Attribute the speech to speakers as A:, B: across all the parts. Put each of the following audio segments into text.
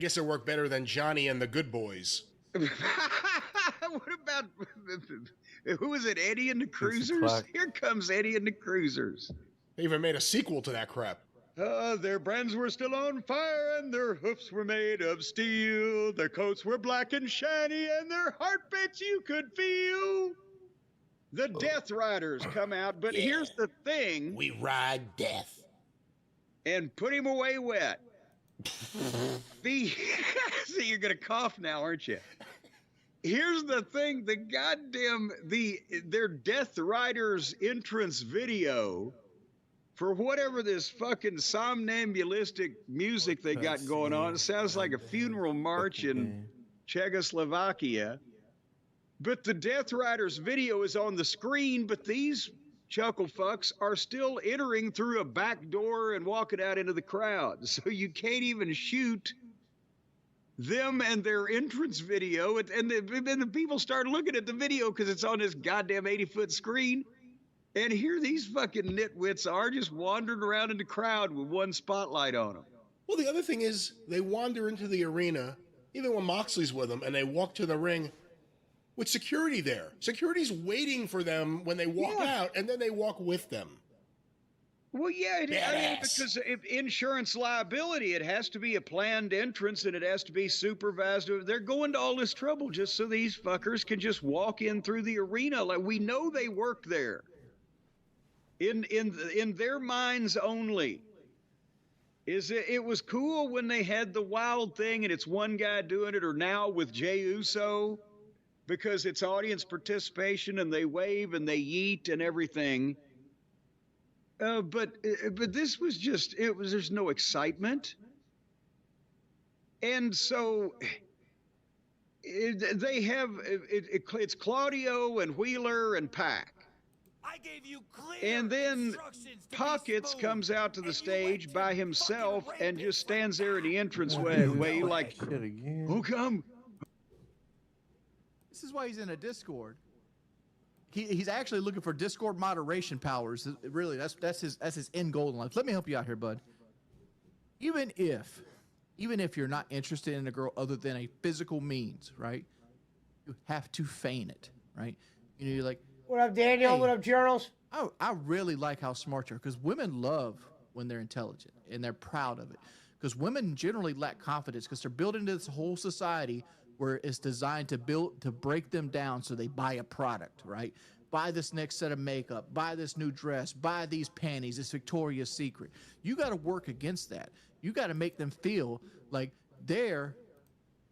A: Guess it worked better than Johnny and the Good Boys.
B: What about who was it? Eddie and the
C: It's a
B: Cruisers?
C: clock.
B: Here comes Eddie and the Cruisers.
A: They even made a sequel to that crap.
B: Their brands were still on fire, and their hoofs were made of steel. Their coats were black and shiny, and their heartbeats you could feel. The Death Riders come out, but here's the thing.
A: We ride death.
B: And put him away wet. See, you're gonna cough now, aren't you? Here's the thing: their Death Riders entrance video for whatever this fucking somnambulistic music they got going on. It sounds like a funeral march in Czechoslovakia. But the Death Riders video is on the screen, but these chuckle fucks are still entering through a back door and walking out into the crowd. So you can't even shoot them and their entrance video. And the people start looking at the video because it's on this goddamn 80-foot screen. And here these fucking nitwits are just wandering around in the crowd with one spotlight on them.
A: Well, the other thing is they wander into the arena, even when Moxley's with them, and they walk to the ring with security there. Security's waiting for them when they walk out, and then they walk with them.
B: Well, yeah, because if insurance liability, it has to be a planned entrance and it has to be supervised. They're going to all this trouble just so these fuckers can just walk in through the arena. Like, we know they work there. In their minds only. It was cool when they had the Wild thing and it's one guy doing it, or now with Jey Uso, because it's audience participation and they wave and they yeet and everything. But this was just, there's no excitement. And so it's Claudio and Wheeler and Pac.
D: I gave you clear
B: and then
D: instructions to
B: Pockets
D: be smooth,
B: comes out to the
D: and you
B: stage
D: went
B: by
D: to
B: himself
D: fucking
B: and
D: rape
B: just
D: it
B: stands
D: from
B: there in the
D: back.
B: entranceway, like,
C: Shit again.
B: "Who come?"
E: This is why he's in a Discord. He's actually looking for Discord moderation powers. Really, that's his end goal in life. Let me help you out here, bud. Even if you're not interested in a girl other than a physical means, right? You have to feign it, right? You know, you're like,
F: What up, Daniel?
E: Hey.
F: What up, Journals?
E: I really like how smart you are, because women love when they're intelligent and they're proud of it. Because women generally lack confidence because they're built into this whole society where it's designed to break them down so they buy a product, right? Buy this next set of makeup, buy this new dress, buy these panties, this Victoria's Secret. You got to work against that. You got to make them feel like they're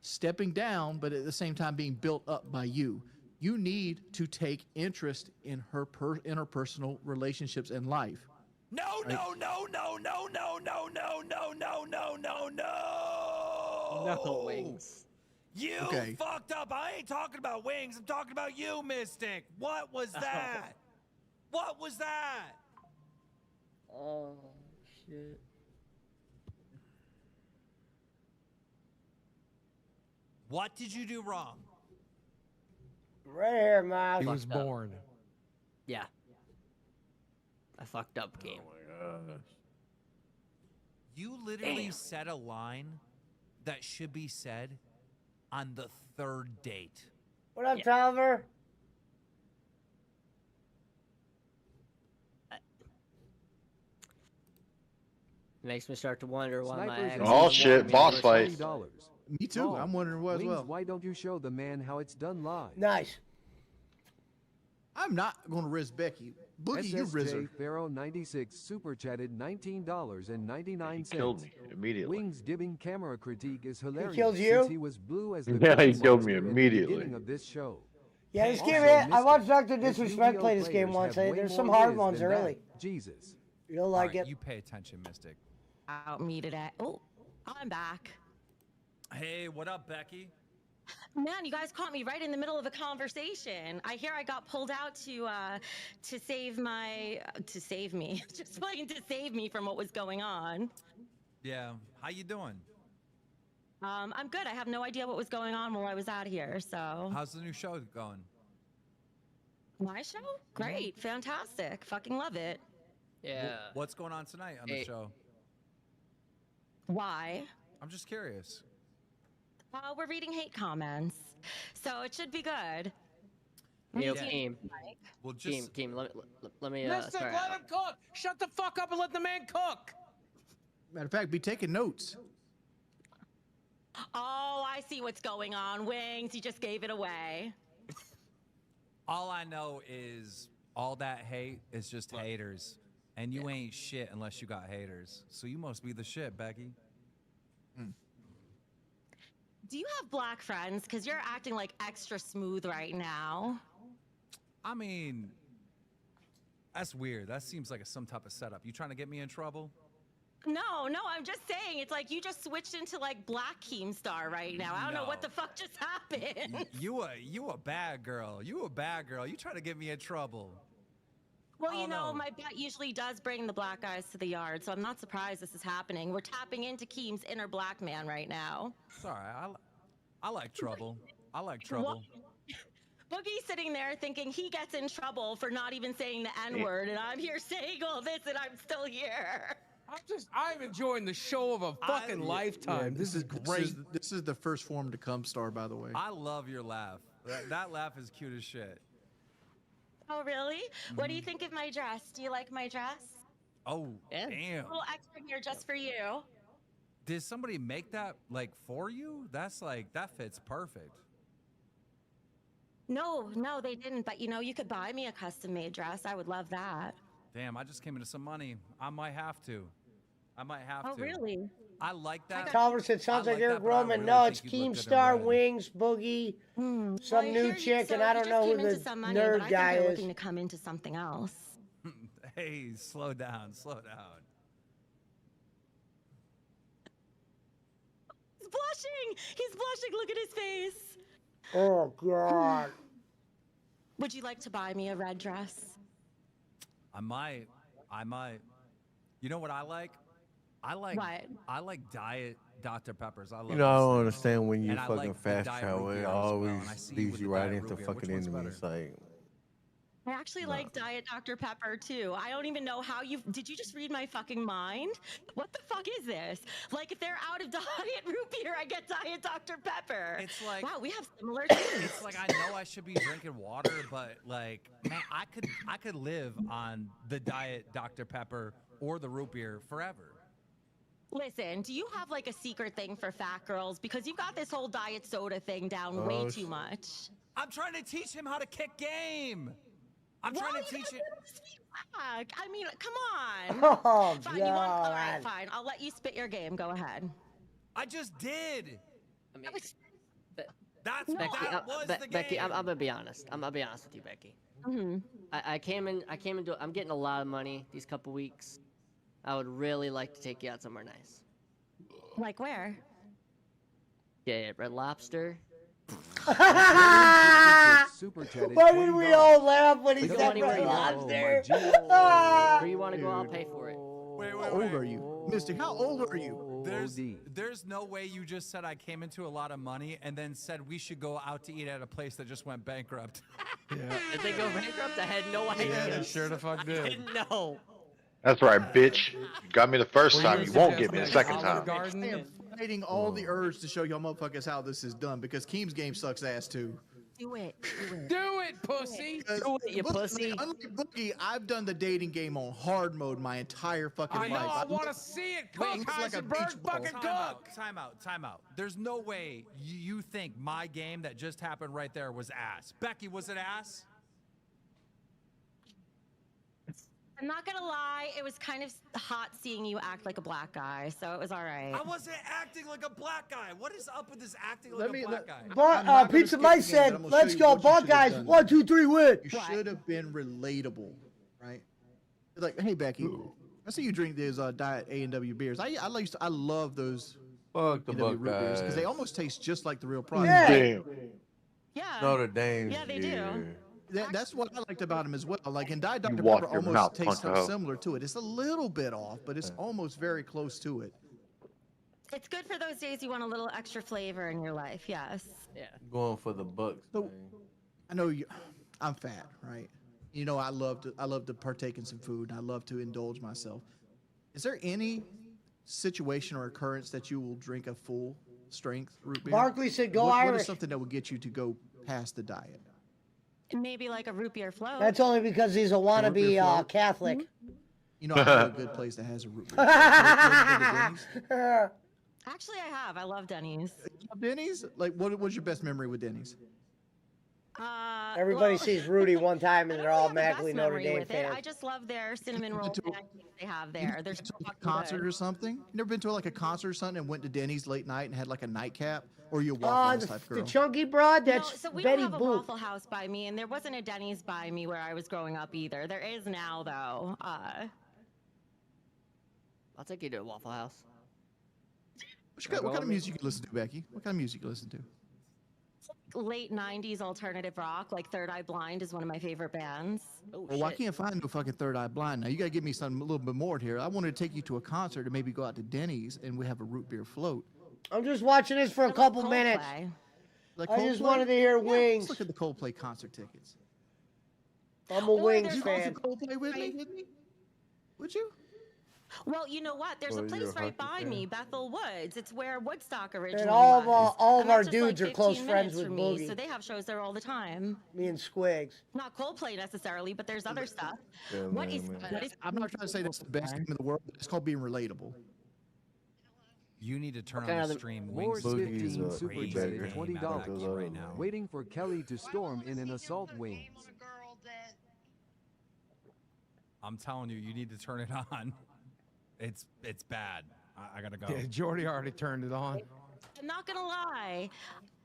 E: stepping down, but at the same time being built up by you. You need to take interest in her interpersonal relationships in life.
D: No,
E: Right.
D: no, no, no, no, no, no, no, no, no, no, no, no.
G: No wings.
D: You
E: Okay.
D: fucked up. I ain't talking about wings. I'm talking about you, Mystic. What was that? What was that?
G: Oh shit.
D: What did you do wrong?
F: Right here, Miles.
H: He was
G: Fucked up.
H: born.
G: Yeah. I fucked up, game.
D: You literally
G: Damn.
D: said a line that should be said on the third date.
F: What up,
G: Yeah.
F: Tolliver?
G: Makes me start to wonder why my
H: Snipers
G: ex.
H: and
I: Oh,
G: doesn't
I: shit,
G: want me
I: boss
G: to
I: fight.
G: listen.
H: $20.
E: Me too. I'm wondering what as
H: Wings,
E: well.
H: why don't you show the man how it's done live?
F: Nice.
E: I'm not going to risk Becky. Boogie, you
H: SSJ
E: rizzer.
H: Pharaoh 96 super chatted $19.99.
I: Killed me immediately.
H: Wings dibbing camera critique is hilarious.
F: killed you?
H: Since he was blue as the
I: Yeah, he
H: Green
I: killed me
H: Monster at the
I: immediately.
H: beginning of this show.
F: Yeah, this
H: Also,
F: game, I
H: Mystic,
F: watched Dr.
H: if
F: Disrespect
H: Yu-Gi-Oh
F: play this game
H: players
F: once.
H: have way
F: There's some
H: more
F: hard
H: whiz
F: ones
H: than
F: early.
H: that. Jesus.
F: You'll like it.
D: You pay attention, Mystic.
J: Out me today. Oh, I'm back.
D: Hey, what up, Becky?
J: Man, you guys caught me right in the middle of a conversation. I hear I got pulled out to save me, just plain to save me from what was going on.
D: Yeah, how you doing?
J: I'm good. I have no idea what was going on while I was out here. So
D: How's the new show going?
J: my show, great, fantastic, fucking love it.
G: Yeah.
D: What's going on tonight on the
G: Hey.
D: show?
J: Why?
D: I'm just curious.
J: We're reading hate comments, so it should be good.
G: Yo,
J: Yeah.
G: Keem.
D: Well, just
G: Keem, let me.
C: Mystic,
G: Sorry,
C: let him cook. Shut the fuck up and let the man cook.
E: Matter of fact, be taking notes.
J: Oh, I see what's going on. Wings, you just gave it away.
D: all I know is all that hate is just haters, and you ain't shit unless you got haters. So you must be the shit, Becky.
J: Do you have black friends? Because you're acting like extra smooth right now.
D: I mean, that's weird. That seems like some type of setup. You trying to get me in trouble?
J: No, I'm just saying. It's like you just switched into like Black Keemstar right now. I don't know what
D: No.
J: the fuck just happened.
D: You a bad girl. You a bad girl. You trying to get me in trouble.
J: Well,
D: Oh,
J: you know,
D: no.
J: my bet usually does bring the black guys to the yard, so I'm not surprised this is happening. We're tapping into Keem's inner black man right now.
D: Sorry, I like trouble. I like trouble.
J: Boogie's sitting there thinking he gets in trouble for not even saying the N-word, and I'm here saying all this, and I'm still here.
C: I'm enjoying the show of a fucking lifetime. This is great.
E: This is the first form to come star, by the way.
D: I love your laugh. That laugh is cute as shit.
J: Oh, really? What do you think of my dress? Do you like my dress?
D: Oh,
G: Yeah.
J: A
D: damn.
J: little extra here just for you.
D: Did somebody make that like for you? That's like that fits perfect.
J: No, they didn't. But you know, you could buy me a custom-made dress. I would love that.
D: Damn, I just came into some money. I might have to.
J: Oh, really?
D: I like that.
F: Culver said, sounds
D: I
F: like
D: like
F: Eric
D: that, but I
F: Roman.
D: really
F: No,
D: think
F: it's
D: you'd look good in
F: Keemstar,
D: red.
F: Wings, Boogie, some
J: Well, I
F: new
J: hear you.
F: chick, and
J: So
F: I
J: you
F: don't
J: just
F: know who
J: came into
F: the
J: some money, but
F: nerd
J: I
F: guy
J: think you're
F: is.
J: looking to come into something else.
D: Hey, slow down, slow down.
J: He's blushing. He's blushing. Look at his face.
F: Oh, God.
J: Would you like to buy me a red dress?
D: I might. You know what I like? I like Diet Dr. Peppers. I love
I: You know, I
D: those
I: don't
D: things.
I: understand when you
D: And I
I: fucking
D: like the
I: fast
D: Diet
I: travel,
D: root
I: it
D: beer as well,
I: always
D: and I see you
I: leads
D: with
I: you
D: the
I: right
D: Diet
I: into
D: root beer.
I: fucking
D: Which one's
I: enemies.
D: better?
I: Like,
J: I actually like Diet Dr. Pepper too. I don't even know how you did. You just read my fucking mind? What the fuck is this? Like, if they're out of Diet root beer, I get Diet Dr. Pepper.
D: It's like
J: wow, we have similar tastes.
D: It's like I know I should be drinking water, but like, man, I could live on the Diet Dr. Pepper or the root beer forever.
J: Listen, do you have like a secret thing for fat girls? Because you got this whole diet soda thing down way
I: Oh,
J: too much.
D: I'm trying to teach him how to kick game. I'm trying to teach him.
J: I mean, come on.
F: Oh,
J: Fine, you want, all
F: God.
J: right, fine. I'll let you spit your game. Go ahead.
D: I just did.
G: I mean,
D: That's
J: No,
D: that
G: Becky,
D: was the game.
G: Becky, I'm gonna be honest. I'm gonna be honest with you, Becky.
J: Mm-hmm.
G: I came into. I'm getting a lot of money these couple weeks. I would really like to take you out somewhere nice.
J: Like where?
G: Yeah, Red Lobster.
H: Super chatted
F: Why did we
H: $20.
F: all laugh when he
G: We go
F: said
G: anywhere
F: Red
G: you want.
F: Lobster?
H: Oh, my
G: Where you want to go? I'll pay for it.
D: Wait,
E: How old are you? Mystic, how old are you?
D: There's no way you just said I came into a lot of money and then said we should go out to eat at a place that just went bankrupt.
G: Did they go bankrupt? I had no idea.
C: Yeah, sure the fuck
G: I
C: did.
G: didn't know.
K: That's right, bitch. You got me the first
C: Were
K: time.
C: you
K: You won't get me the
C: suggesting
K: second
C: Olive
K: time.
C: Garden?
E: I am fighting all the urge to show y'all motherfuckers how this is done because Keem's game sucks ass too.
J: Do it. Do it.
C: Do it, pussy.
G: Do it, you pussy.
E: Unlike Boogie, I've done the dating game on hard mode my entire fucking
C: I know.
E: life.
C: I want to see it. Cook,
E: Wings like a beach
C: Heisenberg,
E: ball.
C: fucking cook.
D: Time out. There's no way you think my game that just happened right there was ass. Becky, was it ass?
J: I'm not gonna lie, it was kind of hot seeing you act like a black guy, so it was all right.
D: I wasn't acting like a black guy. What is up with this acting like a black guy?
F: But,
E: I'm not gonna
F: Pizza
E: skip
F: Mike
E: the game, but I'm
F: said,
E: gonna
F: let's
E: show you
F: go,
E: what you
F: ball
E: should have
F: guys.
E: done.
F: 1, 2, 3, win.
E: You should have been relatable, right? Like, hey Becky, I see you drink these Diet A&W beers. I love those
I: fuck the
E: A&W root beers because they
I: Buckeyes.
E: almost taste just like the real product.
F: Yeah.
K: Damn.
J: Yeah.
I: Notre Dame's
J: Yeah, they do.
I: here.
E: That's what I liked about them as well. Like, and Diet Dr.
K: walk
E: Pepper
K: your
E: almost
K: mouth,
E: tastes
K: punch a hoe.
E: similar to it. It's a little bit off, but it's almost very close to it.
J: It's good for those days you want a little extra flavor in your life, yes.
G: Yeah.
I: Going for the Bucks.
E: So-
I: man.
E: I know I'm fat, right? You know, I love to partake in some food, and I love to indulge myself. Is there any situation or occurrence that you will drink a full strength root beer.
F: Barkley said, "Go
E: What is
F: Irish."
E: something that would get you to go past the diet?
J: Maybe like a root beer float.
F: That's only because he's a wannabe Catholic.
E: You know, I know a good place that has a root beer. Denny's?
J: Actually, I have. I love Denny's.
E: Denny's? Like, what's your best memory with Denny's?
F: Everybody
J: well,
F: sees Rudy one time and they're all
J: I don't really have the
F: automatically
J: best
F: Notre
J: memory
F: Dame
J: with it.
F: fans.
J: I just love their cinnamon roll pancakes they have there. They're so
E: A
J: fucking
E: concert
J: good.
E: or something? You never been to like a concert or something and went to Denny's late night and had like a nightcap? Or you Waffle House type
F: the
E: girl?
F: chunky broad, that's
J: No, so we
F: Betty
J: don't have a
F: Boop.
J: Waffle House by me, and there wasn't a Denny's by me where I was growing up either. There is now, though.
G: I'll take you to a Waffle House.
E: What kind of music you listen to, Becky? What kind of music you listen to?
J: Late 90s alternative rock, like Third Eye Blind is one of my favorite bands.
G: Oh,
E: Well, I
G: shit.
E: can't find no fucking Third Eye Blind. Now, you got to give me something a little bit more here. I wanted to take you to a concert and maybe go out to Denny's and we have a root beer float.
F: I'm just watching this for a couple minutes.
E: Like
F: I just
E: Coldplay?
F: wanted to hear
E: Yeah,
F: Wings.
E: Let's look at the Coldplay concert tickets.
F: I'm a Wings
E: Would you go to
F: fan.
E: Coldplay with me? Would you?
J: Well, you know what? There's a
I: Well, you're
J: place
I: a
J: right
I: hockey
J: by
I: fan.
J: me, Bethel Woods. It's where Woodstock originally
F: And all of
J: was.
F: all of
J: And
F: our
J: that's just,
F: dudes
J: like,
F: are close
J: 15
F: friends
J: minutes
F: with
J: from me,
F: Boogie.
J: so they have shows there all the time.
F: Me and Squigs.
J: Not Coldplay necessarily, but there's other stuff.
I: Yeah,
J: What
I: man,
J: is
I: man.
J: what is
E: I'm not trying to say that's the best game in the world. But it's called being relatable.
D: You need to turn
G: kind
D: on
G: of
D: the
G: the-
D: stream.
H: Lord
D: Wings is
H: 15
D: getting
H: super
D: crazy
H: chatted
D: game
H: $20
D: out of that right now.
H: waiting for Kelly to storm in an assault wings.
D: I'm telling you, you need to turn it on. It's bad. I gotta go.
C: Yeah, Jordy already turned it on.
J: I'm not gonna lie.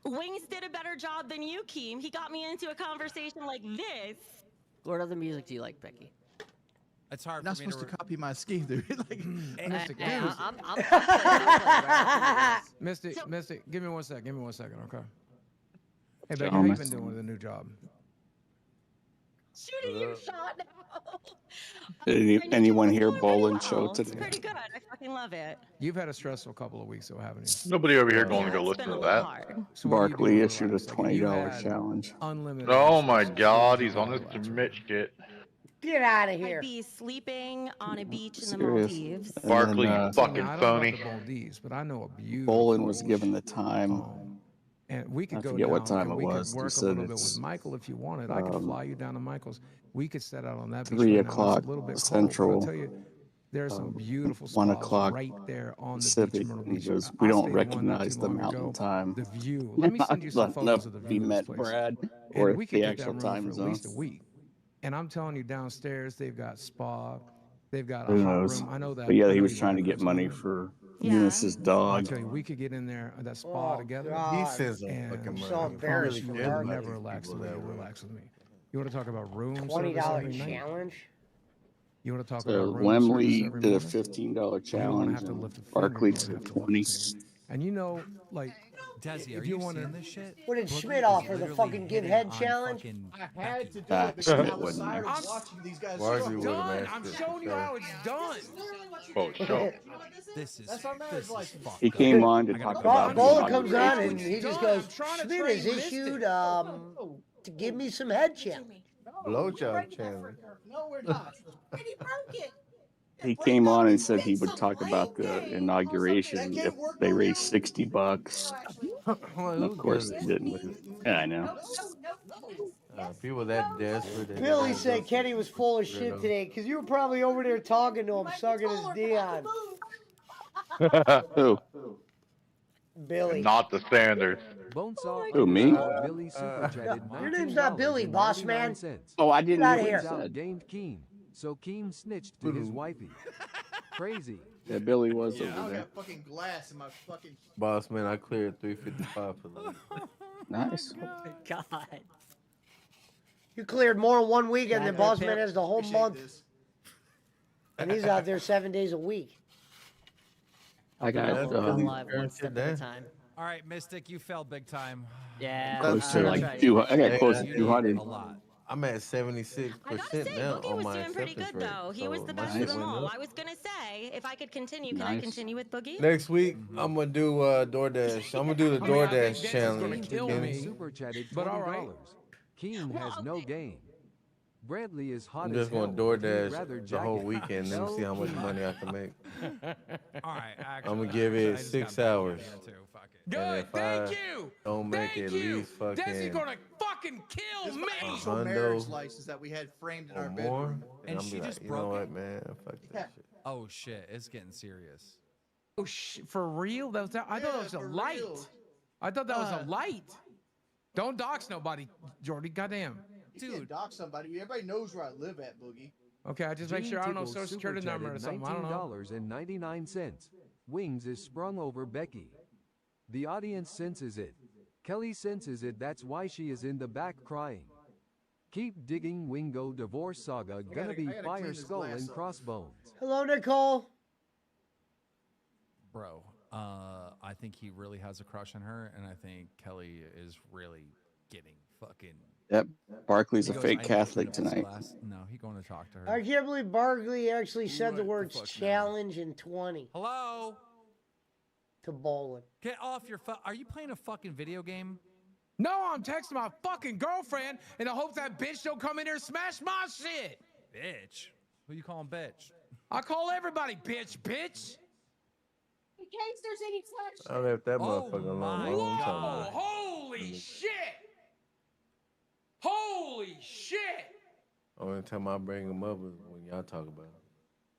J: Wings did a better job than you, Keem. He got me into a conversation like this.
G: What other music do you like, Becky?
D: It's hard
E: You're not
D: for me
E: supposed to copy my scheme, dude. Like,
C: Mystic,
G: Hey,
C: give me-
G: I'm playing right after
C: Mystic, Mystic, give me 1 second. Give me 1 second, okay? Hey, Becky,
K: Oh,
C: how you been
K: Mystic.
C: doing with the new job?
J: Shooting your shot now.
L: Anyone here
J: Doing pretty
L: bowling
J: well.
L: show
J: It's
L: today?
J: pretty good. I fucking love it.
C: You've had a stressful couple of weeks, though, haven't you?
K: Nobody over here
J: Yeah,
K: going to go
J: it's
K: listen
J: been a
K: to
J: little
K: that.
J: hard.
C: So what are you
L: Barkley
C: doing to
L: issued a
C: relax? Like, if you
L: $20
C: had
L: challenge.
C: Unlimited.
K: Oh my
C: resources,
K: God,
C: what would
K: he's
C: you
K: on
C: do
K: this
C: to relax?
K: Mitch shit.
F: Get out of
J: I'd
F: here.
J: be sleeping on a beach in the
L: Serious.
J: Maldives.
L: And
K: Barkley,
L: then,
K: you
C: I mean,
K: fucking
C: I don't know about
K: phony.
C: the Maldives, but I know a beautiful.
L: Bolin was given the time.
C: And we could
L: I
C: go
L: forget
C: down
L: what time
C: and
L: it
C: we
L: was.
C: could
L: He
C: work a
L: said
C: little bit
L: it's,
C: with Michael if you wanted. I could fly you down to Michael's. We could set out on that beach
L: 3
C: right now. It's
L: o'clock
C: a little bit
L: Central,
C: cold, but I'll tell you, there are some beautiful
L: 1
C: spots
L: o'clock
C: right there on the
L: Pacific.
C: beach in Myrtle
L: He
C: Beach.
L: goes,
C: I
L: we don't
C: stayed in one not
L: recognize
C: too
L: the
C: long
L: mountain
C: ago.
L: time.
C: The view. Let me send you some
L: Not
C: photos
L: enough
C: of the
L: to
C: view
L: be
C: of this
L: met,
C: place.
L: Brad,
C: And
L: or
C: we could
L: the
C: get
L: actual
C: that running
L: time
C: for at least a
L: zones.
C: week. And I'm telling you, downstairs they've got spa, they've got
L: Who
C: a hot
L: knows?
C: room. I know that.
L: But yeah,
C: I
L: he
C: know
L: was
C: you
L: trying to
C: like
L: get
C: that,
L: money
C: so-
L: for
J: Yeah.
L: Eunice's
C: I
L: dog.
C: tell you, we could get in there at that spa
F: Oh,
C: together.
F: God.
I: He sends some
C: And
I: fucking
F: I'm
I: money.
F: so
C: I
F: embarrassed
C: promise you
F: for
C: will
F: Barkley.
C: never relax the way you relax with me. You want to talk about room service
F: $20
C: every night?
F: challenge.
C: You want to talk
L: So
C: about room service
L: Lemley
C: every
L: did a
C: morning?
L: $15
C: You don't want to
L: challenge,
C: have to
L: and
C: lift a finger.
L: Barkley
C: You don't
L: took
C: have to lift a
L: 20.
C: finger. And you know, like,
D: Desi, are
C: if
D: you
C: you want
D: seeing
C: to,
D: this shit?
F: What did
D: Boogie
F: Schmidt
D: is
F: offer? The
D: literally
F: fucking give
D: hitting
F: head
D: on
F: challenge?
D: fucking
E: I had to do
L: Ah,
E: it because
L: Schmidt
E: I was
L: wasn't
E: tired
L: there.
E: of watching these guys
I: Barkley
E: struggle.
I: would've
C: done.
I: asked
C: I'm
I: it,
C: showing you
I: sure.
C: how it's done.
K: Oh, show.
D: This is
E: That's our marriage
D: this is
E: license.
D: fucked
L: He
D: up.
L: came on to
D: I
L: talk
D: gotta
L: about
D: go.
L: his
F: Bola comes on
L: inauguration.
F: and he just
C: Done.
F: goes,
C: I'm trying to
F: Schmidt
C: train
F: has
C: Mystic.
F: issued to give me some head challenge.
I: Blowjob challenge.
E: No, we're not.
L: He came on and said he would talk about the inauguration if they raised $60. And of course they didn't. Yeah, I know.
I: People that desperate. they
F: Billy
I: don't
F: said
I: go
F: Kenny was full of shit
I: weirdo.
F: today because you were probably over there talking to him, sucking his Dion.
L: Who?
F: Billy.
K: Not the Sanders.
H: Bonesaw
L: Who, me?
H: Billy super chatted
F: Your name's not Billy, boss man.
L: Oh, I didn't
F: Get outta
L: know
F: here.
L: what he said.
H: Gained Keen, so Keen snitched to his wifey. Crazy.
L: Yeah, Billy was
E: I
L: over
E: got
L: there.
E: fucking glass in my fucking.
I: Boss man, I cleared 355 for them.
L: Nice.
G: God.
F: You cleared more in one weekend than
G: Yeah,
F: Boss
G: okay.
F: Man has the whole
E: Appreciate
F: month,
E: this.
F: and he's out there 7 days a week.
L: I got
I: That's
G: We're
I: Billy.
G: alive one
I: Guaranteed
G: step at
I: that.
G: a time.
D: All right, Mystic, you fell big time.
G: Yeah.
L: Close to
G: I'm
L: like
G: trying
L: 200. I got
I: Hey,
L: close
I: I
L: to
I: did
L: 200.
D: A lot.
I: I'm at 76%
J: I gotta say,
I: now
J: Boogie
I: on
J: was
I: my
J: doing pretty
I: acceptance
J: good
I: rate.
J: though. He was
I: So
J: the
I: my
J: best
I: shit
J: of them
I: went
J: all.
I: up.
J: I was gonna say, if I could continue, can I
L: Nice.
J: continue with Boogie?
I: Next week, I'm gonna do DoorDash. I'm gonna do the
C: I mean, I think
I: DoorDash
C: Dennis is gonna
I: challenge.
C: kill
I: again.
C: me.
H: Super chatted $20.
C: But all right.
H: Keen has no game. Bradley is hot
I: I'm
H: as
I: just
H: hell.
I: gonna
H: He'd rather
I: DoorDash the whole
H: jacket.
I: weekend and see how much money I can make.
D: All right, actually,
I: I'ma give it
D: I just
I: 6
D: got back in
I: hours.
D: here, too. Fuck it.
C: Good. Thank you.
I: Don't make
C: Thank
I: at
C: you.
I: least fucking
C: Desi's gonna fucking kill
E: This is
C: me.
E: my actual
I: Hundo
E: marriage license that we had framed in
I: or
E: our
I: more,
E: bedroom.
I: and I'm
D: she
I: be like,
D: just
I: you know
D: broke
I: what,
D: it?
I: man, fuck that shit.
D: Oh shit, it's getting serious.
C: Oh for real? I thought that was a
E: for
C: light.
E: real.
C: I thought that was a light. Don't dox nobody, Jordy. Goddamn.
E: You can't dox somebody. Everybody knows where I live at, Boogie.
C: Okay, I just make sure I don't know
H: Tickle
C: social security
H: super
C: number or
H: chatted
C: something. I don't know.
H: $19.99. Wings is sprung over Becky. The audience senses it. Kelly senses it. That's why she is in the back crying. Keep digging. Wingo divorce saga gonna be
E: I gotta
H: fire
E: clean this
H: skull
E: glass
H: and
E: up.
H: crossbones.
F: Hello, Nicole.
D: Bro, I think he really has a crush on her, and I think Kelly is really getting fucking.
L: Yep. Barkley's a
D: He goes,
L: fake
D: "I need to
L: Catholic
D: clean up this
L: tonight.
D: glass." No, he going to talk to her.
F: I can't believe Barkley actually said the
D: Right the
F: words
D: fuck now.
F: challenge in 20
D: Hello?
F: to Bolin.
D: Get off your Are you playing a fucking video game?
C: No, I'm texting my fucking girlfriend in the hope that bitch don't come in here and smash my shit.
D: Bitch. Who you calling bitch?
C: I call everybody bitch.
J: In case there's any flesh.
I: I left that
D: Oh
I: motherfucker alone
D: my
I: a long
C: Whoa,
I: time ago.
C: holy shit. Holy shit.
I: Only time I bring him up is when y'all talk about it.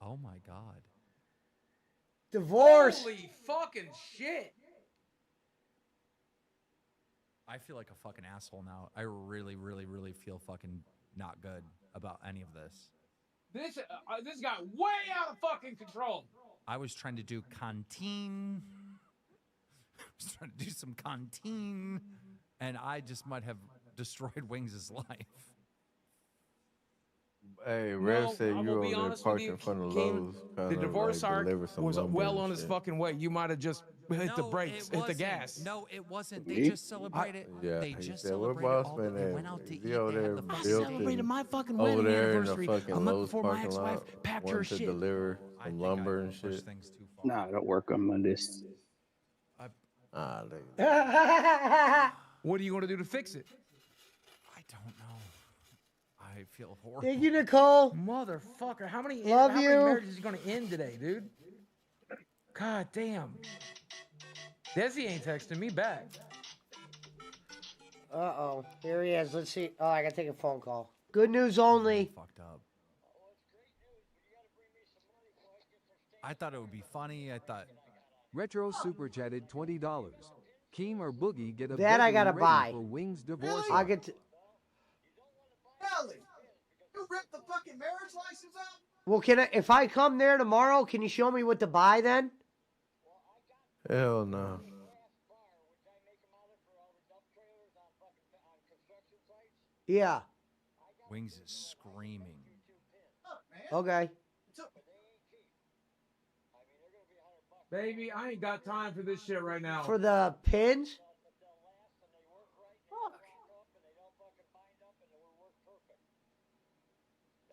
D: Oh my god.
F: Divorce.
C: Holy fucking shit.
D: I feel like a fucking asshole now. I really, really, really feel fucking not good about any of this.
C: This got way out of fucking control.
D: I was trying to do canteen. I was trying to do some canteen, and I just might have destroyed Wings' life.
I: Hey, Rev said
C: I'm
I: you
C: gonna
I: were
C: be
I: over there
C: honest with
I: parked
C: you,
I: in front of
C: King,
I: Lowe's.
C: The
I: trying to,
C: divorce
I: like,
C: arc
I: deliver some
C: was
I: lumber
C: well
I: and
C: on its
I: shit.
C: fucking way. You might have just hit the
D: No,
C: brakes,
D: it
C: hit the
D: wasn't.
C: gas.
D: No, it wasn't.
L: Me?
D: They just celebrated.
I: Yeah,
D: They
I: he
D: just
I: said, "Where
D: celebrated
I: boss
D: all
I: man
D: They
I: at?
D: went out to
I: Is
D: eat.
I: he over
D: They had
I: there
D: the
I: built
D: fucking
C: Celebrated my fucking
I: over
C: wedding
I: there in the
C: anniversary
I: fucking
C: a month
I: Lowe's
C: before my
I: parking
C: ex-wife
I: lot,
C: packed her
I: wanted to
C: shit.
I: deliver
D: I
I: some
D: think
I: lumber
D: I
I: and
D: pushed
I: shit.
D: things too far.
L: Nah, I don't work on Mondays.
I: Ah, look.
C: What are you going to do to fix it?
D: I don't know. I feel horrible.
F: Thank you, Nicole.
C: Motherfucker, how many
F: Love you.
C: marriages are going to end today, dude? God damn. Desi ain't texting me back.
F: Uh-oh. Here he is. Let's see. Oh, I got to take a phone call. Good news only.
D: Fucked up. I thought it would be funny. I thought
H: Retro super chatted $20. Keem or Boogie get a
F: That I
H: bedroom
F: gotta
H: ready
F: buy.
H: for Wings divorce.
F: I get to...
E: Kelly, you ripped the fucking marriage license out?
F: Well, can I, if I come there tomorrow, can you show me what to buy then?
I: Hell no.
F: Yeah.
D: Wings is screaming.
F: Okay.
C: Baby, I ain't got time for this shit right now.
F: For the pins?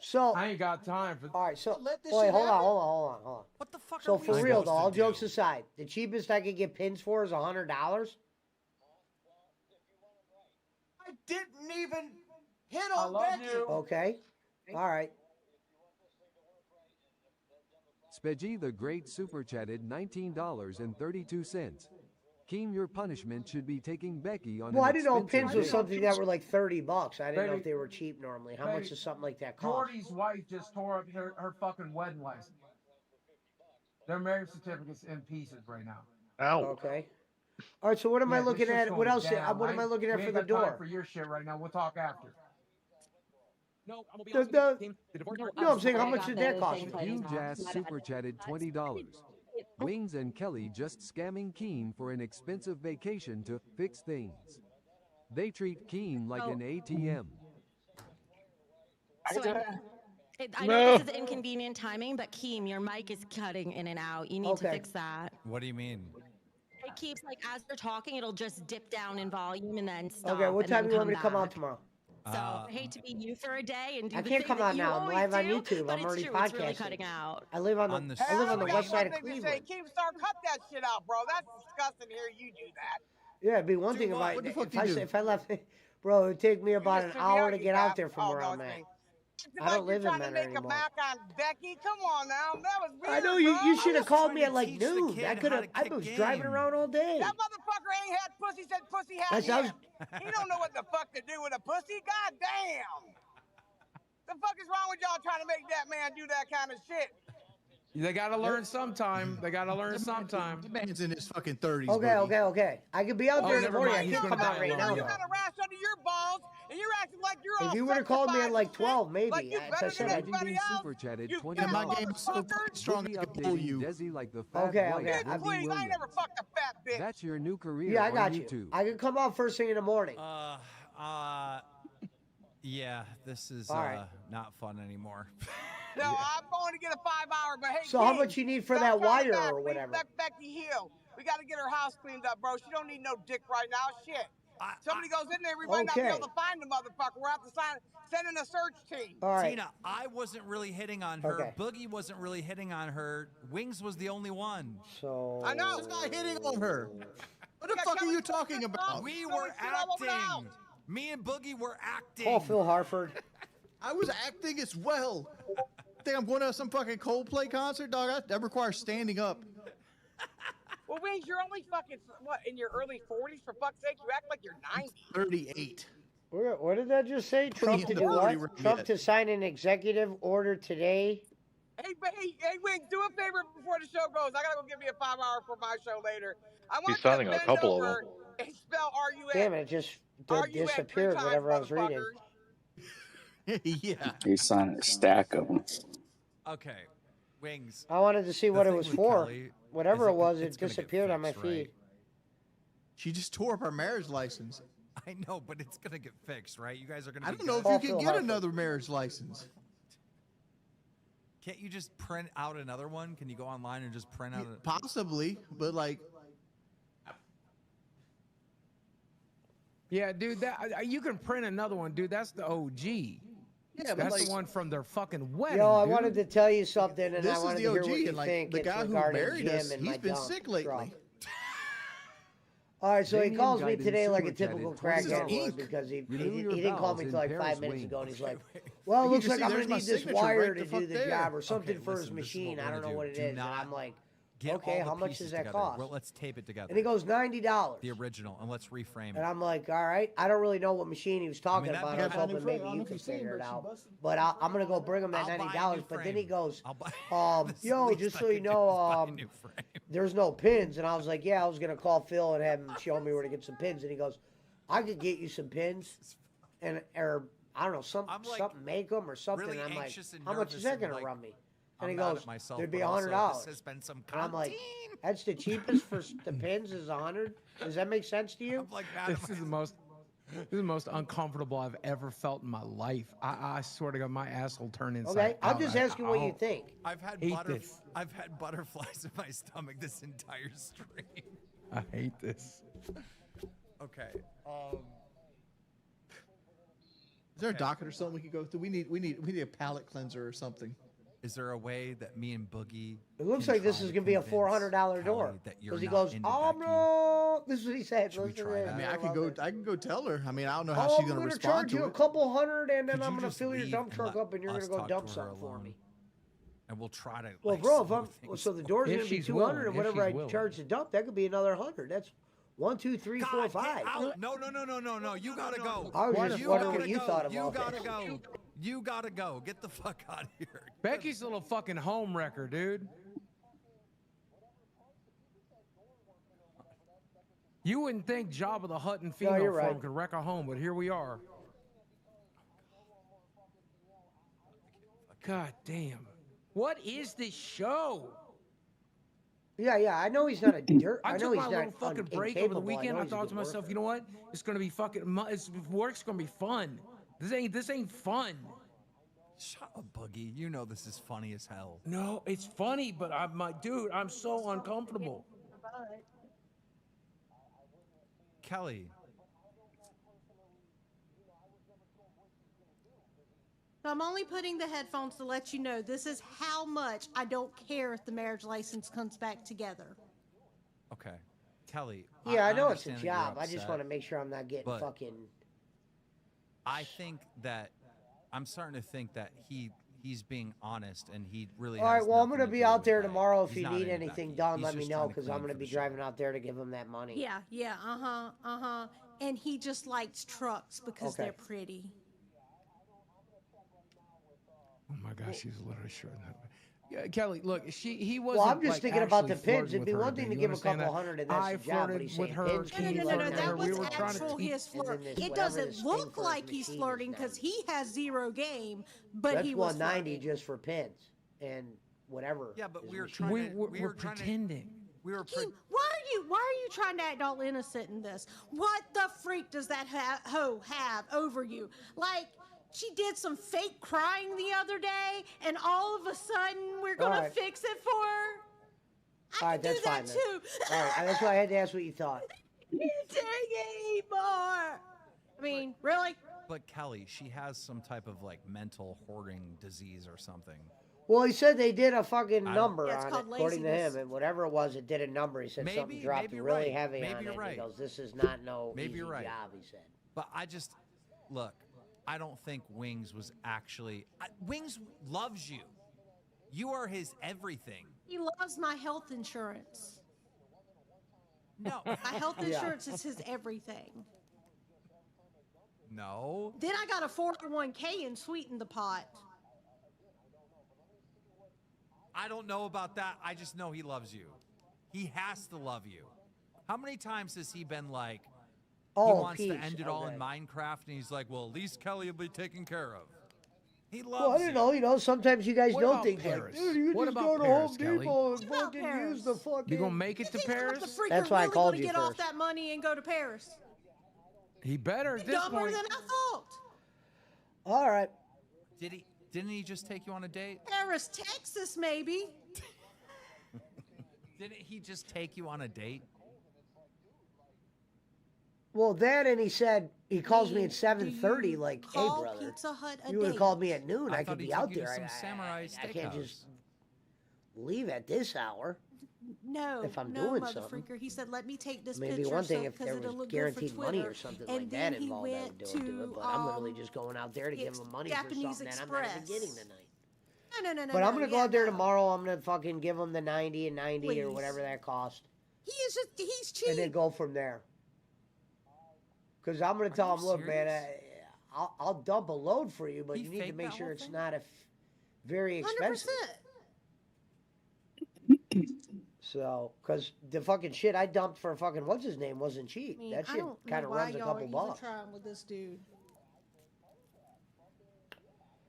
F: So,
C: I ain't got time for.
F: all right, so,
E: Let this
F: wait,
E: shit
F: hold on,
E: happen?
F: hold on.
D: What the fuck
F: So
D: are we
F: for real
D: supposed
F: though, all
D: to
F: jokes
D: do?
F: aside, the cheapest I could get pins for is $100.
E: I didn't even hit
C: I
E: on
C: love
E: Becky.
C: you.
F: Okay. All right.
H: Speggy the Great super chatted $19.32. Keem, your punishment should be taking Becky on
F: Well,
H: an
F: I didn't know
H: expensive
F: pins was
H: date.
F: something that were like $30. I didn't know
C: Baby.
F: if they were cheap normally. How much
C: Baby.
F: does something like that cost?
C: Jordy's wife just tore up her fucking wedding license. Their marriage certificate's in pieces right now.
K: Ow.
F: Okay. All right. So what am I
C: Yeah, this
F: looking
C: shit's
F: at? What
C: going
F: else?
C: down.
F: What am I looking at
C: We
F: for
C: ain't
F: the
C: got time
F: door?
C: for your shit right now. We'll talk after. No, I'm gonna be
F: The-
C: honest
F: the-
C: with you, Kim. The divorce
F: No, I'm saying how much did that cost me?
H: Hugh Jazz super chatted $20. Wings and Kelly just scamming Keen for an expensive vacation to fix things. They treat Keen like an ATM.
J: So I
K: No.
J: know this is inconvenient timing, but Keem, your mic is cutting in and out. You need to
F: Okay.
J: fix that.
D: What do you mean?
J: It keeps like as you're talking, it'll just dip down in volume and then stop.
F: Okay. What
J: and
F: time
J: then
F: do you want me to come out
J: back.
F: tomorrow?
J: So I hate to be you for a day and do
F: I
J: the
F: can't
J: thing
F: come
J: that
F: out
J: you
F: now. I'm
J: always
F: live on
J: do,
F: YouTube.
J: but
F: I'm
J: it's
F: already
J: true, it's really
F: podcasting.
J: cutting out.
F: I live on
D: On
F: the
D: the
F: I live on the
D: street.
F: west side of
M: Say,
F: Cleveland.
M: Keemstar, cut that shit out, bro. That's disgusting to hear you do that.
F: Yeah, it'd be one thing if
D: what?
F: I
D: What the
E: fuck
F: if
E: you
F: I
E: do?
F: if I left, bro. It'd take me about
M: You
F: an
M: just took me
F: hour
M: out,
F: to
M: you
F: get
M: guys.
F: out there from
M: Oh,
F: where
M: no,
F: I'm
M: it's
F: at.
M: me.
F: I don't live in
M: trying to
F: Menor
M: make a
F: anymore.
M: Mac on Becky. Come on now, that was weird.
F: I know you.
M: bro.
F: You should have called me
D: trying
F: at
D: to
F: like
D: teach the
F: noon.
D: kid
F: I
D: how
F: could have.
D: to
F: I
D: kick
F: was driving
D: game.
F: around all day.
M: That motherfucker ain't had pussy since pussy had
F: That's- I
M: him. He don't know what the fuck to do with a pussy. God damn. The fuck is wrong with y'all trying to make that man do that kind of shit?
C: They gotta learn sometime. They gotta learn sometime.
E: The man's in his fucking 30s.
F: Okay,
E: Boogie.
F: okay. I could be out
C: Oh,
F: there in the
C: never
F: morning.
C: mind.
F: I
C: He's
F: can't
C: gonna
F: come out
C: die
F: right
C: alone,
F: now.
M: You
C: yeah.
F: though.
M: got a rash under your balls, and you're acting like you're all
F: If you would have called me at
M: sanctified
F: like
M: and shit.
F: 12, maybe.
M: Like you
F: As I
M: better
F: said,
M: than
F: I
M: everybody
H: being
M: else.
H: super chatted
M: You
H: 20
M: fat
E: my
H: bucks.
E: game is so
M: motherfucker.
E: fucking strong,
H: Boogie
E: I can pull
H: updating
E: you.
H: Desi like the fat
F: Okay,
H: white
F: okay.
H: Wendy
M: Please, I ain't
H: Williams.
M: never fucked a fat bitch.
H: That's your new career
F: Yeah, I
H: on
F: got
H: YouTube.
F: you. I can come out first thing in the morning.
D: Yeah, this is
F: All right.
D: not fun anymore.
M: No, I'm going to get a 5-hour, but hey,
F: So how
M: King,
F: much you need for
M: stop
F: that
M: trying to
F: wire
M: back
F: or
M: me.
F: whatever?
M: Let Becky heal. We got to get her house cleaned up, bro. She don't need no dick right now. Shit. Somebody goes in there, we might not be
F: Okay.
M: able to find the motherfucker. We'll have to send in a search team.
F: All right.
D: Tina, I wasn't really hitting on her.
F: Okay.
D: Boogie wasn't really hitting on her. Wings was the only one.
F: So
M: I know.
E: He's not hitting on her. What the
M: Yeah,
E: fuck are
M: Kelly
E: you
M: said
E: talking
M: that's
E: about?
M: wrong.
D: We
M: You
D: were
M: always shit all over the house.
D: acting. Me and Boogie were acting.
F: call Phil Harford.
E: I was acting as well. Think I'm going to some fucking Coldplay concert, dog? That requires standing up.
M: Well, Wings, you're only fucking, what, in your early 40s? For fuck's sake, you act like you're 90.
E: 38.
F: What did that just say? Trump to do what? Trump to sign an executive order today.
M: Hey, Wings, do a favor before the show goes. I gotta go give me a 5-hour for my show later. I want
K: He's
M: you to
K: signing a
M: bend
K: couple of
M: over and spell R-U-N.
F: Damn it! It just
M: R-U-N
F: disappeared.
M: 3 times,
F: Whatever I was reading.
M: motherfuckers.
E: Yeah.
L: He's signing a stack of them.
D: Okay, Wings.
F: I wanted to see
D: The
F: what it
D: thing
F: was
D: with
F: for.
D: Kelly
F: Whatever
D: is
F: it was,
D: it's
F: it
D: gonna get
F: disappeared on my
D: fixed, right?
F: feed.
E: She just tore up her marriage license.
D: I know, but it's gonna get fixed, right? You guys are gonna.
E: I
D: be
E: don't know if
D: good.
E: you
F: Call
E: can
F: Phil
E: get
F: Harford.
E: another marriage license.
D: Can't you just print out another one? Can you go online and just print out?
E: Possibly, but like,
C: Yeah, dude, that you can print another one, dude. That's the OG.
E: yeah, but
C: That's
E: like,
C: the one from their fucking wedding.
F: Yo, I
C: dude.
F: wanted to tell you something, and
E: this
F: I
E: is
F: wanted
E: the
F: to hear
E: OG,
F: what you
E: and like
F: think.
E: the
F: It's
E: guy who
F: regarding
E: married
F: Jim
E: us,
F: and
E: he's
F: my
E: been
F: dump
E: sick lately.
F: truck. All right, so he
H: Damien
F: calls me
H: Guidance
F: today like a
H: super
F: typical
H: chatted
F: crackhead
E: $20.
F: would because he
H: Renew your
F: didn't call
H: vows
F: me
H: in
F: till like
H: Paris
F: 5 minutes
H: wing.
F: ago, and he's like,
D: Wait.
F: "Well, it
E: You
F: looks
E: can
F: like
E: see
F: I'm
E: there's
F: gonna
E: my
F: need this
E: signature
F: wire
E: right
F: to
E: the fuck
F: do the
E: there.
F: job or something
D: Okay,
F: for his
D: listen, this is
F: machine.
D: what
F: I
D: we're
F: don't know
D: gonna
F: what
D: do.
F: it
D: Do
F: is." And
D: not
F: I'm like,
D: Get
F: okay,
D: all the
F: how much
D: pieces
F: does that
D: together.
F: cost?
D: Well, let's tape it together.
F: And he goes $90.
D: The original, and let's reframe
F: And
D: it.
F: I'm like, all right, I don't really know what machine he was talking
D: that
F: about. I was
D: because-
F: hoping maybe you could figure it out. But I'm gonna go bring him that
D: I'll buy a
F: $90.
D: new
F: But then he
D: frame.
F: goes,
D: I'll buy. the
F: yo,
D: least
F: just
D: I
F: so you
D: can do
F: know,
D: is buy a new frame.
F: there's no pins. And I was like, yeah, I was gonna call Phil and have him show me where to get some pins. And he goes, I could get you some pins, or I don't know,
D: I'm, like,
F: something, make them or something.
D: really
F: and I'm like,
D: anxious and
F: how much is
D: nervous
F: that
D: and,
F: gonna
D: like,
F: run me? And
D: I'm
F: he
D: mad
F: goes,
D: at myself,
F: there'd be
D: but also
F: $100.
D: This has been some
F: And I'm like,
D: content.
F: that's the cheapest for the pins is 100. Does that make sense to you?
D: I'm like mad at
C: This is the most uncomfortable I've ever felt in my life. I swear to God, my asshole turned inside
F: Okay, I'm
C: out.
F: just asking what you think.
D: I've had
C: hate this.
D: I've had butterflies in my stomach this entire stream.
C: I hate this.
D: Okay.
E: Is there a docket or something we could go through? We need a palate cleanser or something.
D: Is there a way that me and Boogie?
F: It looks
D: can
F: like this
D: try
F: is
D: to
F: gonna be a
D: convince
F: $400 door.
D: Kelly that you're
F: Because he
D: not
F: goes,
D: into
F: oh
D: Becky?
F: no, this is what he said.
D: Should we
F: Listen
D: try
F: to
D: that?
E: I mean,
F: this.
E: I can go tell her. I mean, I don't know how
F: Oh,
E: she's
F: I'm
E: gonna
F: gonna
E: respond
F: charge you
E: to
F: a
E: it.
F: couple hundred, and then
D: Could
F: I'm
D: you
F: gonna
D: just
F: fill your
D: leave
F: dump
D: and
F: truck
D: let
F: up, and you're
D: us
F: gonna go
D: talk
F: dump
D: to her
F: something for
D: alone?
F: me.
D: And we'll try to.
F: Well,
D: like,
F: bro, if
D: smooth
F: I'm
D: things
F: so the door's
C: If
F: gonna be
C: she's
F: 200,
C: willing,
F: and
C: if
F: whatever I
C: she's willing.
F: charge the dump, that could be another 100. That's 1, 2, 3, 4,
D: God,
F: 5.
D: get out. No. You gotta go.
F: I was
C: Why
F: just
C: the
F: wondering
C: fuck?
F: what you
D: go.
F: thought of
D: You
F: all
D: gotta
F: this.
D: go. You gotta go. Get the fuck out of here.
C: Becky's a little fucking home wrecker, dude. You wouldn't think Jabba the Hutt in female
F: you're
C: form
F: right.
C: could wreck a home, but here we are. God damn. What is this show?
F: Yeah, I know he's not a dirt.
C: I
F: I know
C: took
F: he's
C: my
F: not
C: little fucking break over the
F: incapable.
C: weekend.
F: know
C: I
F: he's a
C: thought
F: good
C: to myself,
F: worker.
C: you know what? It's gonna be fucking. Work's gonna be fun. This ain't fun.
D: Shut up, Boogie. You know this is funny as hell.
C: No, it's funny, but dude, I'm so uncomfortable.
D: Kelly.
N: I'm only putting the headphones to let you know this is how much I don't care if the marriage license comes back together.
D: Okay. Kelly.
F: Yeah, I know it's a
D: understand that you're
F: job. I just
D: upset,
F: want to make sure I'm not getting
D: but
F: fucking.
D: I think that I'm starting to think that he's being honest and he really.
F: All right,
D: has
F: well, I'm
D: nothing
F: gonna
D: to
F: be
D: do
F: out
D: with
F: there
D: Becky.
F: tomorrow. If
D: He's
F: you
D: not
F: need
D: into
F: anything
D: Becky.
F: done,
D: He's
F: let me
D: just
F: know
D: trying to
F: because I'm
D: clean
F: gonna
D: for
F: be
D: the
F: driving out there to give him that money.
N: Yeah, and he just likes trucks because
F: Okay.
N: they're pretty.
C: Oh my gosh, she's literally short. Yeah, Kelly, look, he wasn't.
F: Well, I'm just
C: like,
F: thinking about the
C: actually
F: pins.
C: flirting
F: It'd be
C: with her
F: one thing
C: today.
F: to
C: You
F: give a
C: understand
F: couple
C: that?
F: hundred, and that's
C: I
F: the job. But
C: flirted
F: he's
C: with
F: saying
C: her.
F: pins
C: Katie
F: for
C: flirted with
N: That
C: her.
N: was
C: We were trying to
N: actual
C: teach.
N: his
F: And then
N: flirt.
F: this
N: It
F: whatever
N: doesn't
F: this thing
N: look
F: for his
N: like he's
F: machine is
N: flirting because
F: done.
N: he has zero game, but
F: That's
N: he was
F: 190
N: flirting.
F: just for pins and whatever.
D: Yeah, but
F: his
D: we were
F: machine
D: trying
F: is.
D: to.
C: We're pretending.
D: We were.
N: Why are you trying to act all innocent in this? What the freak does that hoe have over you? Like, she did some fake crying the other day, and all of a sudden we're gonna
F: All right.
N: fix it for her.
F: All right, that's
N: do that
F: fine. Then.
N: too.
F: All right, that's why I had to ask what you thought.
N: You take it more. I mean, really?
D: But Kelly, she has some type of like mental hoarding disease or something.
F: Well, he said they did a fucking
D: I-
F: number
N: Yeah, it's
F: on it,
N: called
F: according to
N: laziness.
F: him, and whatever it was, it did a number. He said something
D: Maybe-
F: dropped
D: maybe you're
F: really
D: right.
F: heavy
D: Maybe
F: on
D: you're
F: it.
D: right.
F: He goes, "This is not no
D: Maybe
F: easy
D: you're right.
F: job." He said.
D: But I just look. I don't think Wings was actually. Wings loves you. You are his everything.
N: He loves my health insurance.
D: No.
N: My health
F: Yeah.
N: insurance is his everything.
D: No.
N: Then I got a 401k and sweetened the pot.
D: I don't know about that. I just know he loves you. He has to love you. How many times has he been like, he
F: Oh,
D: wants
F: peace.
D: to end it all in
F: Okay.
D: Minecraft, and he's like, well, at least Kelly will be taken care of. He loves
F: Well, I don't
D: you.
F: know. You know, sometimes you guys
C: What
F: know
C: about
F: things
C: Paris?
F: like, dude, you
C: What
F: just
C: about
F: go to
C: Paris,
F: Home
C: Kelly?
F: Depot and
N: What about
F: fucking
N: Paris?
F: use the fucking.
C: You gonna make it to
N: The
C: Paris?
N: freaker
F: That's why I
N: really
F: called
N: gonna
F: you
N: get off
F: first.
N: that money and go to Paris.
C: He better at this
N: Dumber
C: point.
N: than I thought.
F: All right.
D: Didn't he just take you on a date?
N: Paris, Texas, maybe.
D: Didn't he just take you on a date?
F: Well, that and he said he calls me at
N: Do
F: 7:30.
N: you
F: Like, hey,
N: call
F: brother,
N: Pizza Hut a
F: you would have
N: date?
F: called me at noon.
D: I
F: I
D: thought
F: could
D: he
F: be
D: took
F: out
D: you to
F: there.
D: some samurai
F: I can't
D: steakhouse.
F: just leave at this hour.
N: No,
F: if I'm
N: no,
F: doing
N: mother
F: something.
N: freaker. He said, "Let me take this
F: Maybe
N: picture
F: one thing if
N: because
F: there
N: it'll
F: was
N: look
F: guaranteed
N: good for
F: money
N: Twitter."
F: or something
N: and
F: like
N: then
F: that
N: he
F: involved, I
N: went
F: would do
N: to
F: it. But I'm literally just going out there to give him money for
N: Japanese
F: something that I'm not even
N: Express.
F: getting tonight.
N: No.
F: But I'm gonna go
N: yeah,
F: out there
N: no.
F: tomorrow. I'm gonna fucking give him the 90 and 90 or
N: Please.
F: whatever that cost,
N: He's cheap.
F: and then go from there. Because I'm gonna tell him,
D: you
F: look, man,
D: serious?
F: I'll dump a load for you, but
D: He
F: you need to
D: faked
F: make
D: that
F: sure
D: whole
F: it's
D: thing?
F: not very
N: 100%.
F: expensive. So, because the fucking shit I dumped for fucking what's his name wasn't cheap.
N: I mean,
F: That
N: I
F: shit
N: don't
F: kind
N: know
F: of
N: why
F: runs a
N: y'all
F: couple
N: are even
F: bucks.
N: trying with this dude.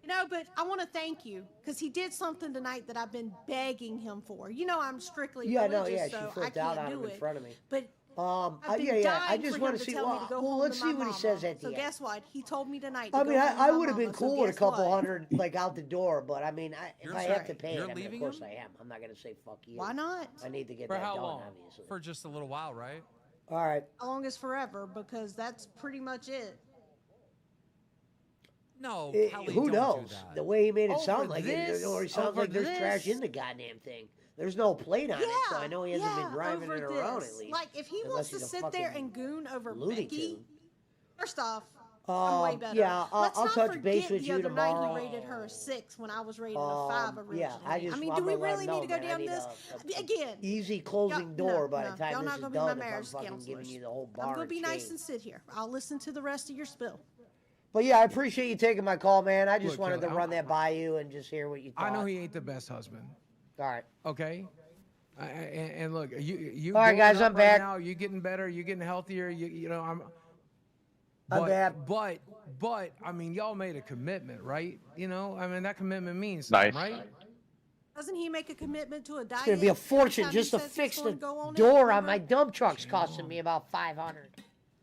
N: You know, but I want to thank you because he did something tonight that I've been begging him for. You know, I'm strictly
F: Yeah,
N: religious,
F: no, yeah, she
N: so I
F: flipped
N: can't
F: out on
N: do
F: him in
N: it.
F: front of me.
N: But
F: I've
N: been
F: yeah. I
N: dying
F: just
N: for
F: want
N: him
F: to see.
N: tell me to go
F: Well,
N: home
F: let's
N: to
F: see
N: my
F: what he
N: mama.
F: says at the
N: So
F: end.
N: guess what? He told me tonight. To
F: I
N: go
F: mean,
N: home to
F: I
N: my
F: would have been
N: mama, so
F: cool with a
N: guess
F: couple
N: what?
F: hundred like out the door, but I mean, if
D: You're
F: I have
D: sorry,
F: to pay
D: you're
F: him, of
D: leaving
F: course
D: him?
F: I am. I'm not gonna say fuck you.
N: Why not?
F: I need to get
D: For
F: that
D: how
F: done,
D: long?
F: obviously.
D: For just a little while, right?
F: All right.
N: How long is forever? Because that's pretty much it.
D: No, Kelly,
F: Who
D: don't
F: knows?
D: do that.
F: The way he made it
N: Over
F: sound like
N: this?
F: it, or he sounds
N: Over
F: like there's trash
N: this?
F: in the goddamn thing. There's no plate on it, so I know he hasn't been driving
N: over
F: it around
N: this.
F: at least.
N: Like, if he
F: Unless
N: wants to
F: he's a
N: sit there
F: fucking
N: and goon over
F: Looney
N: Becky,
F: Tune.
N: first off, I'm way better.
F: yeah,
N: Let's
F: I'll
N: not
F: touch
N: forget
F: base with
N: the
F: you
N: other night
F: tomorrow.
N: he rated her a 6 when I was rated a 5 originally.
F: Yeah, I just
N: mean,
F: I'm
N: do we
F: gonna let
N: really
F: him
N: need
F: know,
N: to go
F: man, I
N: down
F: need
N: this?
F: a
N: Again,
F: easy closing
N: y'all-
F: door by
N: no,
F: the time
N: y'all
F: this
N: not
F: is
N: gonna be my
F: done. If I'm
N: marriage
F: fucking giving
N: counselors.
F: you the whole bar
N: I'm gonna
F: and
N: be nice
F: chain.
N: and sit here. I'll listen to the rest of your spill.
F: But yeah, I appreciate you taking my call, man. I just
C: Look,
F: wanted
C: Kelly,
F: to run that by you and just hear what you thought.
C: I know he ain't the best husband.
F: All right.
C: Okay. And look, you.
F: All right,
C: going
F: guys,
C: up
F: I'm
C: right
F: back.
C: Now, you getting better. You getting healthier. You know,
F: I'm
C: but,
F: back.
C: But I mean, y'all made a commitment, right? You know, I mean, that commitment means
K: Nice.
C: something, right?
N: Doesn't he make a commitment to a diet?
F: It's gonna be a fortune
N: every time
F: just to
N: he says
F: fix
N: he's
F: the
N: gonna go on it?
F: door on my dump truck's costing me about $500.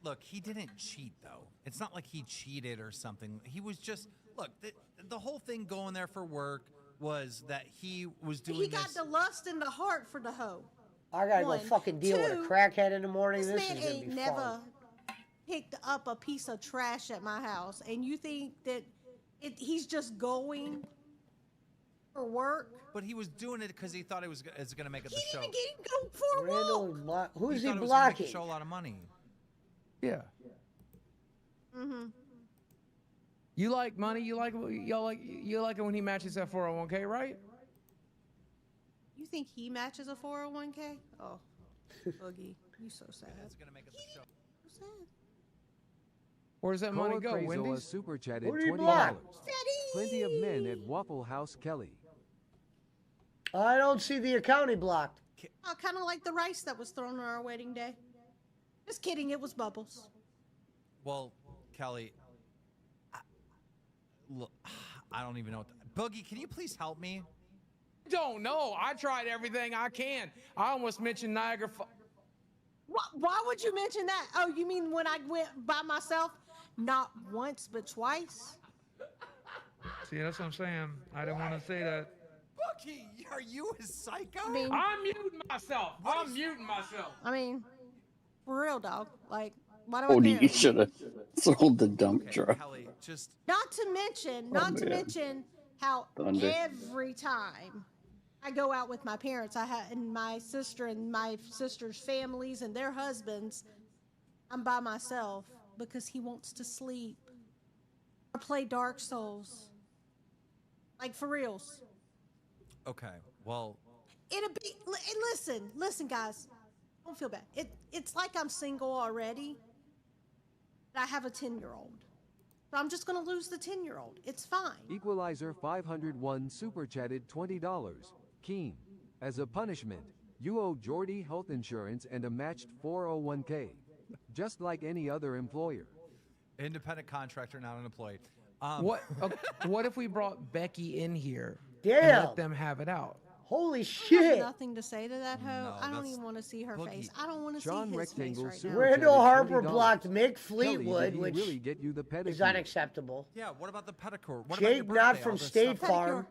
D: Look, he didn't cheat though. It's not like he cheated or something. He was just look. The whole thing going there for work was that he was doing
N: He got
D: this.
N: the lust and the heart for the hoe.
F: I gotta
N: One.
F: go fucking deal with a
N: Two,
F: crackhead in the morning.
N: This
F: This
N: man
F: is gonna
N: ain't
F: be
N: never
F: fun.
N: picked up a piece of trash at my house, and you think that he's just going for work?
D: But he was doing it because he thought it was going to make it the
N: He
D: show.
N: didn't even get him go for a
F: Randall
N: walk.
F: is who's he
D: thought it was gonna make
F: blocking?
D: the show a lot of money.
C: Yeah.
N: Mm-hmm.
C: You like money. You like it when he matches that 401k, right?
N: You think he matches a 401k? Oh, Boogie, you so sad.
D: That's gonna make us a show.
N: So sad.
C: Where does that money
H: Cora
C: go?
H: Crazoa
C: Wendy's?
H: super chatted
F: Who do you
H: $20.
F: block?
H: Plenty of men at Waffle House Kelly.
F: I don't see the account he blocked.
N: Oh, kind of like the rice that was thrown on our wedding day. Just kidding, it was Bubbles.
D: Well, Kelly, look, I don't even know. Boogie, can you please help me?
C: Don't know. I tried everything I can. I almost mentioned Niagara.
N: Why would you mention that? Oh, you mean when I went by myself? Not once, but twice.
C: See, that's what I'm saying. I didn't want to say that.
D: Boogie, are you a psycho?
N: I mean,
C: I'm muting myself. I'm muting myself.
N: I mean, for real, dog. Like, why do
L: Cody,
N: I
L: you
N: care?
L: should have thrown the dump truck.
D: Kelly, just
N: Not to mention how
L: Thunder.
N: every time I go out with my parents, and my sister and my sister's families and their husbands, I'm by myself because he wants to sleep or play Dark Souls. Like, for reals.
D: okay. Well,
N: It'll be, listen, guys. Don't feel bad. It's like I'm single already, but I have a 10-year-old. So I'm just going to lose the 10-year-old. It's fine.
H: Equalizer 501 super chatted $20. Keen. As a punishment, you owe Jordy health insurance and a matched 401k. Just like any other employer.
D: independent contractor, not an employee.
C: What if we brought Becky in here and
F: Damn.
C: let them have it out?
F: Holy
N: I have
F: shit.
N: nothing to say to that hoe.
D: No,
N: I don't
D: that's-
N: even want to see her
D: Boogie.
N: face. I don't want to see
H: John
N: his
H: Rectangle
N: face right
H: Super
N: now.
F: Randall
H: chatted
F: Harper
H: $20.
F: blocked Mick
H: Kelly,
F: Fleetwood,
H: did he
F: which
H: really get you the pedicure?
F: is unacceptable.
D: Yeah, what about the pedicure? What
F: Jake
D: about your
F: Knott
D: birthday?
F: from
D: All this
F: State
D: stuff-
F: Farm.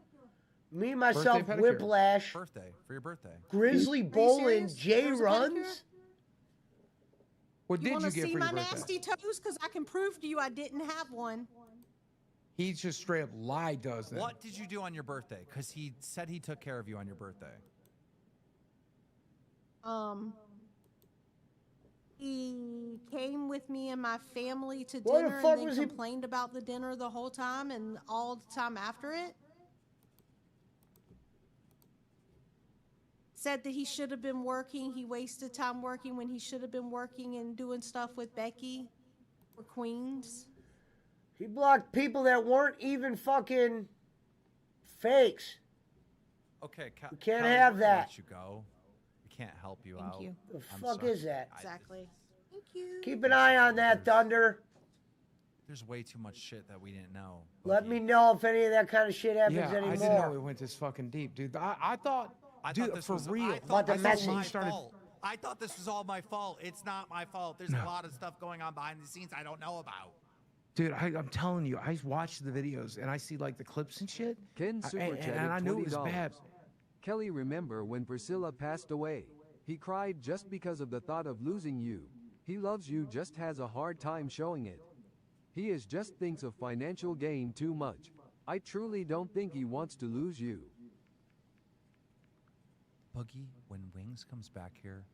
F: Me, myself,
C: pedicure.
F: Whiplash,
D: Birthday, for your birthday.
F: Grizzly Bowling,
N: serious?
F: Jay
N: There was a
F: Runs.
N: pedicure?
C: What
N: You
C: did
N: want
C: you
N: to
C: get
N: see
C: for
N: my
C: your birthday?
N: nasty toes? Because I can prove to you I didn't have one.
C: He just straight up lied to us then.
D: What did you do on your birthday? Because he said he took care of you on your birthday.
N: He came with me and my family to
F: What the
N: dinner
F: fuck
N: and
F: was
N: then
F: he-
N: complained about the dinner the whole time and all the time after it. Said that he should have been working. He wasted time working when he should have been working and doing stuff with Becky or Queens.
F: He blocked people that weren't even fucking fakes.
D: Okay,
F: You can't
D: Kelly,
F: have
D: we're gonna
F: that.
D: Let you go. We can't help you
N: Thank
D: out.
N: you.
F: The
D: I'm
F: fuck
D: sorry.
F: is that?
N: Exactly. Thank you.
F: Keep an eye on that, Thunder.
D: There's way too much shit that we didn't know.
F: Let
D: Boogie.
F: me know if any of that kind of shit happens
C: Yeah,
F: anymore.
C: I didn't know it went this fucking deep, dude. I thought,
D: I
C: dude,
D: thought this
C: for
D: was,
C: real.
D: I
F: About
D: thought
F: the
D: this was
F: message.
D: my
C: Started-
D: fault. I thought this was all my fault. It's not my fault. There's a lot of stuff going on behind the scenes I don't know about.
C: Dude, I'm telling you, I watched the videos and I see like the clips and shit.
H: Ken
C: I-
H: super
C: and
H: chatted
C: I knew it was
H: $20.
C: bad.
H: Kelly, remember when Priscilla passed away? He cried just because of the thought of losing you. He loves you, just has a hard time showing it. He is just thinks of financial gain too much. I truly don't think he wants to lose you.
D: Boogie, when Wings comes back here,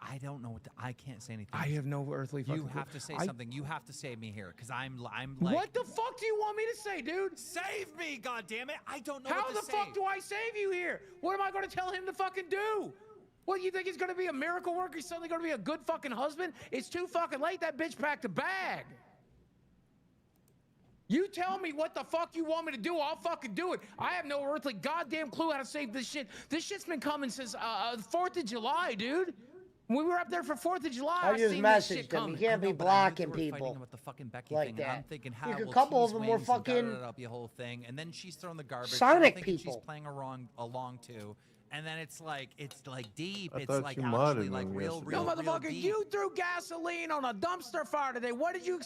D: I don't know what to, I can't say anything.
C: I have no earthly fucking
D: You
C: clue.
D: have to say
C: I-
D: something. You have to save me here, because I'm like.
C: What the fuck do you want me to say, dude?
D: Save me, goddammit! I don't know
C: How
D: what to
C: the
D: say.
C: fuck do I save you here? What am I going to tell him to fucking do? What, you think he's going to be a miracle worker? He's suddenly going to be a good fucking husband? It's too fucking late. That bitch packed a bag. You tell me what the fuck you want me to do, I'll fucking do it. I have no earthly goddamn clue how to save this shit. This shit's been coming since 4th of July, dude. When we were up there for 4th of July,
F: I just
C: seen this
F: messaged
C: shit
F: him.
C: coming.
F: You can't be
D: No, but I knew
F: blocking
D: they were fighting
F: people
D: about the fucking Becky
F: like
D: thing, and I'm
F: that.
D: thinking,
F: Like,
D: how
F: a
D: will
F: couple of
D: tease
F: them were
D: Wings and
F: fucking
D: da-da-da-da, be a whole thing, and then she's throwing the garbage.
F: Sonic
D: and I'm thinking
F: people.
D: She's playing along too, and then it's like deep.
I: I
D: it's
I: thought
D: like
I: you
D: actually
I: modded
D: like
I: them
D: real,
I: yesterday.
C: No,
D: real
C: motherfucker,
D: deep.
C: you threw gasoline on a dumpster fire today. What did you?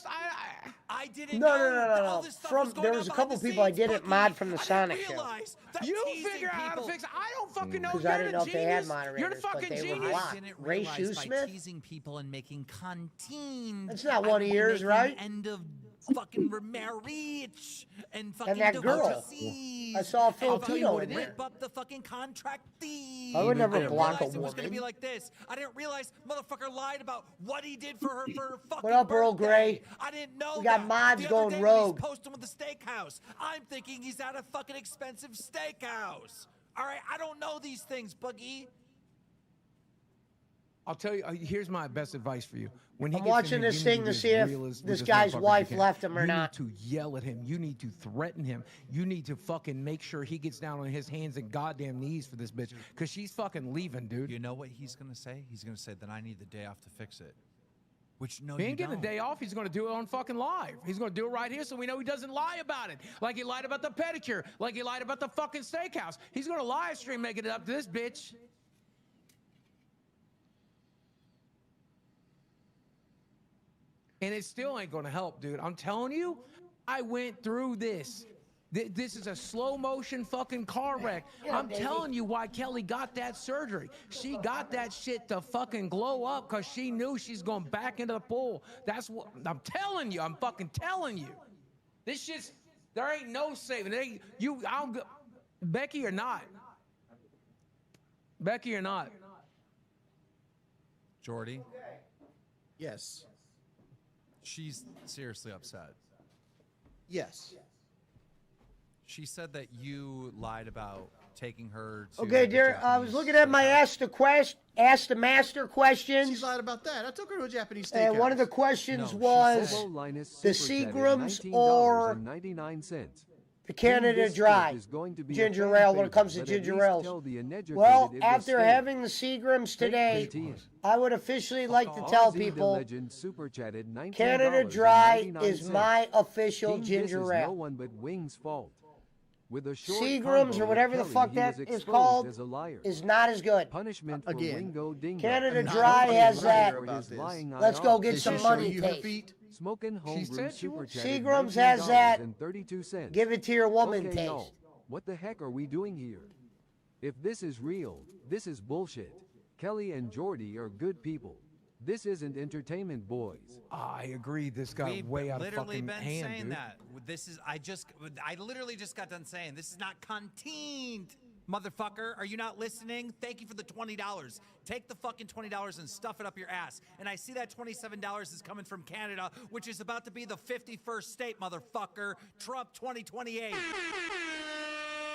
D: I didn't
F: No,
D: know
F: no, no,
D: that
F: no,
D: all
F: no.
D: this stuff
F: From
D: was going
F: there
D: on
F: was a
D: behind
F: couple
D: the
F: people I
D: scenes,
F: didn't
D: Boogie.
F: mod from the
D: I didn't
F: Sonic show.
D: realize that
C: You
D: teasing
C: figure out how to
D: people-
C: fix it. I don't fucking know.
F: Because
C: You're
F: I didn't
C: the
F: know if they had
C: genius.
F: moderators,
C: You're the
F: but
C: fucking
F: they were
C: genius.
F: blocked.
D: I didn't
F: Ray
D: realize by
F: Shoesmith?
D: teasing people and making content.
F: That's not
D: I
F: one of
D: would be
F: yours,
D: making
F: right?
D: End of fucking marriage and fucking
F: that girl.
D: divorcees.
F: I saw a
D: and fucking
F: Filipino in there.
D: rip up the fucking contract thieves.
F: I would never
D: didn't
F: block a
D: realize it was gonna be
F: woman.
D: like this. I didn't realize motherfucker lied about what he did for her for her fucking
F: What up, Earl Grey?
D: birthday. I didn't know
F: We got
D: that.
F: mods
D: The
F: going
D: other day
F: rogue.
D: When he's posting with the steakhouse. I'm thinking he's at a fucking expensive steakhouse. All right, I don't know these things, Boogie.
C: I'll tell you. Here's my best advice for you. When he
F: I'm
C: gets in
F: watching
C: here,
F: this
C: you
F: thing
C: need
F: to
C: be as
F: see if
C: real as- with
F: this
C: this
F: guy's
C: motherfucker as
F: wife
C: you can.
F: left him or
C: you
F: not.
C: need to yell at him. You need to threaten him. You need to fucking make sure he gets down on his hands and goddamn knees for this bitch, because she's fucking leaving, dude.
D: You know what he's gonna say? He's gonna say that I need the day off to fix it. Which no,
C: He
D: you
C: ain't getting a
D: don't.
C: day off. He's going to do it on fucking live. He's going to do it right here so we know he doesn't lie about it. Like he lied about the pedicure. Like he lied about the fucking steakhouse. He's going to live stream making it up to this bitch. And it still ain't going to help, dude. I'm telling you, I went through this. This is a slow motion fucking car wreck. I'm telling you why Kelly got that surgery. She got that shit to fucking glow up because she knew she's going back into the pool. That's what I'm telling you. I'm fucking telling you. This shit's, there ain't no saving. Becky or not. Becky or not.
D: Jordy,
E: Yes.
D: she's seriously upset.
E: Yes.
D: She said that you lied about taking her to
F: Okay,
D: the
F: dear. I was
D: Japanese
F: looking at my Ask the Master questions.
E: She's lied about that. I took her to a Japanese steakhouse.
F: And one of the questions
D: No,
F: was
H: Solo Linus
F: the
H: super chatted
F: Seagrams or
H: $19.99.
F: the Canada
H: This
F: Dry
H: trip is going to be a
F: ginger
H: fan
F: ale when it comes to
H: favorite, but at
F: ginger
H: least
F: ales.
H: tell the uneducated
F: Well,
H: it was
F: after
H: fake.
F: having the Seagrams today,
H: Fake.
F: I would officially like to tell
H: Ozzy the
F: people
H: Legend super chatted $19.99.
F: Canada Dry is my official
H: King,
F: ginger
H: this is
F: ale.
H: no one but Wing's fault. With a short
F: Seagrams
H: convo
F: or whatever the
H: with
F: fuck
H: Kelly, he
F: that
H: was
F: is
H: exposed
F: called
H: as a liar.
F: is not as good.
H: Punishment for
E: Again,
H: Wingo Dingo.
F: Canada
E: I'm not
F: Dry
E: fucking
F: has
E: lying
F: that.
E: about this.
F: Let's go get
E: Did
F: some
E: she show
F: money
E: you her
F: taste.
E: feet?
H: Smoking homebrew
C: said she
H: super
C: was.
H: chatted
F: Seagrams has that.
H: $19.32.
F: Give it to your woman
H: Okay,
F: taste.
H: no. What the heck are we doing here? If this is real, this is bullshit. Kelly and Jordy are good people. This isn't entertainment, boys.
C: I agree. This got
D: We've
C: way out of
D: literally
C: fucking
D: been
C: hand,
D: saying
C: dude.
D: that. This is I literally just got done saying this is not contained. Motherfucker, are you not listening? Thank you for the $20. Take the fucking $20 and stuff it up your ass. And I see that $27 is coming from Canada, which is about to be the 51st state, motherfucker. Trump 2028.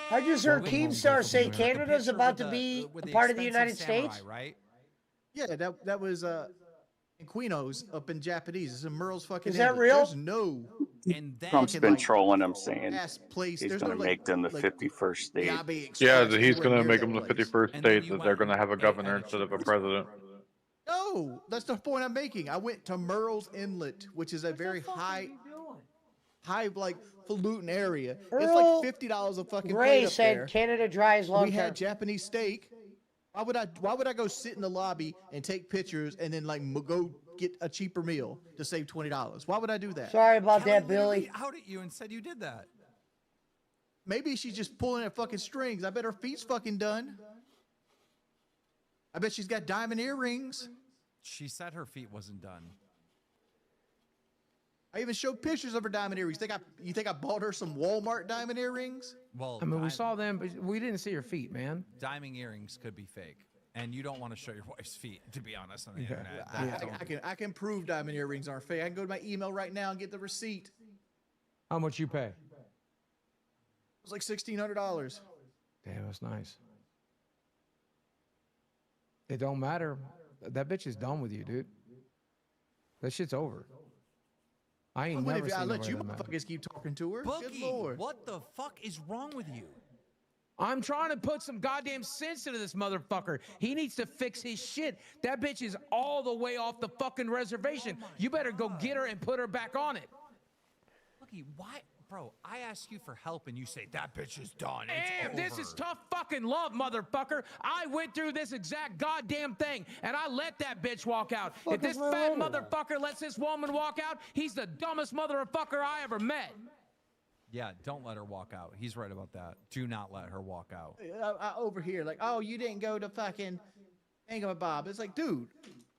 F: I just heard
C: Welcome home,
F: Keemstar say
C: America.
F: Canada's
D: Picture
F: about
D: with
F: to
D: the-
F: be
D: with
F: a
D: the
F: part of the United
D: expensive samurai,
F: States.
D: right?
E: Yeah, that was in Quino's up in Japanese. It's in Merle's fucking.
F: Is that
E: Inlet.
F: real?
E: There's no
D: And then
L: Trump's
E: fucking,
L: been
E: like,
L: trolling him, saying
E: ass place.
L: he's
E: There's
L: going
E: no,
L: to
E: like-
L: make them the
E: like
L: 51st state.
E: Yabe
K: Yeah,
E: Express
K: he's
E: anywhere
K: gonna
E: near
K: make
E: that
K: them the
E: place.
K: 51st
D: And then
K: state
D: you
K: that they're
D: went-
K: gonna have a
D: Hey,
K: governor
D: I got
K: instead
D: you.
K: of a president.
E: No, that's the point I'm making. I went to Merle's Inlet, which is a very high like falutin area. It's
F: Earl
E: like $50 a fucking
F: Gray
E: plate up
F: said
E: there.
F: Canada Dry is long
E: We
F: term.
E: had Japanese steak. Why would I go sit in the lobby and take pictures and then like go get a cheaper meal to save $20? Why would I do that?
F: Sorry about
D: Kelly
F: that,
D: literally
F: Billy.
D: out at you and said you did that.
E: Maybe she's just pulling at fucking strings. I bet her feet's fucking done. I bet she's got diamond earrings.
D: She said her feet wasn't done.
E: I even showed pictures of her diamond earrings. You think I bought her some Walmart diamond earrings?
D: Well,
C: I mean, we saw them, but we didn't see her feet, man.
D: diamond earrings could be fake, and you don't want to show your wife's feet, to be honest, on the
C: Yeah.
D: internet.
E: I can prove diamond earrings aren't fake. I can go to my email right now and get the receipt.
C: How much you pay?
E: It was like $1,600.
C: Damn, that's nice. It don't matter. That bitch is done with you, dude. That shit's over. I ain't never
E: I
C: seen
E: let
C: nobody
E: you
C: that mad.
E: motherfuckers keep talking to her. Good
D: Boogie,
E: lord.
D: what the fuck is wrong with you?
C: I'm trying to put some goddamn sense into this motherfucker. He needs to fix his shit. That bitch is all the way off the fucking reservation. You better go get her and put her back on it.
D: Boogie, why? Bro, I ask you for help and you say, that bitch is done. It's
C: Damn, this
D: over."
C: is tough fucking love, motherfucker. I went through this exact goddamn thing, and I let that bitch walk out. If this fat motherfucker lets this woman walk out, he's the dumbest motherfucker I ever met.
D: Yeah, don't let her walk out. He's right about that. Do not let her walk out.
E: Over here, like, oh, you didn't go to fucking Angama Bob. It's like, dude,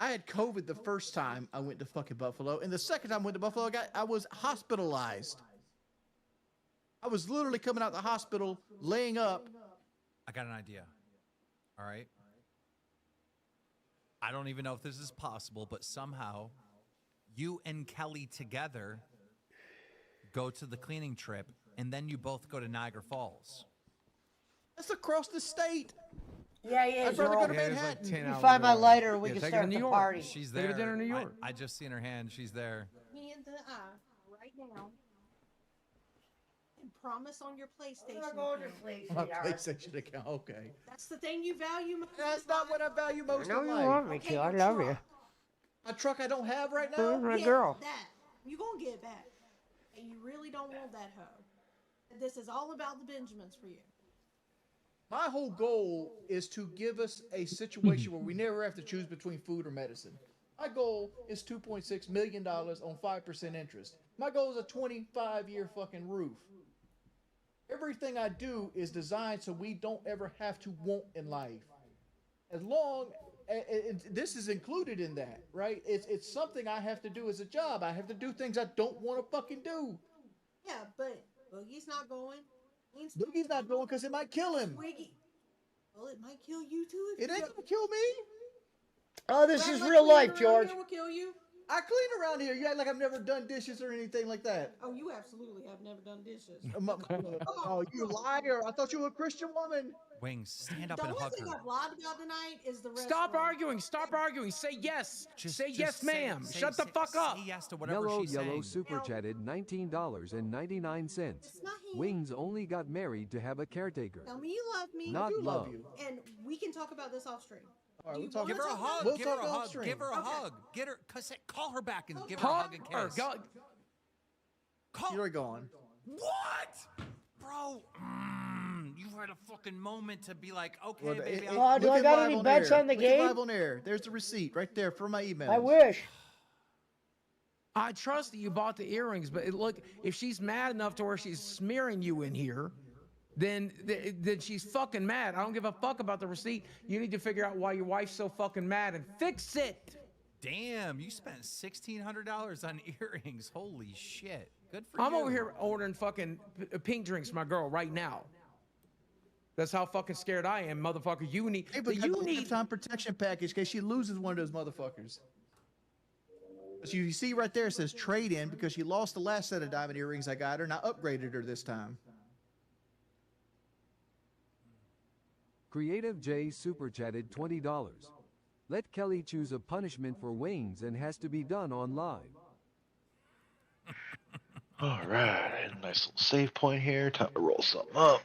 E: I had COVID the first time I went to fucking Buffalo, and the second time I went to Buffalo, I was hospitalized. I was literally coming out the hospital, laying up.
D: I got an idea. All right. I don't even know if this is possible, but somehow you and Kelly together go to the cleaning trip, and then you both go to Niagara Falls.
E: That's across the state.
F: Yeah, he is.
E: I'd rather go to
C: Yeah, it's like
E: Manhattan.
C: 10
F: You
C: hours
F: find my
C: away.
F: lighter and we
C: Yeah,
F: can
C: take it
F: start
C: to New
F: the
C: York.
F: party.
D: She's
C: Take
D: there.
C: her dinner in New York.
D: I just seen her hand. She's there.
N: Me in the eye right now. And promise on your PlayStation.
F: I'm not going to
N: account.
F: sleep,
E: My
F: sweetheart.
E: PlayStation account. Okay.
N: That's the thing you value most.
E: That's not what I value
F: I
E: most
F: know
E: in
F: you
E: life.
F: want me
N: Okay,
F: to. I
N: your
F: love
N: truck.
F: you.
E: A truck I don't have right
F: Where's
E: now.
F: my
N: Yeah,
F: girl?
N: that. You gonna get back. And you really don't want that hoe. This is all about the Benjamins for you.
E: My whole goal is to give us a situation where we never have to choose between food or medicine. My goal is $2.6 million on 5% interest. My goal is a 25-year fucking roof. Everything I do is designed so we don't ever have to want in life. As long, and this is included in that, right? It's something I have to do as a job. I have to do things I don't want to fucking do.
N: Yeah, but Boogie's not going.
E: Boogie's not going because it might kill him.
N: Twiggy. Well, it might kill you too. If
E: It
N: you
E: ain't
N: go-
E: gonna kill me.
F: Oh, this
N: Well,
F: is
N: like
F: real
N: cleaning
F: life,
N: around
F: George.
N: here will kill you.
E: I clean around here. You act like I've never done dishes or anything like that.
N: Oh, you absolutely have never done dishes.
E: Oh, you liar. I thought you were a Christian woman.
D: Wings, stand up
N: The
D: and
N: only
D: hug
N: thing
D: her.
N: I've lied about tonight is the restaurant.
C: Stop arguing. Stop arguing. Say yes. Say yes,
D: say-
C: ma'am.
D: say-
C: Shut the
D: say-
C: fuck up.
D: Say yes to whatever
H: Yellow
D: she's
H: Yellow
D: saying.
H: super chatted $19.99.
N: It's not him.
H: Wings only got married to have a caretaker.
N: Tell me you love me.
H: Not
E: I do love
H: love.
E: you.
N: And we can talk about this off stream.
E: All right,
N: Do
E: we'll
N: you
E: talk.
N: wanna
D: Give her a
N: talk about
D: hug.
E: We'll
D: Give her
E: talk
D: a
E: off
D: hug.
E: stream.
D: Give her a
N: Okay.
D: hug. Get her. Call her back and give her a
C: Hug
D: hug and
C: her.
D: kiss.
C: Go-
D: Call.
E: You're gone.
D: What, bro? You've had a fucking moment to be like, okay,
E: Well,
D: baby.
E: it-
D: I'll-
F: Oh, do
E: look
F: I
E: at
F: got
E: live
F: any
E: on
F: bets
E: air.
F: on the
E: Look at
F: game?
E: live on air. There's the receipt right there for my email.
F: I wish.
C: I trust that you bought the earrings, but look, if she's mad enough to where she's smearing you in here, then she's fucking mad. I don't give a fuck about the receipt. You need to figure out why your wife's so fucking mad and fix it.
D: Damn, you spent $1,600 on earrings. Holy shit. Good for you.
C: I'm over here ordering fucking pink drinks for my girl right now. That's how fucking scared I am, motherfucker. You need
E: Hey, but
C: you
E: you need
C: need
E: lifetime protection package in case she loses one of those motherfuckers. So you see right there it says trade in because she lost the last set of diamond earrings I got her and I upgraded her this time.
H: Creative J super chatted $20. Let Kelly choose a punishment for Wings and has to be done on live.
K: All right, nice little save point here. Time to roll something up.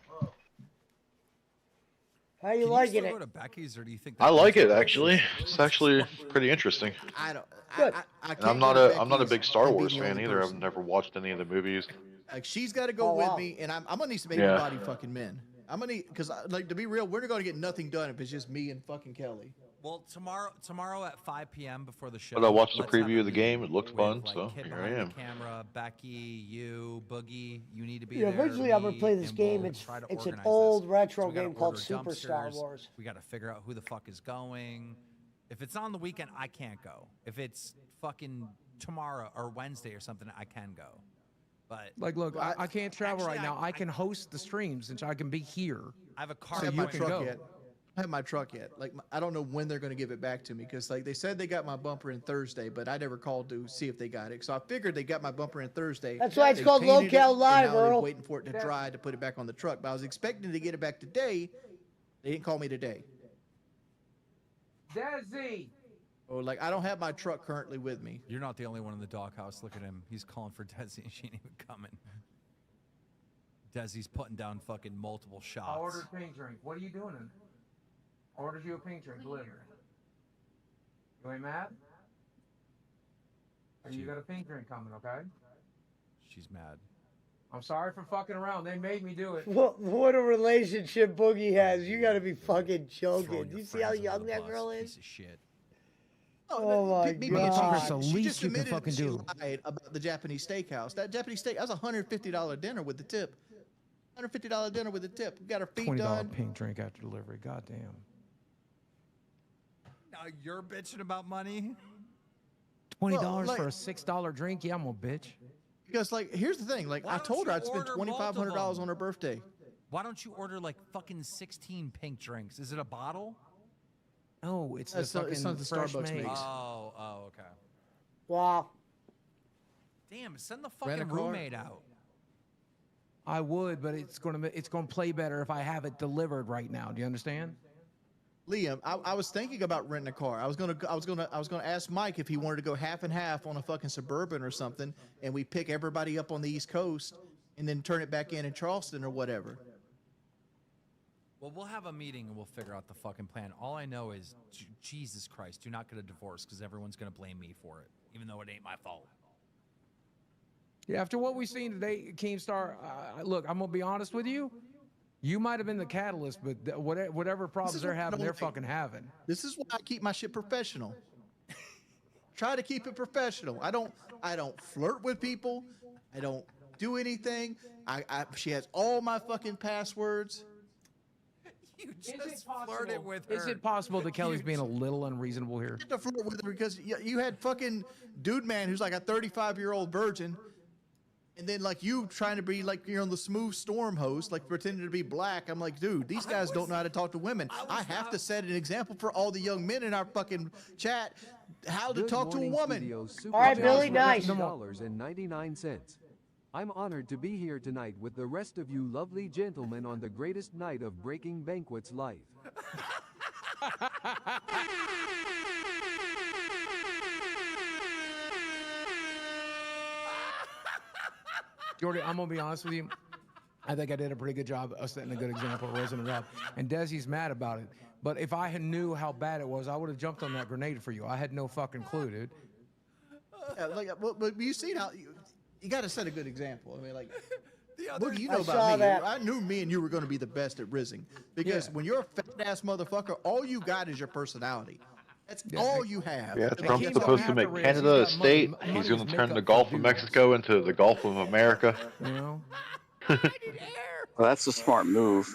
F: How you
B: Can you
F: liking
B: still
F: it?
B: go to Becky's, or do you think?
K: I
B: that
K: like
B: that's
K: it
B: what
K: actually. It's actually pretty interesting.
E: I don't.
F: Good.
E: I
K: And
E: can't
K: I'm not
E: go to
K: a I'm not a
E: Becky's
K: big Star
E: and be
K: Wars
E: the
K: fan
E: only
K: either.
E: person.
K: I've never watched any of the movies.
E: Like she's got to go
F: Oh,
E: with
F: wow.
E: me, and I'm gonna need some
K: Yeah.
E: able-bodied fucking men. I'm gonna need because like to be real, we're gonna get nothing done if it's just me and fucking Kelly.
D: Well, tomorrow at 5 p.m. before the show.
K: But I watched the
D: let's have
K: preview
D: a
K: of the
D: meeting
K: game. It looked
D: with,
K: fun,
D: like,
K: so
D: Kid
K: here I
D: behind
K: am.
D: the camera, Becky, you, Boogie. You need to be
F: Yeah,
D: there.
F: eventually I'm gonna
D: me,
F: play this
D: and
F: game.
D: we'll
F: It's
D: try to
F: an
D: organize
F: old
D: this.
F: retro
D: So we gotta
F: game called
D: order
F: Super Star
D: dumpsters.
F: Wars.
D: We got to figure out who the fuck is going. If it's on the weekend, I can't go. If it's fucking tomorrow or Wednesday or something, I can go. But
C: Like, look, I can't travel
D: Actually,
C: right now. I can host the streams, and I can be here.
D: I have a car.
E: I
C: So
E: have
C: you
E: my
C: can
E: truck
C: go.
E: yet. I have my truck yet. Like I don't know when they're gonna give it back to me because like they said they got my bumper in Thursday, but I never called to see if they got it. So I figured they got my bumper in Thursday.
F: That's why it's
E: They
F: called
E: painted it,
F: Locale
E: and
F: Live,
E: now they're
F: Earl.
E: waiting for it to dry to put it back on the truck. But I was expecting to get it back today. They didn't call me today.
C: Desi.
E: Oh, like I don't have my truck currently with me.
D: You're not the only one in the doghouse. Look at him. He's calling for Desi, and she ain't even coming. Desi's putting down fucking multiple shots.
C: I ordered pink drink. What are you doing? I ordered you a pink drink delivered. You ain't mad? Or you got a pink drink coming, okay?
D: She's mad.
C: I'm sorry for fucking around. They made me do it.
F: What a relationship Boogie has. You gotta be fucking
D: Throw
F: joking.
D: your
F: Do you see how
D: friends under
F: young
D: the
F: that
D: bus,
F: girl
D: Piece
F: is?
D: of shit.
F: Oh my
E: me being
F: God.
E: cheap,
C: That's the
E: she
C: least
E: just
C: you can
E: admitted
C: fucking
E: she
C: do.
E: lied about the Japanese steakhouse. That Japanese steak, that was a $150 dinner with the tip. $150 dinner with the tip. We got our feet
C: $20
E: done.
C: pink drink after delivery. Goddamn.
D: Now you're bitching about money.
C: $20
E: like-
C: for a $6 drink? Yeah, I'm a bitch.
E: Because like, here's the thing. Like,
D: Why
E: I
D: don't
E: told her
D: you
E: I'd spend
D: order
E: $2,500 on her birthday.
D: Why don't you order like fucking 16 pink drinks? Is it a bottle?
C: No, it's
E: It's
C: the
E: not- it's
C: fucking
E: not the
C: fresh
E: Starbucks
C: made.
E: mix.
D: Oh, okay.
F: Wow.
D: Damn, send the
E: Rent a
D: fucking
E: car?
D: roommate out.
C: I would, but it's gonna play better if I have it delivered right now. Do you understand?
E: Liam, I was thinking about renting a car. I was gonna ask Mike if he wanted to go half and half on a fucking Suburban or something, and we pick everybody up on the East Coast and then turn it back in Charleston or whatever.
D: Well, we'll have a meeting and we'll figure out the fucking plan. All I know is, Jesus Christ, do not get a divorce because everyone's gonna blame me for it, even though it ain't my fault.
C: Yeah, after what we've seen today, Keemstar, look, I'm gonna be honest with you. You might have been the catalyst, but whatever problems they're having, they're fucking having.
E: This is why I keep my shit professional. Try to keep it professional. I don't flirt with people. I don't do anything. She has all my fucking passwords.
D: You just flirted with her.
C: Is it possible that Kelly's being a little unreasonable here?
E: To flirt with her because you had fucking dude man who's like a 35-year-old virgin, and then like you trying to be like you're on the Smooth Storm host, like pretending to be black. I'm like, dude, these guys don't know how to talk to women. I have to set an example for all the young men in our fucking chat how to
H: Good
E: talk to a
H: Morning
E: woman.
H: Studios Super
F: All right,
H: Chat
F: Billy,
H: for
F: nice.
H: $$99. I'm honored to be here tonight with the rest of you lovely gentlemen on the greatest night of Breaking Banquets life.
C: Jordy, I'm gonna be honest with you. I think I did a pretty good job of setting a good example, raising it up. And Desi's mad about it. But if I had knew how bad it was, I would have jumped on that grenade for you. I had no fucking clue, dude.
E: Yeah, but you see how you got to set a good example. I mean, like, what do you
F: I
E: know
F: saw
E: about me?
F: that.
E: I knew me and you were going to be the best at rizzing because when you're a fat ass motherfucker, all you got is your personality. That's all you have.
K: Yeah,
C: Hey,
K: Trump's
C: he's
K: supposed to
C: gonna
K: make
C: have to raise-
K: Canada a
C: he's got money-
K: state.
C: money
K: He's
C: to
K: going to
C: make
K: turn
C: up
K: the
C: for
K: Gulf of
C: dudes.
K: Mexico into the Gulf of America.
C: You know?
L: Well, that's a smart move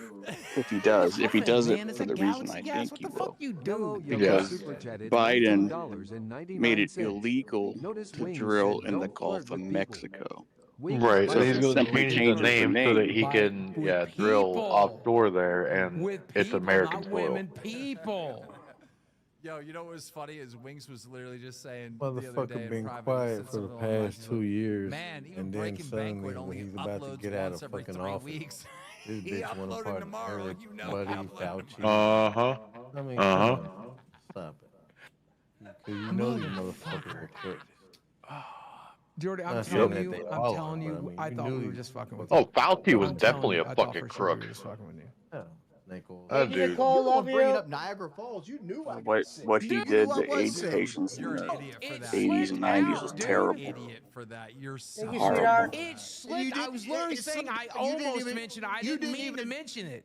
L: if he does. If he does
C: Man,
L: it
C: it's
L: for
C: a
L: the reason
C: galaxy
L: I
C: gas.
L: think
C: What
L: he
C: the fuck
L: will.
C: you do?
L: Because
H: Super chatted
L: Biden
H: $19.99.
L: made it illegal
H: Notice
L: to
H: Wings
L: drill
H: said,
L: in the
H: "Don't
L: Gulf
H: flirt
L: of
H: with people."
L: Mexico.
H: Wings
K: Right, so
H: by
K: he's
L: it
K: going to
L: simply
K: change the
L: changes the
K: name so
L: name.
K: that he
C: By-
K: can,
C: with
K: drill
C: people.
K: offshore there, and
C: With
K: it's
C: people,
K: American
C: not
K: soil.
C: women, people.
D: Yo, you know what was funny is Wings was literally just saying the other day
I: Motherfucker
D: in
I: been
D: private,
I: quiet
D: said
I: for the
D: something along
I: past
D: lines
I: 2
D: of,
I: years,
D: Man, even
I: and then
D: Breaking
I: suddenly
D: Banquet
I: when
D: only
I: he's about to
D: uploads
I: get out
D: once
I: of
D: every
I: fucking
D: 3
I: office,
D: weeks.
I: this
D: He
I: bitch went
D: uploaded
I: apart
D: tomorrow.
I: Eric,
D: You know,
I: Buddy,
D: upload
I: Fauci.
K: Uh-huh.
I: I mean,
K: Uh-huh.
I: come on, stop it. 'Cause you know these motherfuckers are crooked.
C: Jordy, I'm
I: Not
C: telling
I: saying
C: you,
I: that they
C: I'm
I: are,
C: telling
I: but
C: you,
I: I mean,
C: I
I: you
C: thought
I: knew
C: we were
I: he
C: just fucking with
K: Oh,
C: you.
K: Fauci was
C: I'm telling
K: definitely
C: you,
K: a
C: I thought
K: fucking
C: for sure we
K: crook.
C: were just fucking with you.
I: Yeah, Snake oil.
K: That
F: Hey,
K: dude.
F: Nicole,
E: You were
F: love
E: bringing
F: you.
E: up Niagara Falls. You knew I
L: What he
E: You
L: did
E: knew I
L: to
E: was
L: AIDS
E: sick.
L: patients in
D: You're an
L: the
D: idiot for
C: It
D: that.
L: 80s and 90s was
C: slipped out,
L: terrible.
D: You're an idiot for that. You're so
F: Thank you,
L: Horrible.
F: sweetheart.
C: It slipped. I
E: did-
C: was literally
E: it
C: saying
E: slipped.
C: I
E: You didn't
C: almost
E: even-
C: mentioned it. I
E: you
C: didn't
E: didn't
C: mean to
E: even-
C: mention it.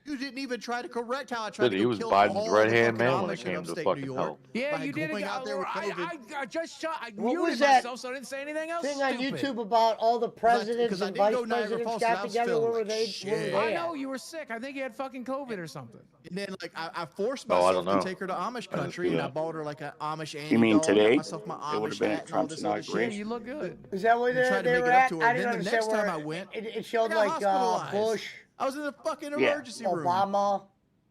E: You didn't even try to correct how I tried
K: Dude,
E: to
K: he
E: go
K: was
E: kill
K: Biden's
E: all
K: right-hand
E: the fucking
K: man when it
E: Amish in
K: came to
E: upstate
K: fucking
E: New York.
K: health.
C: Yeah,
E: by
C: you did it.
E: going out there with COVID.
C: I just shot. I
F: What was
C: muted
F: that
C: myself, so I didn't say anything else.
F: Thing on
C: stupid.
F: YouTube about all the presidents
E: 'cause I
F: and
E: didn't
F: vice
E: go Niagara
F: presidents
E: Falls,
F: got
E: I was
F: together.
E: feeling
F: Where were
E: like
F: they? Where
E: shit.
F: were
C: I
F: they
C: know
F: at?
C: you were sick. I think you had fucking COVID or something.
E: And then, like, I forced
K: Oh, I
E: myself
K: don't
E: to
K: know.
E: take her to Amish
K: I didn't
E: country,
K: see
E: and I
K: that.
E: bought her like an Amish Annie
L: You mean
E: doll, got
L: today?
E: myself my
L: It would've
E: Amish
L: been
E: hat
L: at
E: and all
L: Trump's
E: this other
C: Yeah,
E: shit.
L: inauguration.
C: you look good.
F: Is that where
E: And tried to
F: they
E: make
F: were
E: it up
F: at?
E: to her.
F: I
E: Then
F: didn't
E: the
F: understand
E: next time
F: where
E: I went,
F: it showed
E: I got
F: like
E: hospitalized.
F: Bush,
E: I was in the fucking
L: Yeah.
E: emergency room.
F: Obama.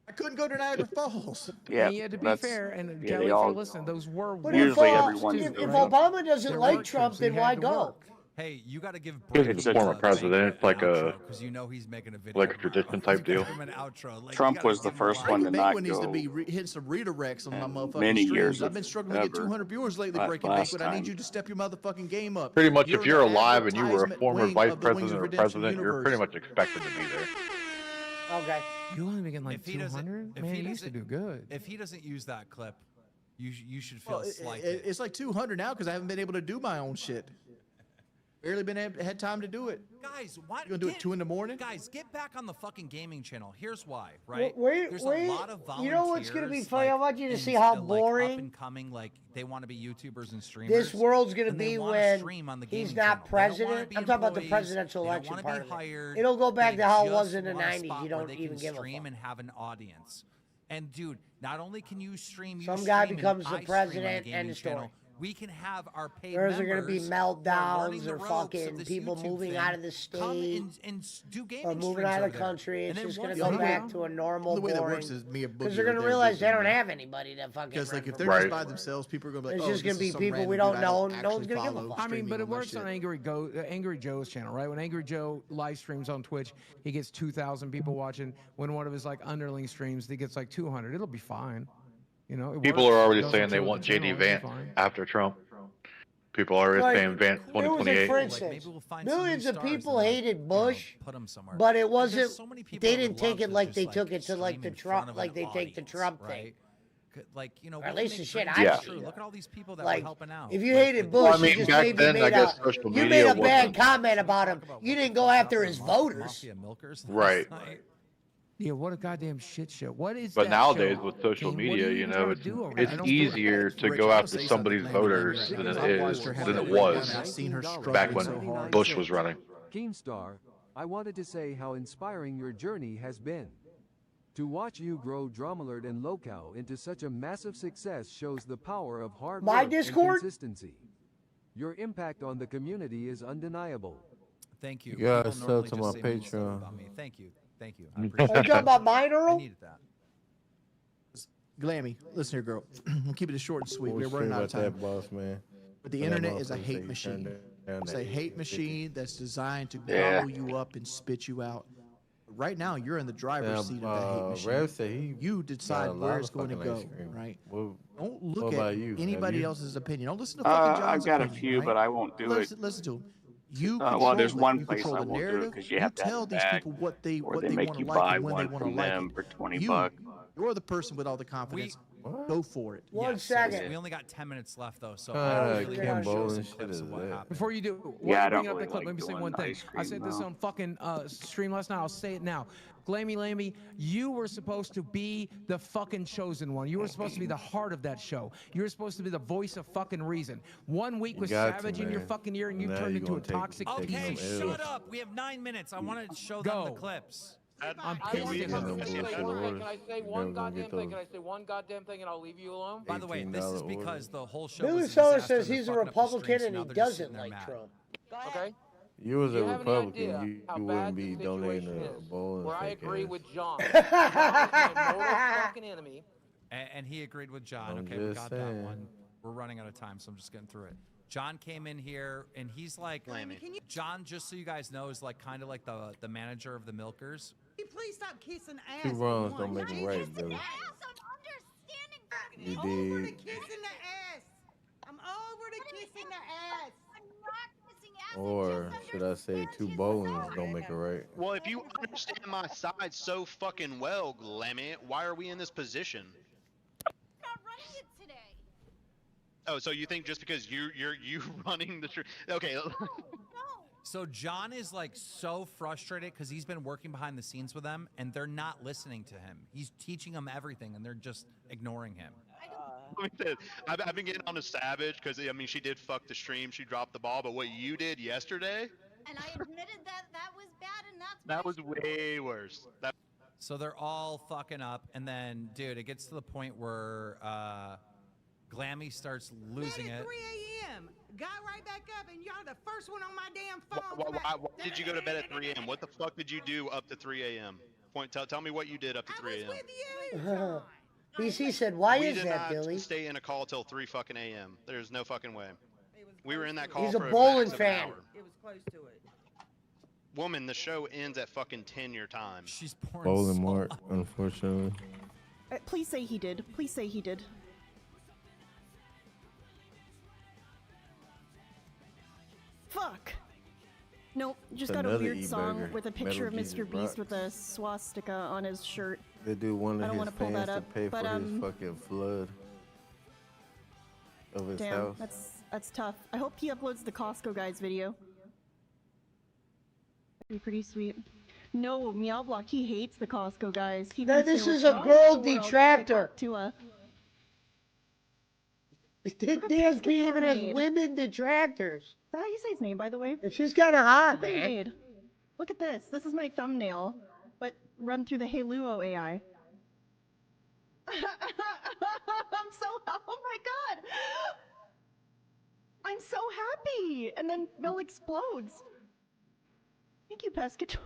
E: I couldn't go to Niagara Falls.
L: Yeah,
C: And you had to be
L: that's
C: fair. And
L: yeah,
C: Kelly,
L: they
C: if
L: all-
C: you listen, those were
F: But
L: Usually
F: if,
L: everyone's
F: if
L: doing it.
F: Obama doesn't
C: There
F: like
C: were
F: Trump,
C: trips,
F: then
C: he
F: why
C: had to
F: go?
C: work.
D: Hey, you got to give
K: He's
D: Brady
K: a former president. It's like a
D: because you know he's making a video.
K: like a tradition type deal.
D: Give him an outro. Like,
L: Trump
D: you gotta
L: was the
D: give him a
L: first
D: line.
L: one to
E: Breaking
L: not
E: Banquet needs to
L: go.
E: be hitting some redirects on my motherfucking
L: Many
E: streams.
L: years
E: I've been struggling to get
L: ever.
E: 200 viewers lately.
L: La-
E: Breaking
L: last
E: Banquet. I need
L: time.
E: you to step your motherfucking game up.
K: Pretty much, if
E: in
K: you're
E: the
K: alive and you were a
E: advertisement
K: former
E: wing
K: vice
E: of the Wings
K: president
E: of
K: or
E: Redemption
K: president, you're
E: universe.
K: pretty much expected to be there.
F: Okay.
C: You only been getting like
D: If he doesn't-
C: 200?
D: if
C: Man,
D: he
C: you used to
D: doesn't-
C: do good.
D: If he doesn't use that clip, you should feel
E: Well,
D: slighted.
E: it's like 200 now because I haven't been able to do my own shit. Barely had time to do it.
D: Guys, what?
E: You gonna do it 2 in the morning?
D: Guys, get back on the fucking gaming channel. Here's why, right?
F: Wait,
D: There's
F: wait.
D: a lot of volunteers.
F: You know what's gonna be funny? I want you to
D: and
F: see how
D: still,
F: boring
D: Like, up and coming, like they want to be YouTubers and streamers.
F: this world's gonna
D: and they
F: be
D: wanna
F: when
D: stream on the
F: he's
D: gaming
F: not
D: channel. They don't wanna
F: president.
D: be
F: I'm talking about the
D: employees.
F: presidential
D: They don't
F: election
D: wanna
F: part
D: be
F: of
D: hired.
F: it. It'll go back
D: They
F: to how it
D: just
F: was in the
D: want a
F: 90s.
D: spot
F: You
D: where
F: don't
D: they
F: even
D: can
F: give a
D: stream
F: fuck.
D: and have an audience. And dude, not only can you stream,
F: Some guy
D: stream
F: becomes
D: and
F: the
D: I
F: president,
D: stream on a
F: end
D: gaming
F: of story.
D: channel. We can have our paid
F: There's going to be
D: members who are learning
F: meltdowns
D: the
F: or
D: ropes
F: fucking
D: of this
F: people
D: YouTube
F: moving
D: thing,
F: out of the
D: come
F: state
D: and do gaming
F: or moving
D: streams
F: out
D: over
F: of the
D: there.
F: country. It's
D: And then
F: just going
D: once
F: to go
D: you
F: back
D: know-
F: to a normal,
E: The way that
F: boring.
E: works is Mia
F: Because
E: Boogie
F: they're
E: or
F: going to
E: Dave
F: realize they
E: Boogie,
F: don't
E: right?
F: have anybody to fucking.
E: Because like
F: run
E: if
F: for
E: they're
F: president.
E: just by themselves, people are gonna be like,
F: It's
E: oh,
F: just
E: this
F: gonna be
E: is some
F: people
E: random
F: we
E: dude
F: don't
E: I
F: know,
E: don't
F: no one's
E: actually
F: gonna give a
E: follow
F: fuck.
C: I mean, but
E: streaming
C: it
E: all that
C: works on
E: shit.
C: Angry Joe's channel, right? When Angry Joe live streams on Twitch, he gets 2,000 people watching. When one of his like underling streams, he gets like 200. It'll be fine. You know, it
K: People
C: works.
K: are already
C: Doesn't
K: saying they
C: kill the
K: want
C: channel,
K: JD
C: it'll be
K: Vance
C: fine.
K: after Trump. People are already
F: Like,
K: saying Vance
F: there was a
K: 2028.
F: for
D: Like,
F: instance,
D: maybe we'll find some new
F: millions of
D: stars
F: people
D: and, like,
F: hated
D: you know,
F: Bush,
D: put 'em somewhere.
F: but it
D: Like,
F: wasn't.
D: there's so many people
F: They
D: that would
F: didn't take
D: love
F: it
D: to
F: like
D: just,
F: they
D: like,
F: took it to like
D: stream
F: the
D: in front
F: Trump,
D: of
F: like
D: an
F: they take the
D: audience,
F: Trump thing.
D: right? Like, you know,
F: Or at
D: we
F: least
D: make
F: the shit
D: dreams
F: I
K: Yeah.
D: come true.
F: see.
D: Look at all these people that
F: Like,
D: were helping out.
F: if you
D: Like,
F: hated
D: like,
F: Bush,
K: Well, I
F: you
K: mean,
F: just
K: back
F: maybe
K: then,
F: made
K: I guess
F: a
K: social
F: you
K: media
F: made a bad
K: wasn't-
F: comment about him. You didn't go after his voters.
D: Mafia milkers last
K: Right.
D: night.
C: Yeah, what a goddamn shit show. What is
K: But
C: that
K: nowadays
C: show?
K: with social
C: King, what are
K: media,
C: you
K: you
C: even
K: know,
C: trying to do over there? I
K: it's
C: don't get it.
K: easier to
E: Rich,
K: go
E: I will
K: after
E: say
K: somebody's
E: something, Lammy,
K: voters
E: right
K: than
E: now.
K: it
E: I've watched
K: is
E: her have
K: than
E: a
K: it
E: breakdown,
K: was
E: and I've seen her
K: back
E: struggling
K: when
E: so hard.
K: Bush was running.
H: Keemstar, I wanted to say how inspiring your journey has been. To watch you grow Dromalert and Locale into such a massive success shows the power of hard
F: My
H: work
F: Discord?
H: and consistency. Your impact on the community is undeniable.
D: Thank you.
I: You gotta
D: People
I: sub
D: normally
I: to
D: just
I: my
D: say mean stuff
I: Patreon.
D: about me. Thank you. Thank you. I
F: Are
D: appreciate
F: you talking about mine,
D: I
F: Earl?
D: needed that.
E: Glammy, listen here, girl. We'll keep it short and sweet.
I: What
E: We're
I: you
E: running
I: say
E: out of
I: about
E: time.
I: that, boss man?
E: But the
I: When that
E: internet is a
I: motherfucker say
E: hate
I: you
E: machine.
I: turn
E: It's
I: that
E: a hate
I: 50.
E: machine that's designed to
K: Yeah.
E: gobble you up and spit you out. Right now, you're in the driver's
I: Now,
E: seat of that hate machine.
I: Rev said he
E: You
I: got
E: decide
I: a lot
E: where
I: of
E: it's going to
I: fucking
E: go,
I: ice cream.
E: right?
I: What
E: Don't look
I: what
E: at
I: about you? Have
E: anybody
I: you?
E: else's opinion. Don't listen to fucking John's
L: I've got a
E: opinion,
L: few,
E: right?
L: but I won't do it.
E: Listen to him. You
L: Well,
E: control
L: there's
E: it.
L: one
E: You
L: place
E: control
L: I
E: the
L: won't do it
E: narrative.
L: because you have to
E: tell
L: have
E: these
L: back,
E: people what they
L: or
E: what
L: they
E: they
L: make
E: want
L: you
E: to like
L: buy
E: and when they
L: one
E: want to
L: from
E: like
L: them
E: it.
L: for 20
E: You,
L: bucks.
E: you're the person with all the confidence. Go for it.
F: One
D: Yes,
F: second.
D: We only got 10 minutes left, though, so
I: Uh,
D: I'll really
F: Kim
D: wanna show
I: Bowling
D: some
I: shit
D: clips
I: is
D: of what
I: that.
D: happened.
C: Before you do,
L: Yeah, I
C: bring
L: don't
C: up
L: really
C: that clip,
L: like
C: let me say
L: doing
C: one thing.
L: ice
C: I said
L: cream,
C: this
L: though.
C: on fucking stream last night. I'll say it now. Glammy, you were supposed to be the fucking chosen one. You were supposed to be the heart of that show. You were supposed to be the voice of fucking reason. 1 week
I: You
C: was
I: got to,
C: savage in your
I: man.
C: fucking ear, and you
I: Now
C: turned
I: you
C: into a
I: gonna take-
C: toxic
I: take
C: piece
D: Okay,
C: of
I: some
C: shit.
D: shut up. We have 9 minutes. I want to show them
C: Go.
D: the clips.
C: I'm
I: I
C: pissed.
I: want
C: at
I: to
C: him.
I: know bullshit
O: Can
I: orders.
O: I say
I: Never
O: one
I: gonna
O: goddamn
I: get
O: thing?
I: those.
O: Can I say one goddamn thing and I'll leave you alone?
D: By the way, this is
I: $18
D: because the whole show
F: Billy
D: was a
F: Seller
D: disaster.
F: says
D: They're
F: he's a
D: fucking up the
F: Republican
D: streams,
F: and
D: now
F: he
D: they're just
F: doesn't
D: sitting there
F: like
D: mad.
F: Trump.
O: Okay?
I: You was
O: Do
I: a
O: you have any
I: Republican.
O: idea
I: You
O: how bad
I: wouldn't
O: the
I: be donating
O: situation
I: a
O: is
I: bowl
O: where
I: and
O: I
I: fake
O: agree
I: ass.
O: with John. John is my mortal fucking enemy.
D: And he agreed with John.
I: I'm
D: Okay, we
I: just
D: got that
I: saying.
D: one. We're running out of time, so I'm just getting through it. John came in here, and he's like, John, just so you guys know, is like kind of like the manager of the Milkers.
N: Please stop kissing ass.
I: Two wrongs don't make it right, Billy. You
N: Over the
I: did.
N: kissing the ass. I'm over the kissing the ass.
I: Or should I say two bowlings don't make it right?
P: Well, if you understand my side so fucking well, Glammy, why are we in this position?
Q: Not running it today.
P: Oh, so you think just because you running the okay?
D: So John is like so frustrated because he's been working behind the scenes with them, and they're not listening to him. He's teaching them everything, and they're just ignoring him.
P: I've been getting on to Savage because I mean she did fuck the stream, she dropped the ball, but what you did yesterday,
Q: And I admitted that was bad, and that's
P: that was way worse. That
D: So they're all fucking up, and then, dude, it gets to the point where Glammy starts losing it.
N: 3 a.m. Got right back up, and y'all the first one on my damn phone.
P: why did you go to bed at 3 a.m.? What the fuck did you do up to 3 a.m.? Tell me what you did up to 3 a.m.
F: BC said, "Why
P: we
F: is
P: did
F: that,
P: not
F: Billy?"
P: stay in a call till 3 fucking a.m. There's no fucking way. We were in that call
F: He's a
P: for
F: bowling
P: max of an
F: fan.
P: hour.
N: It was close to it.
P: Woman, the show ends at fucking 10 your time.
D: She's
I: Bowling Mark, unfortunately.
Q: Please say he did. Please say he did. Fuck. Nope, just got a
I: Another
Q: weird song
I: e-burger.
Q: with a picture
I: Metal
Q: of
I: Jesus
Q: Mr. Beast
I: rocks.
Q: with a swastika on his shirt.
I: They do want
Q: I
I: of
Q: don't
I: his
Q: wanna pull
I: fans
Q: that
I: to
Q: up,
I: pay
Q: but,
I: for his fucking flood of his
Q: Damn,
I: house.
Q: that's tough. I hope he uploads the Costco guys video. That'd be pretty sweet. No, Meow Block, he hates the Costco guys. He
F: No,
Q: thinks
F: this
Q: they
F: is
Q: were
F: a girl
Q: Costco world
F: detractor.
Q: To a
F: There's even as women detractors.
Q: Is that how you say his name, by the way?
F: She's kind of hot,
Q: Look what I
F: man.
Q: made. Look at this. This is my thumbnail, but run through the Haluo AI. I'm so, oh my god! I'm so happy! And then Bill explodes. Thank you, Pescator.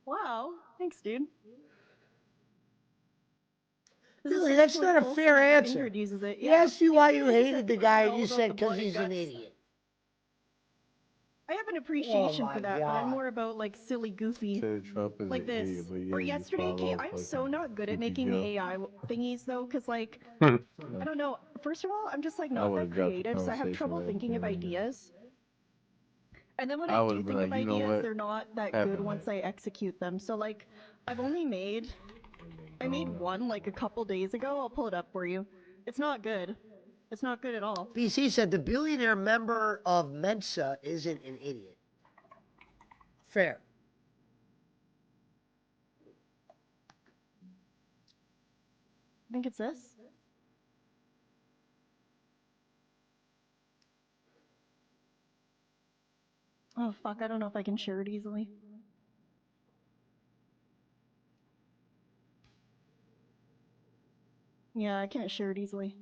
Q: Wow, thanks, dude.
F: Really, that's not a fair answer.
Q: Uses it.
F: He asked you why you hated the guy, and you said because he's an idiot.
Q: I have an appreciation
F: my
Q: for that, but I'm
F: God.
Q: more about like silly, goofy,
I: Said Trump is
Q: like
I: an
Q: this.
I: idiot, but yeah,
Q: Or
I: you
Q: yesterday,
I: follow
Q: Kate,
I: up
Q: I'm
I: like
Q: so not good at
I: Sleepy
Q: making
I: Joe.
Q: AI thingies though, because like, I don't know. First of all, I'm just like
I: I
Q: not
I: would've
Q: that
I: got the
Q: creative, so I have
I: conversation
Q: trouble
I: right
Q: thinking of
I: there and then.
Q: ideas. And then when
I: I
Q: I
I: would've
Q: do
I: been
Q: think of
I: like, you know
Q: ideas,
I: what?
Q: they're not that
I: Happened
Q: good once I execute them. So like, I've only made, I made one like a couple days ago. I'll pull it up for you. It's not good. It's not good at all.
F: BC said the billionaire member of Mensa isn't an idiot. Fair.
Q: I think it's this. Oh fuck, I don't know if I can share it easily. Yeah, I can't share it easily.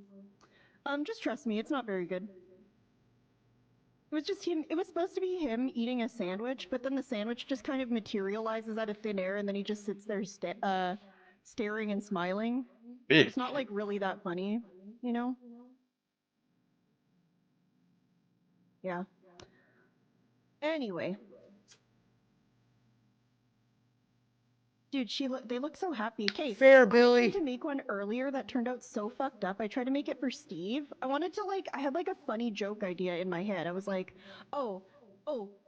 Q: Just trust me, it's not very good. It was just him, it was supposed to be him eating a sandwich, but then the sandwich just kind of materializes out of thin air and then he just sits there staring and smiling.
K: Bitch.
Q: It's not like really that funny, you know? Yeah. Anyway. Dude, they look so happy. Okay,
F: Fair,
Q: I
F: Billy.
Q: tried to make one earlier that turned out so fucked up. I tried to make it for Steve. I wanted to I had like a funny joke idea in my head. I was like, oh,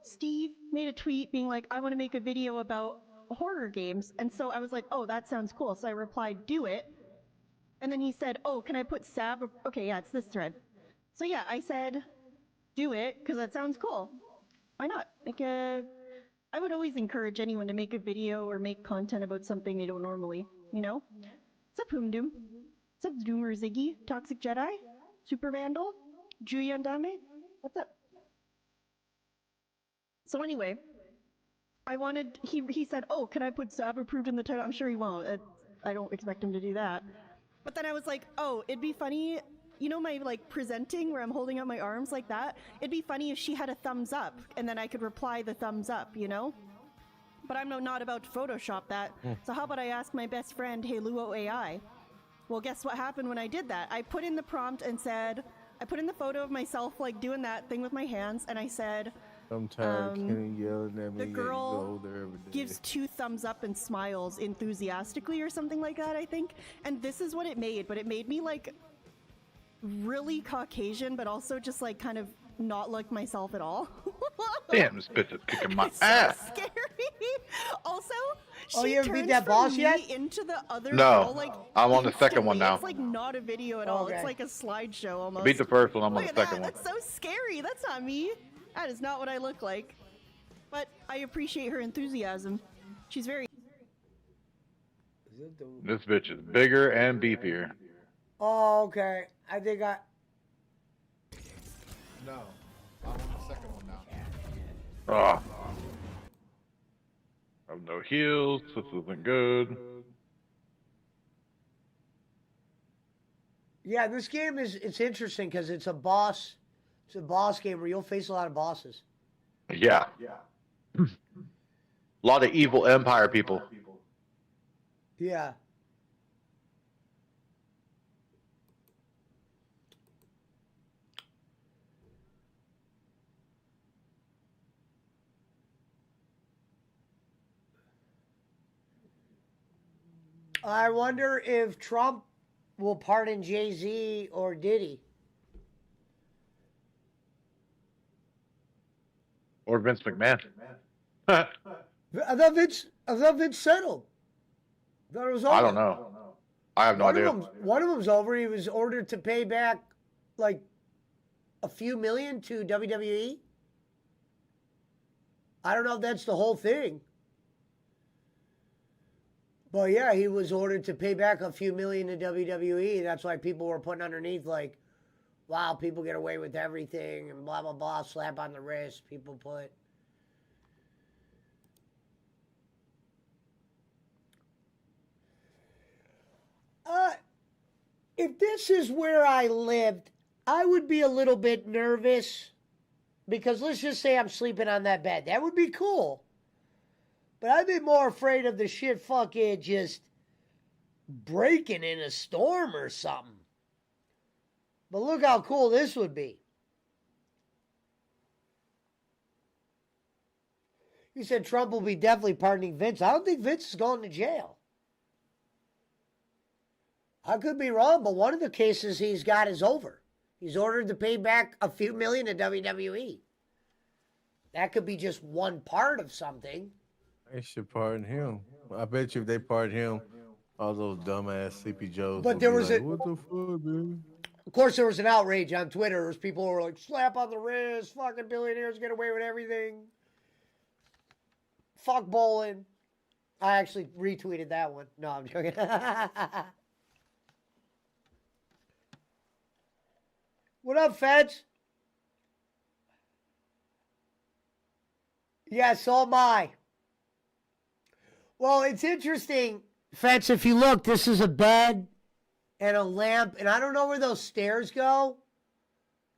Q: Steve made a tweet being like, I want to make a video about horror games. And so I was like, oh, that sounds cool. So I replied, do it. And then he said, oh, can I put Sab? Okay, yeah, it's this thread. So yeah, I said, do it, because that sounds cool. Why not? I would always encourage anyone to make a video or make content about something they don't normally, you know? What's up, Hoomdoom? What's up, Doomer Ziggy? Toxic Jedi? Super Vandal? Julian Dame? What's up? So anyway, he said, oh, can I put Sab approved in the title? I'm sure he won't. I don't expect him to do that. But then I was like, oh, it'd be funny, you know my presenting where I'm holding up my arms like that? It'd be funny if she had a thumbs up and then I could reply the thumbs up, you know? But I'm not about to Photoshop that. So how about I ask my best friend, Hey Luo AI? Well, guess what happened when I did that? I put in the prompt and said, I put in the photo of myself doing that thing with my hands and I said,
I: I'm tired of Kenny yelling at me.
Q: the
I: you
Q: girl
I: go there every day.
Q: gives 2 thumbs up and smiles enthusiastically or something like that, I think. And this is what it made, but it made me really Caucasian, but also just kind of not like myself at all.
K: Damn, this bitch is kicking my
Q: It's so
K: ass.
Q: scary. Also,
F: Oh,
Q: she
F: you ever beat
Q: turns
F: that
Q: from
F: boss
Q: me
F: yet?
Q: into the other
K: No,
Q: girl,
K: I'm on the second one
Q: instantly.
K: now.
Q: It's not a video at all.
F: Okay.
Q: It's like a slideshow
K: I
Q: almost.
K: beat the first one, I'm on
Q: Look
K: the
Q: at
K: second
Q: that.
K: one.
Q: That's so scary. That's not me. That is not what I look like. But I appreciate her enthusiasm. She's very.
K: This bitch is bigger and beefier.
F: Oh, okay. I think I.
E: No, I'm on the second one now.
K: Ah. I have no heals, this isn't good.
F: Yeah, this game it's interesting because it's a boss game where you'll face a lot of bosses.
K: Yeah. A lot of evil Empire people.
F: Yeah. I wonder if Trump will pardon Jay-Z or Diddy.
K: Or Vince McMahon.
F: I thought Vince settled. I thought it was over.
K: I don't know. I have no idea.
F: One of them's over. He was ordered to pay back a few million to WWE. I don't know if that's the whole thing. But yeah, he was ordered to pay back a few million to WWE. That's why people were putting underneath wow, people get away with everything and blah, blah, blah, slap on the wrist. People put If this is where I lived, I would be a little bit nervous because let's just say I'm sleeping on that bed. That would be cool. But I'd be more afraid of the shit fucking just breaking in a storm or something. But look how cool this would be. You said Trump will be definitely pardoning Vince. I don't think Vince is going to jail. I could be wrong, but one of the cases he's got is over. He's ordered to pay back a few million to WWE. That could be just one part of something.
I: They should pardon him. I bet you if they pardon him, all those dumbass Sleepy Joes.
F: But
I: will
F: there
I: be
F: was
I: like,
F: a-
I: what the fuck, man?
F: Of course, there was an outrage on Twitter. There was people who were like, slap on the wrist, fucking billionaires get away with everything. Fuck bowling. I actually retweeted that one. No, I'm joking. What up, Feds? Yeah, so am I. Well, it's interesting, Feds, if you look, this is a bed and a lamp, and I don't know where those stairs go,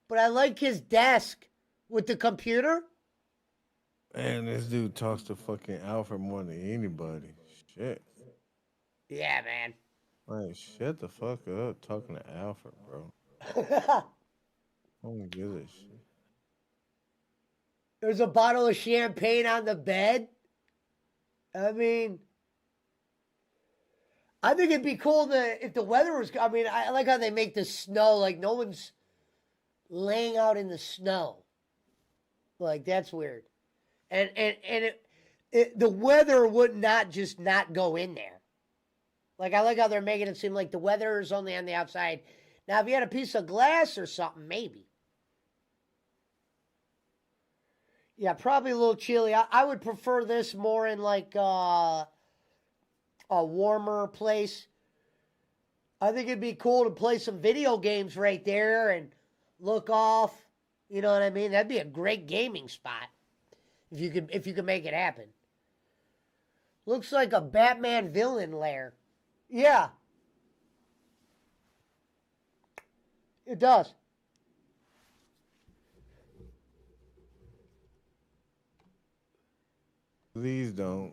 F: but I like his desk with the computer.
I: Man, this dude talks to fucking Alfred more than anybody. Shit.
F: Yeah, man.
I: Like, shut the fuck up talking to Alfred, bro. I don't give a shit.
F: There's a bottle of champagne on the bed. I mean, I think it'd be cool to, if the weather was, I mean, I like how they make the snow, like no one's laying out in the snow. Like, that's weird. And the weather would not just not go in there. Like, I like how they're making it seem like the weather is only on the outside. Now, if you had a piece of glass or something, maybe. Yeah, probably a little chilly. I would prefer this more in like a warmer place. I think it'd be cool to play some video games right there and look off. You know what I mean? That'd be a great gaming spot if you could make it happen. Looks like a Batman villain lair. Yeah. It does.
I: Please don't.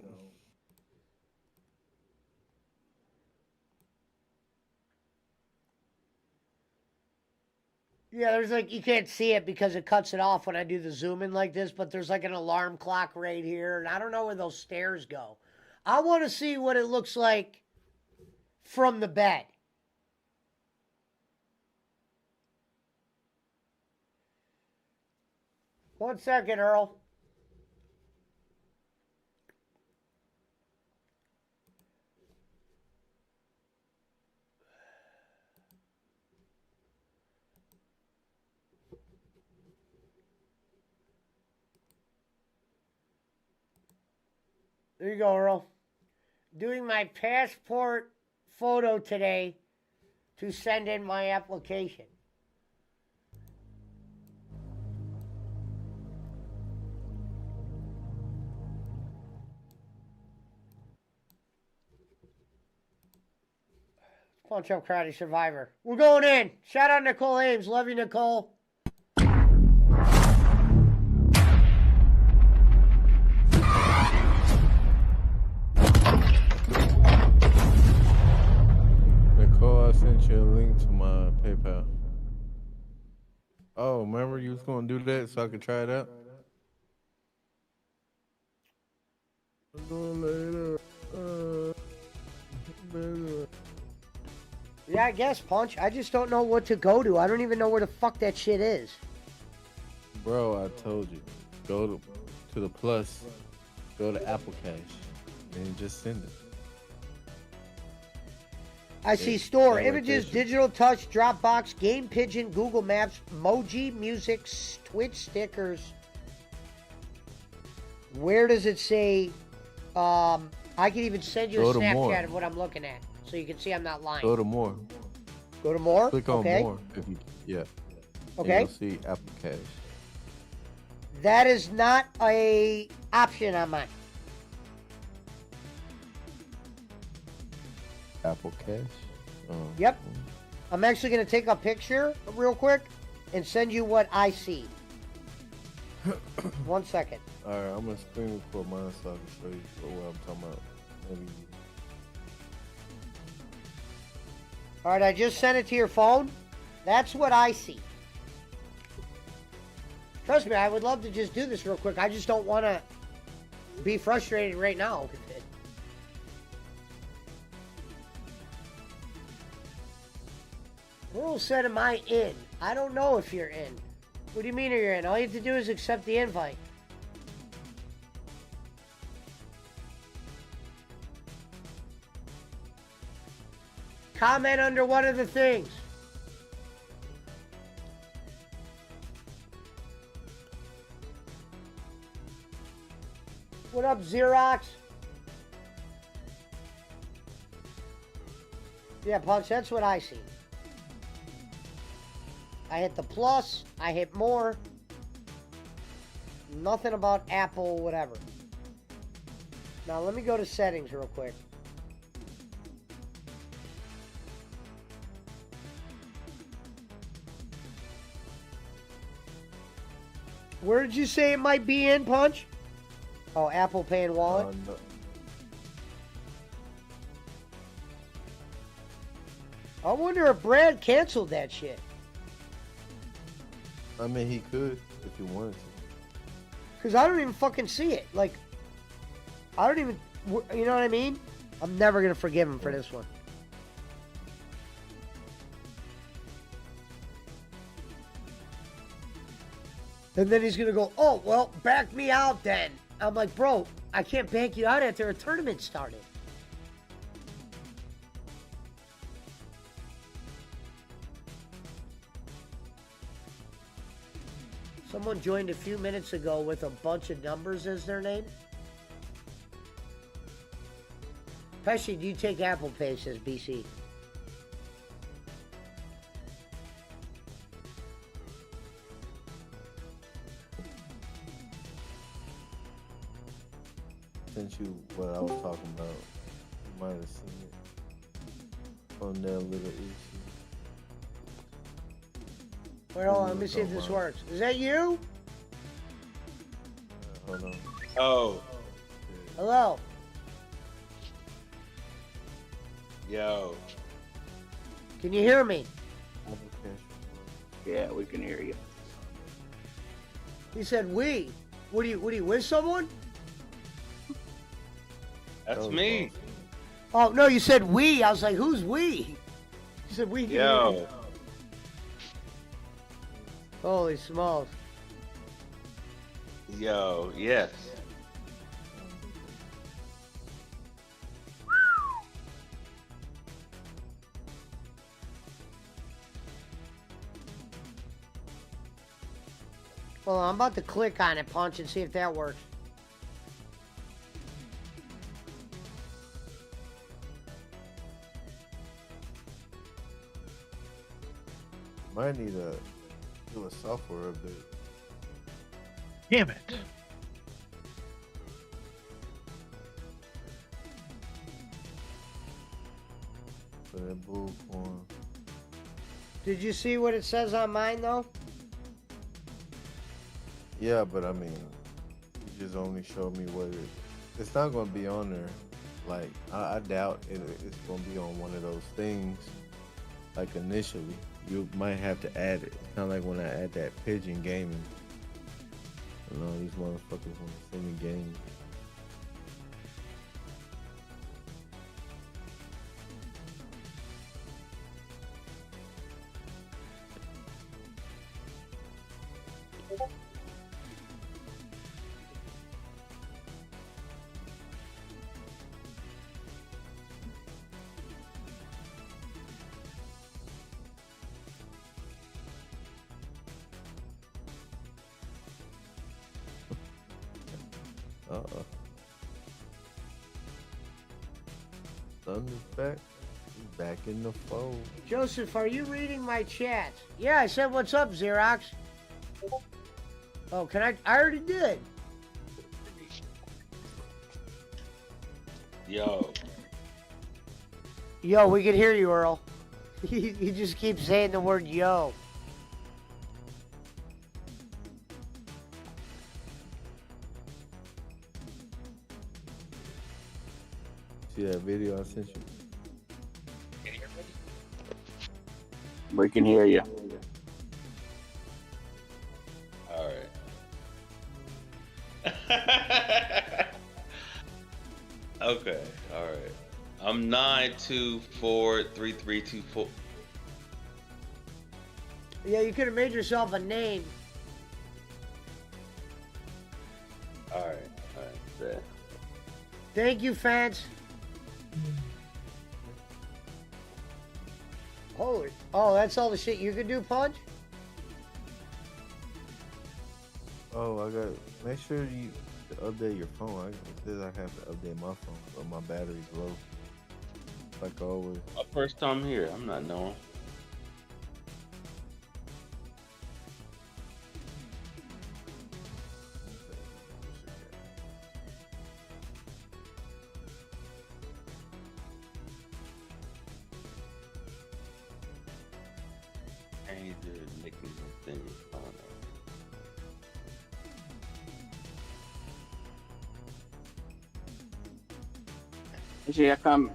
F: Yeah, there's like, you can't see it because it cuts it off when I do the zoom in like this, but there's like an alarm clock right here, and I don't know where those stairs go. I want to see what it looks like from the bed. One second, Earl. There you go, Earl. Doing my passport photo today to send in my application. Punch Up Karate Survivor. We're going in. Shout out Nicole Ames. Love you, Nicole.
I: Nicole, I sent you a link to my PayPal. Oh, remember you was going to do that so I could try it out? I'm going later.
F: Yeah, I guess, Punch. I just don't know what to go to. I don't even know where the fuck that shit is.
I: Bro, I told you. Go to the plus, go to Apple Cash, and just send it.
F: I see
I: Yeah,
F: store,
I: that
F: images,
I: location.
F: digital touch, Dropbox, Game Pigeon, Google Maps, Moji, music, Twitch stickers. Where does it say? I can even send you
I: Go
F: a
I: to more.
F: Snapchat of what I'm looking at, so you can see I'm not lying.
I: Go to more.
F: Go to more.
I: Click on
F: okay.
I: more. If you, yeah.
F: Okay.
I: And you'll see Apple Cash.
F: That is not a option on mine.
I: Apple Cash.
F: Yep. I'm actually going to take a picture real quick and send you what I see. 1 second.
I: Alright, I'm gonna screen record mine so I can show you what I'm talking about. Maybe.
F: All right, I just sent it to your phone. That's what I see. Trust me, I would love to just do this real quick. I just don't want to be frustrated right now with it. Earl said, am I in? I don't know if you're in. What do you mean you're in? All you have to do is accept the invite. Comment under one of the things. What up, Xerox? Yeah, Punch, that's what I see. I hit the plus, I hit more. Nothing about Apple, whatever. Now, let me go to settings real quick. Where did you say it might be in, Punch? Oh, Apple Pay and Wallet?
I: No.
F: I wonder if Brad canceled that shit.
I: I mean, he could if he wanted to.
F: Because I don't even fucking see it. Like, I don't even, you know what I mean? I'm never going to forgive him for this one. And then he's going to go, oh, well, back me out then. I'm like, bro, I can't bank you out after a tournament started. Someone joined a few minutes ago with a bunch of numbers as their name. Pesci, do you take Apple Pay, says BC.
I: Sent you what I was talking about. You might have seen it on that little issue.
F: Wait, hold on, let me see if this works. Is that you?
I: Hold on.
R: Oh.
F: Hello.
R: Yo.
F: Can you hear me?
L: Yeah, we can hear you.
F: He said, we. What are you with someone?
R: That's me.
F: Oh, no, you said we. I was like, who's we? You said we.
R: Yo.
F: Holy smokes.
R: Yo, yes.
F: Well, I'm about to click on it, Punch, and see if that works.
I: Might need to do a software update.
K: Damn it.
I: For that bull form.
F: Did you see what it says on mine, though?
I: Yeah, but I mean, you just only showed me what it. It's not gonna be on there. Like, I doubt it's gonna be on one of those things. Like initially, you might have to add it. Kind of like when I add that Pigeon Gaming. You know, these motherfuckers want to send me games. Uh-oh. Thunder's back. He's back in the fold.
F: Joseph, are you reading my chat? Yeah, I said, what's up, Xerox? Oh, can I already did.
R: Yo.
F: Yo, we can hear you, Earl. He just keeps saying the word yo.
I: See that video I sent you?
L: We can hear you.
R: All right. Okay. All right. I'm 9243324.
F: Yeah, you could have made yourself a name.
R: All right. All right. Yeah.
F: Thank you, fans. Holy. Oh, that's all the shit you can do, Punch?
I: Oh, I got. Make sure you update your phone. It says I have to update my phone, but my battery's low. Like always.
R: My first time here. I'm not knowing. Change the making the thing. I don't know.
L: Actually, how come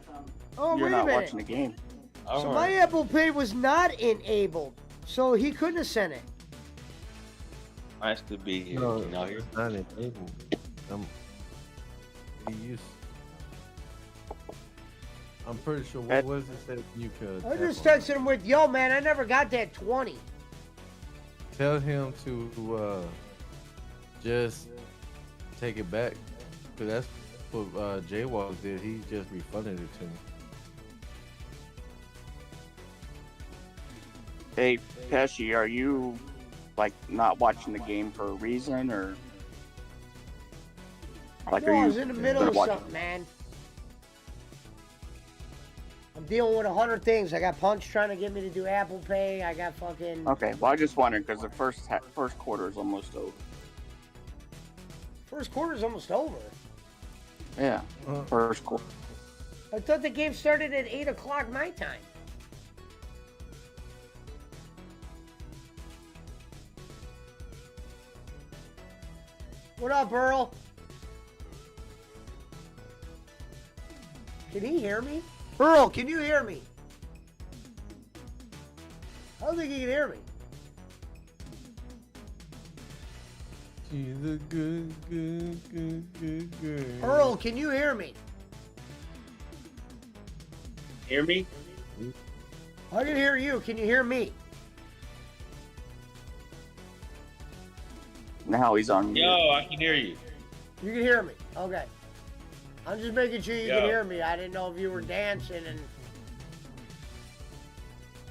F: Oh,
L: you're
F: wait a
L: not
F: minute.
L: watching the game?
F: So my Apple Pay was not enabled, so he couldn't have sent it.
R: Nice to be here.
I: No,
R: Can y'all hear?
I: it's not enabled. I'm pretty sure. What was it said you could?
F: I just texted him with, yo, man, I never got that 20.
I: Tell him to just take it back, cause that's what J-Walk did. He just refunded it to me.
L: Hey, Pesci, are you like not watching the game for a reason, or like
F: No,
L: are
F: I
L: you
F: was in the middle of
L: watching-
F: something, man. I'm dealing with 100 things. I got Punch trying to get me to do Apple Pay. I got fucking...
L: Okay, well, I just wondering because the first quarter is almost over.
F: First quarter's almost over.
L: Yeah, first quarter.
F: I thought the game started at 8 o'clock my time. What up, Earl? Can he hear me? Earl, can you hear me? I don't think he can hear me.
I: She's a good girl.
F: Earl, can you hear me?
R: Hear me?
F: I can hear you. Can you hear me?
L: Now he's on mute.
R: Yo, I can hear you.
F: You can hear me. Okay. I'm just making sure you
R: Yo.
F: can hear me. I didn't know if you were dancing and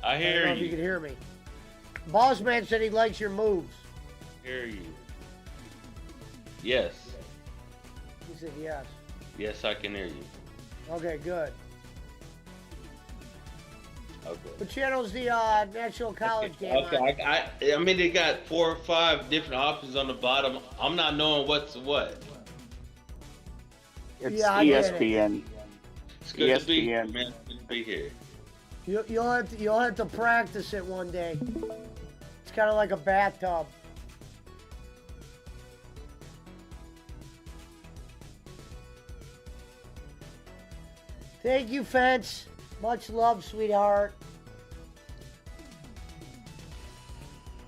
R: I
F: I didn't
R: hear
F: know if you
R: you.
F: could hear me. Boss man said he likes your moves.
R: Hear you. Yes.
F: He said yes.
R: Yes, I can hear you.
F: Okay, good.
R: Okay.
F: What channel's the National College game on?
R: Okay. I mean, they got 4 or 5 different options on the bottom. I'm not knowing what's what.
L: It's
F: Yeah, I get it.
L: ESPN.
R: It's good to be here,
L: ESPN.
R: man. Good to be here.
F: You'll have to practice it one day. It's kind of like a bathtub. Thank you, Fence. Much love, sweetheart.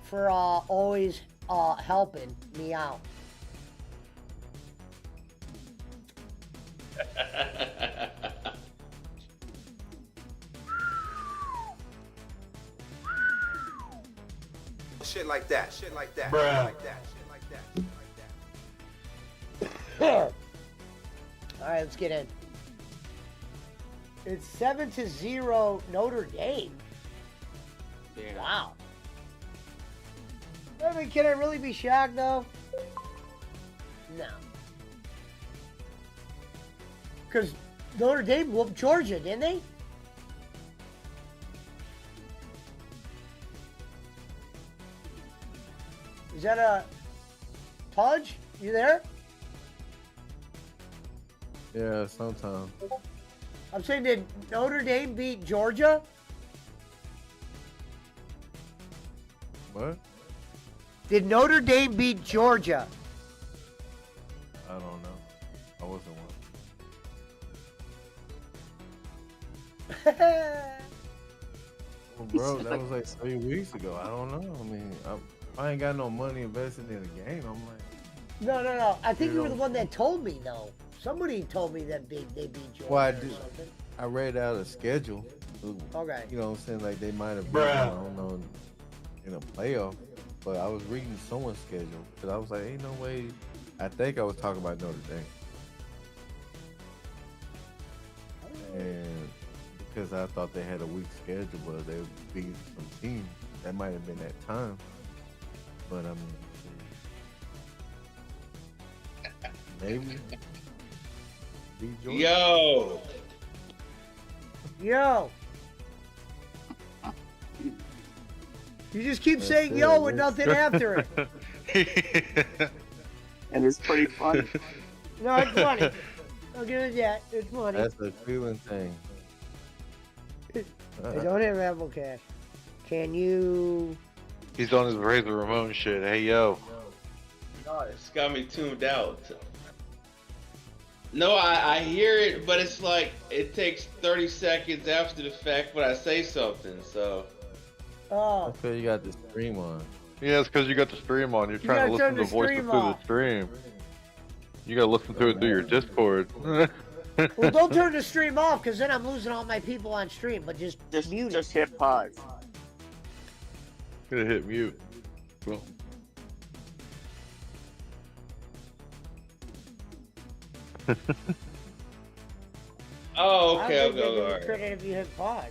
F: For always helping me out.
S: Shit like that. Shit like that.
A: Bruh.
S: Shit like that. Shit like that. Shit like that.
F: All right, let's get in. It's 7-0 Notre Dame. Wow. I mean, can I really be shocked though? No. Because Notre Dame whooped Georgia, didn't they? Is that a Pudge? You there?
I: Yeah, sometimes.
F: I'm saying, did Notre Dame beat Georgia?
I: What?
F: Did Notre Dame beat Georgia?
I: I don't know. I wasn't one. Well, bro, that was like 3 weeks ago. I don't know. I mean, I ain't got no money invested in the game. I'm like,
F: No. I think
I: You
F: you were
I: know-
F: the one that told me, though. Somebody told me that they beat Georgia
I: well, I
F: or
I: did.
F: something.
I: I read out a schedule.
F: Okay.
I: You know what I'm saying? Like they might have been, I don't know, in a playoff. But I was reading someone's schedule because I was like, ain't no way. I think I was talking about Notre Dame. And because I thought they had a weak schedule, but they beat some teams. That might have been that time. But I mean, maybe. Beat Georgia.
F: Yo. You just keep saying yo with nothing after it.
L: And it's pretty funny.
F: No, it's funny. I'll give it that. It's funny.
I: That's a feeling thing.
F: I don't have Apple Cash. Can you?
K: He's on his Razor Ramon shit. Hey, yo.
R: No, it's got me tuned out. No, I hear it, but it's like it takes 30 seconds after the fact when I say something. So.
F: Oh.
I: I feel you got the stream on.
K: Yeah, it's because you got the stream on. You're trying to
F: gotta
K: listen
F: turn
K: to
F: the
K: voices
F: stream
K: through
F: off.
K: the stream. You gotta listen to it through your Discord.
F: Well, don't turn the stream off, because then I'm losing all my people on stream. But just mute it.
L: Just hit pause.
K: Gonna hit mute. Well,
R: Oh,
F: I
R: okay,
F: don't
R: I'll
F: think they
R: go.
F: give
R: All
F: you
R: right.
F: credit if you hit pause.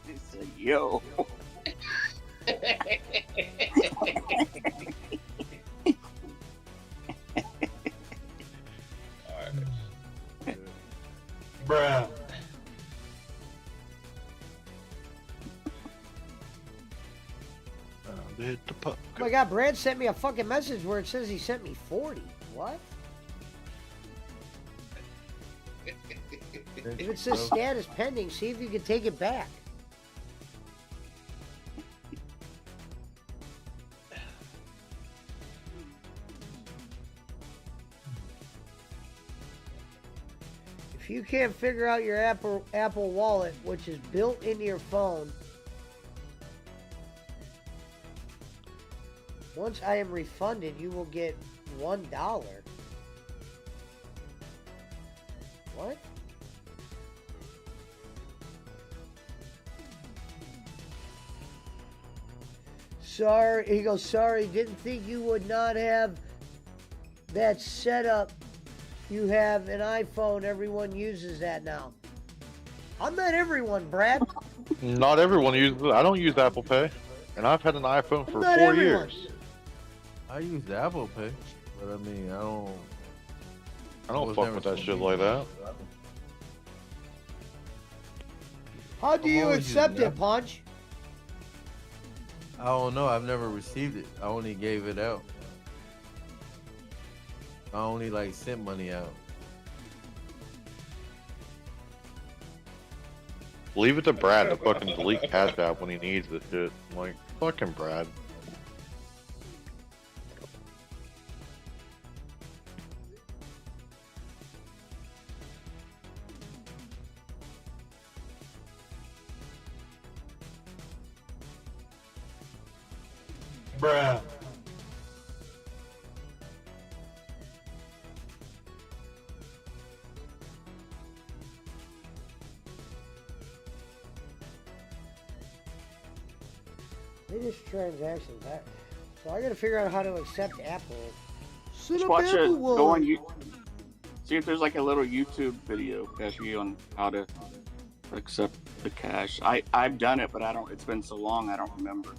L: He said, yo.
S: Bruh.
K: hit the pup.
F: Oh my God, Brad sent me a fucking message where it says he sent me 40. What? If it says status pending, see if you can take it back. If you can't figure out your Apple Wallet, which is built into your phone, once I am refunded, you will get $1. What? Sorry, he goes, sorry, didn't think you would not have that setup. You have an iPhone, everyone uses that now. I'm not everyone, Brad.
K: Not everyone uses it. I don't use Apple Pay, and I've had an iPhone for
F: Not
K: 4
F: everyone.
K: years.
I: I use the Apple Pay, but I mean, I don't
K: fuck
I: never
K: with that
I: so
K: shit
I: big.
K: like that.
F: How do
I: I'm
F: you
I: always
F: accept
I: using
F: it, Punch?
I: I don't know. I've never received it. I only gave it out. I only like sent money out.
K: Leave it to Brad to fucking delete Cash App when he needs this shit. I'm like, fucking Brad.
S: Bruh.
F: Latest transactions. So I gotta figure out how to accept Apple.
L: Just watch it. Go on you. See if there's like a little YouTube video, Cashy, on how to accept the cash. I've done it, but I don't. It's been so long, I don't remember.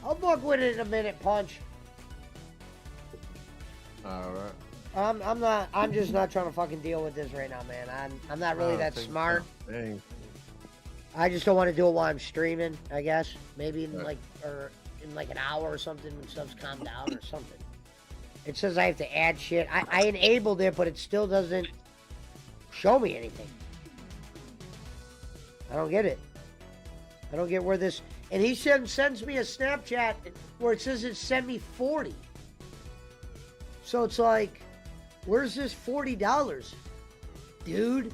F: I'll fuck with it in a minute, Punch.
I: All right.
F: I'm just not trying to fucking deal with this right now, man. I'm not really that smart.
I: Dang.
F: I just don't want to do it while I'm streaming, I guess. Maybe in like an hour or something when stuff's calmed down or something. It says I have to add shit. I enabled it, but it still doesn't show me anything. I don't get it. I don't get where this... And he sends me a Snapchat where it says it sent me 40. So it's like, where's this $40? Dude?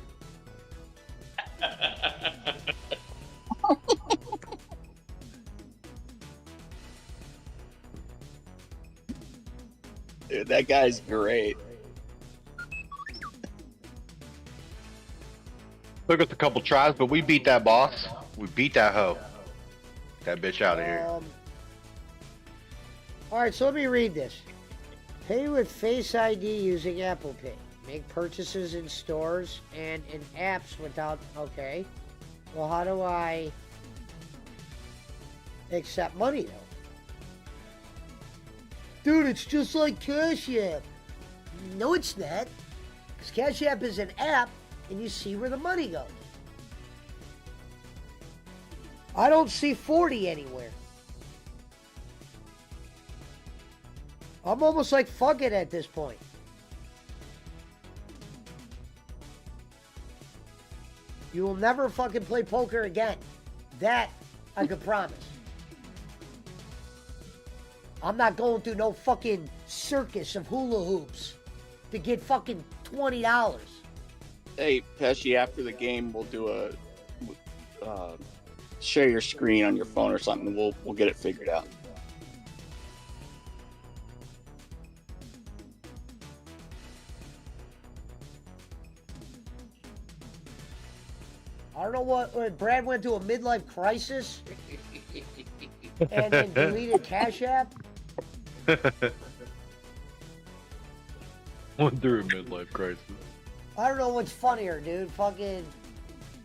L: Dude, that guy's great.
P: Took us a couple tries, but we beat that boss. We beat that hoe. That bitch out of here.
F: Alright, so let me read this. Pay with Face ID using Apple Pay. Make purchases in stores and in apps without... Okay. Well, how do I accept money, though? Dude, it's just like Cash App. No, it's not. Because Cash App is an app, and you see where the money goes. I don't see 40 anywhere. I'm almost like, fuck it at this point. You will never fucking play poker again. That I could promise. I'm not going through no fucking circus of hula hoops to get fucking $20.
L: Hey, Pesci, after the game, we'll do a share your screen on your phone or something. We'll get it figured out.
F: I don't know what Brad went through a midlife crisis and then deleted Cash App.
P: Went through a midlife crisis.
F: I don't know what's funnier, dude. Fucking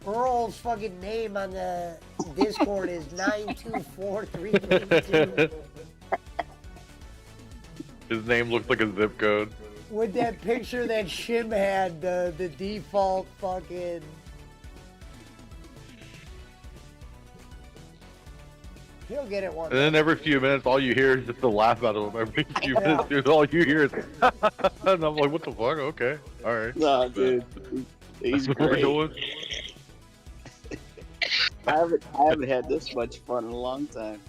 F: Earl's fucking name on the Discord is 924332.
P: His name looks like a zip code.
F: With that picture that Shim had, the default fucking... He'll get it one
P: And then every few minutes, all you hear is just the laugh out of him. Every few minutes, dude, all you hear is, and I'm like, what the fuck? Okay, all right.
L: Nah, dude, he's
P: That's what we're
L: great.
P: doing.
L: I haven't had this much fun in a long time.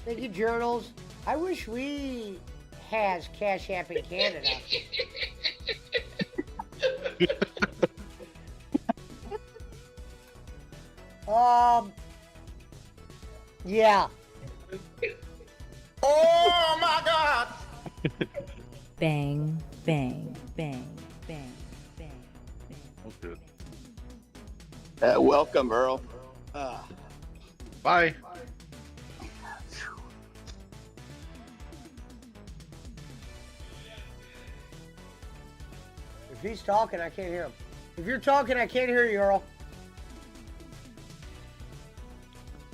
F: Thank you, Journals. I wish we has Cash App in Canada. Yeah.
M: Oh my God!
T: Bang, bang, bang, bang, bang,
P: That's good.
L: Welcome, Earl.
P: Bye.
F: If he's talking, I can't hear him. If you're talking, I can't hear you, Earl.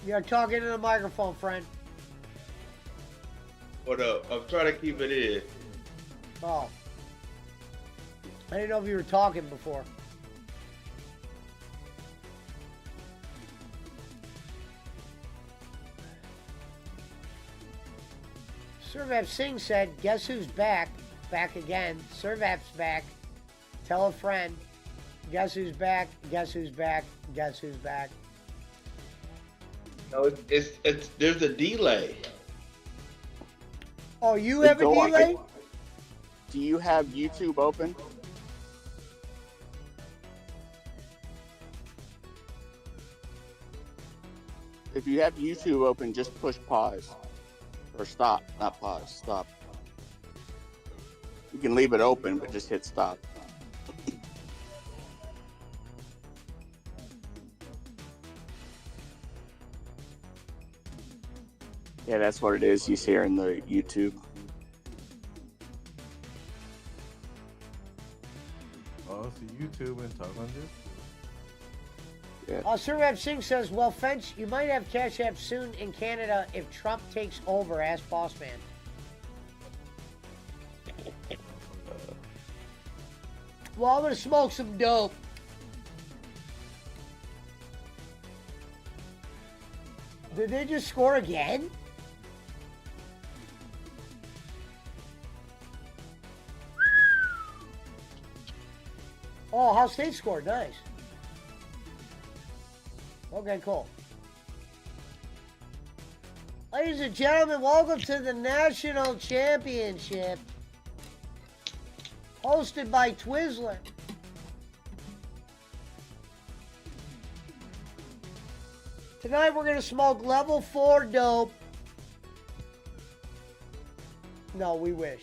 F: You're talking to the microphone, friend.
R: What up? I'm trying to keep it in.
F: Oh. I didn't know if you were talking before. Survap Singh said, guess who's back? Back again. Survap's back. Tell a friend. Guess who's back? Guess who's back? Guess who's back?
R: No, it's there's a delay.
F: Oh, you have a
L: Go on.
F: delay?
L: Do you have YouTube open? If you have YouTube open, just push pause. Or stop, not pause, stop. You can leave it open, but just hit stop. Yeah, that's what it is. He's here in the YouTube.
I: Oh, so YouTube and talk on this?
L: Yeah.
F: Sir Singh says, well, Fence, you might have Cash App soon in Canada if Trump takes over. Ask Boss Man. Well, I'm going to smoke some dope. Did they just score again? Oh, Ohio State scored. Nice. Okay, cool. Ladies and gentlemen, welcome to the National Championship. Hosted by Twizzler. Tonight we're going to smoke level 4 dope. No, we wish.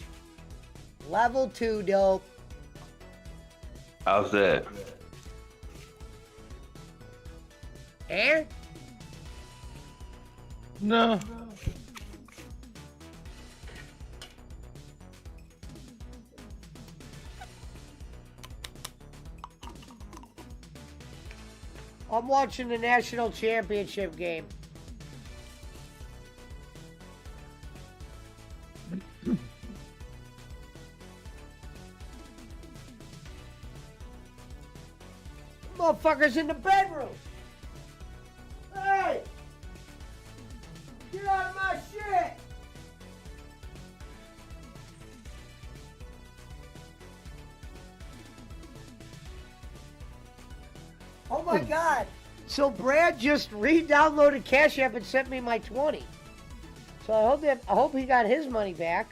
F: Level 2 dope.
K: How's that?
F: Eh?
K: No.
F: I'm watching the National Championship game. Motherfuckers in the bedroom. Hey! Get out of my shit! Oh my God. So Brad just re-downloaded Cash App and sent me my 20. So I hope he got his money back.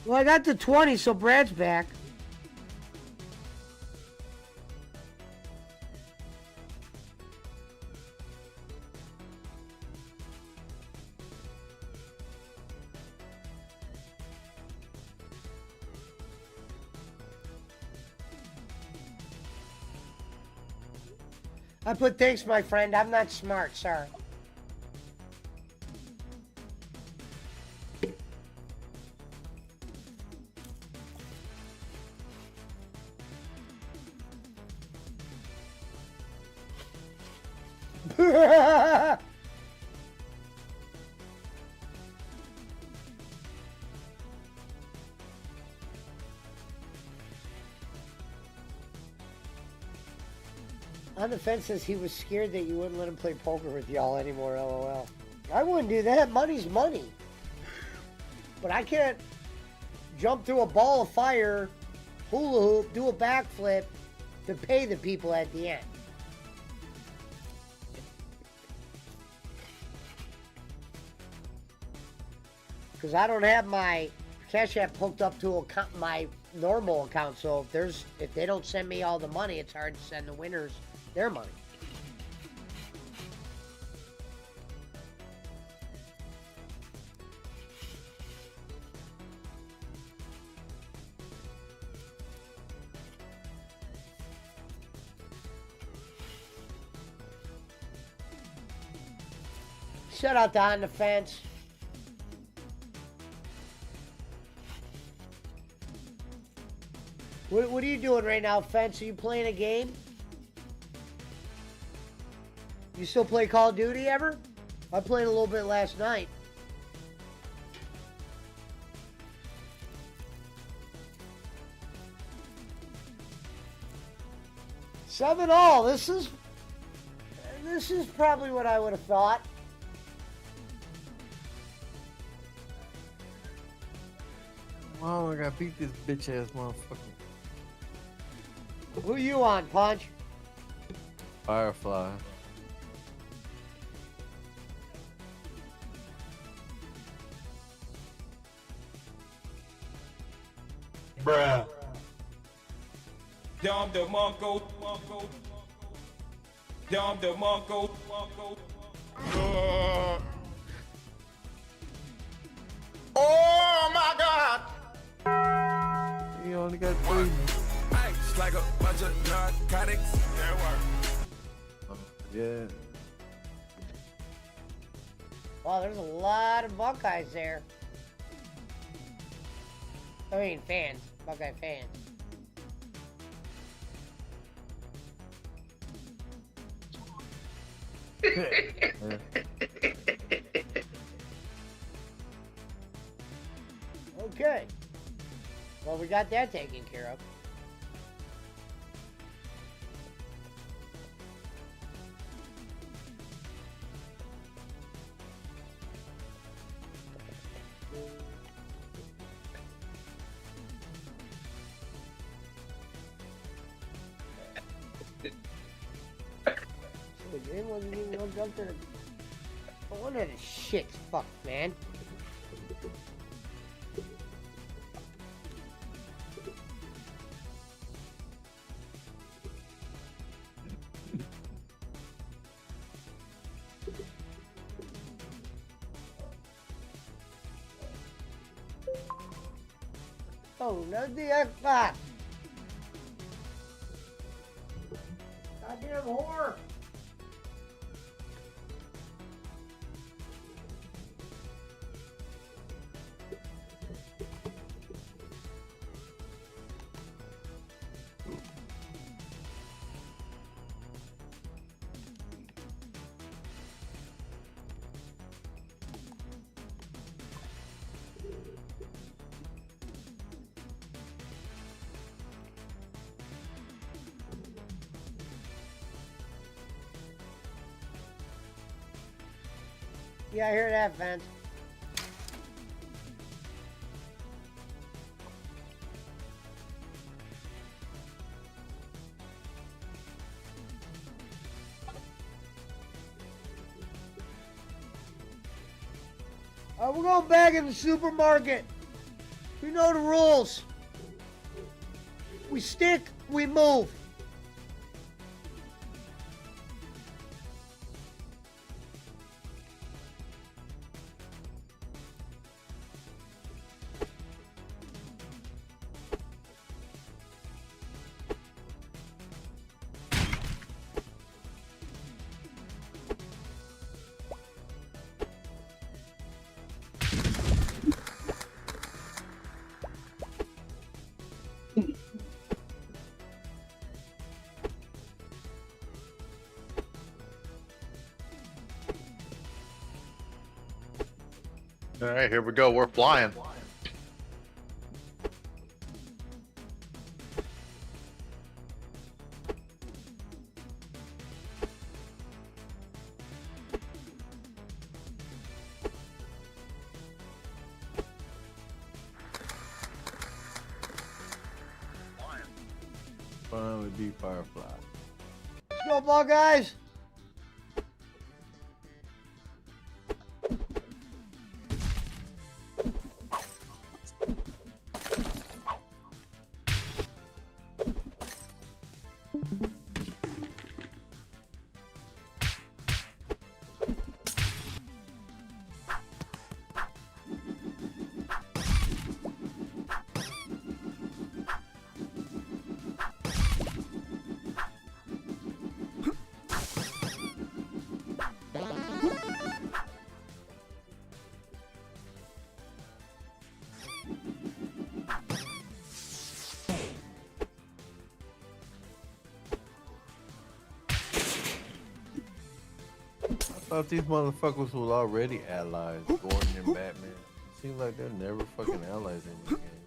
F: Well, I got the 20, so Brad's back. I put thanks, my friend. I'm not smart, sorry. On the fence says he was scared that you wouldn't let him play poker with y'all anymore, LOL. I wouldn't do that. Money's money. But I can't jump through a ball of fire, hula hoop, do a backflip to pay the people at the end. Because I don't have my Cash App hooked up to my normal account, so if they don't send me all the money, it's hard to send the winners their money. Shut out to On the Fence. What are you doing right now, Fence? Are you playing a game? You still play Call of Duty ever? I played a little bit last night. Seven all. This is probably what I would have thought.
I: Oh, I gotta beat this bitch ass motherfucker.
F: Who you on, Punch?
I: Firefly.
U: Bruh. Dom the Monko. Dom the Monko. Oh my God!
I: You only got 3.
U: Ice like a bunch of narcotics.
I: Yeah.
F: Wow, there's a lot of Buckeyes there. I mean, fans. Buckeye fans. Okay. Well, we got that taken care of. It wasn't even hooked up to the... No wonder the shit's fucked, man. Oh, no the Xbox. Goddamn whore. Yeah, I hear that, Vince. We're going back in the supermarket. We know the rules. We stick, we move.
P: All right, here we go. We're flying.
I: Finally beat Firefly.
F: Let's go, Buckeyes.
I: I thought these motherfuckers was already allies, Gordon and Batman. It seems like they're never fucking allies in this game.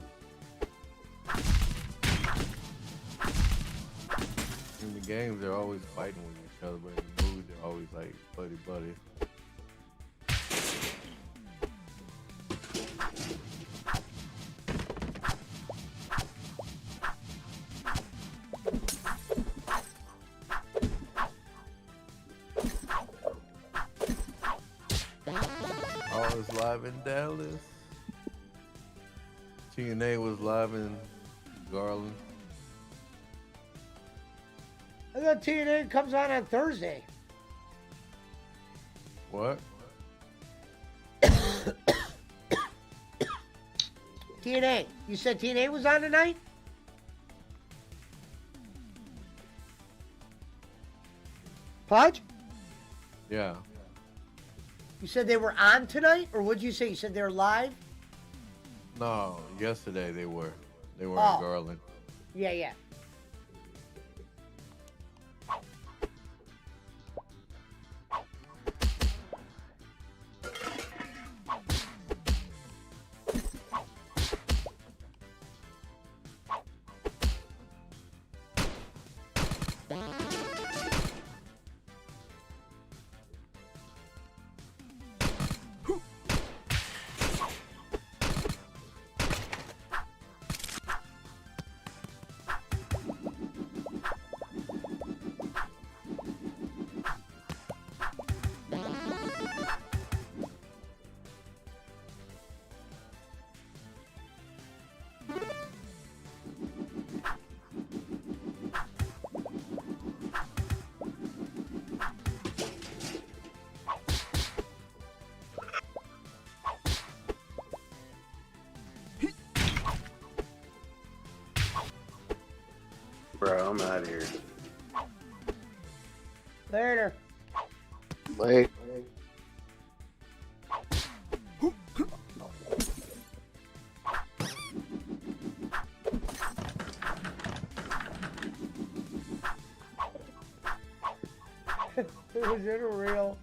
I: In the games, they're always fighting with each other, but in the movies, they're always like buddy-buddy. Live in Dallas. TNA was live in Garland.
F: I thought TNA comes on Thursday.
I: What?
F: TNA. You said TNA was on tonight? Pudge?
I: Yeah.
F: You said they were on tonight, or what'd you say? You said they were live?
I: No, yesterday they were. They were
F: Oh.
I: in Garland.
F: Yeah, yeah.
G: Bro, I'm out of here.
F: Later.
G: Late.
F: Was it real?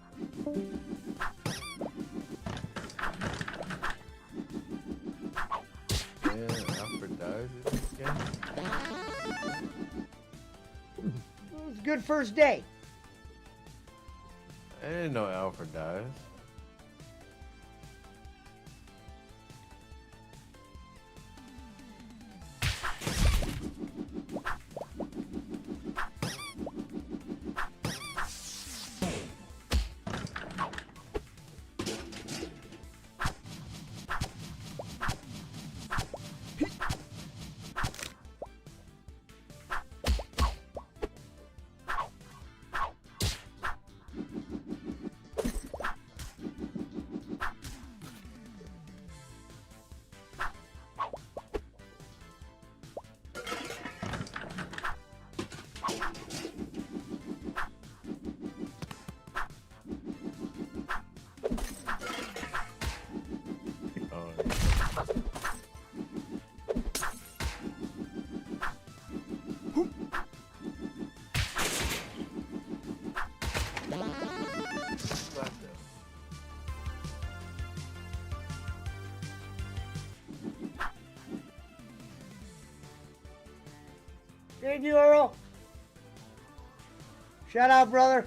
I: Yeah, Alfred dies in this game.
F: It was a good first day.
I: I didn't know Alfred dies.
F: Thank you, Earl. Shout out, brother.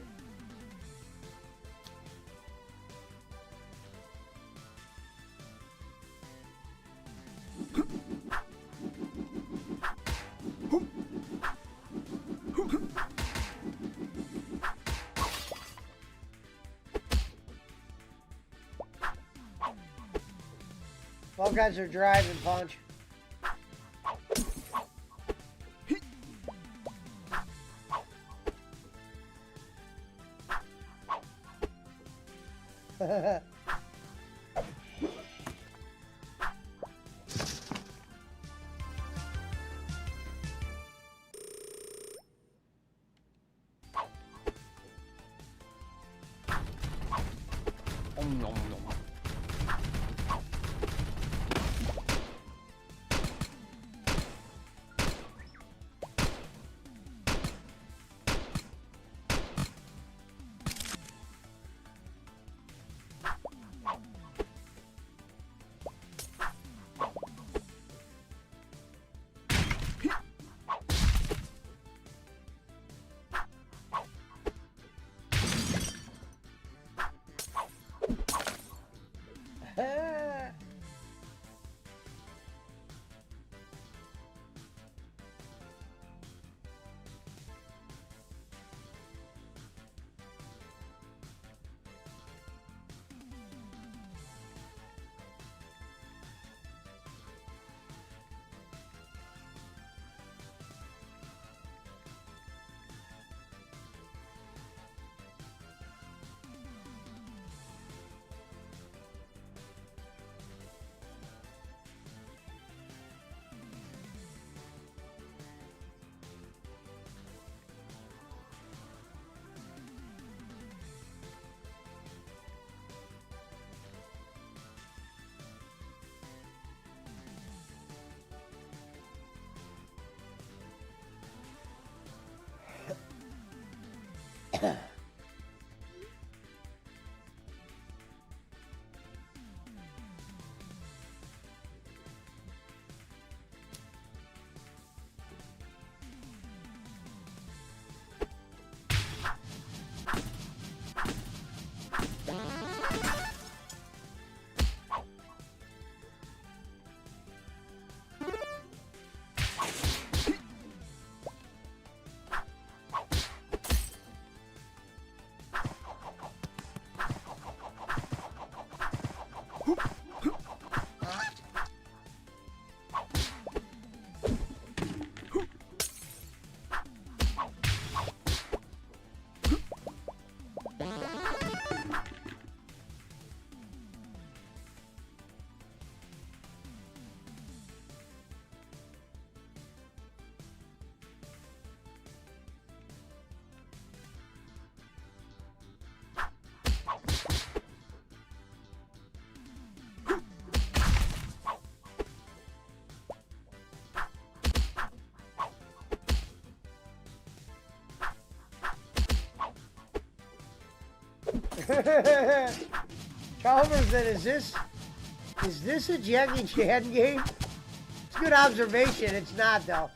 F: All guys are driving, Punch. Chalmers said, is this a Jackie Chan game? It's a good observation. It's not, though.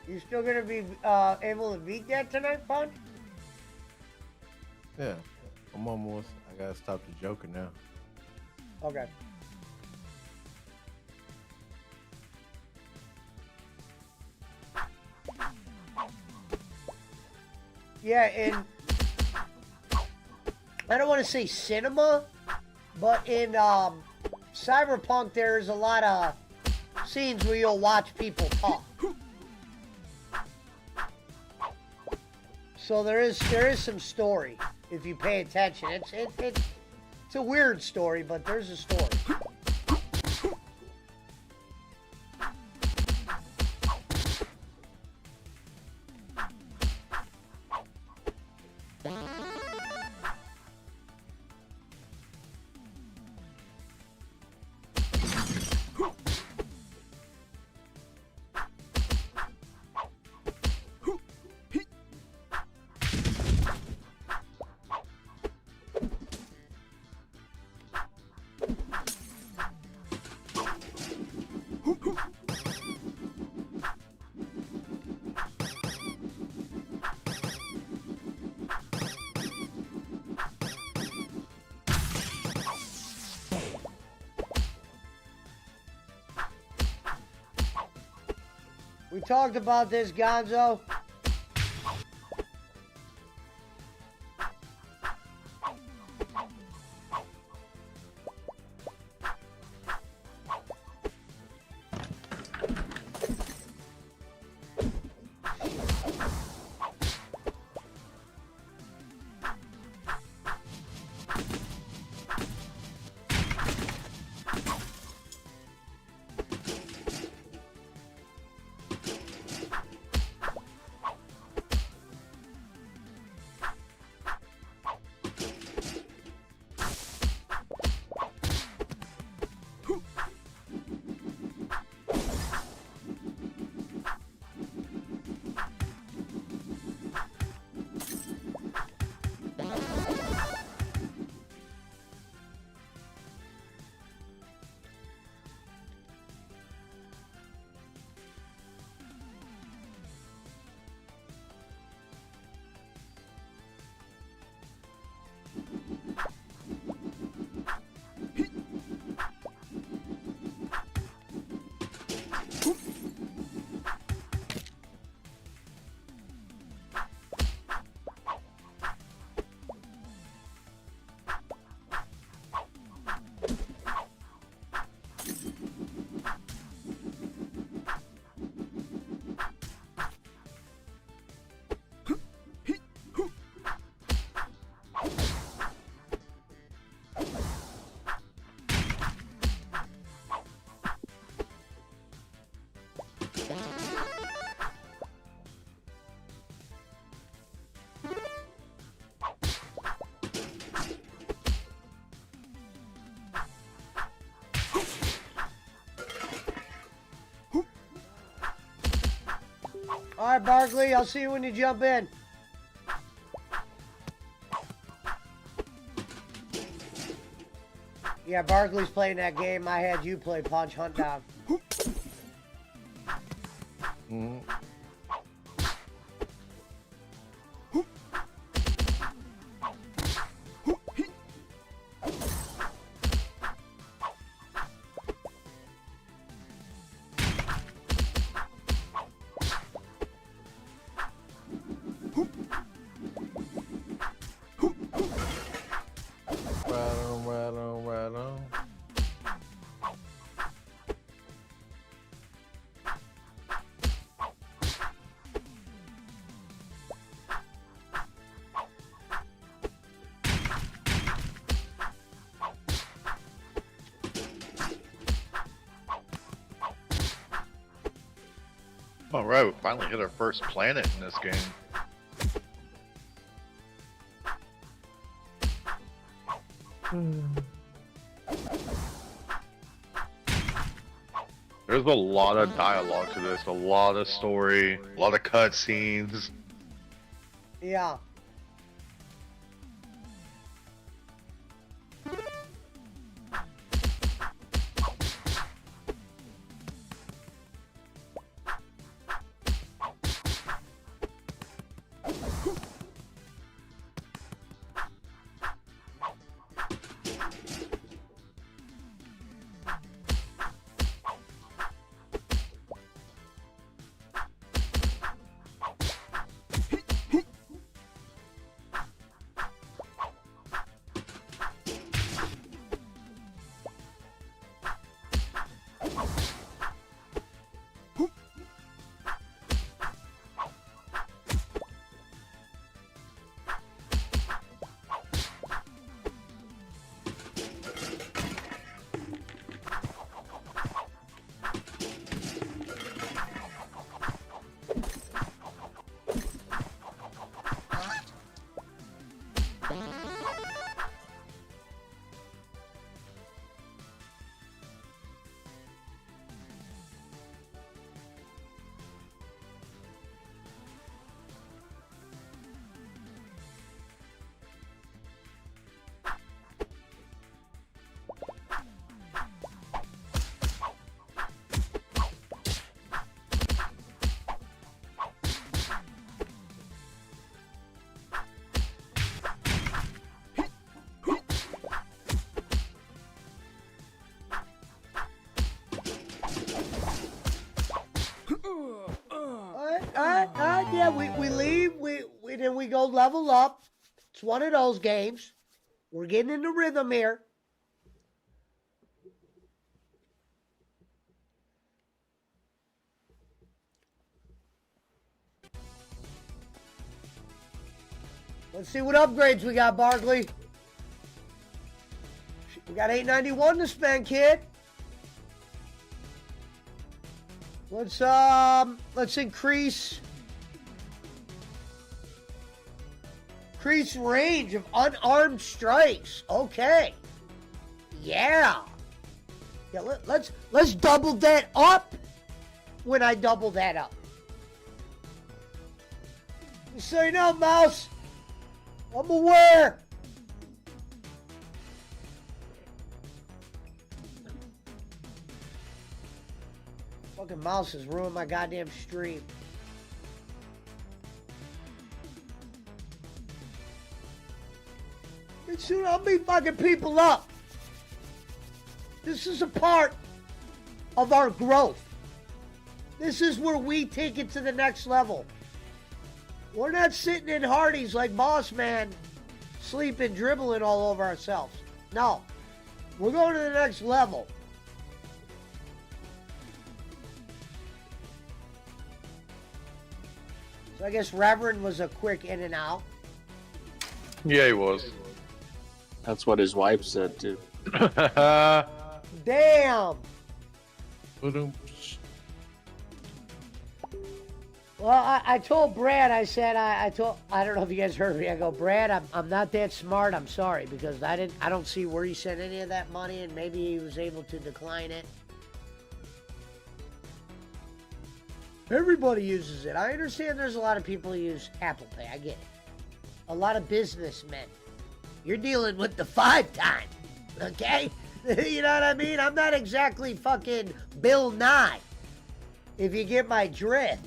F: You still gonna be able to beat that tonight, Punch?
I: Yeah, I'm almost. I gotta stop the Joker now.
F: Okay. Yeah, and I don't want to say cinema, but in Cyberpunk there's a lot of scenes where you'll watch people talk. So there is some story if you pay attention. It's a weird story, but there's a story. We talked about this, Gonzo. All right, Barkley, I'll see you when you jump in. Yeah, Barkley's playing that game. I had you play Punch Hunt Down.
I: Mm. Right on, right on.
P: All right, we finally hit our first planet in this game. There's a lot of dialogue to this, a lot of story, a lot of cutscenes.
F: Yeah. Yeah, we leave, then we go level up. It's one of those games. We're getting in the rhythm here. Let's see what upgrades we got, Barkley. We got $891 to spend, kid. Let's increase range of unarmed strikes. Okay. Yeah. Yeah, let's double that up when I double that up. Just so you know, Mouse, I'm aware. Fucking Mouse has ruined my goddamn stream. And soon I'll be fucking people up. This is a part of our growth. This is where we take it to the next level. We're not sitting in Hardee's like Boss Man, sleeping, dribbling all over ourselves. No. We're going to the next level. So I guess Reverend was a quick in and out.
P: Yeah, he was.
L: That's what his wife said too.
F: Damn. Well, I told Brad, I said, I don't know if you guys heard me. I go, Brad, I'm not that smart. I'm sorry, because I don't see where he sent any of that money, and maybe he was able to decline it. Everybody uses it. I understand there's a lot of people who use Apple Pay. I get it. A lot of businessmen. You're dealing with the 5 time, okay? You know what I mean? I'm not exactly fucking Bill Nye, if you get my drift.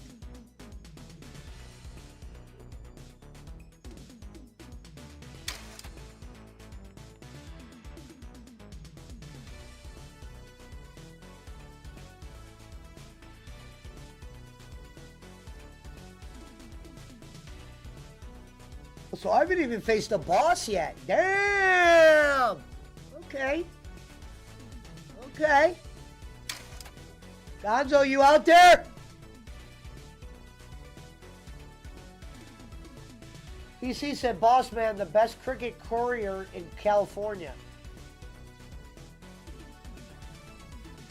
F: So I haven't even faced a boss yet. Damn! Okay. Okay. Gonzo, you out there? PC said, Boss Man, the best cricket courier in California.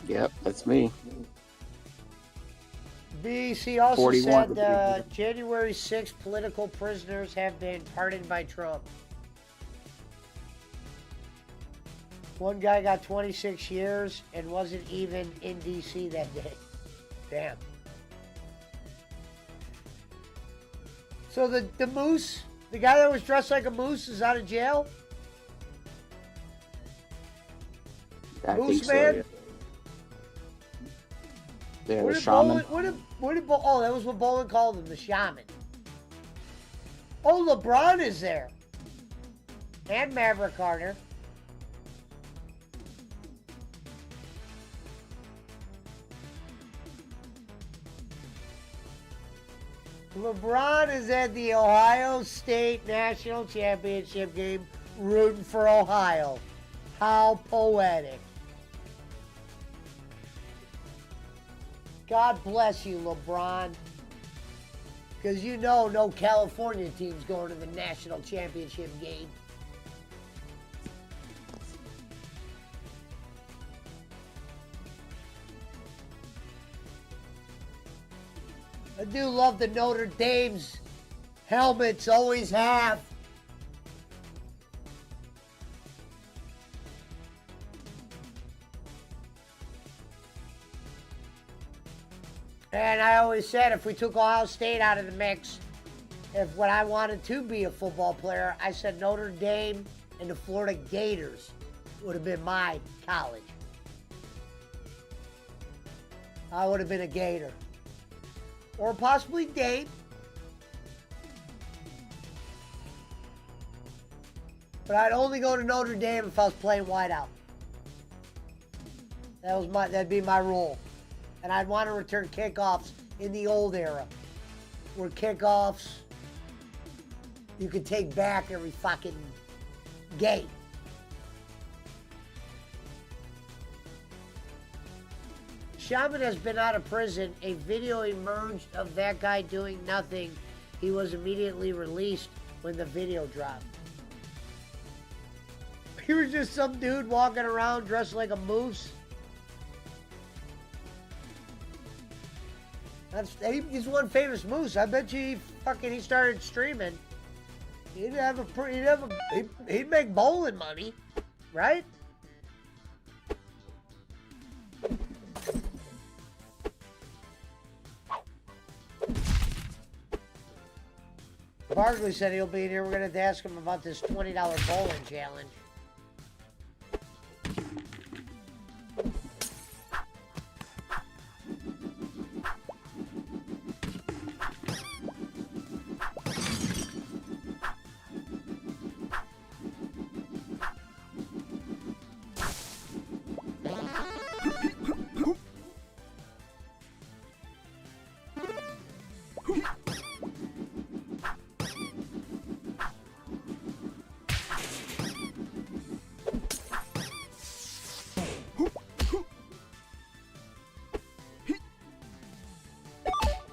L: Yep, that's me.
F: BC also
L: 41.
F: said January 6th political prisoners have been pardoned by Trump. One guy got 26 years and wasn't even in D.C. that day. Damn. So the moose, the guy that was dressed like a moose is out of jail?
L: I
F: Moose
L: think so,
F: Man?
L: yeah. Yeah,
F: What
L: the
F: did
L: shaman.
F: oh, that was what Bolin called him, the shaman. Oh, LeBron is there. And Maverick Carter. LeBron is at the Ohio State National Championship game rooting for Ohio. How poetic. God bless you, LeBron. Because you know no California team's going to the national championship game. I do love the Notre Dame's helmets, always have. And I always said if we took Ohio State out of the mix, if when I wanted to be a football player, I said Notre Dame and the Florida Gators would have been my college. I would have been a Gator. Or possibly Dame. But I'd only go to Notre Dame if I was playing wideout. That'd be my rule. And I'd want to return kickoffs in the old era. Where kickoffs you could take back every fucking game. Shaman has been out of prison. A video emerged of that guy doing nothing. He was immediately released when the video dropped. He was just some dude walking around dressed like a moose. He's one famous moose. I bet you he started streaming. He'd make bowling money, right? Barkley said he'll be in here. We're going to have to ask him about this $20 bowling challenge.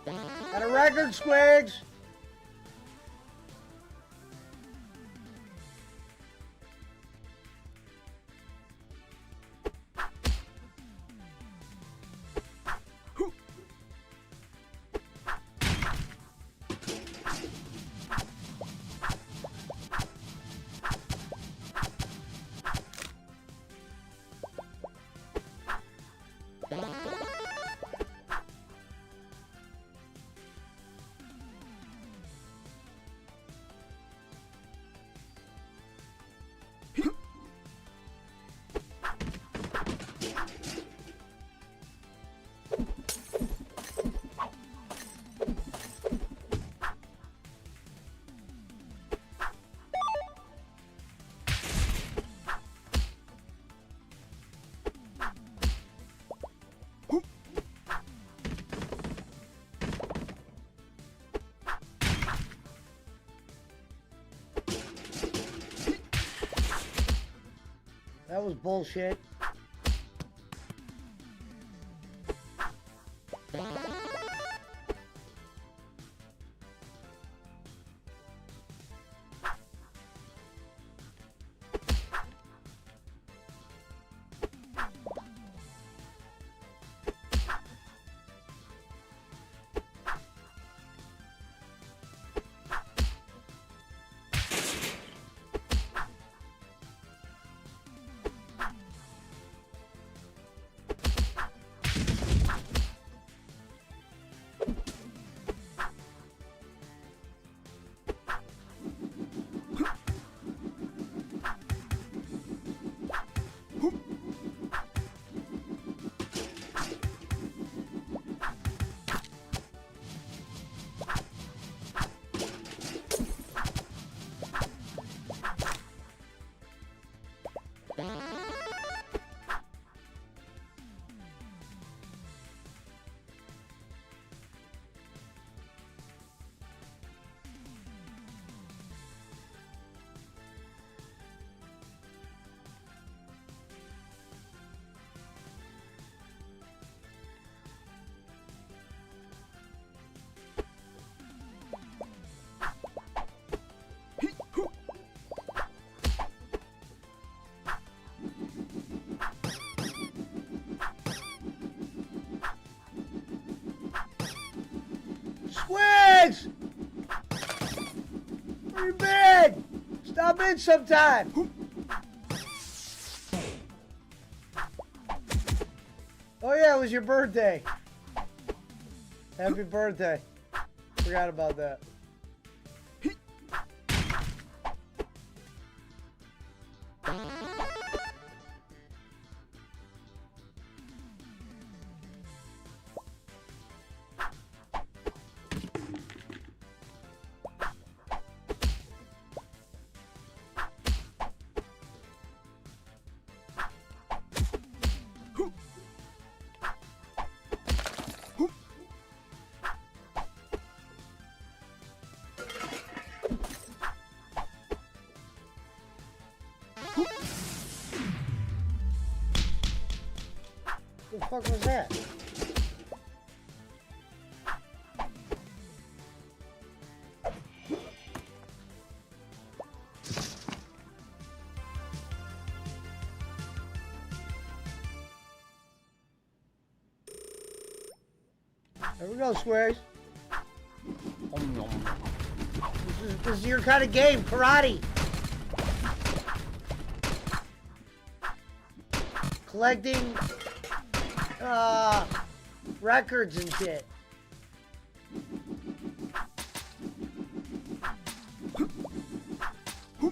F: Got a record, Squigs. was bullshit. Squigs! Where you been? Stop in sometime. Oh yeah, it was your birthday. Happy birthday. Forgot about that. What the fuck was that? There we go, Squares. This is your kind of game, karate. Collecting records and shit.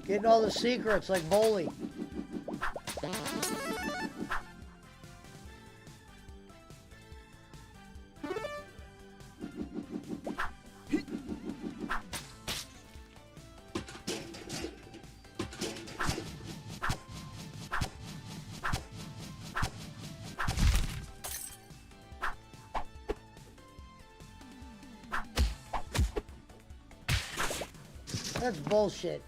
F: Getting all the secrets like Bully. That's bullshit.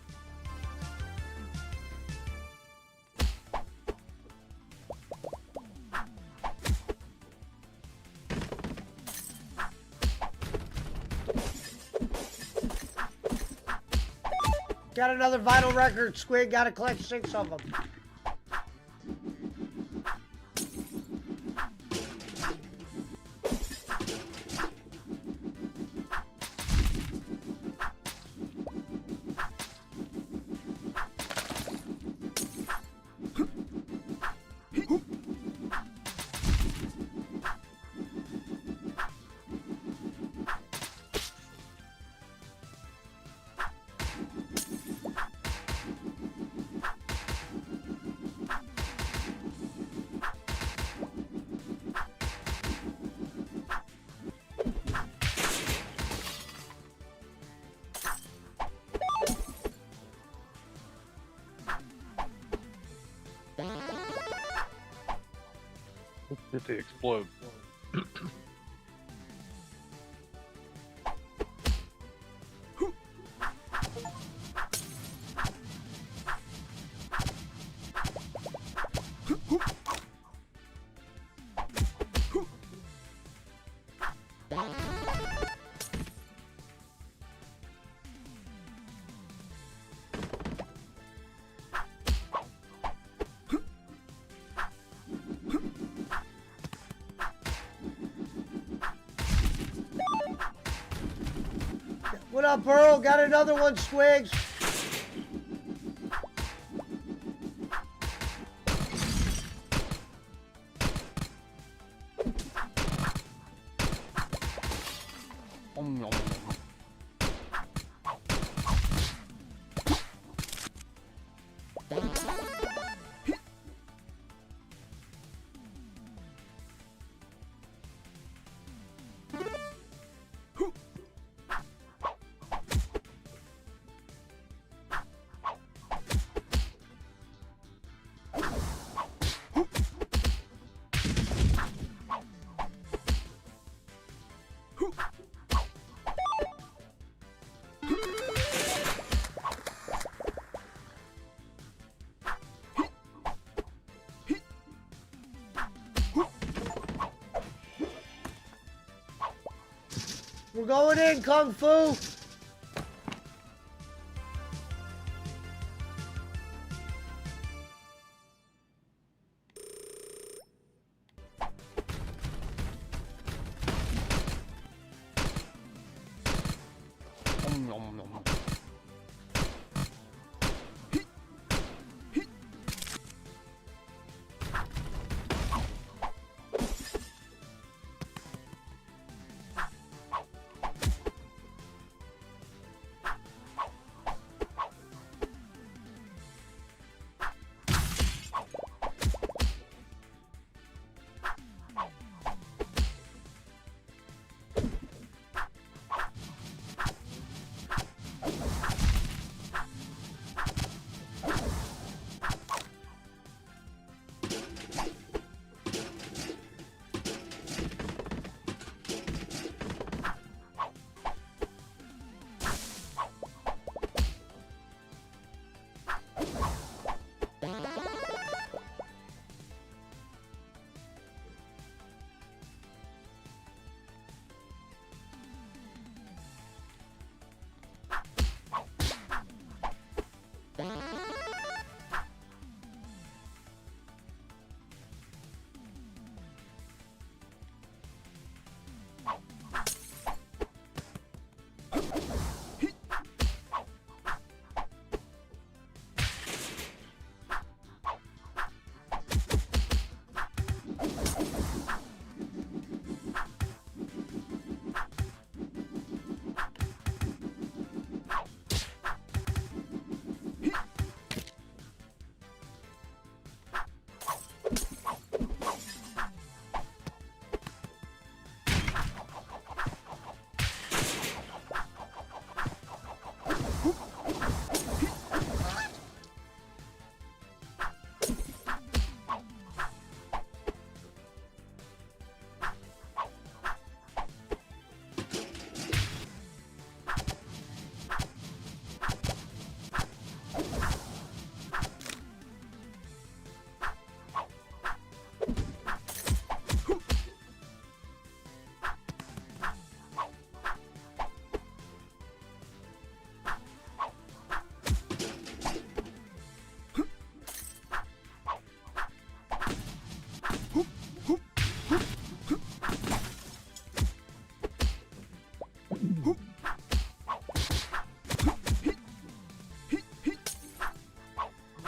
F: Got another vinyl record, Squid. Gotta collect 6 of them.
P: Did they explode?
F: What up, Earl? Got another one, Squigs. We're going in, Kung Fu.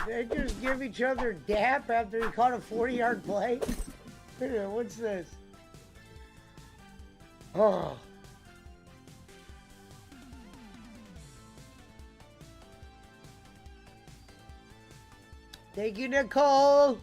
F: They just give each other dap after he caught a 40-yard play? What's this? Oh. Thank you, Nicole.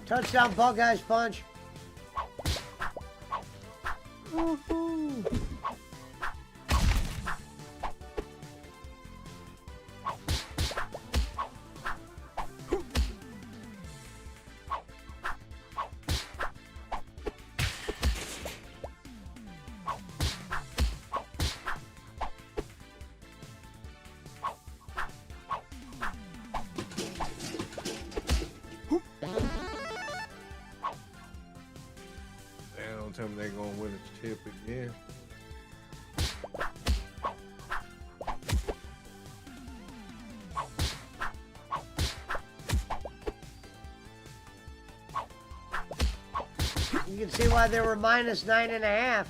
F: Touchdown, Buckeyes punch. Woohoo.
I: Man, don't tell me they're gonna win a chip again.
F: You can see why they were minus 9.5.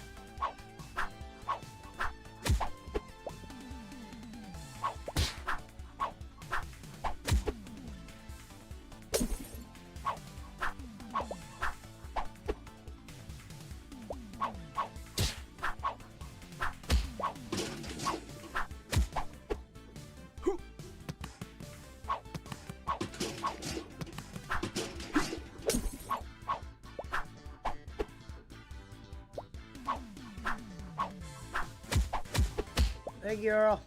F: Thank you, Earl.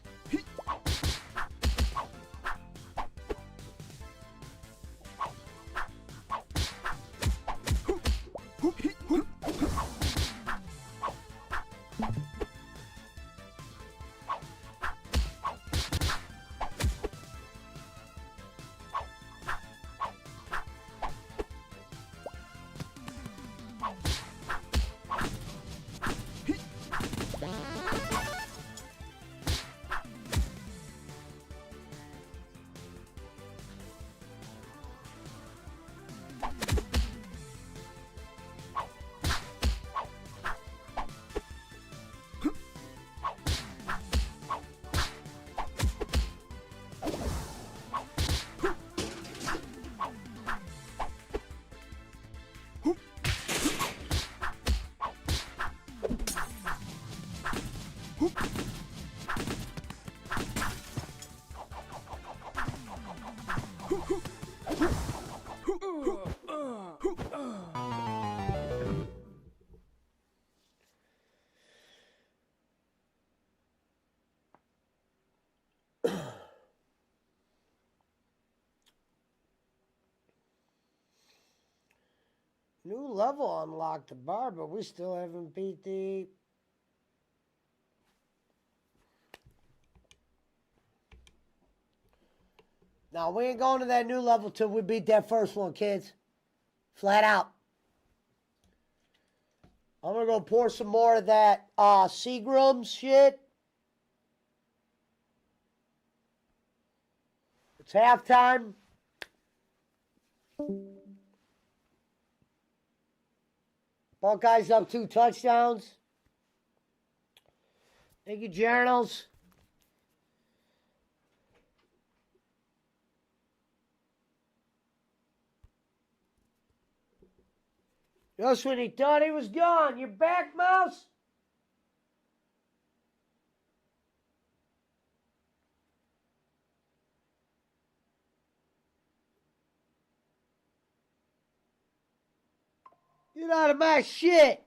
F: New level unlocked the bar, but we still haven't beat the... No, we ain't going to that new level till we beat that first one, kids. Flat out. I'm going to go pour some more of that Seagram's shit. It's halftime. Buckeyes up 2 touchdowns. Thank you, Journals. Just when he thought he was gone, you're back, Mouse? Get out of my shit.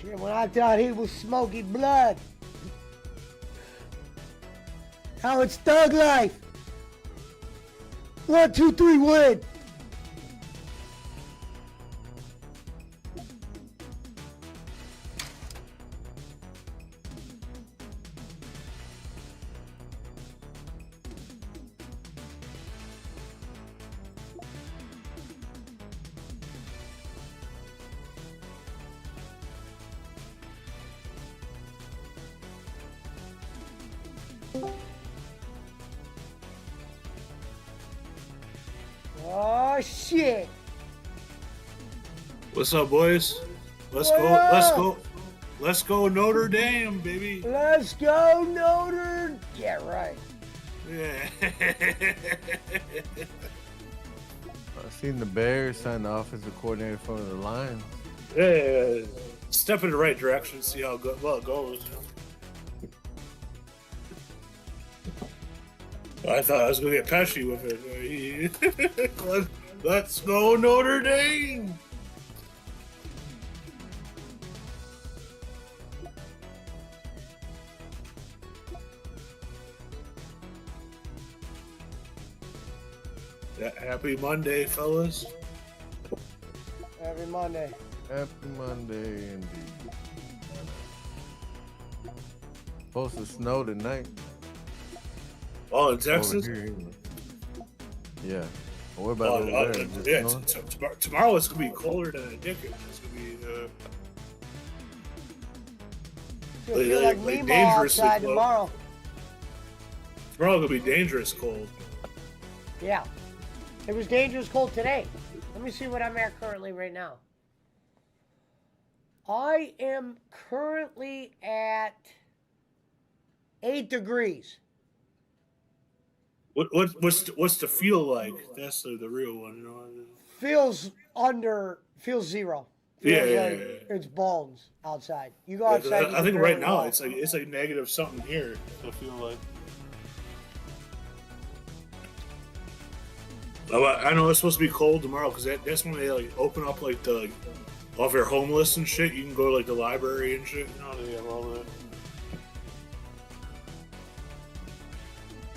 F: Shit, when I thought he was smoking blood. Now it's thug life. 1, 2, 3, win. Oh shit!
J: What's up, boys? Let's
F: What
J: go.
F: up?
J: Let's go. Let's go Notre Dame, baby.
F: Let's go Notre. Yeah, right.
J: Yeah.
I: I seen the Bears sign the offensive coordinator for the Lions.
J: Yeah. Step in the right direction. See how well it goes. I thought I was gonna get Pesci with it. Let's go Notre Dame. Yeah, happy Monday, fellas.
F: Every Monday.
I: Happy Monday, indeed. Supposed to snow tonight.
J: Oh, in Texas?
I: Over here, yeah. What about over there? Just
J: yeah.
I: snowing?
J: Tomorrow it's gonna be colder than a dick. It's gonna be
F: You'll feel like Meemaw
J: dangerously
F: outside
J: cold.
F: tomorrow.
J: Tomorrow gonna be dangerous cold.
F: Yeah. It was dangerous cold today. Let me see what I'm at currently right now. I am currently at 8 degrees.
J: What's the feel like? That's the real one, you know.
F: Feels zero.
J: Yeah,
F: Feels
J: yeah,
F: like
J: yeah.
F: it's bones outside. You go
J: Yeah,
F: outside. you
J: I
F: can
J: think
F: barely
J: right now
F: walk.
J: it's like negative something here. I feel like. Oh, I know it's supposed to be cold tomorrow because that's when they like open up like the all of your homeless and shit. You can go to like the library and shit. You know, they have all that.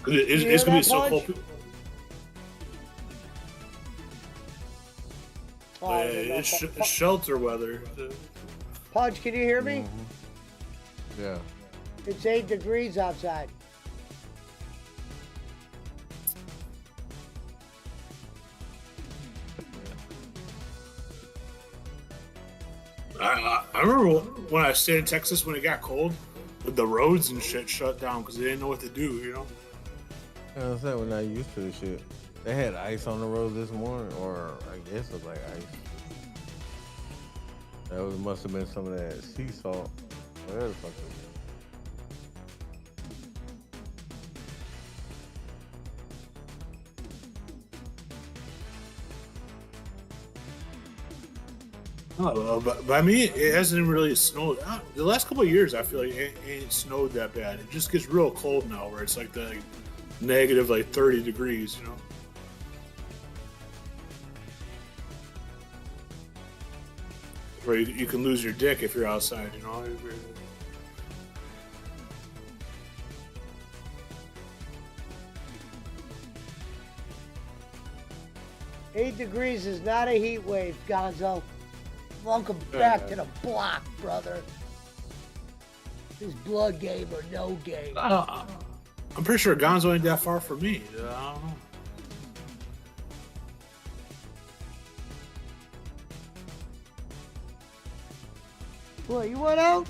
J: 'Cause it's gonna be so cold.
F: Oh,
J: Yeah,
F: there you go.
J: it's shelter weather.
F: Punch, can you hear me?
I: Yeah.
F: It's 8 degrees outside.
J: I remember when I stayed in Texas when it got cold, with the roads and shit shut down because they didn't know what to do. You know.
I: You know what I'm saying? We're not used to this shit. They had ice on the road this morning, or I guess it was like ice. That must have been some of that sea salt. Whatever the fuck it was.
J: 'But by me, it hasn't really snowed. The last couple of years, I feel like it ain't snowed that bad. It just gets real cold now, where it's like the negative, like 30 degrees. You know. Where you can lose your dick if you're outside. You know.
F: 8 degrees is not a heat wave, Gonzo. Welcome back to the block, brother. This blood game or no game.
J: I'm pretty sure Gonzo ain't that far from me. I don't know.
F: What, you went out?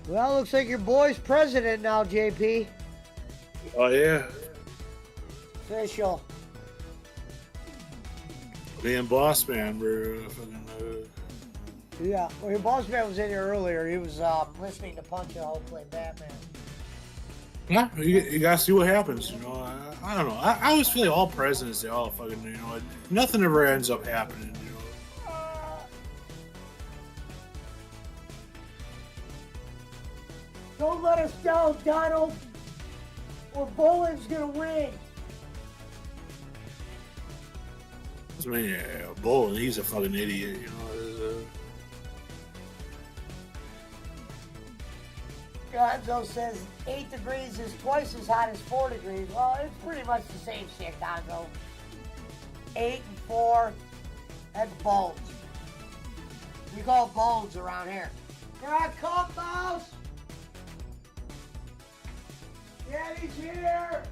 F: Well, looks like your boy's president now, JP.
J: Oh yeah.
F: Official.
J: Me and Boss Man were fucking.
F: Yeah, well, your boss man was in here earlier. He was listening to Punch and Hole play Batman.
J: Yeah, you gotta see what happens. You know, I don't know. I always feel like all presidents, they all fucking, you know, nothing ever ends up happening. You know.
F: Don't let us down, Donald. Or Boland's gonna win.
J: I mean, yeah, Bull, he's a fucking idiot, you know.
F: Gonzo says 8 degrees is twice as hot as 4 degrees. Well, it's pretty much the same shit, Gonzo. 8 and 4, that's bulge. We call it bulge around here. Here I come, boss! Daddy's here!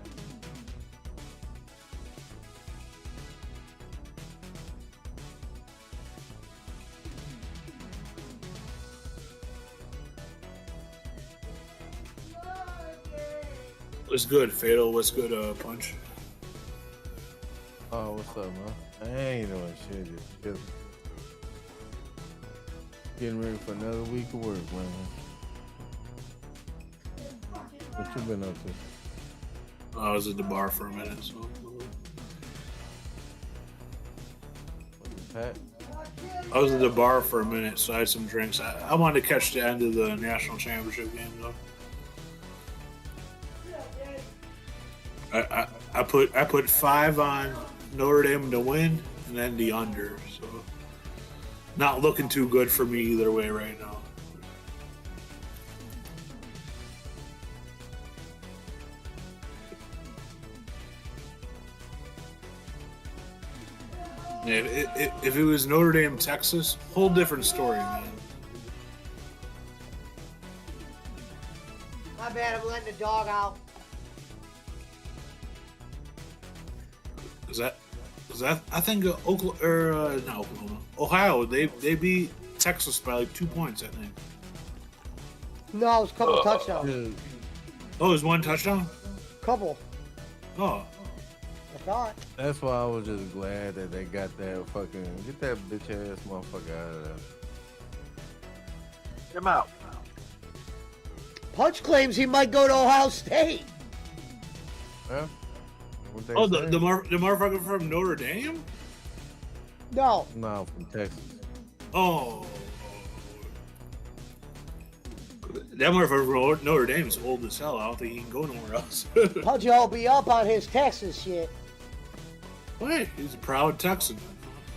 J: What's good, Fatal? What's good, Punch?
I: Oh, what's up, man? I ain't doing shit. Just getting ready for another week of work, man. What you been up to?
J: I was at the bar for a minute, so.
I: Pat?
J: I was at the bar for a minute, so I had some drinks. I wanted to catch the end of the national championship game, though. I put 5 on Notre Dame to win, and then the under. So, not looking too good for me either way right now. Yeah, if it was Notre Dame, Texas, whole different story, man.
F: My bad, I'm letting the dog out.
J: Is that I think Ohio, they beat Texas by like 2 points, I think.
F: No, it was a couple touchdowns.
J: Oh, it was 1 touchdown?
F: Couple.
J: Oh.
F: I thought.
I: That's why I was just glad that they got that fucking get that bitch ass motherfucker out of there.
K: Get him out.
F: Punch claims he might go to Ohio State.
I: Yeah.
J: Oh, the motherfucker from Notre Dame?
F: No.
I: No, from Texas.
J: Oh. That motherfucker from Notre Dame is old as hell. I don't think he can go nowhere else.
F: Punch will be up on his Texas shit.
J: Wait, he's a proud Texan.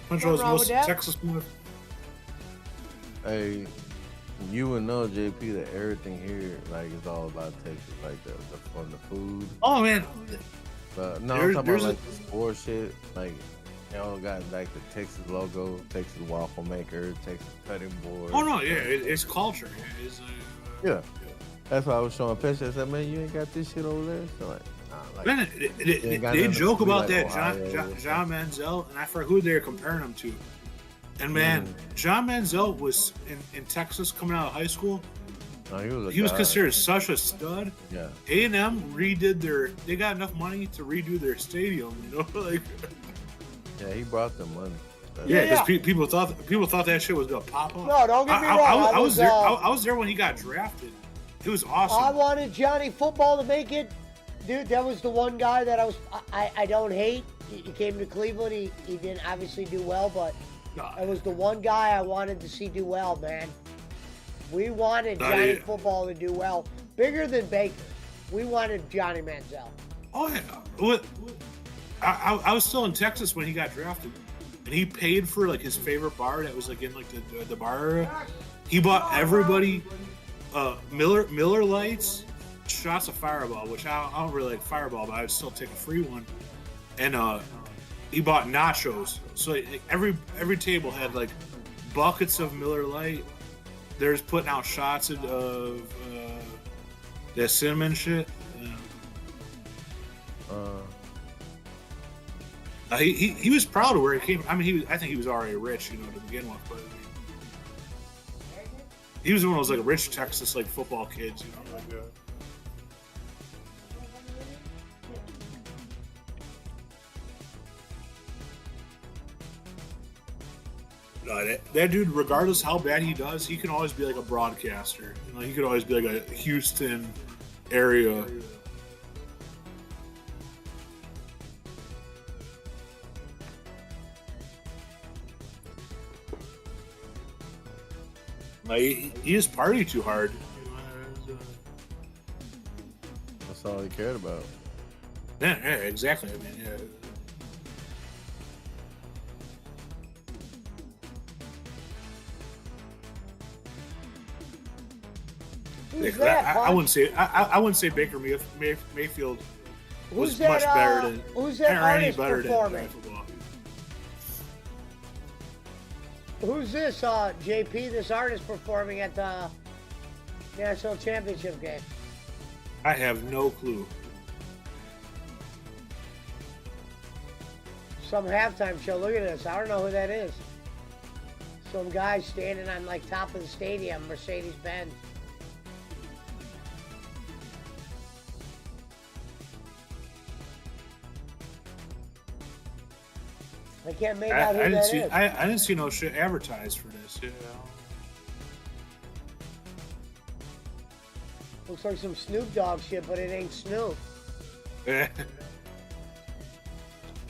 J: Punch
F: Nothing
J: was
F: wrong
J: most
F: with that.
J: Texas motherfucker.
I: Hey, you would know, JP, that everything here like is all about Texas, like the from the food.
J: Oh man.
I: But no, I'm talking about like the sports shit. Like, y'all got like the Texas logo, Texas waffle maker, Texas cutting board.
J: Oh no, yeah, it's culture. It's,
I: Yeah. That's why I was showing pictures. I said, man, you ain't got this shit over there. So like, nah, like
J: man, they joke about that John
I: man.
J: Manziel, and I forgot who they were comparing him to. And man, John Manziel was in Texas coming out of high school.
I: No,
J: he was considered such a stud.
I: Yeah.
J: A&M redid they got enough money to redo their stadium, you know, like.
I: Yeah, he brought them money.
J: Yeah, because people thought that shit was gonna pop up.
F: No, don't get me wrong.
J: I was there. I was there when he got drafted. It was awesome.
F: I wanted Johnny Football to make it. Dude, that was the one guy that I don't hate. He came to Cleveland. He didn't obviously do well, but it was the one guy I wanted to see do well, man. We wanted Johnny Football to do well. Bigger than Baker. We wanted Johnny Manziel.
J: Oh, yeah. I was still in Texas when he got drafted. And he paid for, like, his favorite bar that was, like, in, like, the bar area. He bought everybody Miller Lights, shots of Fireball, which I don't really like Fireball, but I would still take a free one. And he bought nachos. So every table had, like, buckets of Miller Lite. They're just putting out shots of that cinnamon shit. He was proud of where he came. I mean, I think he was already rich, you know, to begin with. But he was one of those like rich Texas like football kids, you know, like. That dude, regardless how bad he does, he can always be like a broadcaster. You know, he could always be like a Houston area. Like, he just party too hard.
I: That's all he cared about.
J: Yeah, exactly. I mean,
F: Who's
J: Yeah,
F: that,
J: I
F: Punch?
J: wouldn't say I wouldn't say Baker Mayfield was
F: Who's that,
J: much better than
F: who's that
J: or any
F: artist
J: better than
F: performing?
J: football.
F: Who's this, JP, this artist performing at the National Championship game?
J: I have no clue.
F: Some halftime show. Look at this. I don't know who that is. Some guy standing on like top of the stadium, Mercedes-Benz. I can't make out who
J: I
F: that
J: didn't see
F: is.
J: I didn't see no shit advertised for this. You
F: Looks like some Snoop Dogg shit, but it ain't Snoop.
J: know.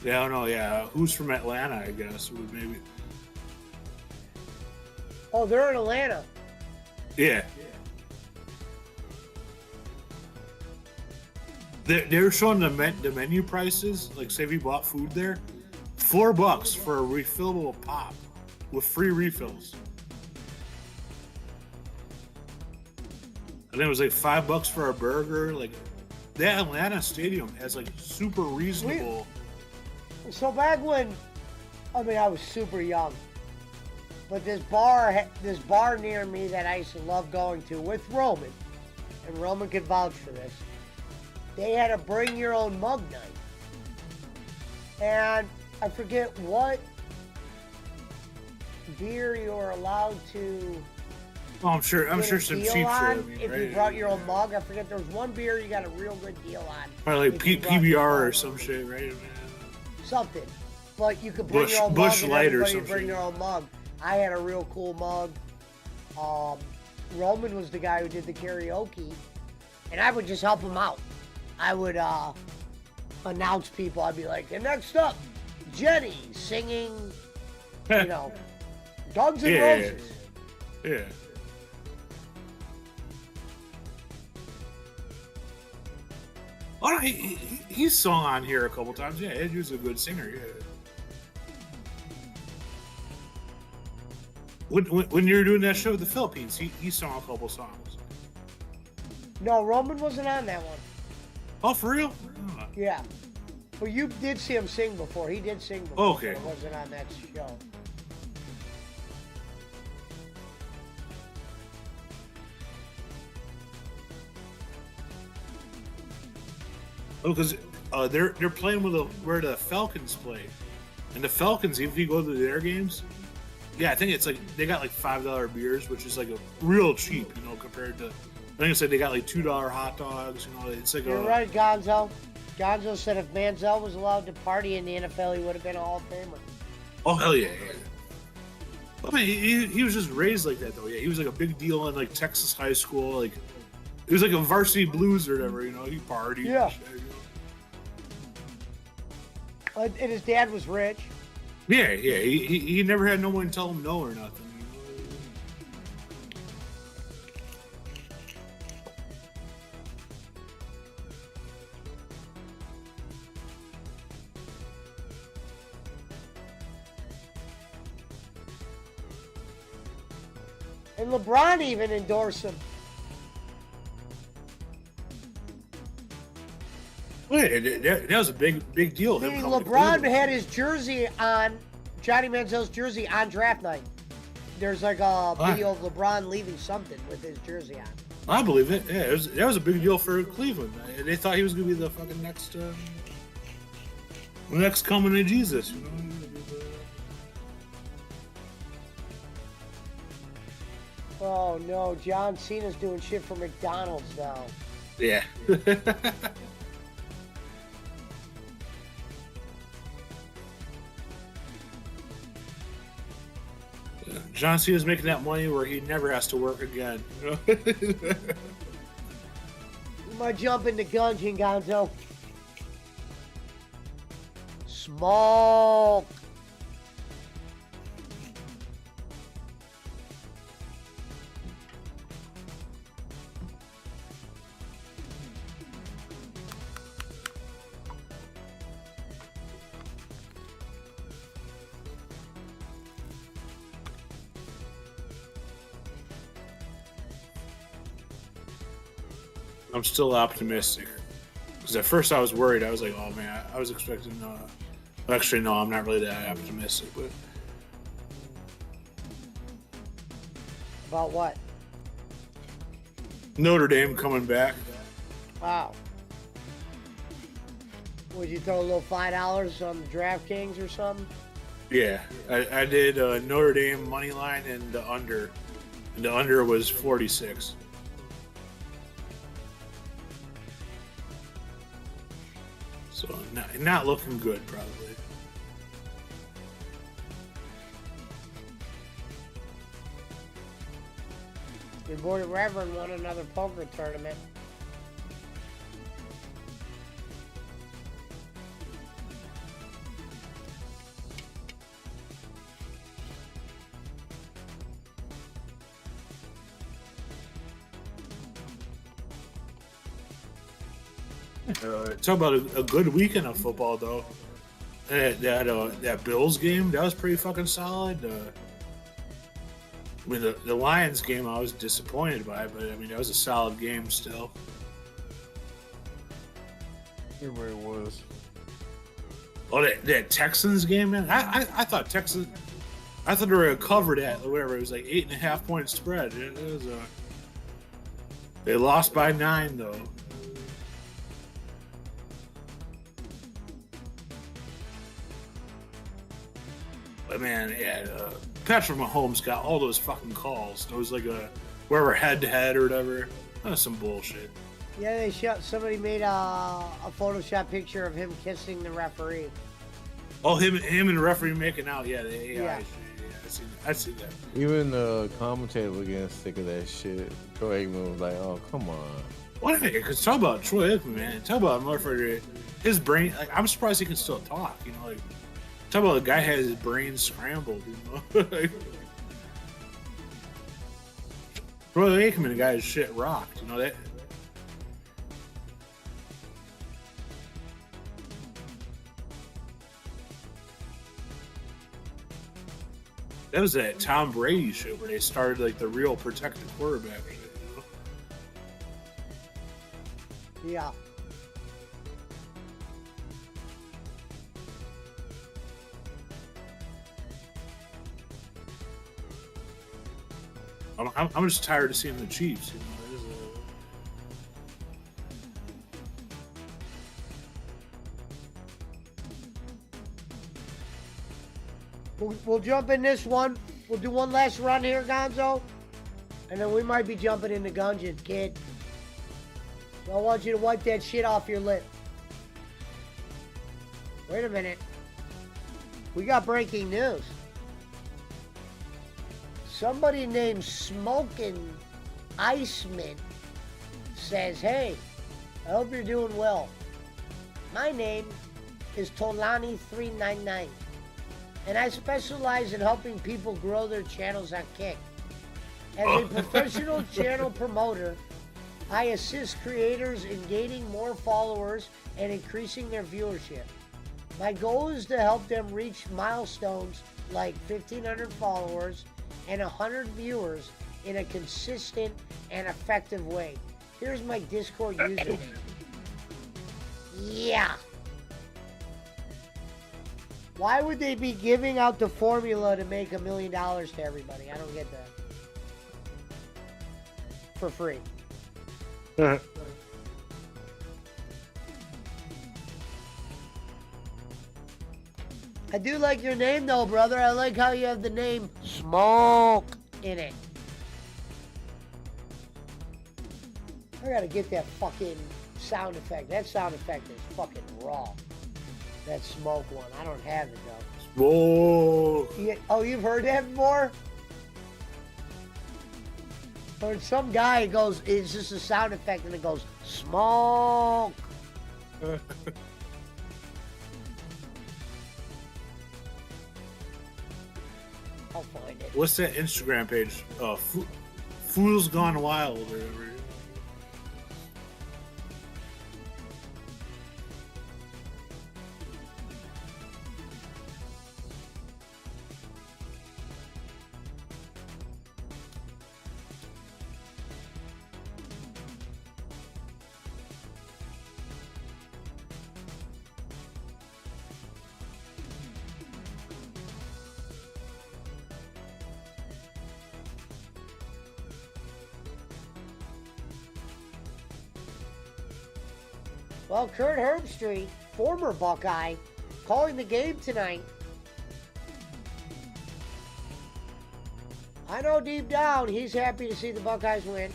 J: Yeah, I don't know. Yeah, who's from Atlanta? I guess would maybe.
F: Oh, they're in Atlanta.
J: Yeah. They're showing the menu prices. Like, say if you bought food there, $4 for a refillable pop with free refills. And it was like $5 for a burger. Like, that Atlanta stadium has like super reasonable.
F: So back when, I mean, I was super young, but this bar near me that I used to love going to with Roman, and Roman could vouch for this. They had a bring your own mug night, and I forget what beer you were allowed to.
J: Oh, I'm sure
F: get a
J: some
F: deal
J: cheap shit. I
F: on
J: mean,
F: if
J: right?
F: you brought your own mug. I forget there was one beer you got a real good deal on.
J: Probably like
F: if you brought your
J: PBR or
F: mug.
J: some shit, right?
F: Something. But you could bring
J: Bush-
F: your own
J: Busch
F: mug and
J: Light or
F: everybody
J: some
F: would bring
J: shit.
F: their own mug. I had a real cool mug. Roman was the guy who did the karaoke, and I would just help him out. I would announce people. I'd be like, and next up, Jenny singing, you know, Guns N'
J: Yeah.
F: Roses.
J: Yeah. Oh, no, he's sung on here a couple times. Yeah, Ed was a good singer. Yeah. When you were doing that show in the Philippines, he sung a couple songs.
F: No, Roman wasn't on that one.
J: Oh, for real?
F: Yeah. But you did see him sing before. He did sing before.
J: Okay.
F: But it wasn't on that show.
J: Oh, because they're playing with where the Falcons play, and the Falcons, if you go to their games, yeah, I think it's like they got like $5 beers, which is like a real cheap, you know, compared to. I think I said they got like $2 hot dogs. You know, it's like
F: You're right, Gonzo. Gonzo said if Manziel was allowed to party in the NFL, he would have been a Hall of Famer.
J: Oh hell yeah! Yeah. I mean, he was just raised like that though. Yeah, he was like a big deal in like Texas high school. Like he was like a varsity blues or whatever. You know, he partied.
F: Yeah.
J: And shit, you know?
F: And his dad was rich.
J: Yeah, yeah. He never had no one tell him no or nothing.
F: And LeBron even endorsed him.
J: Yeah, that was a big deal. him
F: Meaning
J: coming to
F: LeBron
J: Cleveland.
F: had his jersey on, Johnny Manziel's jersey on draft night. There's like a video of LeBron leaving something with his jersey on.
J: I believe it. Yeah, that was a big deal for Cleveland. They thought he was gonna be the fucking next coming of Jesus. You know?
F: Oh no, John Cena's doing shit for McDonald's now.
J: Yeah. John Cena's making that money where he never has to work again. You know?
F: You might jump into Gungeon, Gonzo. Smoke.
J: I'm still optimistic. Because at first I was worried. I was like, oh man, I was expecting. Actually, no, I'm not really that optimistic. But
F: About what?
J: Notre Dame coming back.
F: Wow. Would you throw a little $5 on the DraftKings or something?
J: Yeah, I did Notre Dame money line and the under. And the under was 46. So not looking good, probably.
F: Your boy Reverend won another poker tournament.
J: Talk about a good weekend of football, though. That Bills game, that was pretty fucking solid. I mean, the Lions game, I was disappointed by, but I mean, that was a solid game still.
I: It really was.
J: Oh, that Texans game, man. I thought Texans. I thought they were gonna cover that. Whatever, it was like 8.5 point spread. It was they lost by 9 though. But man, yeah, Patrick Mahomes got all those fucking calls. It was like wherever head to head or whatever. That was some bullshit.
F: Yeah, somebody made a Photoshop picture of him kissing the referee.
J: Oh, him and the referee making out. Yeah, the AI
F: Yeah.
J: shit. Yeah, I see that.
I: Even the commentator was getting sick of that shit. Troy Aikman was like, "Oh, come on."
J: What? Because talk about Troy Aikman, man. Talk about a motherfucker. His brain. Like, I'm surprised he can still talk. You know, like talk about the guy has his brain scrambled. You know, like, Troy Aikman, the guy's shit rocked. You know that. That was that Tom Brady shit where they started like the real protected quarterback shit, you know?
F: Yeah.
J: I'm just tired of seeing the Chiefs. You know, it is
F: We'll jump in this one. We'll do one last run here, Gonzo. And then we might be jumping into Gungeon, kid. So I want you to wipe that shit off your lip. Wait a minute. We got breaking news. Somebody named Smokin' Iceman says, hey, I hope you're doing well. My name is Tolani399. And I specialize in helping people grow their channels on Kick. As a professional channel promoter, I assist creators in gaining more followers and increasing their viewership. My goal is to help them reach milestones like 1,500 followers and 100 viewers in a consistent and effective way. Here's my Discord username. Yeah. Why would they be giving out the formula to make $1 million to everybody? I don't get that. For free. I do like your name though, brother. I like how you have the name Smoke in it. I gotta get that fucking sound effect. That sound effect is fucking raw. That smoke one. I don't have it though.
J: Whoa.
F: Yeah, oh, you've heard that before? Or some guy goes, it's just a sound effect and it goes, smoke. I'll find it.
J: What's that Instagram page? Fools Gone Wild or whatever.
F: Well, Kurt Herbstreit, former Buckeye, calling the game tonight. I know deep down he's happy to see the Buckeyes win.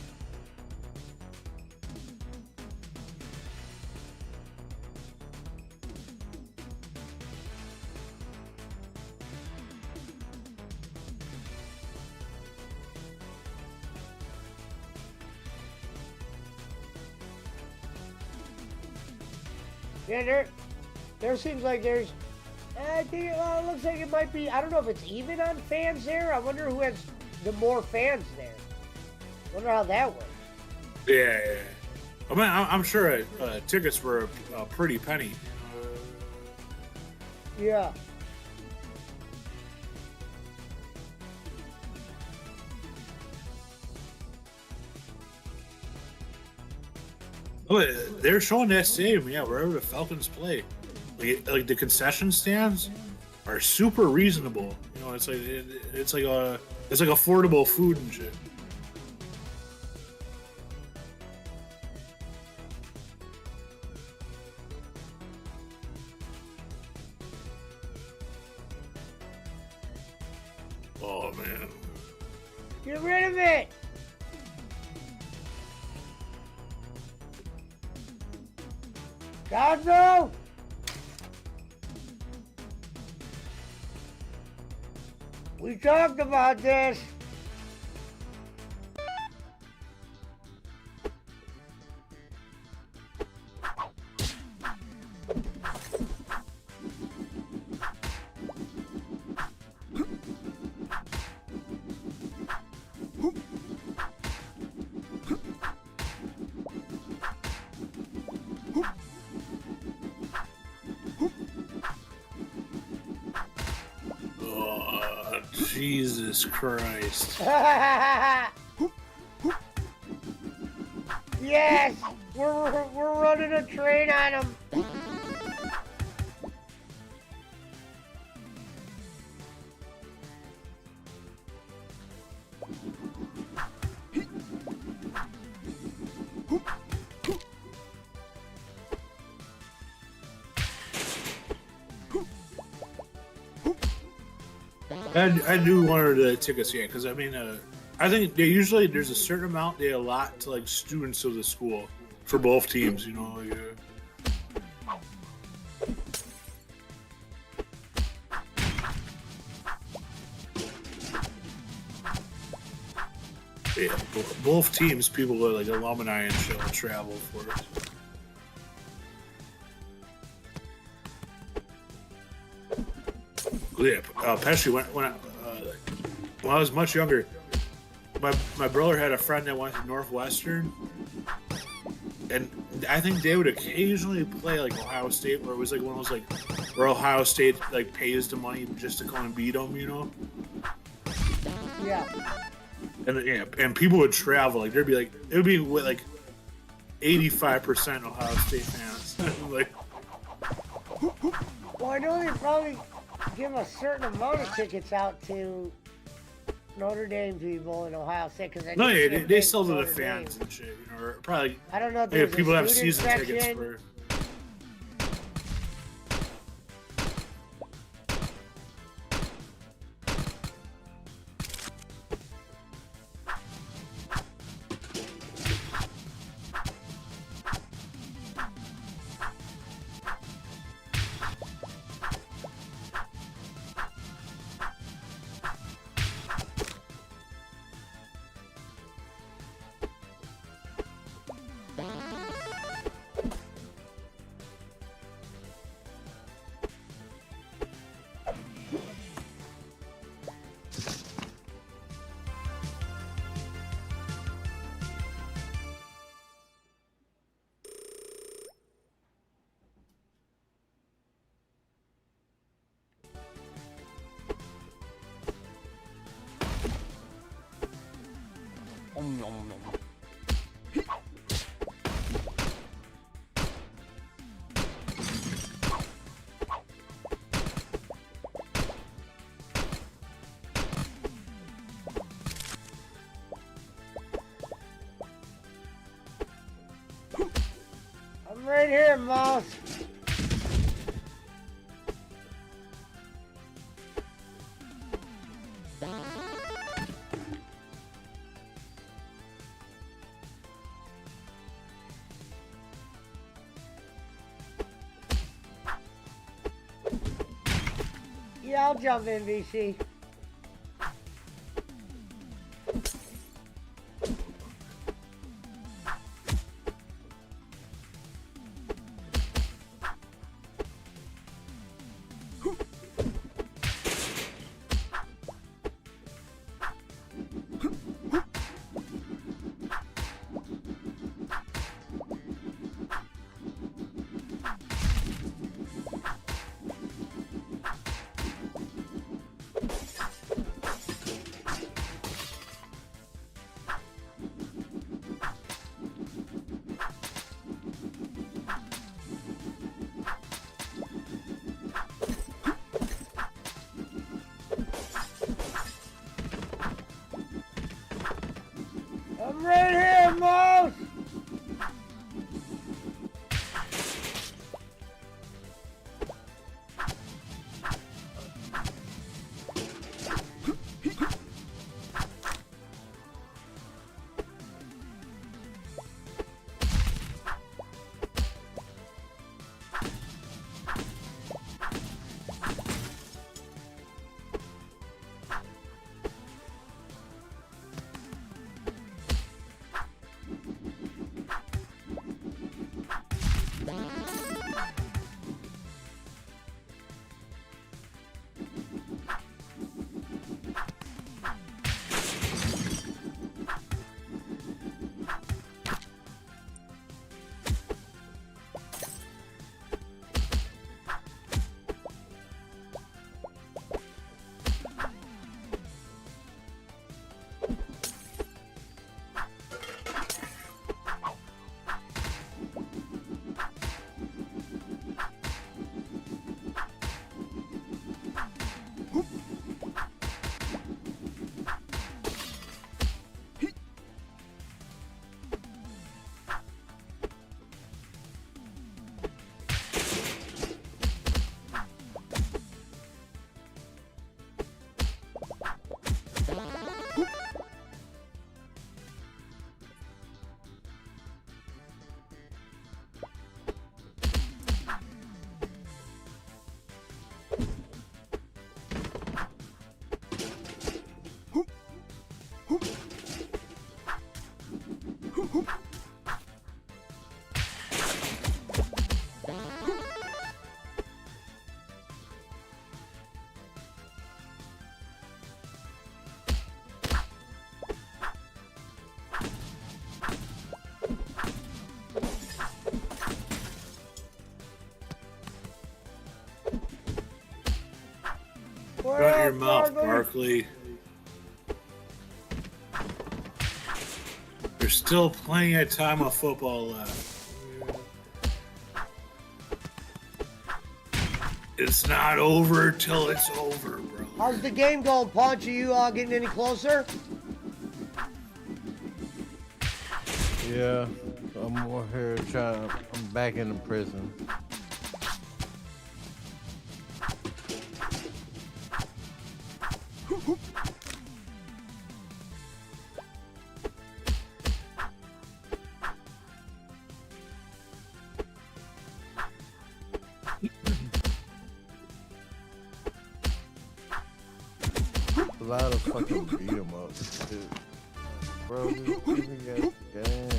F: Yeah, there seems like there's, I think it looks like it might be, I don't know if it's even on fans there. I wonder who has the more fans there. Wonder how that works.
J: Yeah. I mean, I'm sure tickets were a pretty penny.
F: Yeah.
J: Oh, they're showing that stadium, yeah, wherever the Falcons play. Like the concession stands are super reasonable. You know, it's like affordable food and shit. Oh man.
F: Get rid of it! God, no! We talked about this.
J: Jesus Christ.
F: Yes! We're running a train on them.
J: I do wonder the tickets, yeah, because I mean, I think they usually there's a certain amount they allot to like students of the school for both teams, you know. Yeah, both teams, people like alumni and shit will travel for it. Yeah, Pesci, when I was much younger, my brother had a friend that went to Northwestern, and I think they would occasionally play like Ohio State, where it was like one of those like where Ohio State like pays the money just to come and beat them, you know?
F: Yeah.
J: And people would travel, like there'd be like it would be with like 85% Ohio State fans, like.
F: Well, I know they probably give a certain amount of tickets out to Notre Dame people in Ohio State because
J: they sell to the fans and shit, you know, or probably.
F: I don't know if
J: yeah,
F: there's
J: people
F: a
J: have
F: student
J: season tickets
F: section.
J: for.
F: right here, Mouse. Yeah, I'll jump in, VC. I'm right here, Mouse!
J: Shut your mouth, Barkley. There's still plenty of time of football left. It's not over till it's over, bro.
F: How's the game going, Punch? Are you getting any closer?
I: Yeah, I'm over here trying. I'm back in the prison. A lot of fucking beat 'em up, dude. Bro, just even got the game.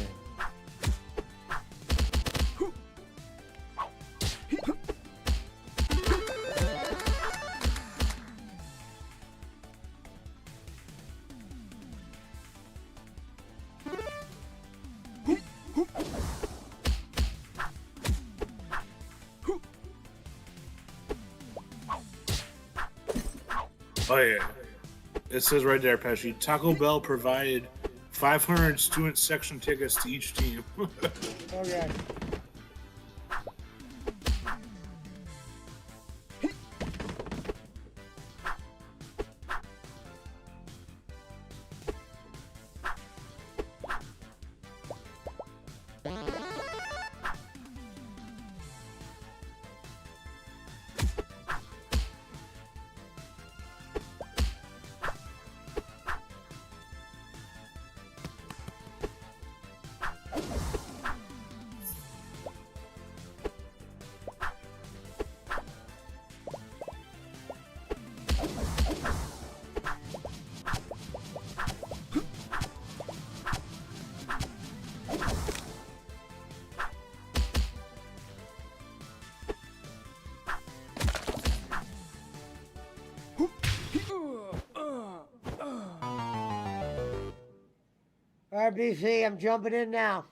J: Oh yeah. It says right there, Pesci. Taco Bell provided 500 student section tickets to each team.
F: Okay. All right, BC, I'm jumping in now.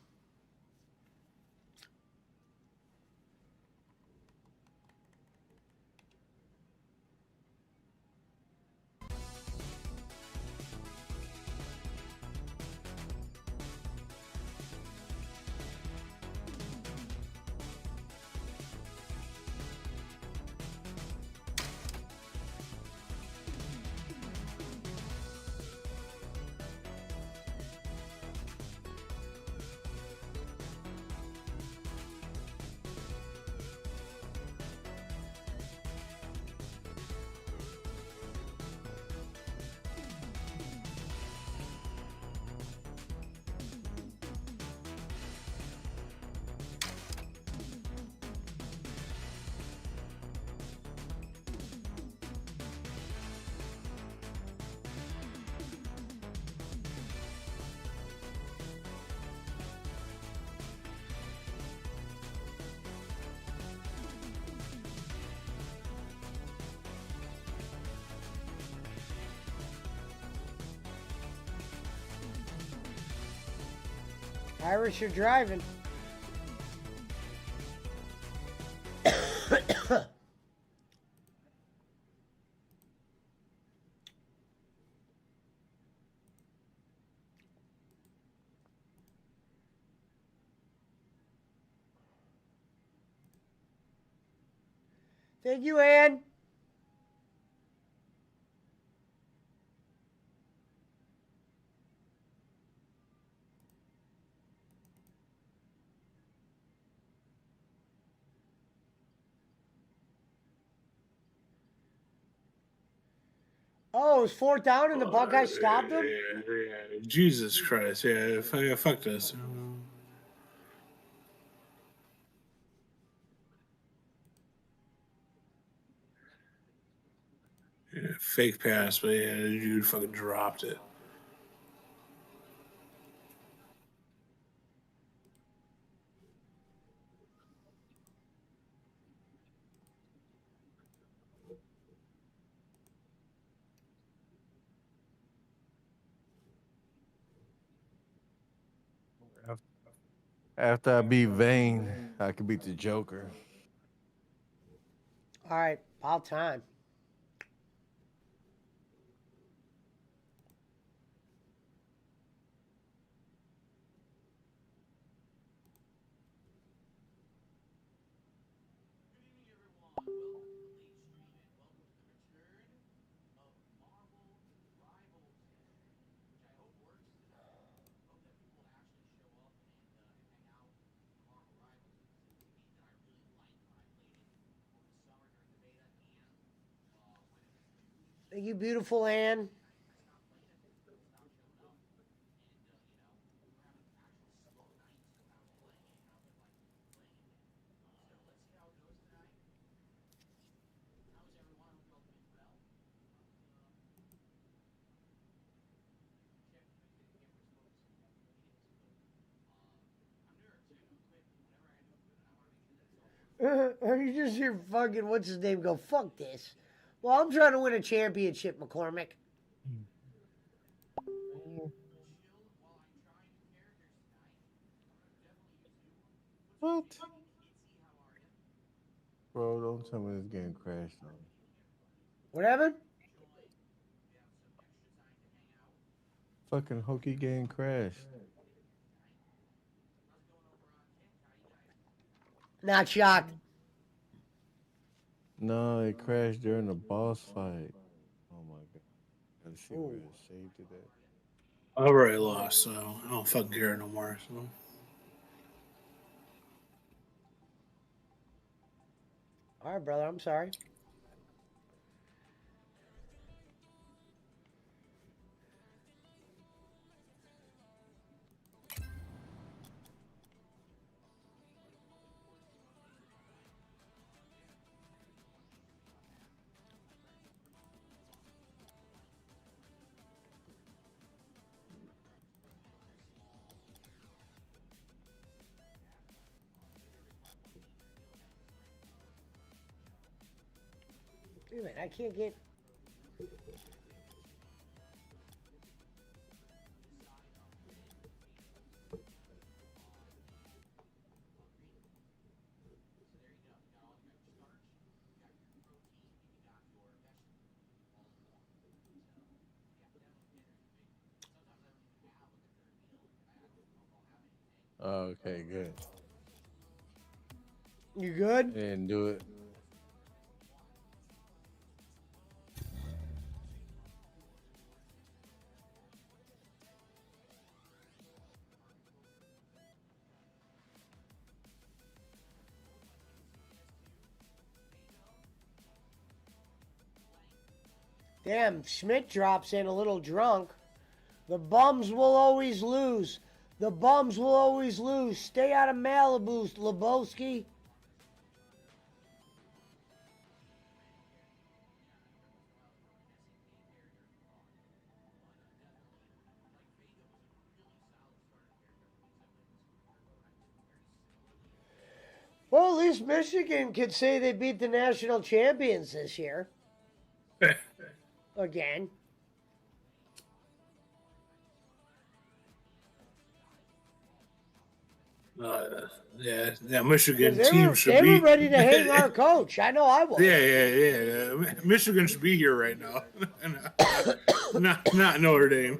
F: Irish, you're driving. Thank you, Ann. Oh, it was fourth down and the Buckeyes stopped him?
J: Yeah. Jesus Christ. Yeah, fuck this. Yeah, fake pass, but yeah, dude fucking dropped it.
I: After I beat Vane, I could beat the Joker.
F: All right, about time. Thank you, beautiful Ann. You just hear fucking, what's his name, go, fuck this. Well, I'm trying to win a championship, McCormick.
I: What? Bro, don't tell me this game crashed on me.
F: What happened?
I: Fucking hokey game crashed.
F: Not shocked.
I: No, it crashed during the boss fight. Oh my god. Gotta see where it saved it at.
J: I already lost, so I don't fucking care no more. So.
F: All right, brother, I'm sorry. Wait a minute, I can't get...
I: Okay, good.
F: You good?
I: And do it.
F: Damn, Schmidt drops in a little drunk. The bums will always lose. The bums will always lose. Stay out of Malibu, Lebowski. Well, at least Michigan could say they beat the national champions this year. Again.
J: Yeah, Michigan
F: They
J: team
F: were,
J: should
F: they
J: be.
F: were ready to hang our coach. I know I was.
J: Yeah. Michigan should be here right now. not Notre Dame.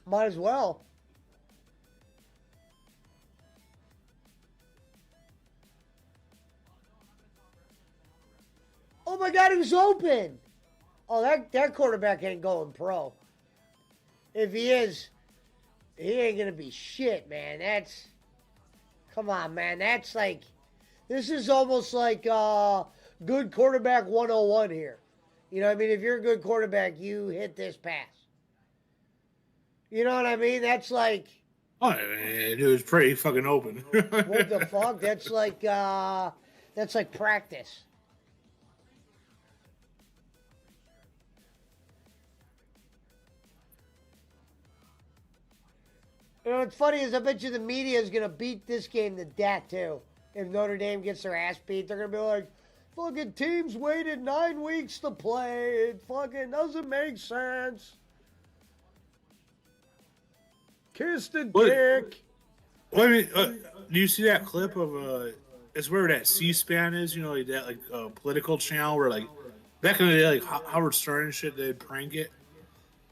F: Might as well. Oh my God, he was open. Oh, that quarterback ain't going pro. If he is, he ain't gonna be shit, man. Come on, man. That's like, this is almost like good quarterback 101 here. You know what I mean? If you're a good quarterback, you hit this pass. You know what I mean? That's like,
J: Oh, it was pretty fucking open.
F: what the fuck? That's like practice. You know what's funny is I bet you the media is gonna beat this game to death too. If Notre Dame gets their ass beat, they're gonna be like, "Fucking teams waited 9 weeks to play. It fucking doesn't make sense." Kiss the dick.
J: Well, I mean, do you see that clip of it's where that C-SPAN is? You know, like that political channel where like back in the day, like Howard Stern and shit, they'd prank it.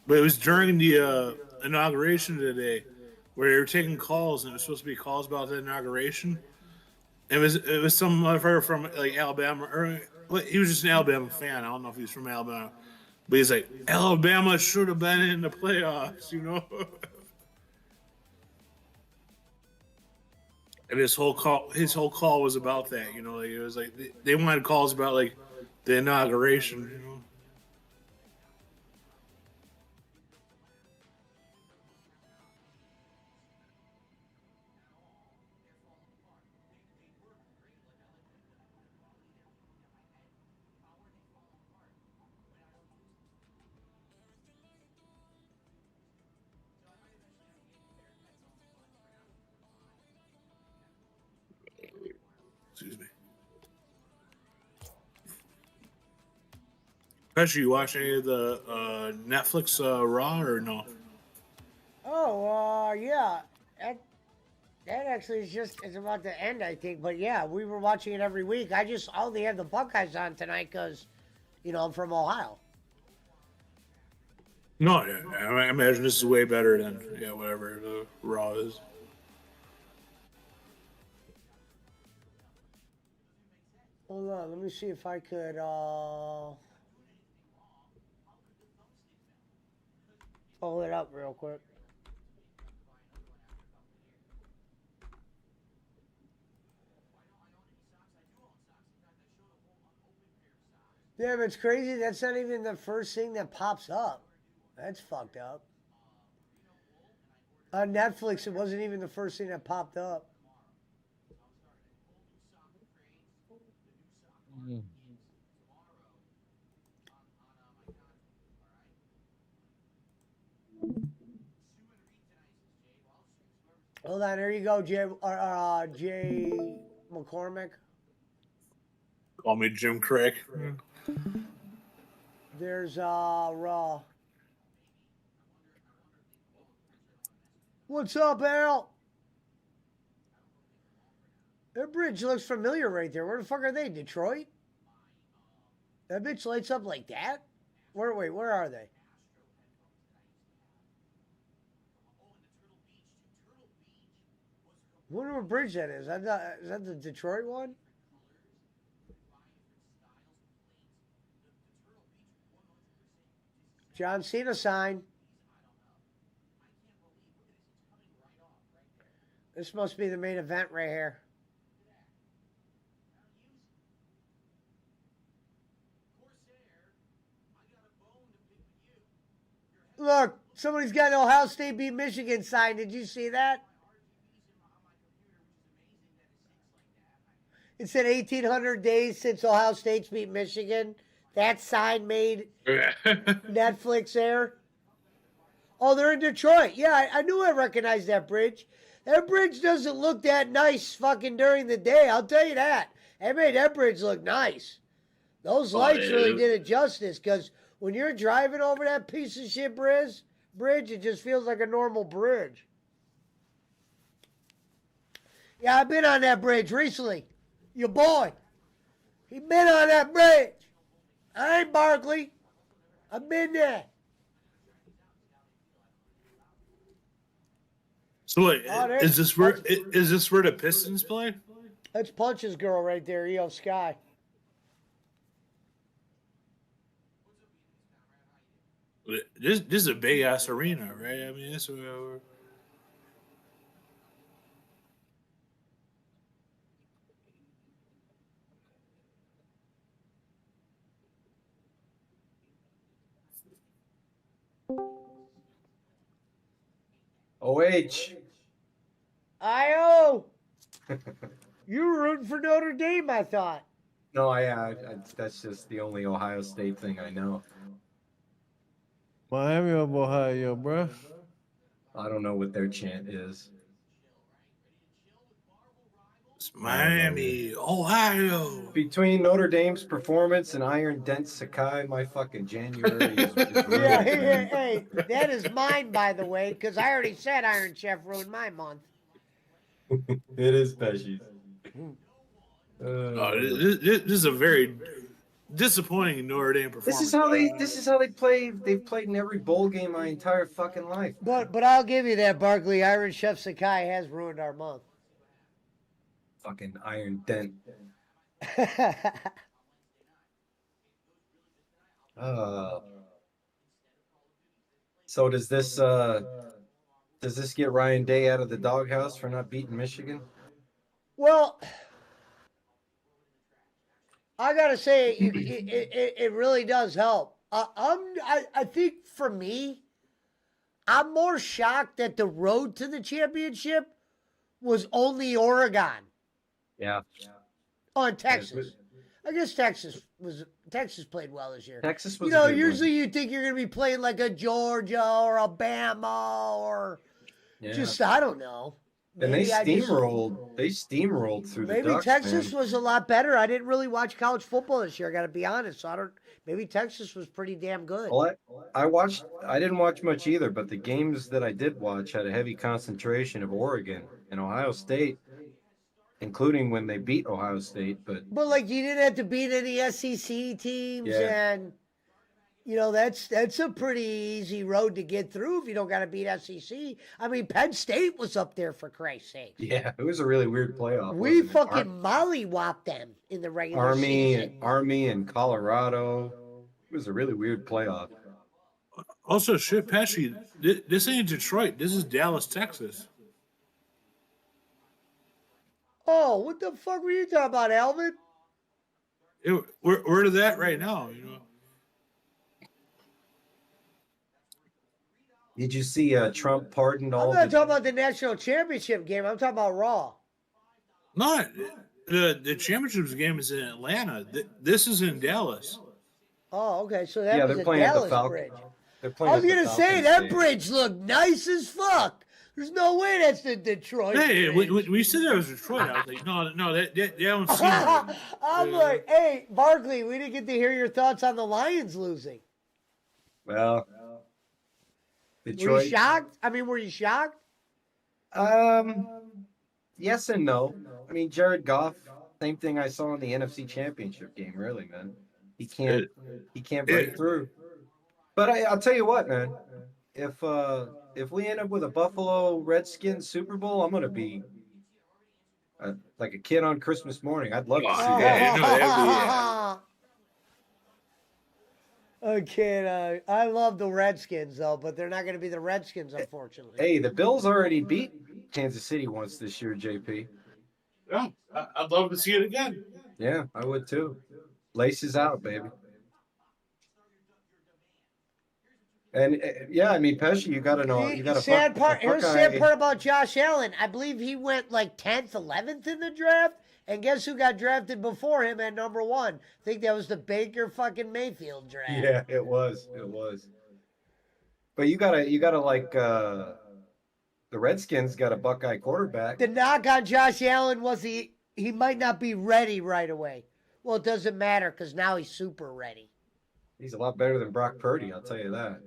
J: But it was during the inauguration today, where they were taking calls, and it was supposed to be calls about the inauguration. It was some motherfucker from like Alabama, or well, he was just an Alabama fan. I don't know if he's from Alabama, but he's like, Alabama should have been in the playoffs, you know. And his whole call was about that, you know. Like it was like they wanted calls about like the inauguration, you know. Excuse me. Especially, you watch any of the Netflix Raw or no?
F: Oh, yeah. That actually is about to end, I think. But yeah, we were watching it every week. I only have the Buckeyes on tonight because, you know, I'm from Ohio.
J: No, yeah, I imagine this is way better than whatever the Raw is.
F: Hold on, let me see if I could pull it up real quick. Damn, it's crazy. That's not even the first thing that pops up. That's fucked up. On Netflix, it wasn't even the first thing that popped up. Hold on, there you go, Jay McCormick.
J: Call me Jim Craig.
F: There's Raw. What's up, Al? That bridge looks familiar right there. Where the fuck are they? Detroit? That bitch lights up like that? Where are they? wonder what bridge that is. Is that the Detroit one? John Cena sign. This must be the main event right here. Look, somebody's got an Ohio State beat Michigan sign. Did you see that? It said 1,800 days since Ohio State's beat Michigan. That sign made Netflix there. Oh, they're in Detroit. Yeah, I knew I recognized that bridge. That bridge doesn't look that nice fucking during the day. I'll tell you that. It made that bridge look nice. Those lights really did it justice, because when you're driving over that piece of shit bridge, it just feels like a normal bridge. Yeah, I've been on that bridge recently. Your boy. He been on that bridge. I ain't Barkley. I've been there.
J: So wait, is this where the Pistons play?
F: That's Punch's girl right there, Io Sky.
J: This is a big ass arena, right? I mean, this.
B: OH.
F: IO. You were rooting for Notre Dame, I thought.
B: No, that's just the only Ohio State thing I know.
I: Miami of Ohio, bruh.
B: I don't know what their chant is.
J: It's Miami, Ohio.
B: Between Notre Dame's performance and Iron Dent Sakai, my fucking January is
F: Yeah, hey, that is mine, by the way, because I already said Iron Chef ruined my month.
B: It is Pesci.
J: This is a very disappointing Notre Dame performance.
B: This is how they play. They've played in every bowl game my entire fucking life.
F: But I'll give you that, Barkley. Iron Chef Sakai has ruined our month.
B: Fucking Iron Dent. So does this get Ryan Day out of the doghouse for not beating Michigan?
F: Well, I gotta say, it really does help. I think for me, I'm more shocked that the road to the championship was only Oregon.
B: Yeah.
F: Oh, and Texas. I guess Texas played well this year.
B: Texas was.
F: Usually you think you're gonna be playing like a Georgia or Alabama or just I don't know.
B: And they steamrolled through the
F: Maybe
B: Ducks,
F: Texas
B: man.
F: was a lot better. I didn't really watch college football this year. I got to be honest. So maybe Texas was pretty damn good.
B: Well, I didn't watch much either, but the games that I did watch had a heavy concentration of Oregon and Ohio State, including when they beat Ohio State. But
F: like you didn't have to beat any SEC teams, and that's a pretty easy road to get through if you don't got to beat SEC. I mean, Penn State was up there for Christ's sake.
B: Yeah, it was a really weird playoff.
F: We fucking mollywopped them in the regular season.
B: Army and Colorado. It was a really weird playoff.
J: Also, shit, Pesci, this ain't Detroit. This is Dallas, Texas.
F: Oh, what the fuck were you talking about, Alvin?
J: We're to that right now,
B: Did you see Trump pardoned all?
F: I'm not talking about the national championship game. I'm talking about Raw.
J: No, the championships game is in Atlanta. This is in Dallas.
F: Oh, okay. So that was
B: they're
F: a
B: playing at the
F: Dallas bridge.
B: They're
F: I
B: playing
F: was
B: at the
F: gonna say
B: Falcons
F: that
B: Stadium.
F: bridge looked nice as fuck. There's no way that's the Detroit.
J: Hey,
F: bridge.
J: when we said that was Detroit, I was like, no, that don't seem right.
F: I'm like, hey, Barkley, we didn't get to hear your thoughts on the Lions losing.
B: Well,
F: Were
B: Detroit.
F: you shocked? I mean, were you shocked?
B: Yes and no. I mean, Jared Goff, same thing I saw in the NFC Championship game. Really, man, he can't break through. But I'll tell you what, man. If we end up with a Buffalo Redskins Super Bowl, I'm gonna be like a kid on Christmas morning. I'd love to see
J: Yeah,
B: that.
J: you know, that'd
F: Okay, I love the Redskins though, but they're not going to be the Redskins, unfortunately.
B: Hey, the Bills already beat Kansas City once this year, JP.
J: Yeah, I'd love to see it again.
B: Yeah, I would too. Laces out, baby. And yeah, I mean, Pesci, you got to know. You got to.
F: Sad part. Here's the sad part about Josh Allen. I believe he went like 10th, 11th in the draft. And guess who got drafted before him at number 1? I think that was the Baker fucking Mayfield draft.
B: Yeah, it was. It was. But you gotta like the Redskins got a Buckeye quarterback.
F: The knock on Josh Allen was he might not be ready right away. Well, it doesn't matter because now he's super ready.
B: He's a lot better than Brock Purdy, I'll tell you that.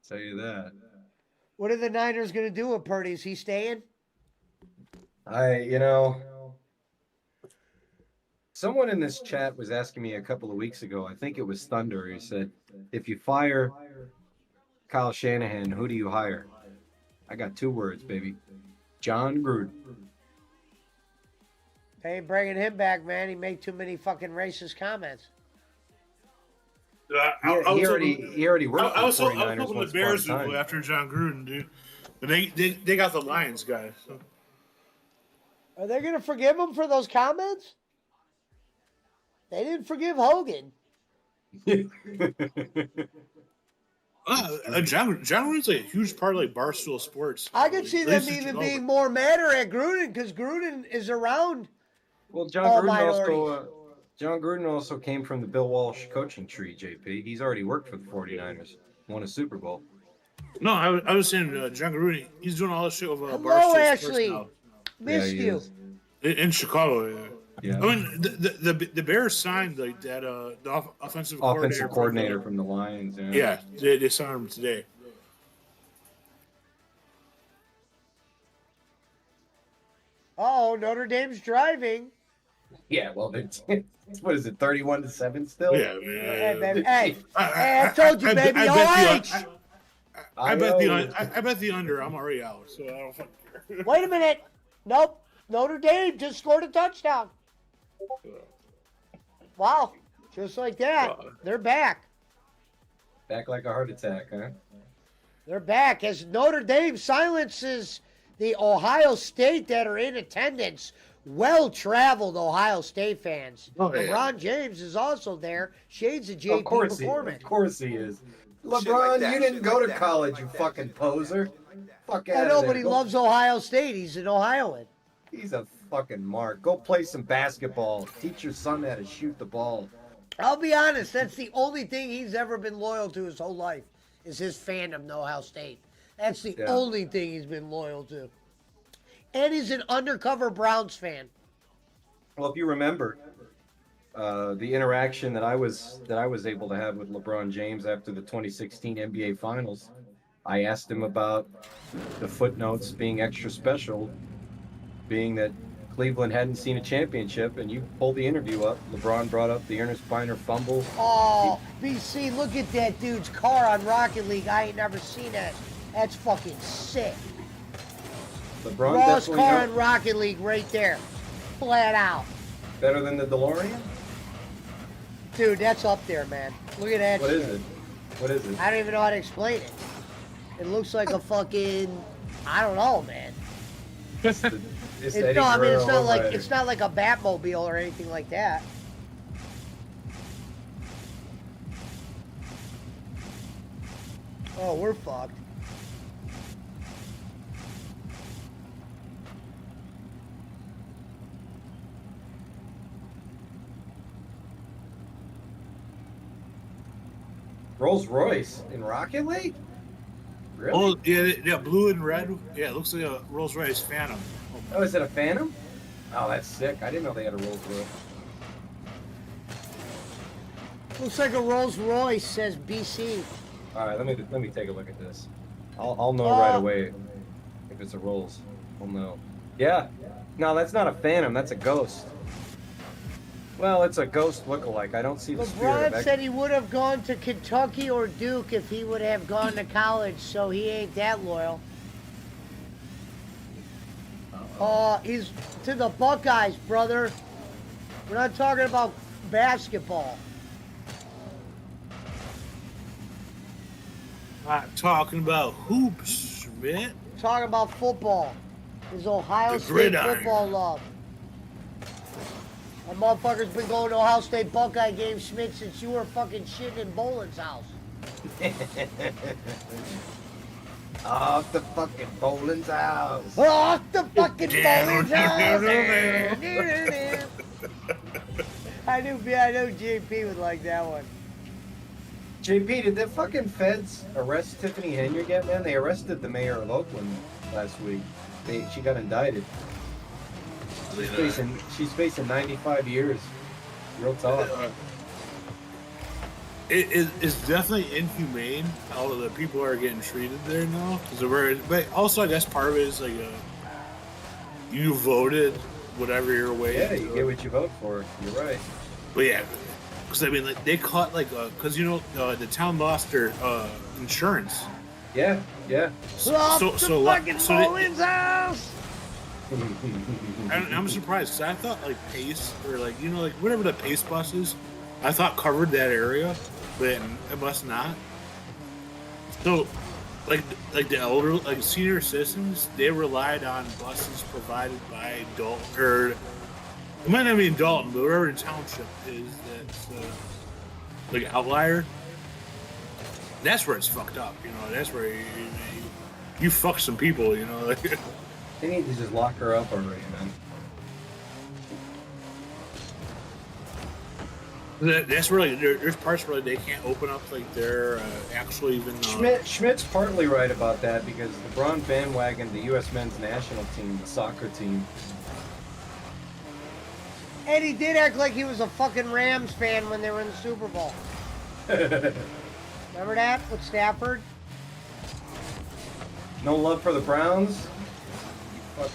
B: Tell you that.
F: What are the Niners going to do with Purdy? Is he staying?
B: Someone in this chat was asking me a couple of weeks ago, I think it was Thunder, he said, if you fire Kyle Shanahan, who do you hire? I got 2 words, baby. John Gruden.
F: They ain't bringing him back, man. He made too many fucking racist comments.
B: He already worked
J: I was
B: for the
J: hoping
B: 49ers
J: the
B: once
J: Bears
B: upon a
J: would
B: time.
J: go after John Gruden, dude. But they got the Lions guy. So.
F: Are they going to forgive him for those comments? They didn't forgive Hogan.
J: John Gruden's like a huge part of like Barstool Sports.
F: I could see them
J: Lacey
F: even
J: Chenova.
F: being more madder at Gruden because Gruden is around.
B: Well,
F: all
B: John
F: minorities.
B: Gruden also came from the Bill Walsh coaching tree, JP. He's already worked for the 49ers, won a Super Bowl.
J: No, I was saying John Gruden. He's doing all this shit with
F: Hello,
J: Barstool
F: Ashley.
J: Sports
F: Missed
B: he
F: you.
B: is.
J: now in Chicago.
B: Yeah.
J: I mean, the Bears signed like that the offensive
B: Coordinator from the Lions.
J: Yeah, they signed him today.
F: Oh, Notre Dame's driving.
B: Yeah, well, what is it, 31-7 still?
J: Yeah,
F: Hey, baby. Hey, I told you, baby. All right.
J: I bet the under. I'm already out, so I don't fucking care.
F: Wait a minute. Nope. Notre Dame just scored a touchdown. Wow. Just like that. They're back.
B: Back like a heart attack, huh?
F: They're back as Notre Dame silences the Ohio State that are in attendance. Well-traveled Ohio State fans.
B: Oh, yeah.
F: LeBron James is also there. Shades of JP
B: Of course he is. LeBron, you didn't go to college, you fucking poser. Fuck out
F: I
B: of
F: know,
B: there.
F: but he loves Ohio State. He's an Ohioan.
B: He's a fucking mark. Go play some basketball. Teach your son how to shoot the ball.
F: I'll be honest, that's the only thing he's ever been loyal to his whole life is his fandom to Ohio State. That's the only thing he's been loyal to. And he's an undercover Browns fan.
B: Well, if you remember, the interaction that I was able to have with LeBron James after the 2016 NBA Finals, I asked him about the footnotes being extra special, being that Cleveland hadn't seen a championship, and you pulled the interview up. LeBron brought up the Ernest Biner fumble.
F: Oh, BC, look at that dude's car on Rocket League. I ain't never seen that. That's fucking sick.
B: LeBron
F: Rawest
B: definitely
F: car
B: knows-
F: in Rocket League right there. Flat out.
B: better than the DeLorean.
F: Dude, that's up there, man. Look at that
B: What
F: shit.
B: is it? What is it?
F: I don't even know how to explain it. It looks like a fucking, I don't know, man.
B: It's Eddie
F: No, I mean it's
B: Guerrero
F: not like
B: Rider.
F: it's not like a Batmobile or anything like that. Oh, we're fucked.
B: Rolls Royce in Rocket League? Really?
J: Oh yeah, blue and red. Yeah, it looks like a Rolls Royce Phantom.
B: Oh, is it a Phantom? Oh, that's sick. I didn't know they had a Rolls Royce.
F: Looks like a Rolls Royce, says BC.
B: All right, let me take a look at this. I'll know right away if it's a Rolls. I'll know. Yeah. No, that's not a Phantom. That's a Ghost. Well, it's a Ghost lookalike. I don't see the spirit of
F: LeBron said he would have gone to Kentucky or Duke if he would have gone to college, so he ain't that loyal. He's to the Buckeyes, brother. We're not talking about basketball.
J: Not talking about hoops, Schmidt.
F: Talking about football. His Ohio
J: The
F: State
J: gridiron.
F: football love. That motherfucker's been going to Ohio State Buckeye games, Schmidt, since you were fucking shitting in Boland's house.
B: Off the fucking Boland's house.
F: Off the fucking Boland's house. I knew JP would like that one.
B: JP, did the fucking feds arrest Tiffany Henry again, man? They arrested the mayor of Oakland last week. She got indicted. She's facing 95 years. Real talk.
J: It's definitely inhumane how the people are getting treated there now. But also, I guess part of it is like you voted whatever your way.
B: Yeah, you get what you vote for. You're right.
J: But yeah, because I mean, like they caught because the town lost their insurance.
B: Yeah.
F: Fucking Boland's house.
J: I'm surprised because I thought like Pace or like whatever the Pace bus is, I thought covered that area, but it must not. So, like the elder, like senior citizens, they relied on buses provided by Dalton, or it might not be Dalton, but wherever the township is that's like outlier. That's where it's fucked up, That's where you fuck some people, Like,
B: they need to just lock her up already, man.
J: That's where there's parts where they can't open up they're actually even.
B: Schmidt's partly right about that because LeBron bandwagon the U.S. men's national team, the soccer team.
F: And he did act like he was a fucking Rams fan when they were in the Super Bowl. Remember that with Stafford?
B: No love for the Browns.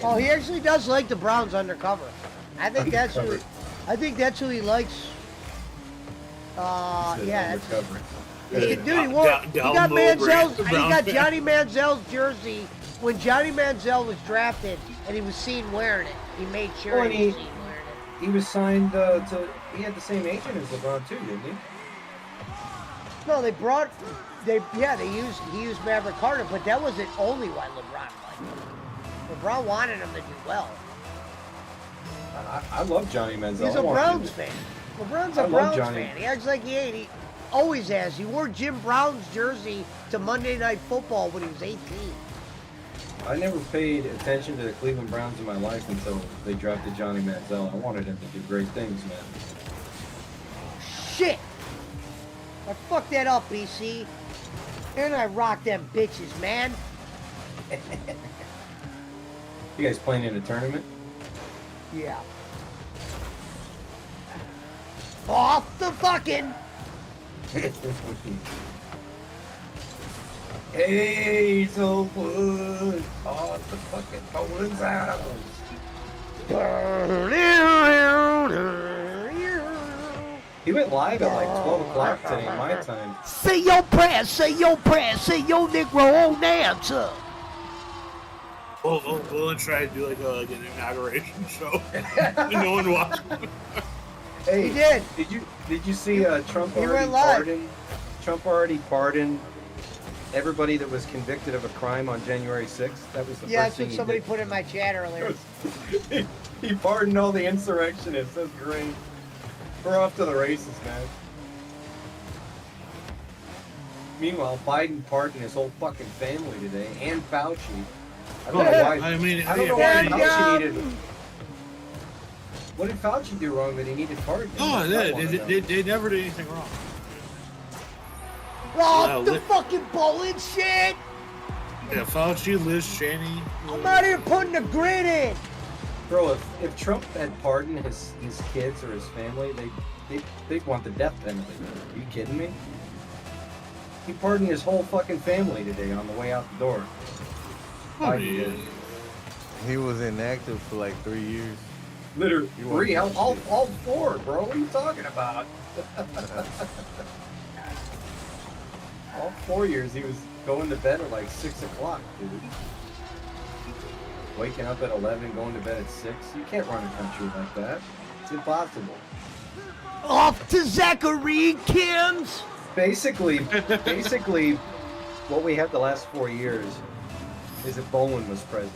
F: Oh, he actually does like the Browns undercover. I think that's who he likes. Yeah. Dude, he got Manziel's. He got Johnny Manziel's jersey when Johnny Manziel was drafted, and he was seen wearing it. He made sure he was seen wearing it.
B: He was signed to. He had the same agent as LeBron too, didn't he?
F: No, he used Maverick Carter, but that wasn't only why LeBron liked him. LeBron wanted him to do well.
B: I love Johnny Manziel.
F: He's a Browns fan. LeBron's a Browns fan. He acts like he ain't. He always has. He wore Jim Brown's jersey to Monday Night Football when he was 18.
B: I never paid attention to the Cleveland Browns in my life until they drafted Johnny Manziel. I wanted him to do great things, man.
F: Shit! I fucked that up, BC. And I rocked them bitches, man.
B: You guys playing in a tournament?
F: Yeah. Off the fucking.
B: Hey, so good. Off the fucking Boland's house. He went live at like 12 o'clock today, my time.
F: Say your prayers, say your prayers, say your Negro old answer.
J: We'll try to do like an inauguration show. No one watched.
B: Hey,
F: he did.
B: Did you see Trump already pardoned everybody that was convicted of a crime on January 6th? That was the first thing
F: that's what somebody put in my chat earlier.
B: He pardoned all the insurrectionists. That's great. We're off to the races, man. Meanwhile, Biden pardoned his whole fucking family today, and Fauci. I don't know why. I don't know why Fauci needed. What did Fauci do wrong that he needed pardon?
J: Oh, they never did anything wrong.
F: Off the fucking Boland shit!
J: Yeah, Fauci, Liz Cheney.
F: I'm out here putting the grid in.
B: Bro, if Trump had pardoned his kids or his family, they'd want the death penalty. Are you kidding me? He pardoned his whole fucking family today on the way out the door.
I: Oh, yeah. He was inactive for like 3 years.
B: Literally, three, all four, bro. What are you talking about? All 4 years he was going to bed at like 6 o'clock, dude. waking up at 11, going to bed at 6. You can't run a country like that. It's impossible.
F: Off to Zachary Kim's.
B: Basically, what we had the last 4 years is if Bowen was president.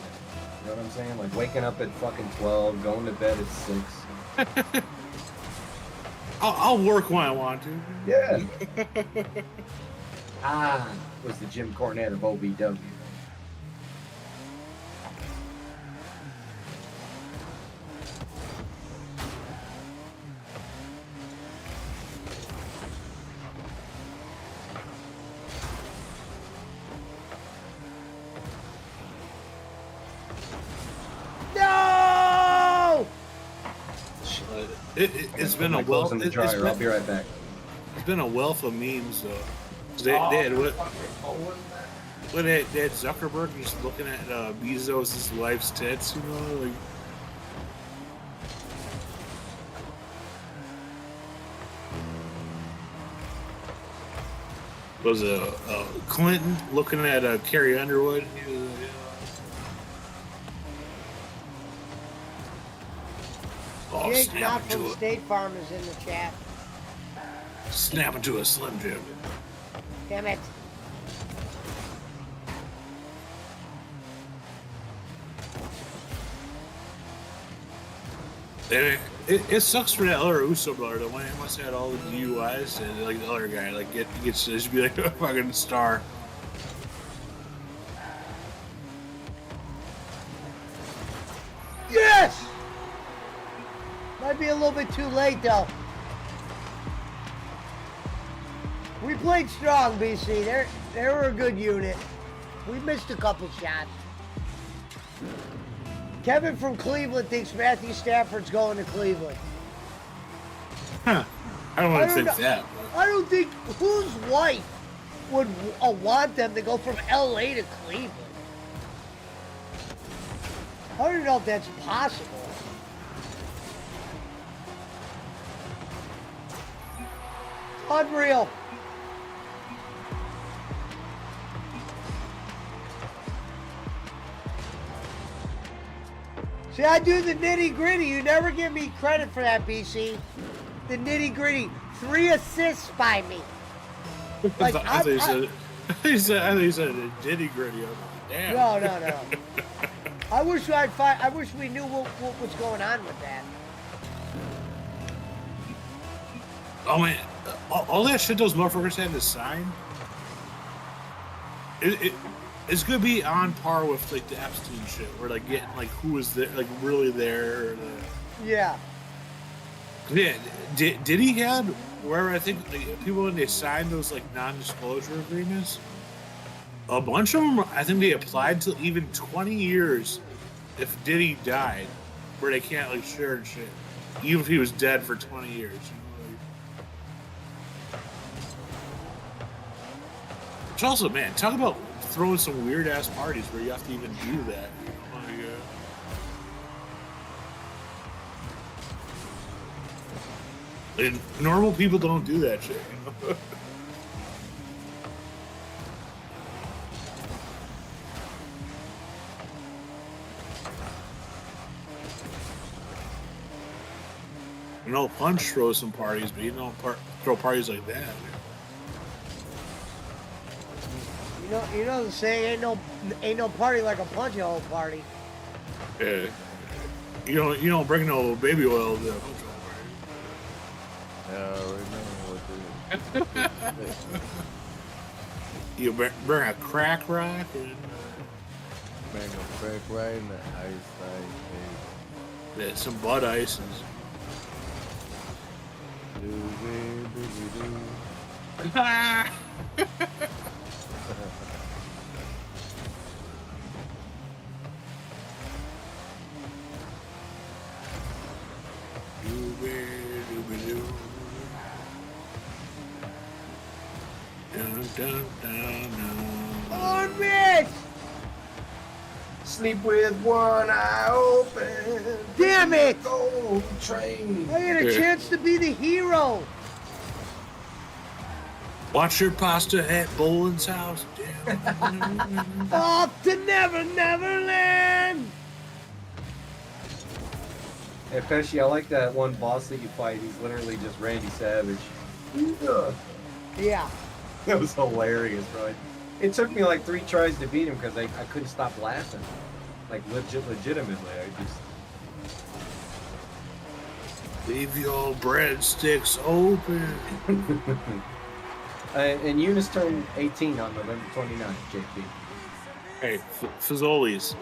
B: You know what I'm saying? Like waking up at fucking 12, going to bed at 6.
J: I'll work when I want to.
B: Yeah. Was the Jim Cornette of OVW.
F: No!
J: It's been a
B: My clothes
J: wealth.
B: in the dryer. I'll be right back.
J: It's been a wealth of memes though. 'Cause They had what they had Zuckerberg just looking at Bezos' wife's tits, you know, like. Was Clinton looking at Carrie Underwood? He was, Oh,
F: Jake
J: snap
F: Knock
J: into
F: from
J: it.
F: State Farm is in the chat.
J: Snap into a Slim Jim.
F: Damn it.
J: And it sucks for that other Uso brother. The one who must have had all the DUIs, and like the other guy, like gets to just be like a fucking star.
F: Yes! Might be a little bit too late though. We played strong, BC. They were a good unit. We missed a couple shots. Kevin from Cleveland thinks Matthew Stafford's going to Cleveland.
J: Huh. I don't want to think that.
F: I don't think whose wife would want them to go from LA to Cleveland. I don't know if that's possible. Unreal. See, I do the nitty gritty. You never give me credit for that, BC. The nitty gritty. 3 assists by me. Like,
J: I thought you said a nitty gritty. Damn.
F: No. I wish I wish we knew what was going on with that.
J: Oh man, all that shit those motherfuckers had to sign. It's gonna be on par with like the Epstein shit, where like getting like who was there, like really there.
F: Yeah.
J: Yeah. Did he have where I think like, people when they signed those like non-disclosure agreements, a bunch of them I think they applied to even 20 years if Diddy died, where they can't like share and shit, even if he was dead for 20 years. Which also, man, talk about throwing some weird ass parties where you have to even do that. And normal people don't do that shit. You know? You know, Punch throws some parties, but you don't throw parties like that.
F: You know the saying, ain't no party like a punch a hole party.
J: Yeah. You don't bring no baby oil to the punch
I: Yeah, I already know what to do.
J: You bring a crack rock and
I: bring a crack right in the ice like
J: yeah, some Bud Ice and
F: Orbit!
B: Sleep with one eye open.
F: Damn it!
B: Gold train.
F: I had a chance to be the hero.
J: watch your pasta at Boland's house.
F: Off to Never Neverland.
B: Hey, Pesci, I like that one boss that you fight. He's literally just Randy Savage.
F: Yeah.
B: That was hilarious, bro. It took me like 3 tries to beat him because I couldn't stop laughing. Like, legitimately. I just...
J: Leave your breadsticks open.
B: And Eunice turned 18 on November 29th, JP.
J: Hey, Fazoli's.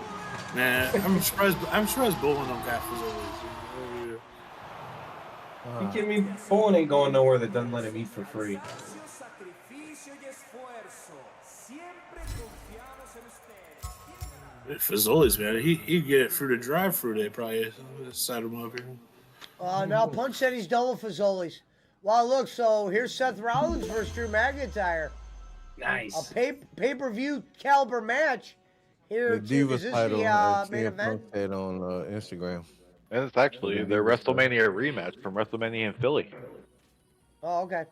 J: Nah, I'm surprised Bowling don't got Fazoli's.
B: You kidding me? Bowling ain't going nowhere that doesn't let him eat for free.
J: Fazoli's, man. He'd get it through the drive-through. They probably set him up here.
F: Now Punch said he's done with Fazoli's. Well, look, so here's Seth Rollins versus Drew McIntyre.
B: Nice.
F: A pay-per-view caliber match. Here,
I: The Divas
F: is this
I: title
F: the main event?
I: said on Instagram.
P: And it's actually their WrestleMania rematch from WrestleMania in Philly.
F: Oh, okay.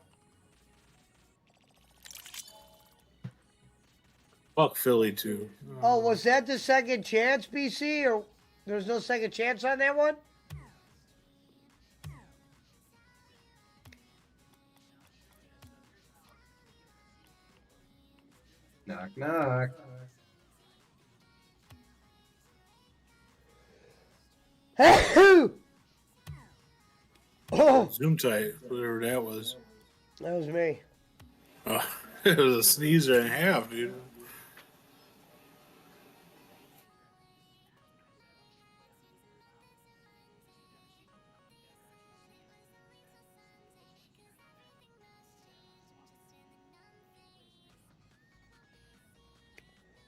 J: Fuck Philly, too.
F: Oh, was that the second chance, BC? Or there's no second chance on that one?
B: Knock, knock.
F: Oh,
J: Zoom tight, whatever that was.
F: that was me.
J: It was a sneezer and a half, dude.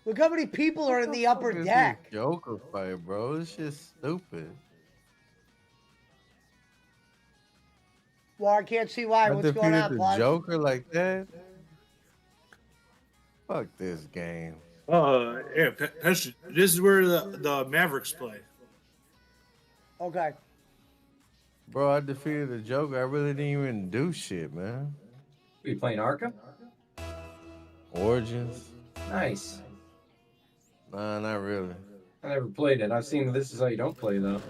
F: Look how many people are in the upper
I: This is
F: deck.
I: Joker fight, bro. It's just stupid.
F: Well, I can't see why.
I: I
F: What's going
I: defeated
F: on,
I: the
F: Plug?
I: Joker like that. Fuck this game.
J: Yeah, this is where the Mavericks play.
F: Okay.
I: Bro, I defeated the Joker. I really didn't even do shit, man.
B: Are you playing Arkham?
I: Origins?
B: Nice.
I: Nah, not really.
B: I never played it. I've seen this is how you don't play, though.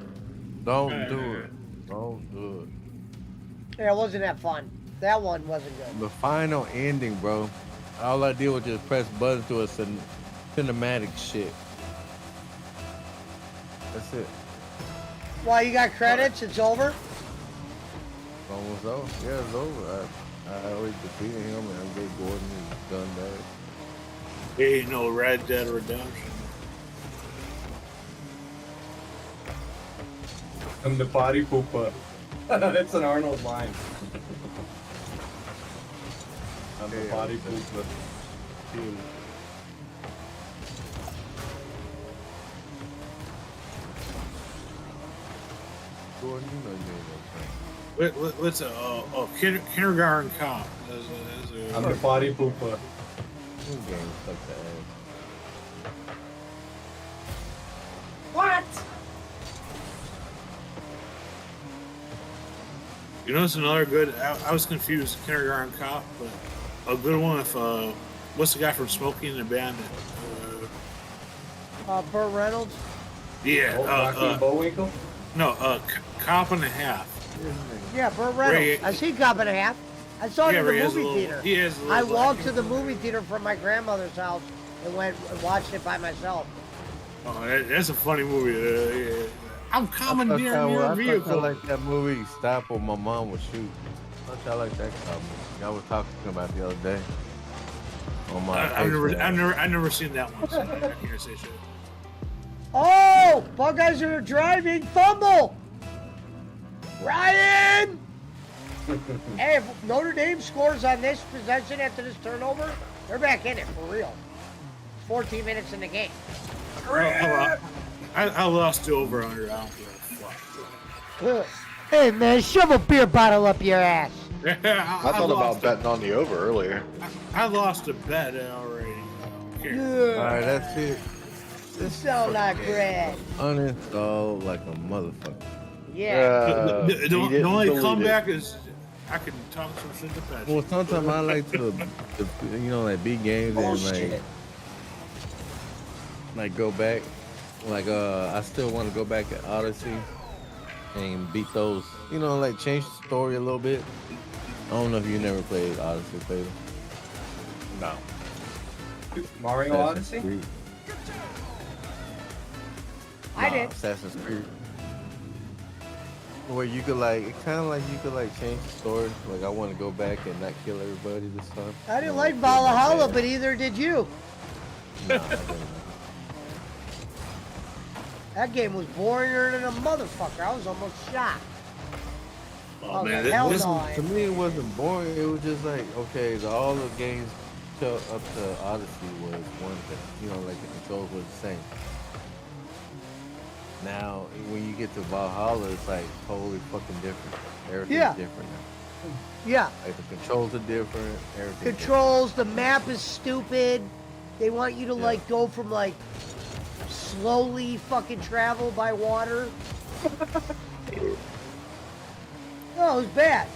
I: Don't do it. Don't do it.
F: Yeah, it wasn't that fun. That one wasn't good.
I: The final ending, bro. All I did was just press buttons to a cinematic shit. That's it.
F: Well, you got credits. It's over.
I: Almost over. Yeah, it's over. I always defeated him and I gave Gordon his gun back.
J: Ain't no Red Dead Redemption.
B: I'm the body pooper. That's an Arnold line. I'm the body pooper.
I: Gordon, you know you ain't no friend.
J: What's Kindergarten Cop?
B: I'm the body pooper.
I: This game sucks ass.
B: What?
J: You know, it's another good. I was confused. Kindergarten Cop, but a good one. If what's the guy from Smokey and the Bandit?
F: Burt Reynolds.
J: Yeah.
B: Rocky Bullwinkle?
J: No, Cop and a Half.
F: Yeah, Burt Reynolds.
J: Ray-
F: I see Cop and a Half. I saw it
J: Yeah,
F: in the
J: Ray has a
F: movie
J: little-
F: theater.
J: he has a little
F: I
J: black
F: walked to the
J: humor.
F: movie theater from my grandmother's house and went and watched it by myself.
J: Oh, that's a funny movie. Yeah. I'm commandeering your
I: I
J: vehicle.
I: like that movie Stop or My Mom Would Shoot. I like that movie. I was talking to him about the other day. On my
J: I've never seen that one. So I can't say shit.
F: Oh, Buckeyes are driving. Fumble. Ryan. Hey, if Notre Dame scores on this possession after this turnover, they're back in it for real. 14 minutes in the game.
J: I lost to over under. I don't give a fuck.
F: Hey, man, shove a beer bottle up your ass.
J: I
P: I thought about betting on the over earlier.
J: I lost a bet already.
I: All right, that's it.
F: You sound like bread.
I: Uninstalled like a motherfucker.
F: Yeah.
J: The only comeback is I can talk some shit to Patrick.
I: Well, sometimes I like to you know, like big games and like go back. Like I still want to go back to Odyssey and beat those. You know, like change the story a little bit. I don't know if you never played Odyssey, Fatal.
P: No.
B: Mario
I: Assassin's
B: Odyssey?
I: Creed.
F: I did.
I: Assassin's Creed. Where you could like, it kind of like you could like change the story. Like I want to go back and not kill everybody this time.
F: I didn't like Valhalla, but either did you.
I: No, I didn't.
F: That game was boringer than a motherfucker. I was almost shocked.
J: Oh,
F: was
J: man,
F: like, hell
J: this-
F: no, I
I: To
F: ain't.
I: me, it wasn't boring. It was just like, okay, all the games up to Odyssey was one thing. You know, like the controls were the same. Now, when you get to Valhalla, it's like totally fucking different. Everything's
F: Yeah.
I: different now.
F: Yeah.
I: Like the controls are different. Everything.
F: Controls, the map is stupid. They want you to like go from like slowly fucking travel by water. No, it was bad.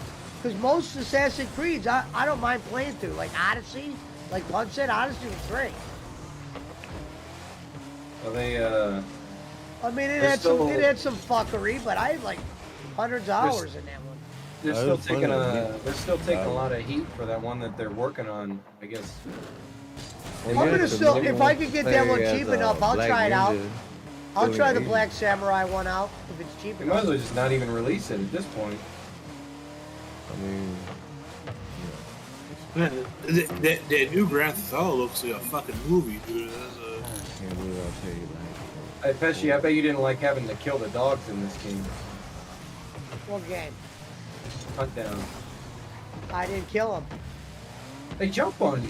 F: Because most Assassin's Creeds, I don't mind playing through. Like Odyssey, like Bud said, Odyssey was great.
B: Well, they
F: I mean, it
B: They're
F: had
B: still-
F: some fuckery, but I had like hundreds of
B: There's-
F: hours in that one.
B: they're
I: Oh,
B: still
I: it was
B: taking
I: funny.
B: they're still taking a lot of heat for that one that they're working on. I guess.
I: They
F: I'm
I: made
F: gonna
I: it to
F: still,
I: me
F: if I could get that
I: play
F: one
I: as,
F: cheap enough, I'll
I: Black
F: try it out.
I: Ninja
F: I'll
I: doing
F: try the
I: Asian.
F: Black Samurai one out if it's cheap
B: They might as
F: enough.
B: well just not even release it at this point.
I: I mean,
J: Man, that new Grand Theft Auto looks like a fucking movie, dude.
I: can't believe I'll tell you
B: Hey, Pesci, I bet you didn't like having to kill the dogs in this game.
F: What game?
B: Hunt down.
F: I didn't kill him.
B: They jump on you.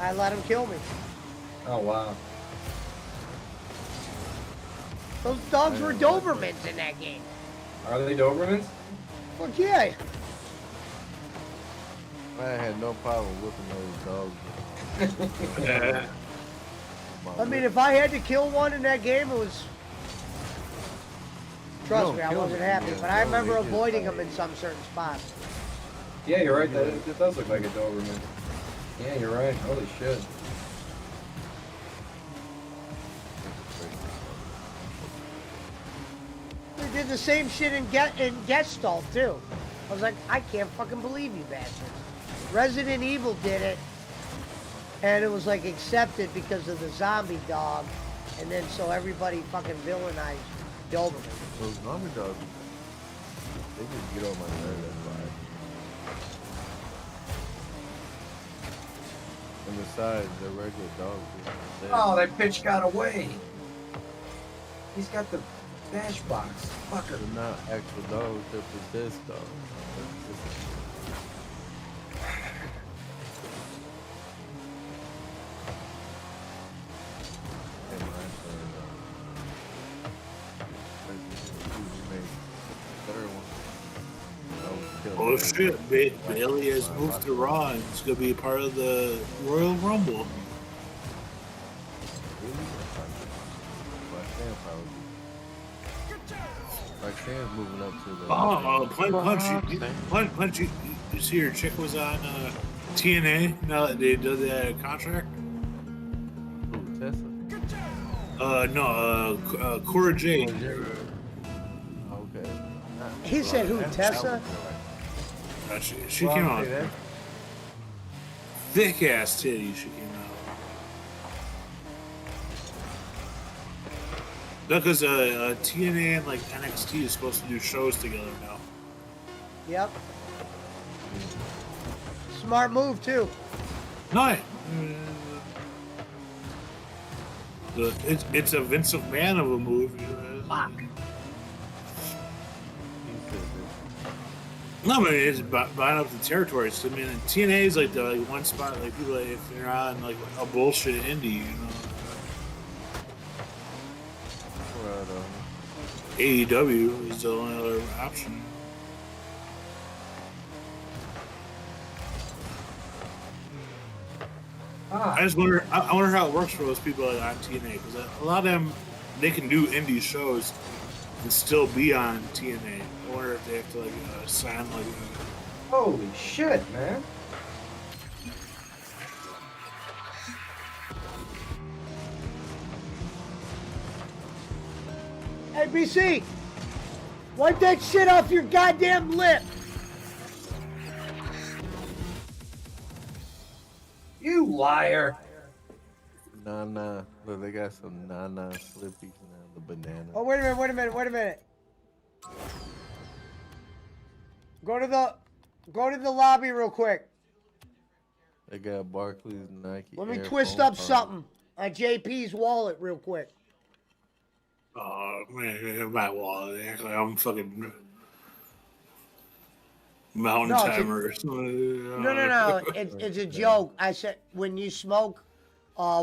F: I let him kill me.
B: Oh wow.
F: Those dogs were Dobermans in that game.
B: Are they Dobermans?
F: Fuck yeah.
I: I had no problem whipping those dogs.
F: I mean, if I had to kill one in that game, it was. Trust
B: No,
F: me, I
B: kill
F: wasn't
B: them,
F: happy,
B: yeah.
F: but I
B: No,
F: remember
B: they just
F: avoiding them in some certain spots.
B: Yeah, you're right. That it does look like a Doberman. Yeah, you're right. Holy shit.
F: They did the same shit in Gestalt too. I was like, I can't fucking believe you bastards. Resident Evil did it, and it was like accepted because of the zombie dog, and then so everybody fucking villainized Doberman.
I: Those zombie dogs, they just get on my nerves. That's why. And besides, the regular dogs. They're
B: Oh, that bitch got away. He's got the dash box. Fucker.
I: They're not actual dogs. They're possessed dogs.
J: Oh shit, Bailey has moved to Raw and it's gonna be part of the Royal Rumble.
I: Roxanne's moving up to the.
J: Punch, you see her chick was on TNA now that they did that contract?
I: Who, Tessa?
J: No, Cora Jade.
I: Okay.
F: He said who, Tessa?
J: She came out. Thick ass titties, she came out. No, because TNA and like NXT is supposed to do shows together now.
F: Yep. Smart move too.
J: No, it's a Vince McMahon of a move. You know?
F: Fuck.
J: No, but it's buying up the territories. I mean, TNA is like the one spot like people like, if they're on like a bullshit indie, you know. AEW is the only other option. I just wonder. I wonder how it works for those people like, on TNA because a lot of them they can do indie shows and still be on TNA. I wonder if they have to like sign like.
B: Holy shit, man!
F: Hey, BC. Wipe that shit off your goddamn lip.
B: You liar.
I: Nah. Look, they got some nah slippies now. The banana.
F: Oh, wait a minute. Go to the lobby real quick.
I: They got Barclays, Nike.
F: Let me
I: Air
F: twist
I: Force
F: up something on JP's wallet real quick.
J: Oh man, my wallet. Actually, I'm fucking mountain
F: No, it's a-
J: timer or something.
F: No. It's a joke. I said when you smoke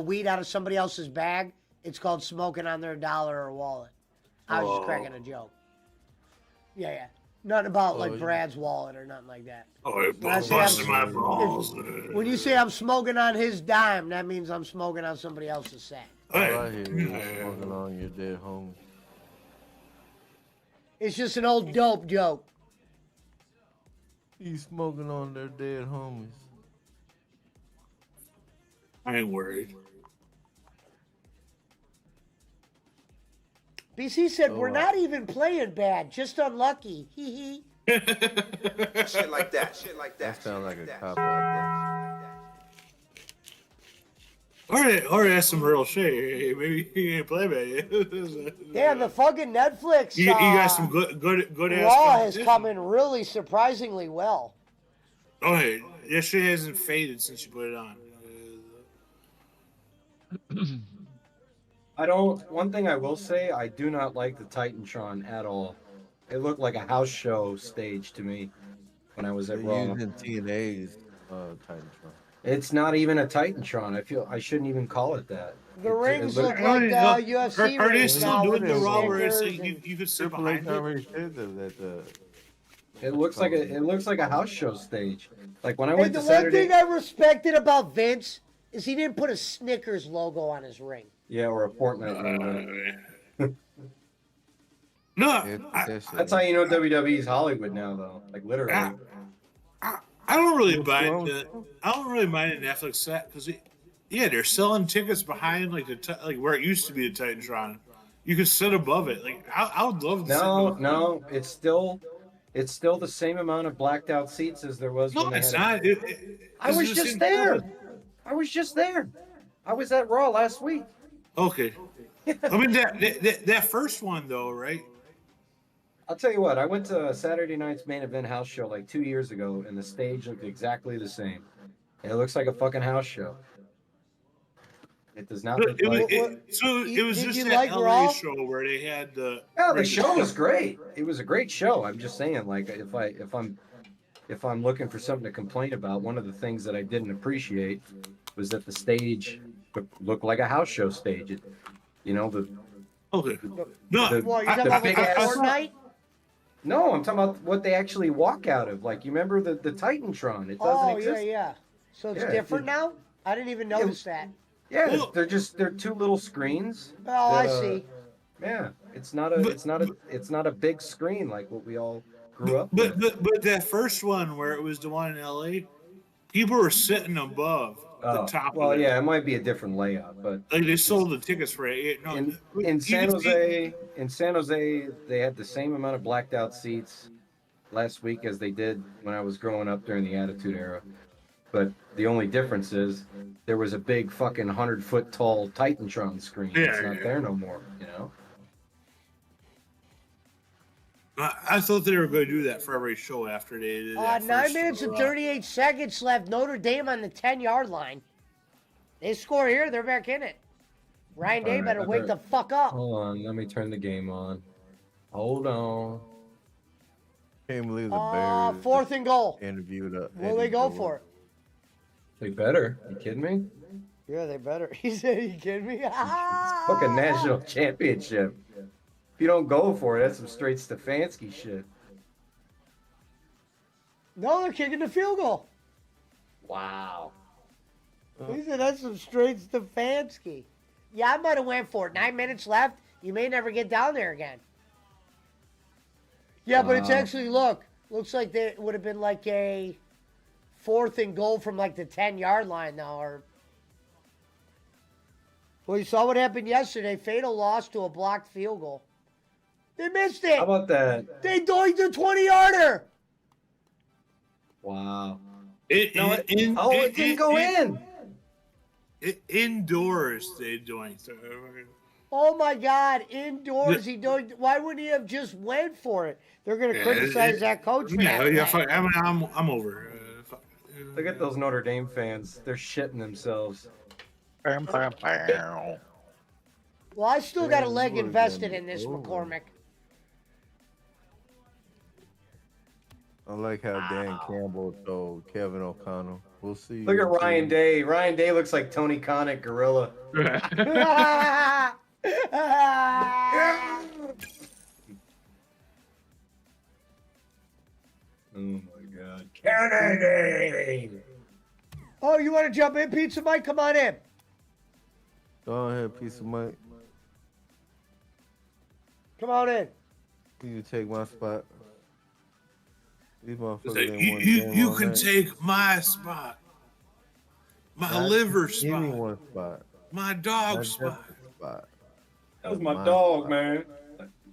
F: weed out of somebody else's bag, it's called smoking on their dollar or wallet. I was just cracking a joke. Yeah. Nothing about like Brad's wallet or nothing like that.
J: Oh, it
F: When I say
J: busted my balls.
F: When you say I'm smoking on his dime, that means I'm smoking on somebody else's sack.
I: All I hear is smoking on your dead homie.
F: It's just an old dope joke.
I: You smoking on their dead homies.
J: I ain't worried.
F: BC said, we're not even playing bad, just unlucky. Hee hee.
S: Shit like that.
I: That sounds like a cop out.
J: Or that's some real shit. Hey, maybe he ain't play bad.
F: Damn, the fucking Netflix
J: You got some good ass.
F: Raw has
J: competition.
F: come in really surprisingly well.
J: Oh, hey, that shit hasn't faded since you put it on.
B: One thing I will say, I do not like the Titantron at all. It looked like a house show stage to me when I was at
I: They're
B: Raw.
I: using TNA's Titantron.
B: It's not even a Titantron. I feel I shouldn't even call it that.
F: The rings
B: look-
F: look like UFC
J: Are they
F: rings
J: still
F: now
J: doing
F: with
J: the Raw where it's
F: stickers
J: like
F: and-
J: you could sit
I: Triple
J: behind
I: H
J: it?
I: already said that
B: It looks like a house show stage. Like when I
F: Hey,
B: went
F: the
B: to
F: one
B: Saturday.
F: thing I respected about Vince is he didn't put a Snickers logo on his ring.
B: Yeah, or a Fortnite.
J: No,
B: That's how you know WWE's Hollywood now, though. Like literally.
J: I don't really mind. I don't really mind a Netflix set because, yeah, they're selling tickets behind like like where it used to be the Titantron. You could sit above it. Like I would love to.
B: No, it's still the same amount of blacked out seats as there was.
J: No,
B: when they
J: it's
B: had
J: not.
B: I was just there. I was just there. I was at Raw last week.
J: Okay. I mean that first one though, right?
B: I'll tell you what. I went to Saturday night's main event house show like 2 years ago, and the stage looked exactly the same. It looks like a fucking house show. It does not look like.
J: It was
F: Did
J: just
F: you
J: that
F: like
J: LA
F: Raw?
J: show where they had the.
B: Yeah, the show was great. It was a great show. I'm just saying, like, if I'm looking for something to complain about, one of the things that I didn't appreciate was that the stage looked like a house show stage.
J: Okay.
B: No,
F: What, you talking about like Fortnite?
B: No, I'm talking about what they actually walk out of. Like, you remember the Titantron? It doesn't
F: Oh,
B: exist.
F: yeah. So it's
B: Yeah,
F: different now? I didn't even notice that.
B: Yeah, they're two little screens.
F: Oh, I
B: that,
F: see.
B: Yeah, it's not a big screen like what we all grew up with.
J: But that first one where it was the one in LA, people were sitting above the top.
B: Well,
J: of it.
B: yeah, it might be a different layout, but
J: Like they sold the tickets for it. No,
B: in San Jose, they had the same amount of blacked out seats last week as they did when I was growing up during the Attitude Era. But the only difference is there was a big fucking 100-foot tall Titantron screen.
J: Yeah,
B: It's not
J: yeah.
B: there no more, you know?
J: I thought they were going to do that for every show after they did that
F: 9
J: first
F: minutes
J: show.
F: and 38 seconds left. Notre Dame on the 10-yard line. They score here, they're back in it. Ryan Day
B: All right,
F: better
B: I
F: wake
B: better-
F: the fuck up.
B: Hold on, let me turn the game on. Hold on.
I: Can't believe the Bears
F: 4th and goal.
I: interviewed
F: Will they go for it?
B: They better. You kidding me?
F: Yeah, they better. He said, "Are you kidding me?"
B: Fucking national championship. If you don't go for it, that's some straight Stefanski shit.
F: No, they're kicking the field goal.
B: Wow.
F: He said that's some straight Stefanski. Yeah, I might have went for it. 9 minutes left. You may never get down there again. Yeah, but it's
B: Wow.
F: actually looks like it would have been like a 4th and goal from like the 10-yard line now. Or well, you saw what happened yesterday. Fatal lost to a blocked field goal. They missed it.
B: How about that?
F: They doinked a 20-yarder.
B: Wow.
J: It
B: didn't go in.
J: Indoors, they doing.
F: Oh my God! Indoors, he doinked. Why wouldn't he have just went for it? They're going to criticize that coach. For that
J: fuck, I'm over.
B: Look at those Notre Dame fans. They're shitting themselves.
F: Well, I still got a leg invested in this, McCormick.
I: I like how Dan Campbell told Kevin O'Connell. We'll see.
B: Look at Ryan Day. Ryan Day looks like Tony Connick gorilla. Oh my God. Kennedy!
F: Oh, you want to jump in, Pizza Mike? Come on in.
I: Go ahead, piece of Mike.
F: Come on in.
I: You take my spot. These motherfuckers
J: Like,
I: ain't won a game
J: you
I: all
J: can
I: night.
J: take my spot. My liver
I: Give me
J: spot.
I: one spot.
J: My dog
I: My
J: spot.
I: spot.
B: That was my dog, man.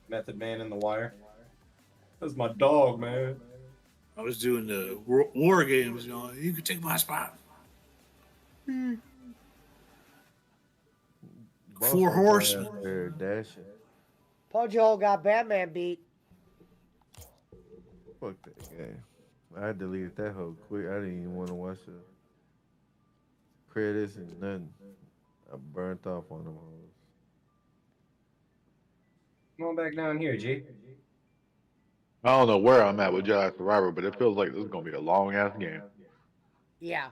B: Method Man in the Wire. That was my dog, man.
J: I was doing the war games, you know. You can take my spot. Four Horsemen.
I: They're dashing.
F: Pudge Hole got Batman beat.
I: Fuck that game. I deleted that whole quick. I didn't even want to watch the credits and nothing. I burnt off on them all.
B: Come on back down here, G.
P: I don't know where I'm at with Jedi Survivor, but it feels like this is gonna be a long ass game.
F: Yeah.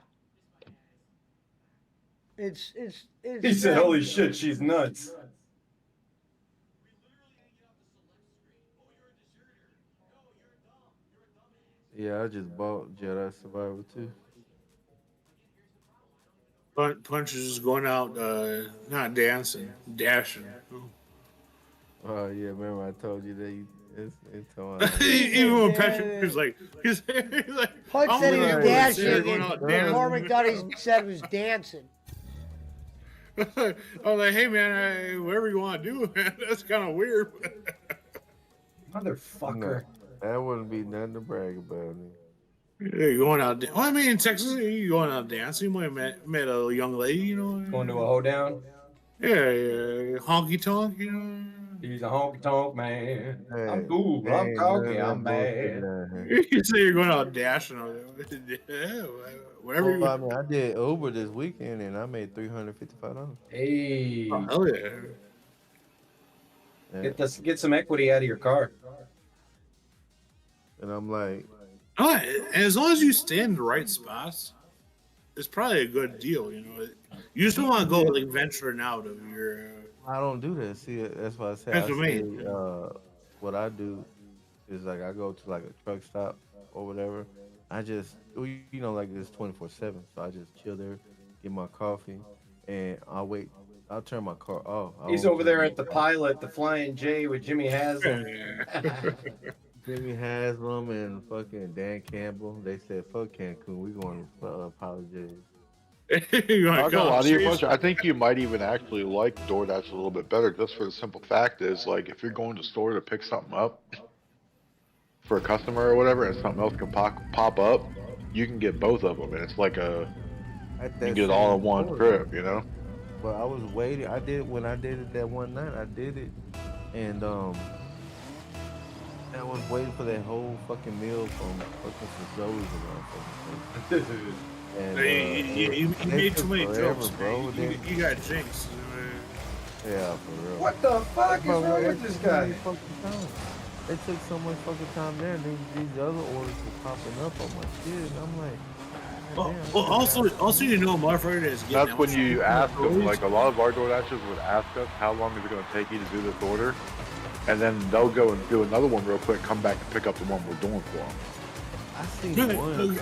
F: It's
B: He said, "Holy shit, she's nuts."
I: Yeah, I just bought Jedi Survivor too.
J: Punch is just going out, not dancing, dashing.
I: Oh yeah, remember I told you that it's on.
J: Even when Patrick was like, he's like,
F: Punch
J: I'm
F: said he was
J: going
F: dashing, and
J: out dancing.
F: McCormick thought he said he was dancing.
J: I was like, hey man, whatever you want to do, man. That's kind of weird.
B: Motherfucker.
I: That wouldn't be nothing to brag about.
J: Yeah, you going out? Well, I mean, in Texas, you going out dancing? You might have met a young lady, you know.
B: Going to a hoedown?
J: Yeah, honky tonk, you know.
B: He's a honky tonk man.
I: Hey,
B: I'm cool, but I'm cocky. I'm bad.
J: You say you're going out dashing. Yeah, whatever.
I: Well, I mean, I did Uber this weekend and I made $355.
B: Hey.
J: Oh, hell yeah.
I: Yeah.
B: Get some equity out of your car.
I: And I'm like,
J: as long as you stay in the right spots, it's probably a good deal. You know, you just don't want to go like venturing out of your.
I: I don't do that. See, that's why I say,
J: That's what I mean.
I: what I do is like I go to like a truck stop or whatever. I just, you know, like it's 24/7. So I just chill there, get my coffee, and I'll wait. I'll turn my car off.
B: He's over there at the Pilot, the Flying J with Jimmy Haslam.
I: Jimmy Haslam and fucking Dan Campbell. They said, fuck Cancun. We going to apologize.
P: I'll go out of your bunch. I think you might even actually like DoorDash a little bit better, just for the simple fact is, like, if you're going to the store to pick something up for a customer or whatever, and something else can pop up, you can get both of them, and it's like you can get it all in one trip, you know?
I: But I was waiting. When I did it that one night, I did it, and I was waiting for that whole fucking meal from fucking Zoe's and all. And
J: you made too many jokes,
I: bro.
J: You got jinxed.
I: Yeah, for real.
B: What the fuck is
I: Bro,
B: wrong
I: they
B: with this
I: took
B: guy?
I: so much fucking time. They took so much fucking time there, and these other orders were popping up on my shit, and I'm like,
J: well, also, you know, motherfucker is getting
P: That's
J: out
P: when
J: some
P: you ask them,
J: orders.
P: like, a lot of our DoorDashers would ask us, how long is it going to take you to do this order? And then they'll go and do another one real quick, come back and pick up the one we're doing for them.
I: I seen
J: No,
I: one.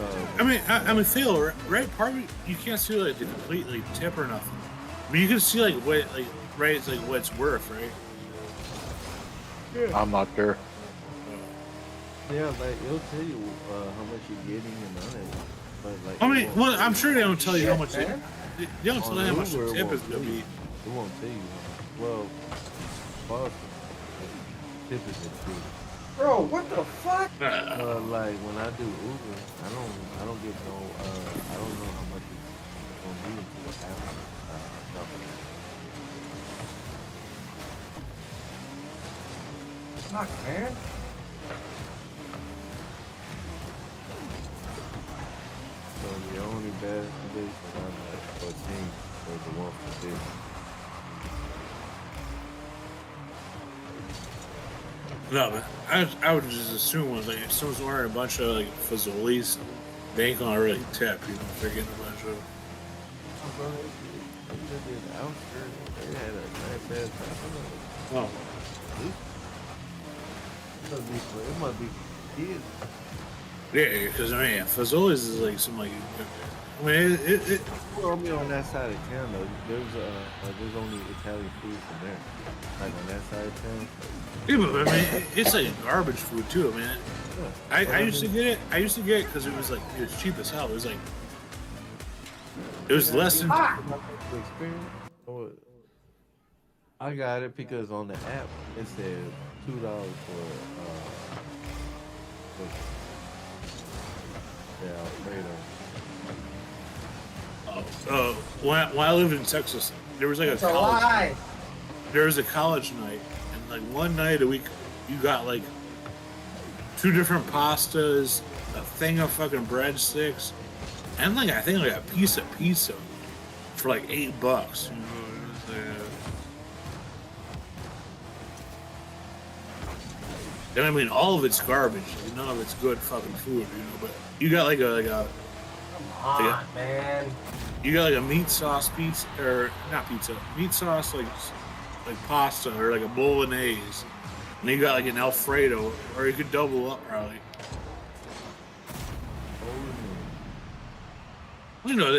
J: I mean, Phil, right? Part of it, you can't see like the complete like tip or nothing, but you can see like what, like, right? It's like what it's worth, right?
P: I'm not sure.
I: Yeah, like it'll tell you how much you're getting and all that. But like,
J: I mean, well, I'm sure they don't tell you how much.
I: man.
J: They don't tell you how much the
I: Uber, it
J: tip
I: won't
J: is gonna
I: tell you.
J: be.
I: It won't tell you. Well, Boston. typically true.
B: Bro, what the fuck?
I: Like when I do Uber, I don't get no, I don't know how much it's gonna be until it happens.
B: Fuck, man.
I: So the only bad condition I'm at 14 was the one for this.
J: No, but I would just assume was like if someone's ordering a bunch of like Fazoli's, they ain't gonna really tip. You know, if they're getting a bunch of.
I: They had a nice ass time.
J: Oh.
I: It must be kids.
J: Yeah, because I mean, Fazoli's is like some like. I mean, it
I: Well, me on that side of town though, there's only Italian food from there. Like on that side of town.
J: Yeah, but I mean, it's like garbage food too. I mean, I used to get it. I used to get it because it was like it was cheap as hell. It was like it was less than.
I: Experience? Or I got it because on the app it said $2 for Alfredo.
J: When I lived in Texas, there was like
B: It's
J: a
B: a
J: college.
B: lie.
J: There was a college night, and like one night a week, you got like 2 different pastas, a thing of fucking breadsticks, and like I think like a piece of pizza for like $8. You know, it was, and I mean, all of it's garbage. Like, none of it's good fucking food, you know. But you got like a
B: Come on, man.
J: you got like a meat sauce pizza, or not pizza, meat sauce like pasta or like a bolognese, and you got like an Alfredo, or you could double up probably. You know,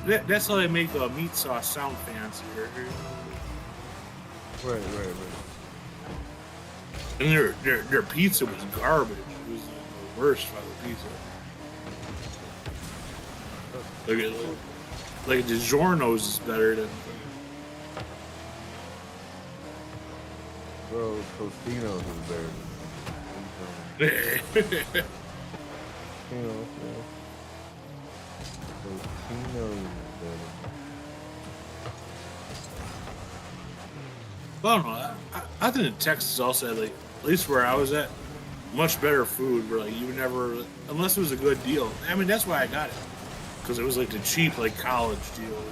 J: that's how they make meat sauce sound fancier.
I: Right.
J: And their pizza was garbage. It was the worst fucking pizza. Like DiGiorno's is better than.
I: Bro, Tostino's is better than Tostino's is better.
J: I don't know. I think Texas also had, like, at least where I was at, much better food. Where like you would never, unless it was a good deal. I mean, that's why I got it, because it was like the cheap like college deal. You know?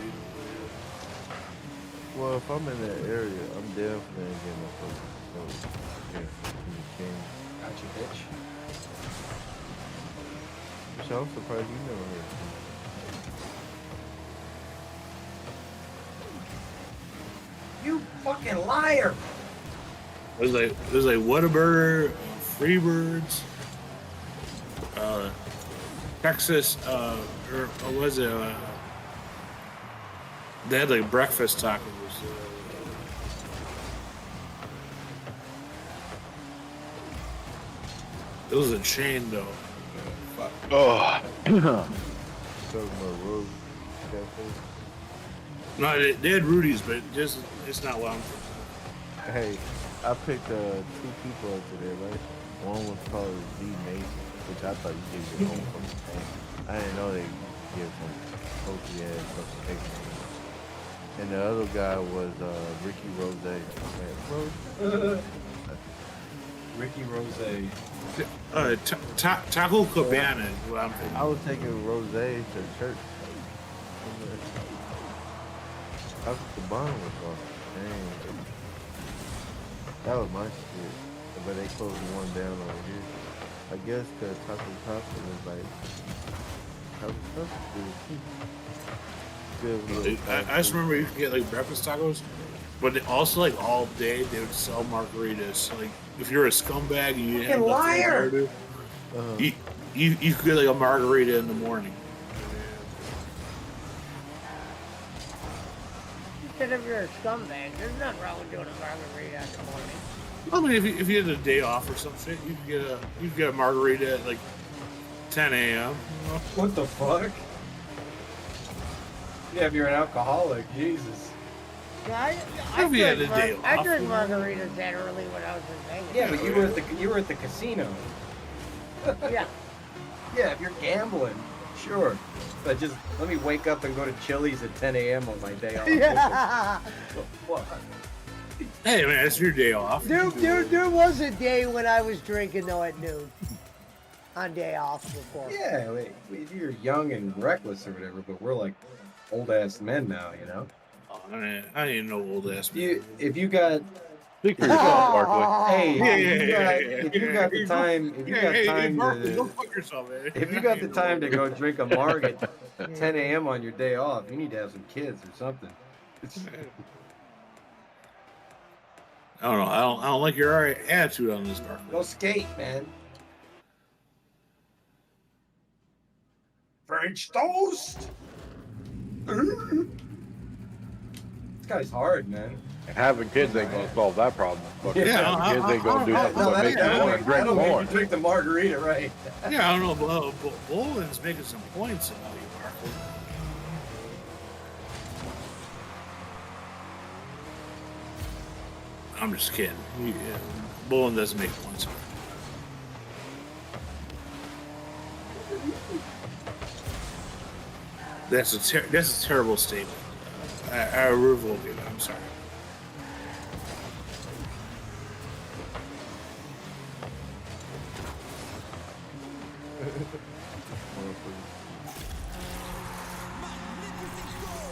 I: Well, if I'm in that area, I'm definitely getting a focus.
B: Got you, bitch.
I: Which I'm surprised you never heard of.
B: You fucking liar!
J: It was like Whataburger, Freebirds, Texas, or was it? They had like breakfast tacos. It was a chain though.
P: Oh.
J: No, they had Rudy's, but it's not what I'm.
I: Hey, I picked 2 people up today, right? One was called Z Mason, which I thought you could get home from the tank. I didn't know they give some coachy ass fucking eggs. And the other guy was Ricky Rose.
B: Ricky Rose.
J: Taco Cabana is what I'm thinking.
I: I was taking Rose to church. Taco Cabana was awesome. Dang. That was my shit. But they closed one down over here. I guess because Taco Casa was like Taco Casa was
J: I just remember you could get like breakfast tacos, but they also like all day they would sell margaritas. Like if you're a scumbag and you have
B: liar.
J: you could get like a margarita in the morning.
F: You said if you're a scumbag, there's nothing wrong with doing a margarita in the morning.
J: I mean, if you had a day off or some shit, you could get a margarita at like 10 a.m. You know?
B: What the fuck? Yeah, if you're an alcoholic, Jesus.
F: I
J: If you had a day
F: I
J: off,
F: drink
J: you know.
F: margaritas that early when I was in Vegas.
B: Yeah, but you were at the casino.
F: Yeah.
B: Yeah, if you're gambling, sure. But just let me wake up and go to Chili's at 10 a.m. on my day off.
F: Yeah.
B: What?
J: Hey man, it's your day off.
F: There was a day when I was drinking though at noon. On day off before.
B: Yeah, you're young and reckless or whatever, but we're like old ass men now, you know.
J: Oh, I ain't no old ass man.
B: If you got,
P: Speak for yourself, Barkley.
B: hey, if you got the time, if you got time
J: Barkley,
B: to,
J: don't fuck yourself, man.
B: if you got the time to go drink a marg at 10 a.m. on your day off, you need to have some kids or something.
J: I don't know. I don't like your attitude on this, Barkley.
B: Go skate, man. French toast. This guy's hard, man.
P: And having kids ain't gonna solve that problem. But
J: Yeah,
P: having kids ain't gonna do nothing but make you want to drink more.
B: Drink the margarita, right?
J: Yeah, I don't know. Boland's making some points about you, Barkley. I'm just kidding. Boland doesn't make points. That's a terrible statement. I revoke it. I'm sorry.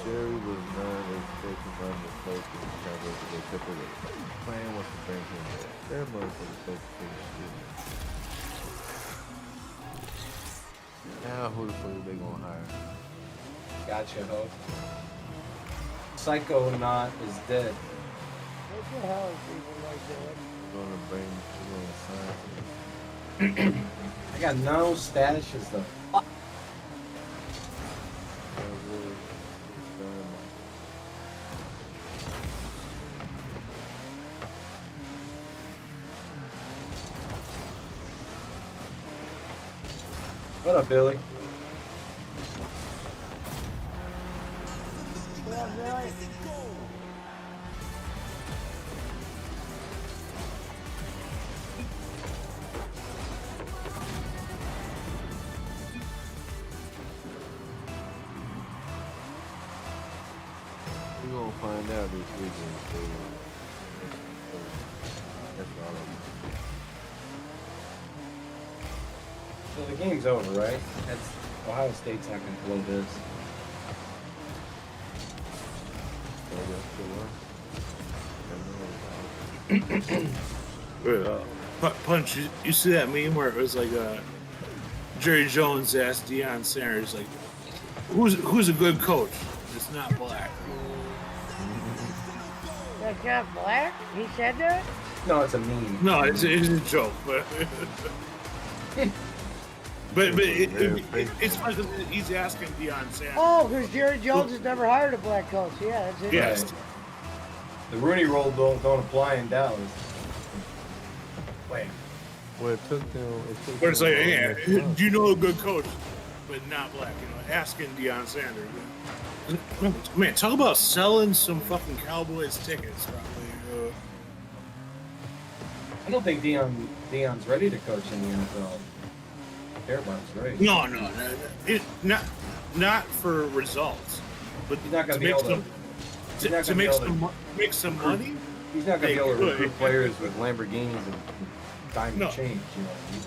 I: Jerry was not expecting on the coach to cover the Triple H. Plan was to bring him back. That motherfucker so shit. Now who the fuck are they gonna hire?
B: Gotcha, ho. Psychonaut is dead.
F: What the hell is people like doing?
I: We're gonna sign
B: I got no stashes though. What up, Billy?
I: We're gonna find out this weekend. So that's all I'm
B: So the game's over, right? That's Ohio State's not gonna blow this.
J: Punch, you see that meme where it was like Jerry Jones asked Deion Sanders, like, who's a good coach? It's not black.
F: That's not black? He said that?
B: No, it's a meme.
J: No, it's a joke, but it's funny 'cause he's asking Deion Sanders.
F: Oh, because Jerry Jones has never hired a black coach. Yeah, that's it.
J: Yes.
B: The Rooney Rule don't apply in Dallas. Wait.
I: Well, it took them.
J: But it's like, yeah, do you know a good coach, but not black? You know, asking Deion Sanders. Man, talk about selling some fucking Cowboys tickets, probably.
B: I don't think Deion's ready to coach in the NFL. Everybody's ready.
J: No, not for results, but
B: he's not gonna
J: to
B: be
J: make
B: able
J: some make some money.
B: He's not gonna
J: They
B: be able to
J: could.
B: recruit players with Lamborghinis and diamond
J: No.
B: chains. You know what I mean?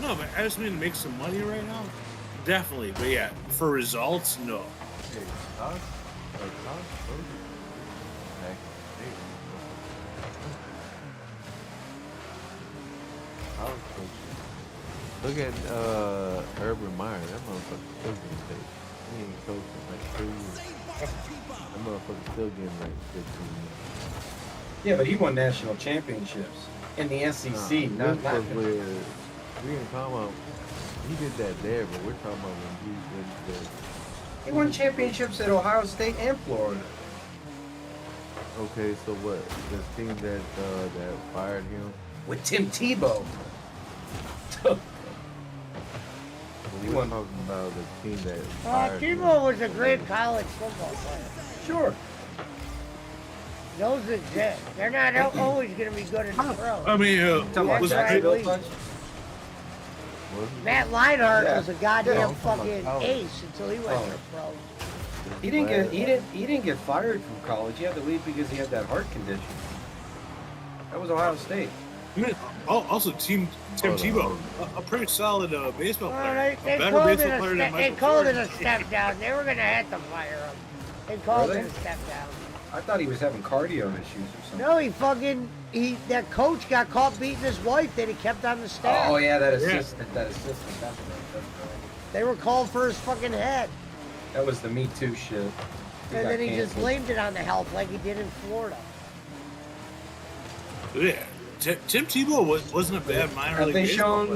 J: No, but I just mean to make some money right now. Definitely, but yeah, for results, no.
I: Hey, Todd Bowles back in the day. College coaching. Look at Urban Meyer. That motherfucker still getting paid. He ain't coaching like 3 years. That motherfucker still getting like 15 years.
B: Yeah, but he won national championships in the SEC. Not
I: we ain't talking about. He did that there, but we're talking about when he went to.
B: he won championships at Ohio State and Florida.
I: Okay, so what? The team that fired him
B: with Tim Tebow.
I: We're talking about the team that fired him.
F: Tebow was a great college football player.
B: Sure.
F: Those exist. They're not always going to be good in the pros.
J: I mean,
F: That's
J: was
F: right, Lee. Matt Leinart was a goddamn
B: Yeah.
F: fucking ace until he went to the pros.
B: He didn't get fired from college. He had to leave because he had that heart condition. That was Ohio State.
J: Also, Tim Tebow, a pretty solid baseball player.
F: They
J: A better
F: called,
J: baseball player than
F: they
J: Michael
F: called it
J: Jordan.
F: a step down. They were going to have to fire him. They called
B: Really?
F: it a step down.
B: I thought he was having cardio issues or something.
F: No, that coach got caught beating his wife that he kept on the staff.
B: Oh yeah, that assistant. That's right. That's right.
F: They were called for his fucking head.
B: That was the Me Too shit.
F: And
B: got
F: then he just
B: canceled.
F: blamed it on the health like he did in Florida.
J: Yeah, Tim Tebow wasn't a bad minor
B: Have
J: league
B: they
J: baseball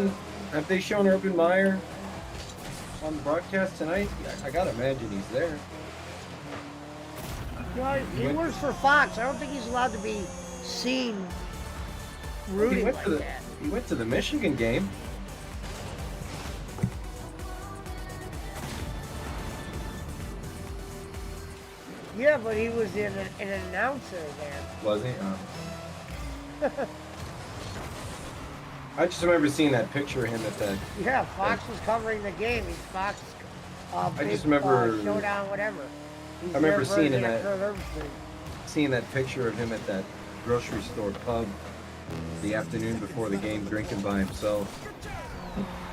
J: player.
B: shown Urban Meyer on the broadcast tonight? I gotta imagine he's there.
F: No, he works for Fox. I don't think he's allowed to be seen rooting like that.
B: He went to the Michigan game.
F: Yeah, but he was an announcer there.
B: Was he? I just remember seeing that picture of him at that.
F: Yeah, Fox was covering the game. He's Fox. Big,
B: just remember-
F: Showdown, whatever. He's
B: I remember
F: their
B: seeing
F: version
B: in
F: of
B: that-
F: Kurt Herbstreit.
B: Seeing that picture of him at that grocery store pub the afternoon before the game, drinking by himself.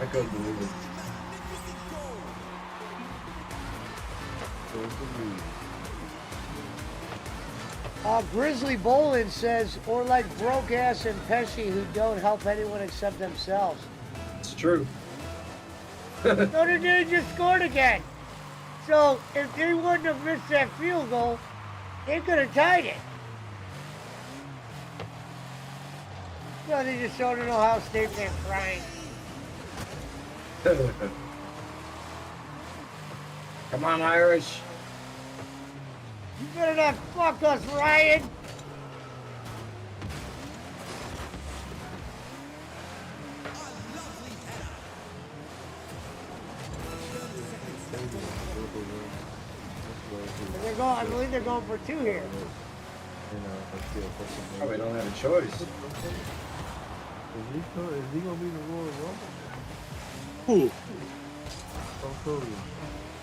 B: I couldn't believe it.
F: Grizzly Bolin says, or like broke ass and Pesci who don't help anyone except themselves.
B: It's true.
F: Notre Dame just scored again. So if they wouldn't have missed that field goal, they could have tied it. No, they just showed an Ohio State fan crying.
B: Come on, Irish.
F: You better not fuck us, Ryan. They're going, I believe they're going for two here.
B: Probably don't have a choice.
I: Is he gonna be in the Royal Rumble?
J: Who?
I: Hulk Hogan.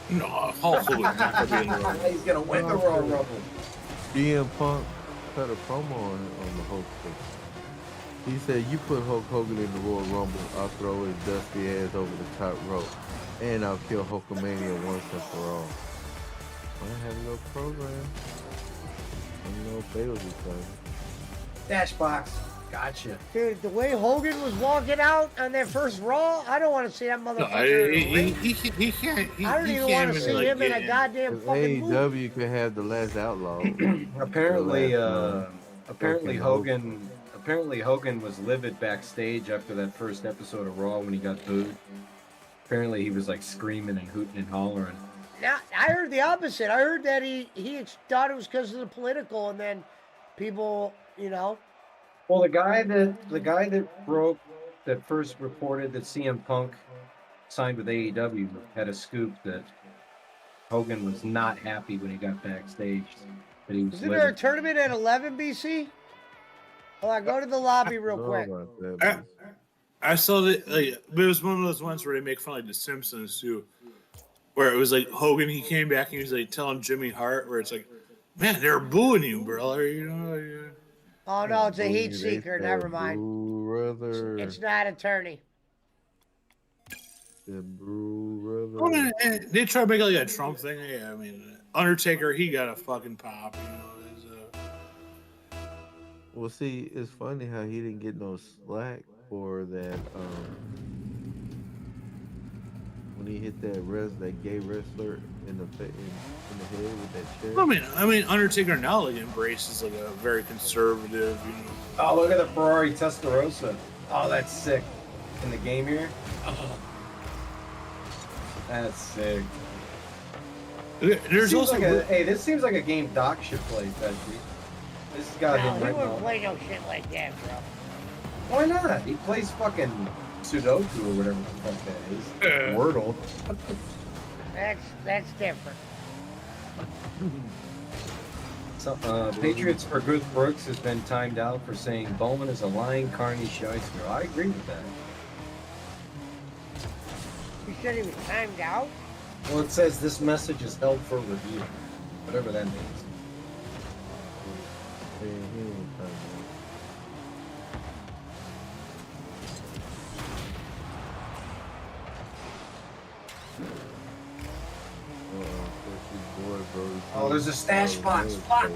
J: No, Hulk Hogan's not gonna be in the Royal Rumble.
B: He's gonna win the Royal Rumble.
I: CM Punk cut a promo on the Hulk Hogan. He said, "You put Hulk Hogan in the Royal Rumble, I'll throw his dusty ass over the top rope, and I'll kill Hulkamania once and for all." I have no program. I know they was excited.
B: Dashbox. Gotcha.
F: Dude, the way Hogan was walking out on that first Raw, I don't want to see that motherfucker.
J: He can't.
F: I don't even want to see him in a goddamn fucking movie.
I: AEW could have the Last Outlaw.
B: Apparently,
I: Fucking
B: Hogan was livid backstage after that first episode of Raw when he got booed. Apparently, he was like screaming and hooting and hollering.
F: Now, I heard the opposite. I heard that he thought it was because of the political, and then people, you know.
B: Well, the guy that first reported that CM Punk signed with AEW had a scoop that Hogan was not happy when he got backstage. That he was
F: Isn't there a tournament at 11 BC? Hold on, go to the lobby real quick.
J: I saw that. Like, it was one of those ones where they make fun of like The Simpsons too, where it was like Hogan. He came back and he was like telling Jimmy Hart, where it's like, "Man, they're booing you, brother." You know. Yeah.
F: Oh no, it's a heat seeker. Never mind.
I: Brother.
F: It's not attorney.
I: The brother.
J: I mean, they try to make it like a Trump thing. Yeah, I mean, Undertaker, he got a fucking pop. You know.
I: Well, see, it's funny how he didn't get no slack for that. When he hit that gay wrestler in the head with that chair.
J: I mean, Undertaker now like embraces like a very conservative, you know.
B: Oh, look at the Ferrari Testarossa. Oh, that's sick. In the game here. Oh, that's sick.
J: There's also
B: this seems like a game Doc should play, Pesci. This has got him
F: No, he
B: right
F: wouldn't
B: now.
F: play no shit like that, bro.
B: Why not? He plays fucking Sudoku or whatever the fuck that is. Wordle.
F: That's different.
B: So, Patriots for Ruth Brooks has been timed out for saying Bowman is a lying carny shyster. I agree with that.
F: You said he was timed out?
B: Well, it says this message is held for review. Whatever that means.
I: He ain't trying
B: Oh, there's a stash box. Fuck.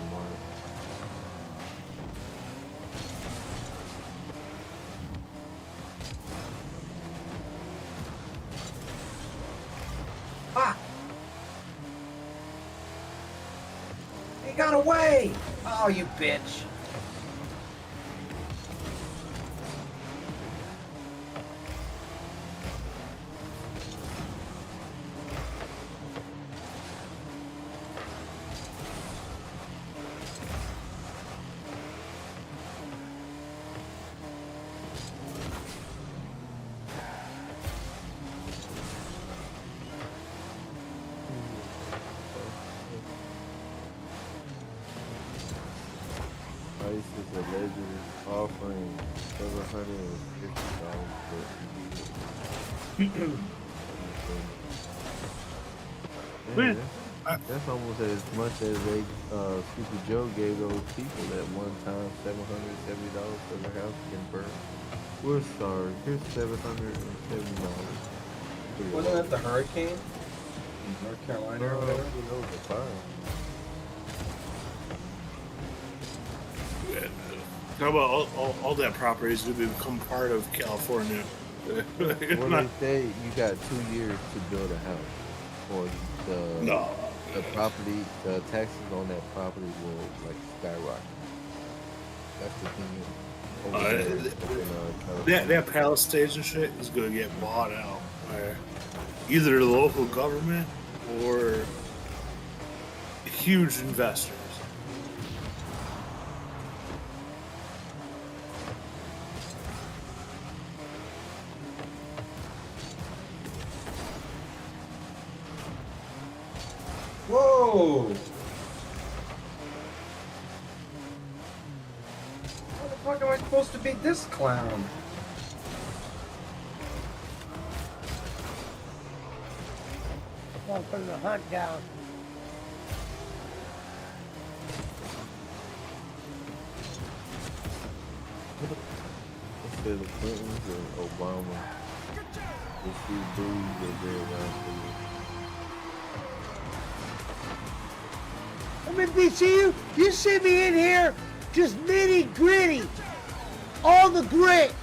B: Fuck. He got away. Oh, you bitch.
I: ICE is allegedly offering $750 for
J: Man,
I: that's almost as much as they Super Joe gave those people at one time $770 for their house getting burned. We're sorry. Here's $770.
B: Wasn't that the hurricane in North Carolina or whatever?
I: That was a fire.
J: How about all that property is going to become part of California?
I: Well, they say you got 2 years to build a house, or the property, the taxes on that property will like skyrocket. That's the thing.
J: That palace station shit is going to get bought out by either the local government or huge investors.
B: Whoa! How the fuck am I supposed to beat this clown?
F: I'm putting the hunt down.
I: Let's say the Clintons and Obama. The two dudes that they're around for you.
F: I'm in BCU. You see me in here, just nitty gritty, all the grit.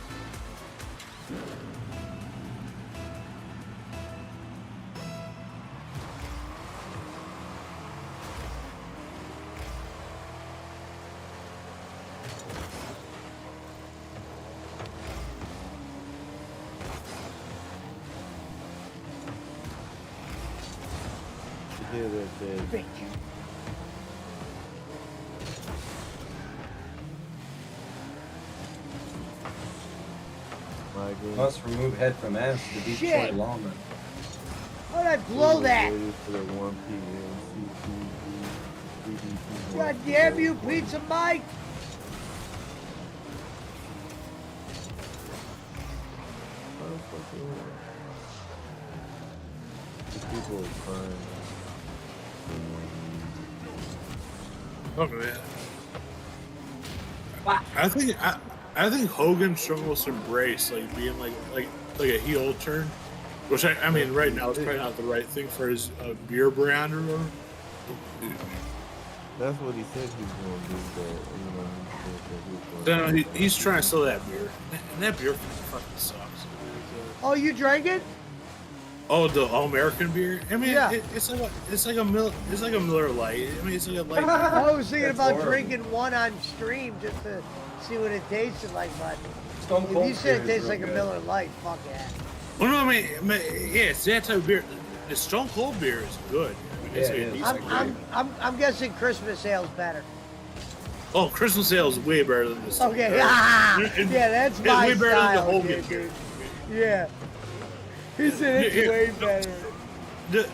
I: Yeah, that
B: Must remove head from ass to beat
F: Shit.
B: Troy Lawman.
F: How'd I blow that?
I: For the 1 p.m.
F: God damn you, Pizza Mike!
I: The people are crying.
J: Oh man. I think Hogan struggles to embrace like being like a heel turn, which I mean right now it's probably not the right thing for his beer brand or whatever.
I: That's what he said he was going to do, but you know, he said
J: He's trying to sell that beer, and that beer fucking sucks.
F: Oh, you drank it?
J: Oh, the All American beer. I mean,
F: Yeah.
J: it's like a Miller Lite. I mean, it's like a light.
F: I was thinking
B: That's
F: about
B: horrible.
F: drinking one on stream just to see what it tasted like, but
B: Stone
F: if
B: Cold
F: you said it
B: beer is
F: tastes
B: real
F: like a
B: good.
F: Miller Lite, fuck yeah.
J: Well, no, I mean, yeah, it's that type of beer. The Stone Cold beer is good. I mean, it's
B: Yeah,
J: like
B: it
J: a
B: is.
J: decent beer.
F: I'm guessing Christmas ale's better.
J: Oh, Christmas ale is way better than this.
F: Okay, yeah, that's
J: It's
F: my
J: way better than the
F: style,
J: Hogan
F: dude.
J: beer.
F: Yeah. He said it's
J: Yeah,
F: way better.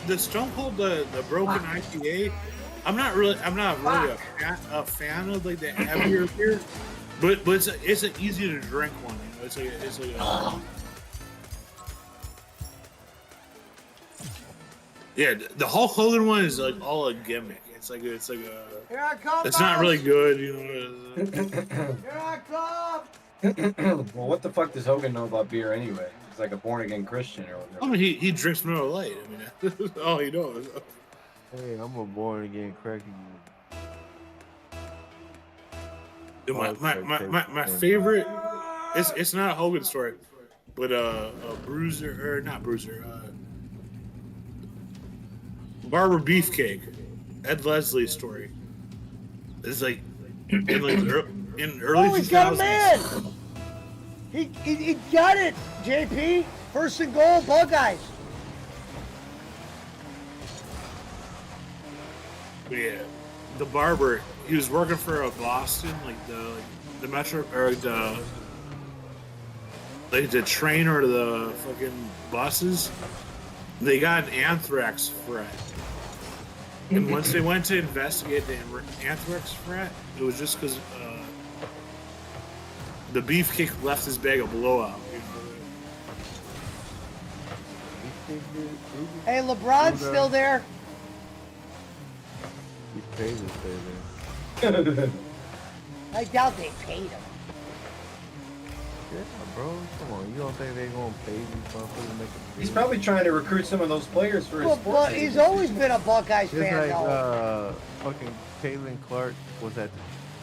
J: The Stone Cold, the Broken IPA, I'm not really a fan of like the heavier beer, but it's an easy to drink one. You know? It's like a, yeah. The Hulk Hogan one is like all a gimmick. It's like a.
F: Here I come.
J: It's not really good, you know.
F: Here I come.
B: Well, what the fuck does Hogan know about beer anyway? He's like a born again Christian or whatever.
J: I mean, he drinks Miller Lite. I mean, that's all he knows.
I: Hey, I'm a born again cracky.
J: Dude, my favorite. It's not a Hogan story, but a Bruiser or not Bruiser. Barber Beefcake, Ed Leslie's story. It's like in early
F: Oh, he's got a
J: 2000s.
F: man. He got it. JP, first and goal, Buckeyes.
J: But yeah, the barber. He was working for Boston, like the metro or the train or the fucking buses. They got an anthrax threat. And once they went to investigate the anthrax threat, it was just because the beefcake left his bag of blowout.
F: Hey, LeBron's still there.
I: He's paid to stay there.
F: I doubt they paid him.
I: Yeah, bro. Come on. You don't think they're gonna pay these motherfuckers to make a
B: He's probably trying to recruit some of those players for his
F: Well,
B: sports.
F: but he's always been a Buckeyes
I: Just
F: fan,
I: like
F: though.
I: fucking Caitlin Clark was at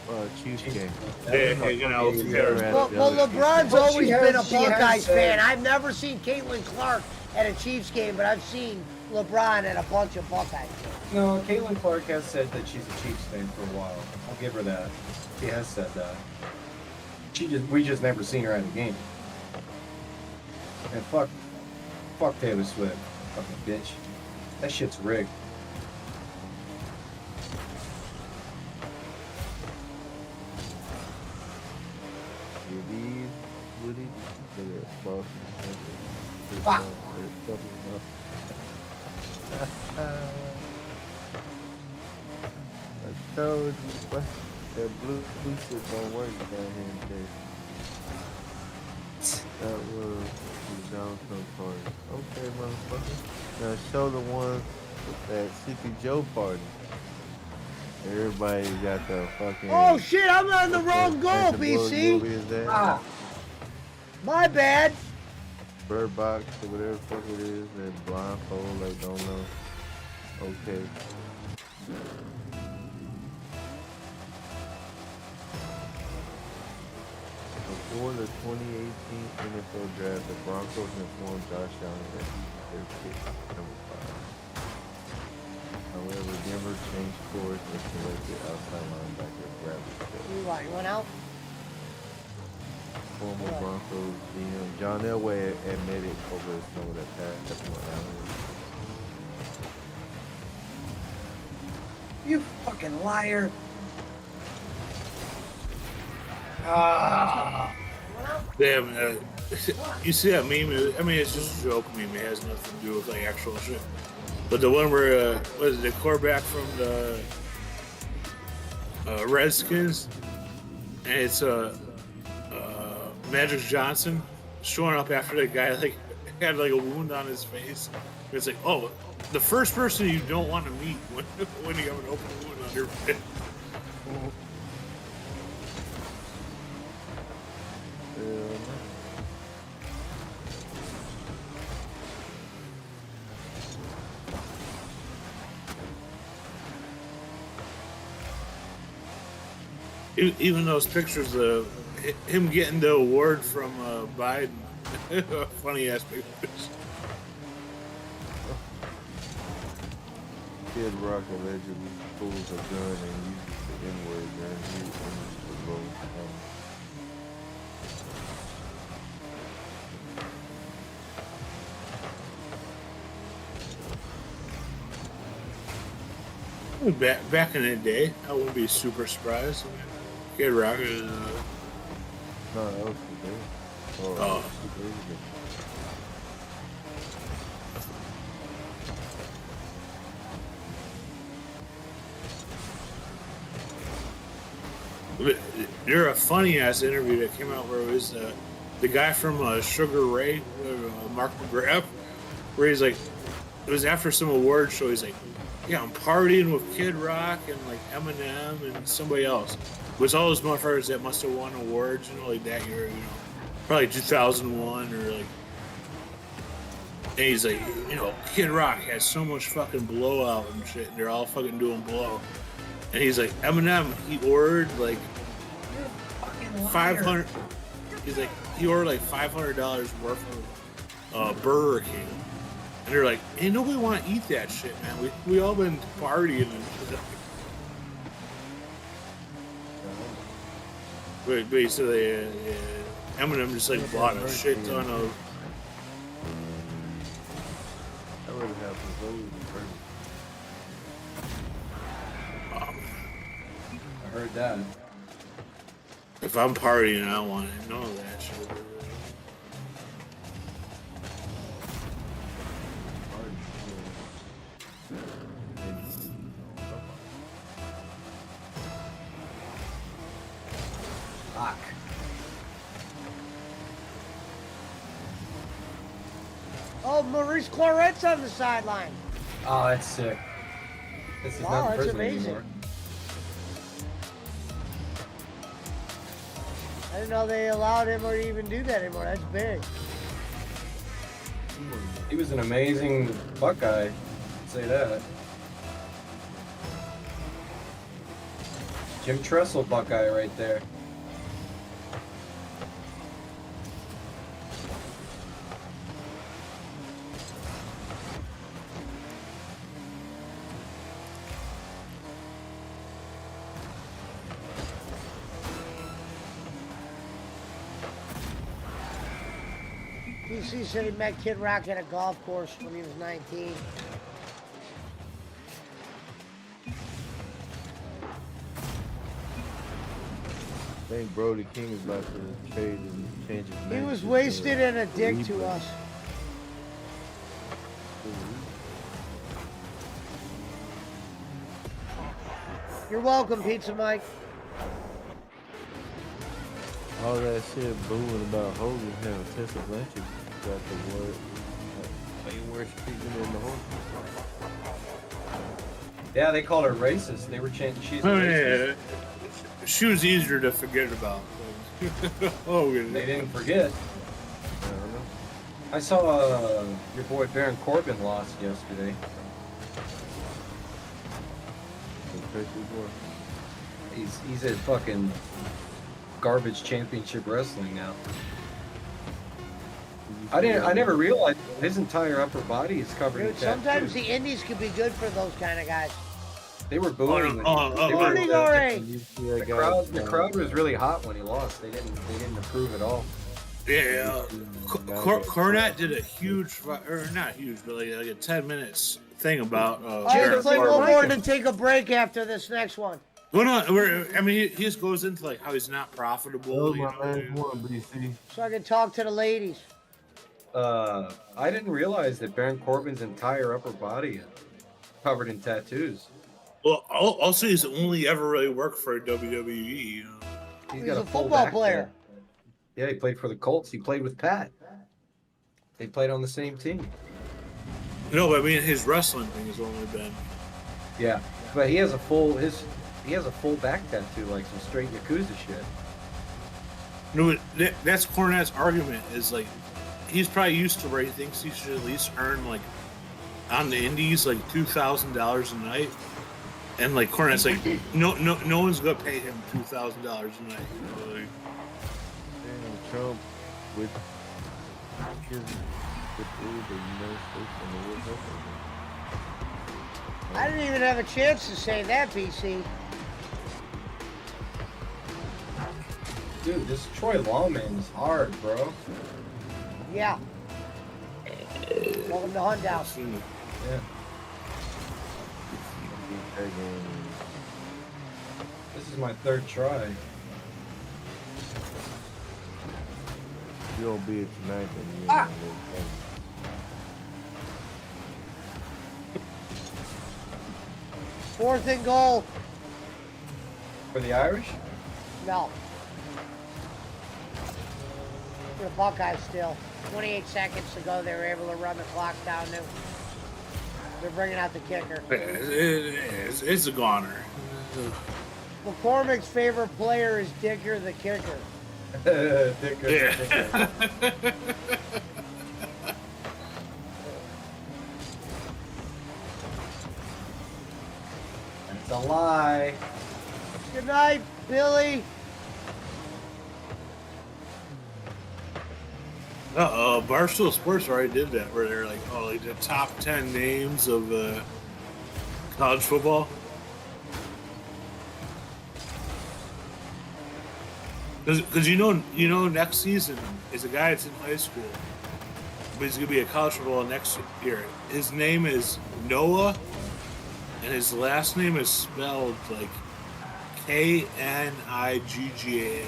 I: the Chiefs game.
F: Well, LeBron's always been a Buckeyes fan. I've never seen Caitlin Clark at a Chiefs game, but I've seen LeBron at a bunch of Buckeyes games.
B: No, Caitlin Clark has said that she's a Chiefs fan for a while. I'll give her that. She has said that. We just never seen her at a game. And fuck Taylor Swift, fucking bitch. That shit's rigged.
F: Fuck.
I: I told you, what? That blue shit don't work down here in Texas. That was the downtown party. Okay, motherfucker. Now show the one with that Sleepy Joe party. Everybody got the fucking.
F: Oh shit! I'm on the wrong goal, BC. Ah, my bad.
I: Bird Box or whatever the fuck it is, that blindfold, like don't know. Okay. Before the 2018 NFL Draft, the Broncos informed Josh Allen that he was their pick, number 5. However, Denver changed course and selected outside linebacker Bradley Chubb.
F: You went out?
I: Former Broncos GM John Elway admitted over the summer that Pat Allen.
F: You fucking liar.
J: Damn, you see that meme? I mean, it's just a joke meme. It has nothing to do with like actual shit. But the one where was it the quarterback from the Redskins, and it's Magic Johnson showing up after the guy like had like a wound on his face. It's like, oh, the first person you don't want to meet when you have an open wound on your face. Even those pictures of him getting the award from Biden, funny ass pictures.
I: Kid Rock allegedly pulls a gun and uses the N-word during his Super Bowl.
J: Back in the day, I wouldn't be super surprised. Kid Rock is.
I: No, that was today.
J: Oh.
I: 2 days ago.
J: You're a funny ass interview that came out where it was the guy from Sugar Ray, Mark McGrath, where he's like, it was after some award show. He's like, yeah, I'm partying with Kid Rock and like Eminem and somebody else. It was all those motherfuckers that must have won awards, like that year, probably 2001 or like. And he's like, Kid Rock has so much fucking blowout and shit, and they're all fucking doing blow. And he's like, Eminem, he ordered like 500. He's like, he ordered like $500 worth of Burger King, and they're like, ain't nobody want to eat that shit, man. We all been partying and shit. But basically, Eminem just like bought a shit ton of.
I: That would have happened
B: I heard that.
J: If I'm partying, I want to know that shit.
B: Fuck.
F: Oh, Maurice Claret's on the sideline.
B: Oh, that's sick. This is
F: Wow,
B: not
F: that's
B: prison
F: amazing.
B: anymore.
F: I didn't know they allowed him or even do that anymore. That's big.
B: He was an amazing Buckeye. I'd say that. Jim Tressel Buckeye right there.
F: DC said he met Kid Rock at a golf course when he was 19.
I: I think Brody King is about to trade and change his name.
F: He was wasted and a dick to us. You're welcome, Pizza Mike.
I: All that shit booming about Hogan having Tessa Blanchard got the word. Way worse treatment than the whole.
B: Yeah, they called her racist. They were chanting she's a racist.
J: Yeah. She was easier to forget about. Hogan.
B: They didn't forget. I saw your boy Baron Corbin lost yesterday. He's at fucking garbage championship wrestling now. I never realized his entire upper body is covered in
F: Dude,
B: tattoos.
F: sometimes the indies could be good for those kind of guys.
B: They were booing. The crowd was really hot when he lost. They didn't approve at all.
J: Yeah, Cornette did a huge, or not huge, but like a 10 minutes thing about.
F: All right, play one more to take a break after this next one.
J: Well, no, I mean, he just goes into like how he's not profitable.
F: So I can talk to the ladies.
B: I didn't realize that Baron Corbin's entire upper body is covered in tattoos.
J: Well, also he's only ever really worked for WWE. You know?
B: He's got
F: a
B: full
F: football
B: back
F: player.
B: there. Yeah, he played for the Colts. He played with Pat. They played on the same team.
J: No, but I mean his wrestling thing has only been.
B: Yeah, but he has a full back tattoo, like some straight Yakuza shit.
J: No, that's Cornette's argument. Is like he's probably used to where he thinks he should at least earn like on the indies like $2,000 a night, and like Cornette's like no one's gonna pay him $2,000 a night. You know, like,
I: Trump with his the United States and the World Cup.
F: I didn't even have a chance to say that, BC.
B: Dude, this Troy Lawman is hard, bro.
F: Yeah. Welcome to Hunt House.
B: Yeah. This is my third try.
I: You don't beat it tonight, then you
F: Ah. Fourth and goal.
B: For the Irish?
F: No. For the Buckeyes still. 28 seconds to go. They were able to run the clock down now. They're bringing out the kicker.
J: It's a goner.
F: McCormick's favorite player is Dicker the kicker.
B: Dicker. It's a lie.
F: Good night, Billy.
J: Barstool Sports already did that, where they're like, oh, like the top 10 names of college football. Because you know, next season is a guy that's in high school, but he's gonna be a college football next year. His name is Noah, and his last name is spelled like Knigga.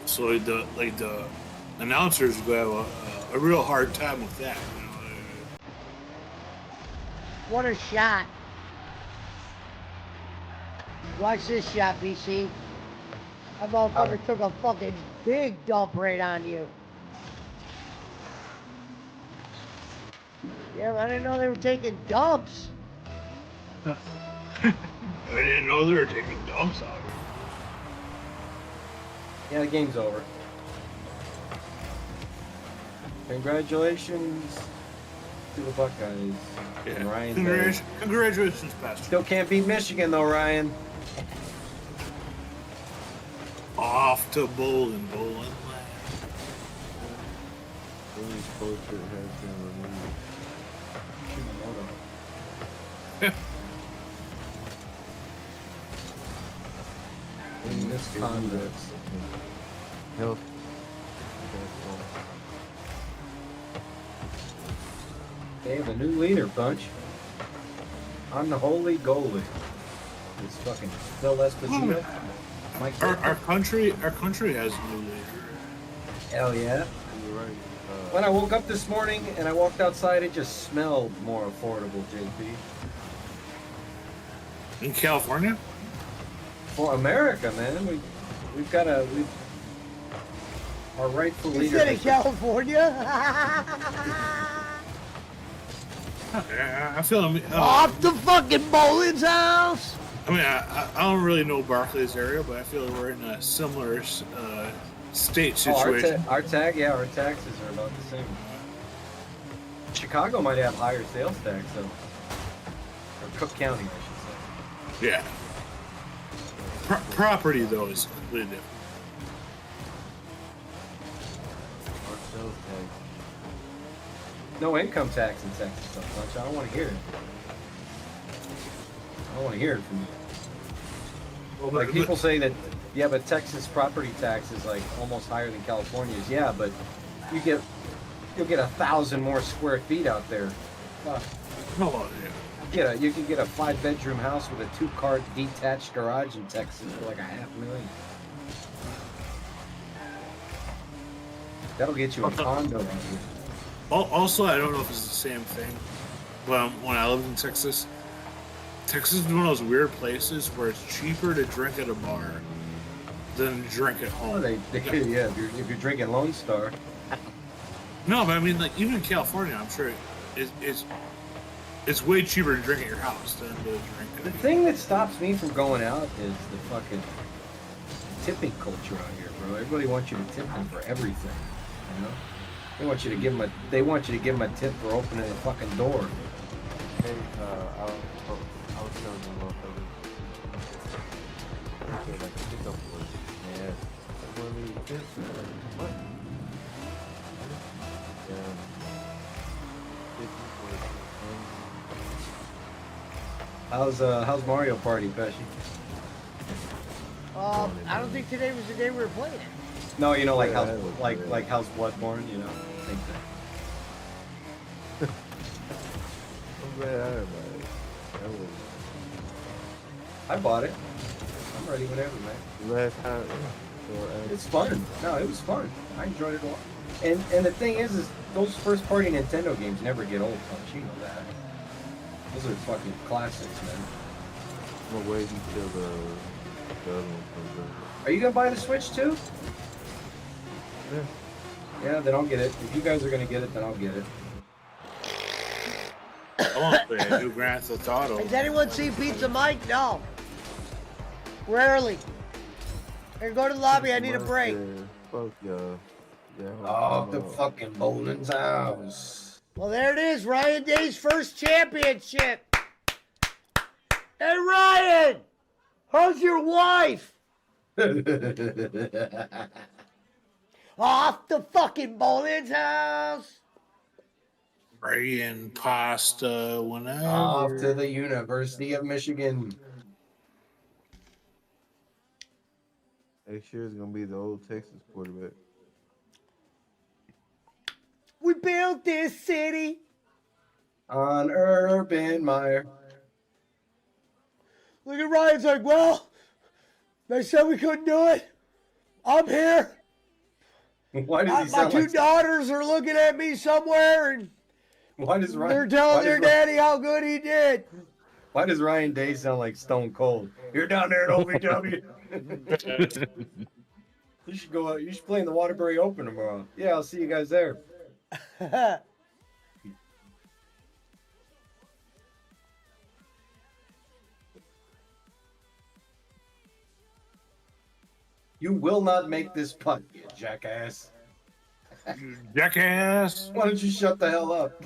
J: So the announcers go have a real hard time with that. You know?
F: What a shot. Watch this shot, BC. That motherfucker took a fucking big dump right on you. Yeah, I didn't know they were taking dumps.
J: I didn't know they were taking dumps out.
B: Yeah, the game's over. Congratulations to the Buckeyes.
J: Yeah.
B: And Ryan.
J: Congratulations, Pastor.
B: Still can't beat Michigan though, Ryan.
J: Off to Bowling Land.
I: Billy's portrait has been removed.
B: Misconduct.
I: Health.
B: They have a new leader, Punch. Unholy goalie. It's fucking Phil Esposito. Mike
J: Our country has a new leader.
B: Hell yeah.
I: You're right.
B: When I woke up this morning and I walked outside, it just smelled more affordable, JP.
J: In California?
B: For America, man, we've got our rightful
F: You
B: leader.
F: said in California?
J: I feel
F: Off the fucking Bolin's house.
J: I mean, I don't really know Barclays area, but I feel like we're in a similar state situation.
B: Our taxes are about the same. Chicago might have higher sales tax, though. Or Cook County, I should say.
J: Yeah. Property, though, is completely different.
B: No income tax in Texas, so much. I don't want to hear it. I don't want to hear it from you.
J: Well,
B: like people say that, yeah, but Texas property tax is like almost higher than California's. Yeah, but you'll get 1,000 more square feet out there. You can get a 5-bedroom house with a 2-car detached garage in Texas for like $500,000. That'll get you a condo out here.
J: Also, I don't know if it's the same thing, but when I lived in Texas, Texas is one of those weird places where it's cheaper to drink at a bar than drink at home.
B: Yeah, if you're drinking Lone Star.
J: No, but I mean, like, even in California, I'm sure it's way cheaper to drink at your house than to drink at
B: The thing that stops me from going out is the fucking tipping culture out here, bro. Everybody wants you to tip them for everything, you know? They want you to give them a tip for opening the fucking door.
I: Hey, I was telling you motherfuckers. Okay, like a pickup word. Yeah. One of these tips. What?
B: How's Mario Party, Pesci?
F: I don't think today was the day we were playing it.
B: No, you know, like
I: Yeah,
B: how's Bloodborne, you know, same thing.
I: I'm glad I heard about it.
B: I bought it. I'm ready whenever, man.
I: Last time.
B: It's fun. No, it was fun. I enjoyed it a lot. And the thing is those first party Nintendo games never get old, Punch. You know that. Those are fucking classics, man.
I: I'm gonna wait until the other one comes out.
B: Are you gonna buy the Switch too?
I: Yeah.
B: Yeah, then I'll get it. If you guys are gonna get it, then I'll get it.
J: I want to play a new Grand Theft Auto.
F: Has anyone seen Pizza Mike? No. Rarely. Here, go to the lobby. I need a break.
I: Fuck y'all. Yeah.
B: Oh, the fucking Bolin's house.
F: Well, there it is. Ryan Day's first championship. Hey, Ryan. How's your wife? Off the fucking Bolin's house.
J: Praying pasta, whenever.
B: Off to the University of Michigan.
I: Next year is gonna be the old Texas quarterback.
F: We built this city
B: on Urban Meyer.
F: Look at Ryan's like, well, they said we couldn't do it. I'm here.
B: Why does he
F: My
B: sound
F: two
B: like?
F: daughters are looking at me somewhere, and
B: Why does Ryan?
F: they're telling their daddy how good he did.
B: Why does Ryan Day sound like Stone Cold? You're down there at OVW. You should go out. You should play in the Waterbury Open tomorrow. Yeah, I'll see you guys there. You will not make this putt, you jackass.
J: Jackass.
B: Why don't you shut the hell up?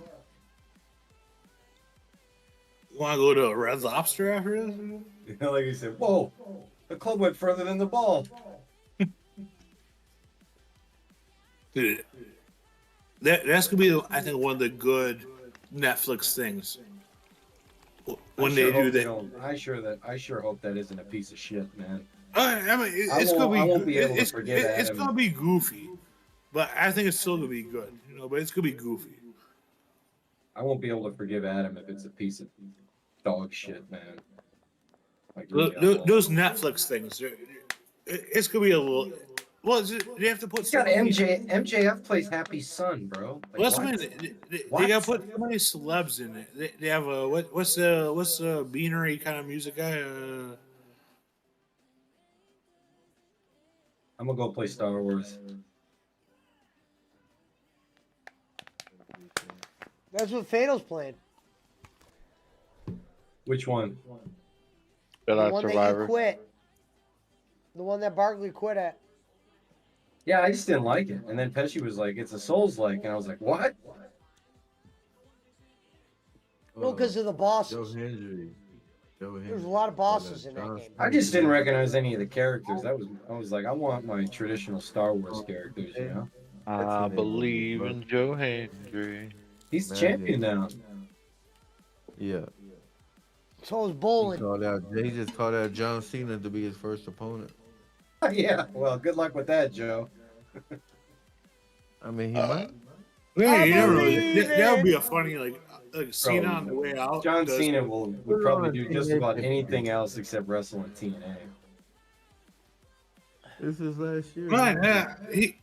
J: Want to go to a Red Lobster after this?
B: Like you said, whoa, the club went further than the ball.
J: Dude, that's gonna be, I think, one of the good Netflix things when they do that.
B: I sure hope that isn't a piece of shit, man.
J: I mean, it's gonna be.
B: I won't be able to
J: It's
B: forget Adam.
J: gonna be goofy, but I think it's still gonna be good. You know, but it's gonna be goofy.
B: I won't be able to forgive Adam if it's a piece of dog shit, man. Like,
J: Those Netflix things, it's gonna be a little. Well, they have to put.
B: It's got MJF plays Happy Son, bro. Like,
J: Well, that's
B: what?
J: what I mean. They gotta put so many celebs in it. They have a what's the beanery kind of music guy?
B: I'm gonna go play Star Wars.
F: That's what Fato's playing.
B: Which one?
F: The one that you quit. The one that Barkley quit at.
B: Yeah, I just didn't like it. And then Pesci was like, "It's a Souls-like," and I was like, "What?"
F: No, because of the bosses.
I: Joe Hendry.
F: There's a lot of bosses in that game.
B: I just didn't recognize any of the characters. I was like, I want my traditional Star Wars characters, you know.
P: I believe in Joe Hendry.
B: He's the champion now.
I: Yeah.
F: So is Bolin.
I: He just called out John Cena to be his first opponent.
B: Yeah. Well, good luck with that, Joe.
I: I mean, he might.
J: Yeah, you never really, that would be a funny like Cena on the way out.
B: John Cena would probably do just about anything else except wrestle in TNA.
I: This is last year.
J: Right, yeah.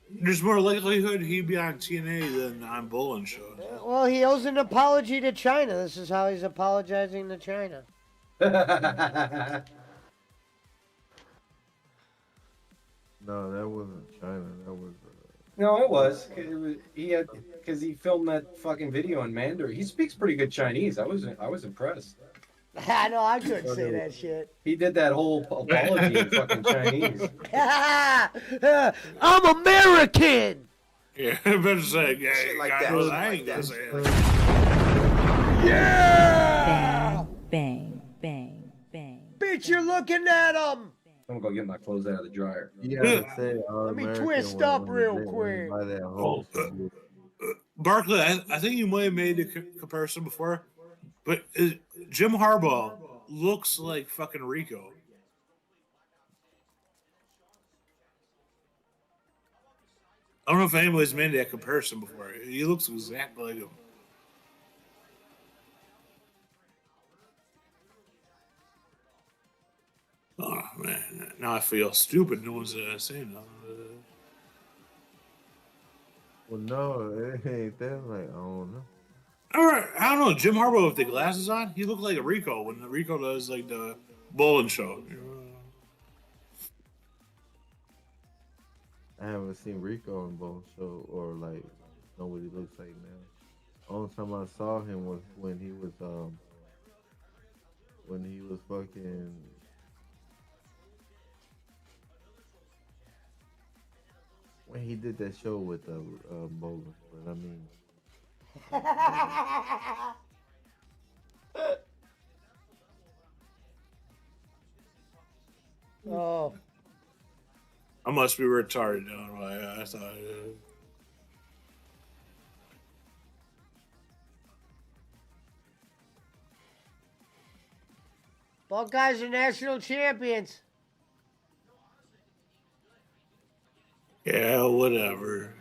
J: There's more likelihood he'd be on TNA than on Bolin show.
F: Well, he owes an apology to China. This is how he's apologizing to China.
I: No, that wasn't China. That was.
B: No, it was. Because he filmed that fucking video in Mandarin. He speaks pretty good Chinese. I was impressed.
F: I know, I couldn't say that shit.
B: He did that whole apology in fucking Chinese.
F: I'm American!
J: Yeah, I better say, yeah,
S: like
J: God
S: that.
J: knows I ain't gonna say it.
F: Yeah!
T: Bang, bang, bang.
F: Bitch, you're looking at him!
B: I'm gonna go get my clothes out of the dryer.
I: Yeah,
F: Let me twist up real quick.
J: Barkley, I think you might have made a comparison before, but Jim Harbaugh looks like fucking Rico. I don't know if anybody's made that comparison before. He looks exactly like him. Oh man, now I feel stupid. No one's saying nothing.
I: Well, no, it ain't that. Like, I don't know.
J: All right, I don't know. Jim Harbaugh with the glasses on, he looked like a Rico when the Rico does like the bowling show.
I: I haven't seen Rico in both show or like know what he looks like now. Only time I saw him was when he was fucking when he did that show with Bowler. But I mean.
F: Oh.
J: I must be retarded. I don't know. I thought.
F: Buckeyes are national champions.
J: Yeah, whatever.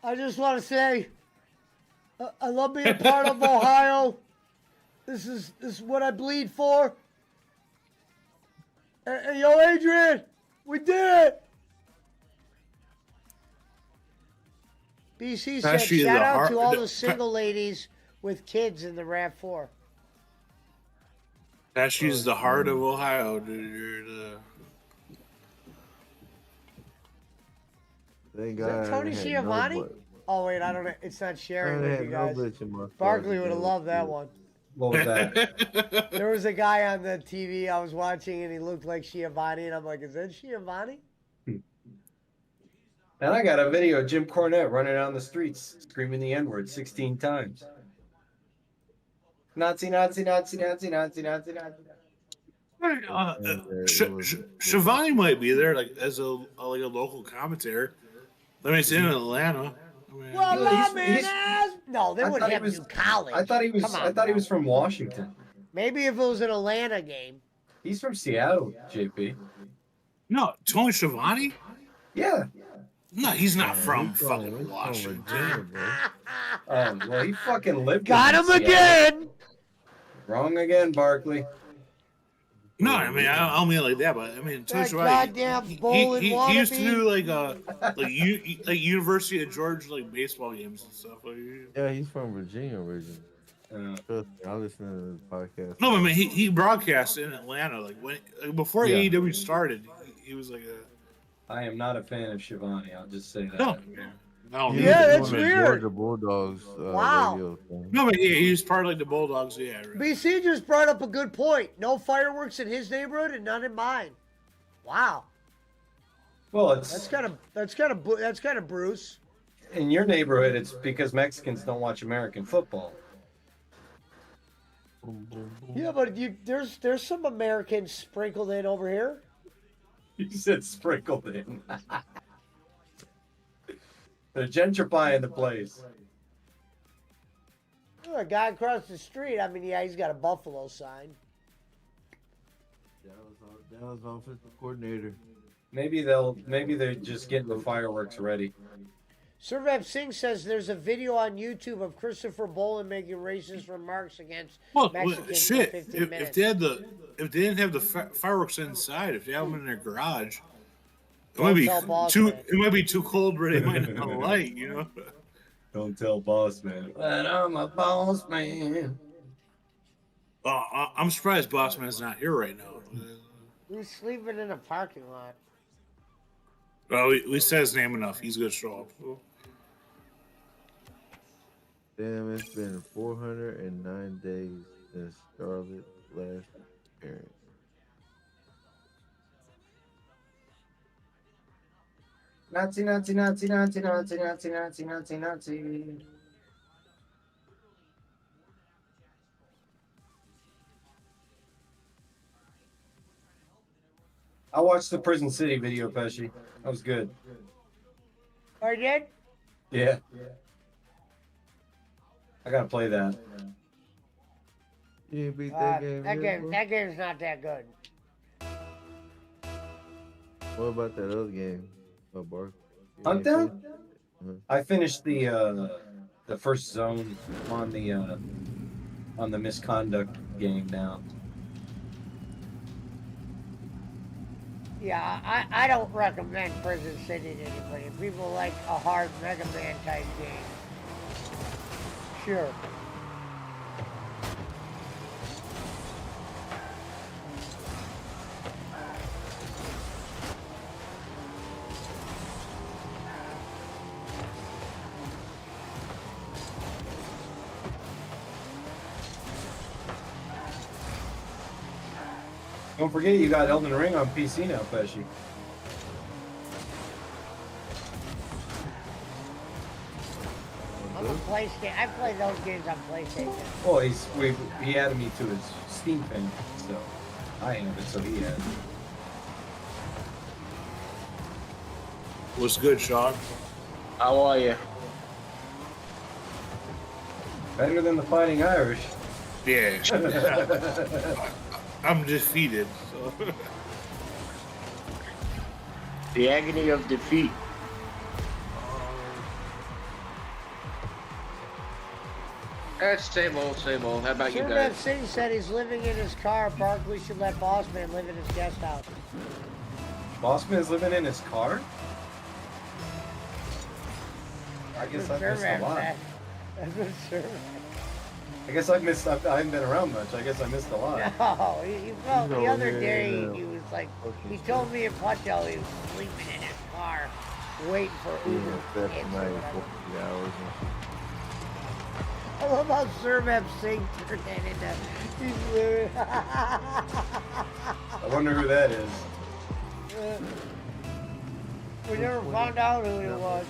F: I just want to say, I love being a part of Ohio. This is what I bleed for. Hey, yo, Adrian, we did it. BC said,
J: Actually,
F: shout
J: the
F: out
J: heart-
F: to all
J: the-
F: the single ladies with kids in the RAV4.
J: Tashi's the heart of Ohio, dude. You're the...
I: Thank
F: Is that
I: God.
F: Tony
I: I had
F: Schiavone?
I: no butt.
F: Oh, wait, I don't know. It's not sharing
I: I
F: with
I: had
F: you
I: no
F: guys.
I: bitch in my
F: Barkley
I: closet.
F: would have loved that one.
B: What was that?
F: There was a guy on the TV I was watching, and he looked like Schiavone, and I'm like, is that Schiavone?
B: And I got a video of Jim Cornette running down the streets screaming the N-word 16 times. Nazi, Nazi, Nazi, Nazi, Nazi, Nazi, Nazi.
J: Shivani might be there, like as a local commentator. I mean, it's in Atlanta.
F: Well,
B: he's-
F: I'm in
B: he's-
F: as... No, they
B: I
F: would
B: thought he
F: have to
B: was-
F: do college.
B: I thought he was.
F: Come on,
B: I thought he
F: bro.
B: was from Washington.
F: Maybe if it was an Atlanta game.
B: He's from Seattle, JP.
J: No, Tony Schiavone?
B: Yeah.
J: No, he's not from fucking Washington.
B: Well, he fucking lived.
F: Got
B: in
F: him
B: Seattle.
F: again.
B: Wrong again, Barkley.
J: No, I mean I don't mean it like that, but I mean Tony
F: That
J: Schiavone.
F: goddamn bowling
J: He used to
F: wannabe.
J: do like University of Georgia like baseball games and stuff. Like,
I: Yeah, he's from Virginia originally. Trust me, I listen to the podcast.
J: no, I mean he broadcast in Atlanta like before
B: Yeah.
J: AEW started. He was like a
B: I am not a fan of Shivani. I'll just say that.
J: no. No,
I: He
F: Yeah,
I: was
F: that's
I: on the
F: weird.
I: Georgia Bulldogs.
F: Wow.
I: Radio thing.
J: No, but yeah, he was part of like the Bulldogs. Yeah, right.
F: BC just brought up a good point. No fireworks in his neighborhood and none in mine. Wow.
B: Well, it's
F: That's kind of Bruce.
B: in your neighborhood. It's because Mexicans don't watch American football.
F: Yeah, but there's some Americans sprinkled in over here.
B: You said sprinkled in. They're gentrifying the place.
F: A guy across the street. I mean, yeah, he's got a Buffalo sign.
I: Dallas offensive coordinator.
B: Maybe they're just getting the fireworks ready.
F: Survev Singh says there's a video on YouTube of Christopher Bolin making racist remarks against
J: Well,
F: Mexicans for
J: shit.
F: 15
J: If
F: minutes.
J: they didn't have the fireworks inside, if they have them in their garage, it
F: Don't
J: might be
F: tell boss,
J: too.
F: man.
J: It might be too cold where they might not light. You know.
B: Don't tell boss man. But I'm a boss man.
J: I'm surprised Boss Man's not here right now.
F: Who's sleeping in a parking lot?
J: Well, we said his name enough. He's gonna show up.
I: Damn, it's been 409 days since Charlotte last appearance.
B: Nazi, Nazi, Nazi, Nazi, Nazi, Nazi, Nazi, Nazi, Nazi. I watched the Prison City video, Pesci. That was good.
F: Or did?
B: Yeah. I gotta play that.
I: You didn't beat that game yet, bro?
F: That game's not that good.
I: What about that other game? Oh, Bark.
B: Hunt Down?
I: Uh-huh.
B: I finished the first zone on the misconduct game now.
F: Yeah, I don't recommend Prison City to anybody. People like a hard Mega Man type game. Sure.
B: Don't forget you got Elden Ring on PC now, Pesci.
F: I'm a PlayStation. I play those games on PlayStation.
B: Well, he added me to his Steam pin, so I have it, so he has it.
J: What's good, Sean?
R: How are you?
B: Better than the Fighting Irish.
J: Yeah. I'm defeated. So.
R: The agony of defeat. That's same old, same old. How about you
F: Superman
R: guys?
F: City said he's living in his car. Barkley should let Bossman live in his guest house.
B: Bossman's living in his car? I guess I missed a lot.
F: That's what Superman.
B: I guess I haven't been around much. I guess I missed a lot.
F: No, well, the other day he was like, he told me in Pacho he was sleeping in his car, waiting for Uber.
I: That's night, 40 hours.
F: I love how Survep Singh turned that into. He's literally.
B: I wonder who that is.
F: We never found out who it was.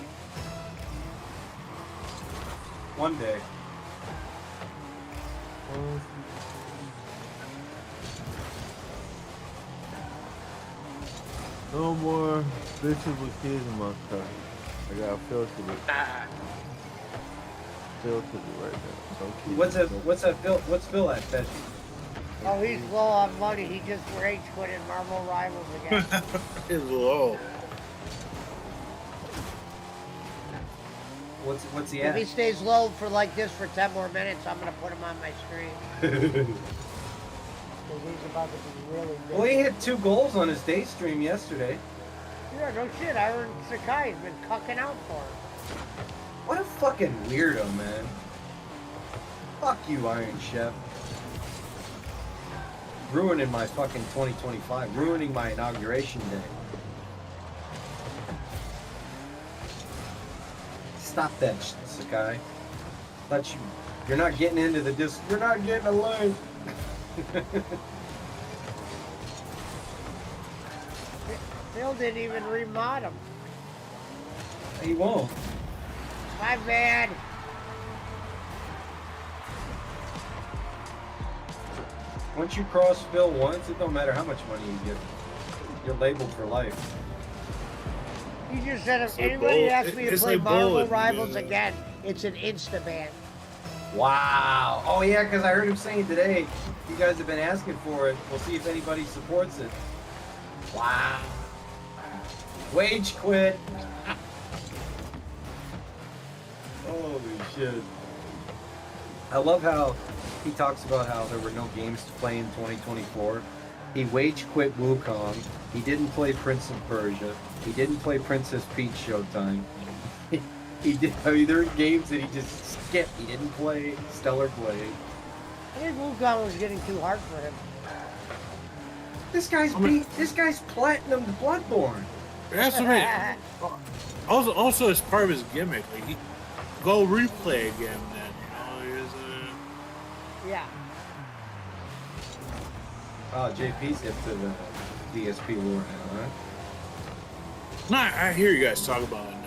B: One day.
I: No more bitches with kids in my car. I got filtered it. Filtered it right now. So cute.
B: What's Phil at, Pesci?
F: Oh, he's low on money. He just rage quit in Marvel Rivals again.
J: He's low.
B: What's he
F: If
B: at?
F: he stays low for like this for 10 more minutes, I'm gonna put him on my screen. Because he's about to be really big.
B: Well, he hit 2 goals on his day stream yesterday.
F: Yeah, no shit. Iron Sakai's been cucking out for him.
B: What a fucking weirdo, man. Fuck you, Iron Chef. Ruining my fucking 2025. Ruining my inauguration day. Stop that, Sakai. You're not getting into the disc. You're not getting a line.
F: Phil didn't even remod him.
B: He won't.
F: My bad.
B: Once you cross Phil once, it don't matter how much money you give. You're labeled for life.
F: You just said if
J: like
F: anybody
J: bull-
F: asks me to
J: it's
F: play
J: like
F: Marvel
J: bowling,
F: Rivals
J: yeah.
F: again, it's an insta ban.
B: Wow. Oh yeah, because I heard him saying today, you guys have been asking for it. We'll see if anybody supports it. Wow. Wage quit. Holy shit. I love how he talks about how there were no games to play in 2024. He wage quit Wukong. He didn't play Prince of Persia. He didn't play Princess Peach Showtime. He did. I mean, there were games that he just skipped. He didn't play Stellar Blade.
F: I think Wukong was getting too hard for him.
B: This guy's platinum to Bloodborne.
J: That's what I mean. Also, as part of his gimmick, like go replay again. Then you know,
F: Yeah.
B: Oh, JP's hip to the DSP lore now, right?
J: No, I hear you guys talk about it enough.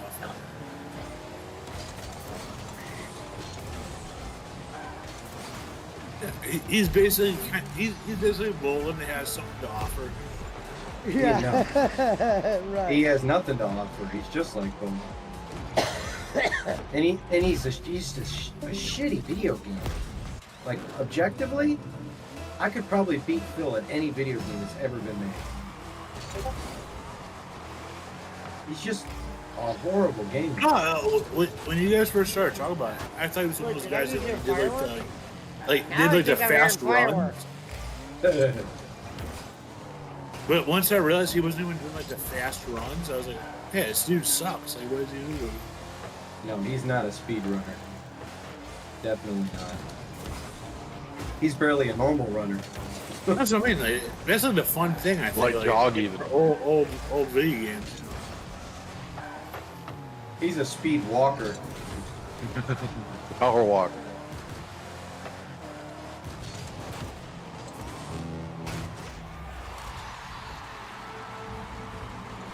J: He's basically Bolin that has something to offer.
F: Yeah. Right.
B: He has nothing to offer. He's just like them. and he's a shitty video game. Like objectively, I could probably beat Phil at any video game that's ever been made. He's just a horrible game.
J: No, when you guys first started talking about it, I thought he was one of those guys that did like the fast runs. But once I realized he wasn't even doing like the fast runs, I was like, "Yeah, this dude sucks. Like, what is he doing?"
B: No, he's not a speed runner. Definitely not. He's barely a normal runner.
J: That's what I mean. Like, that's like the fun thing. I think.
P: Like jog even.
J: Old video games.
B: He's a speed walker.
P: Power walk.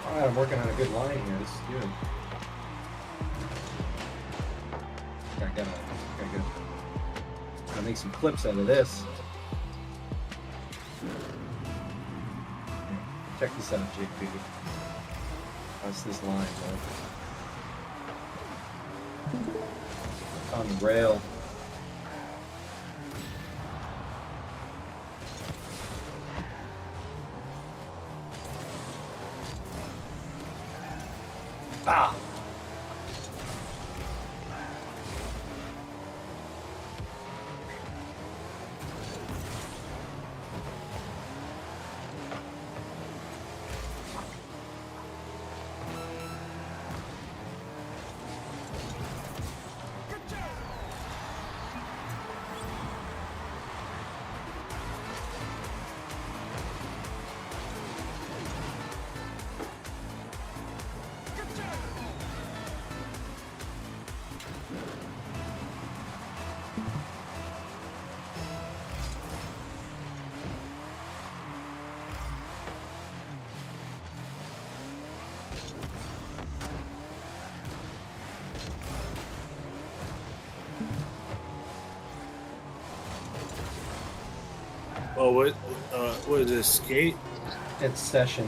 B: All right, I'm working on a good line here. This is good. Gotta make some clips out of this. Check this out, JP. That's this line, bro. On the rail. Ah!
J: Oh, what is this? Skate?
B: It's session.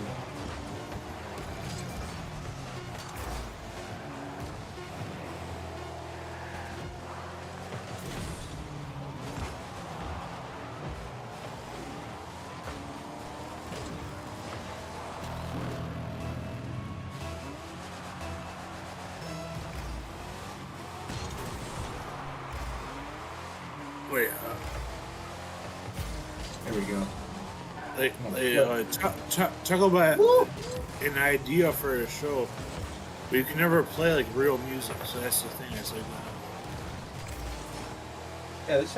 J: Wait.
B: There we go.
J: Talk about an idea for a show, but you can never play like real music. So that's the thing. It's like,
B: Yeah, this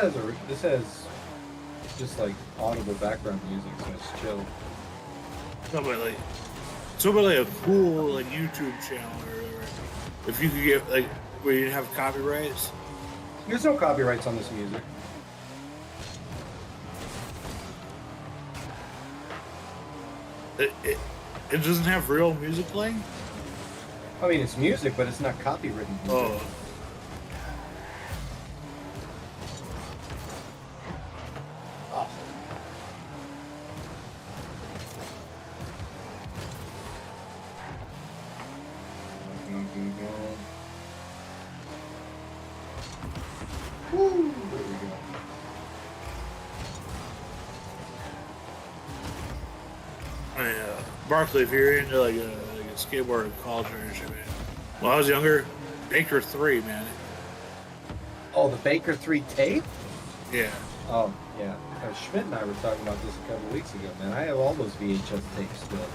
B: has just like audible background music, so it's chill.
J: Something like a cool like YouTube channel or whatever. If you could get like where you have copyrights.
B: There's no copyrights on this music.
J: It doesn't have real music playing?
B: I mean, it's music, but it's not copywritten music.
J: Oh.
B: Woo! There we go.
J: Barkley, if you're into like a skateboard culture and shit, man. When I was younger, Baker 3, man.
B: Oh, the Baker 3 tape?
J: Yeah.
B: Oh, yeah. Schmidt and I were talking about this a couple weeks ago, man. I have all those VHS tapes still.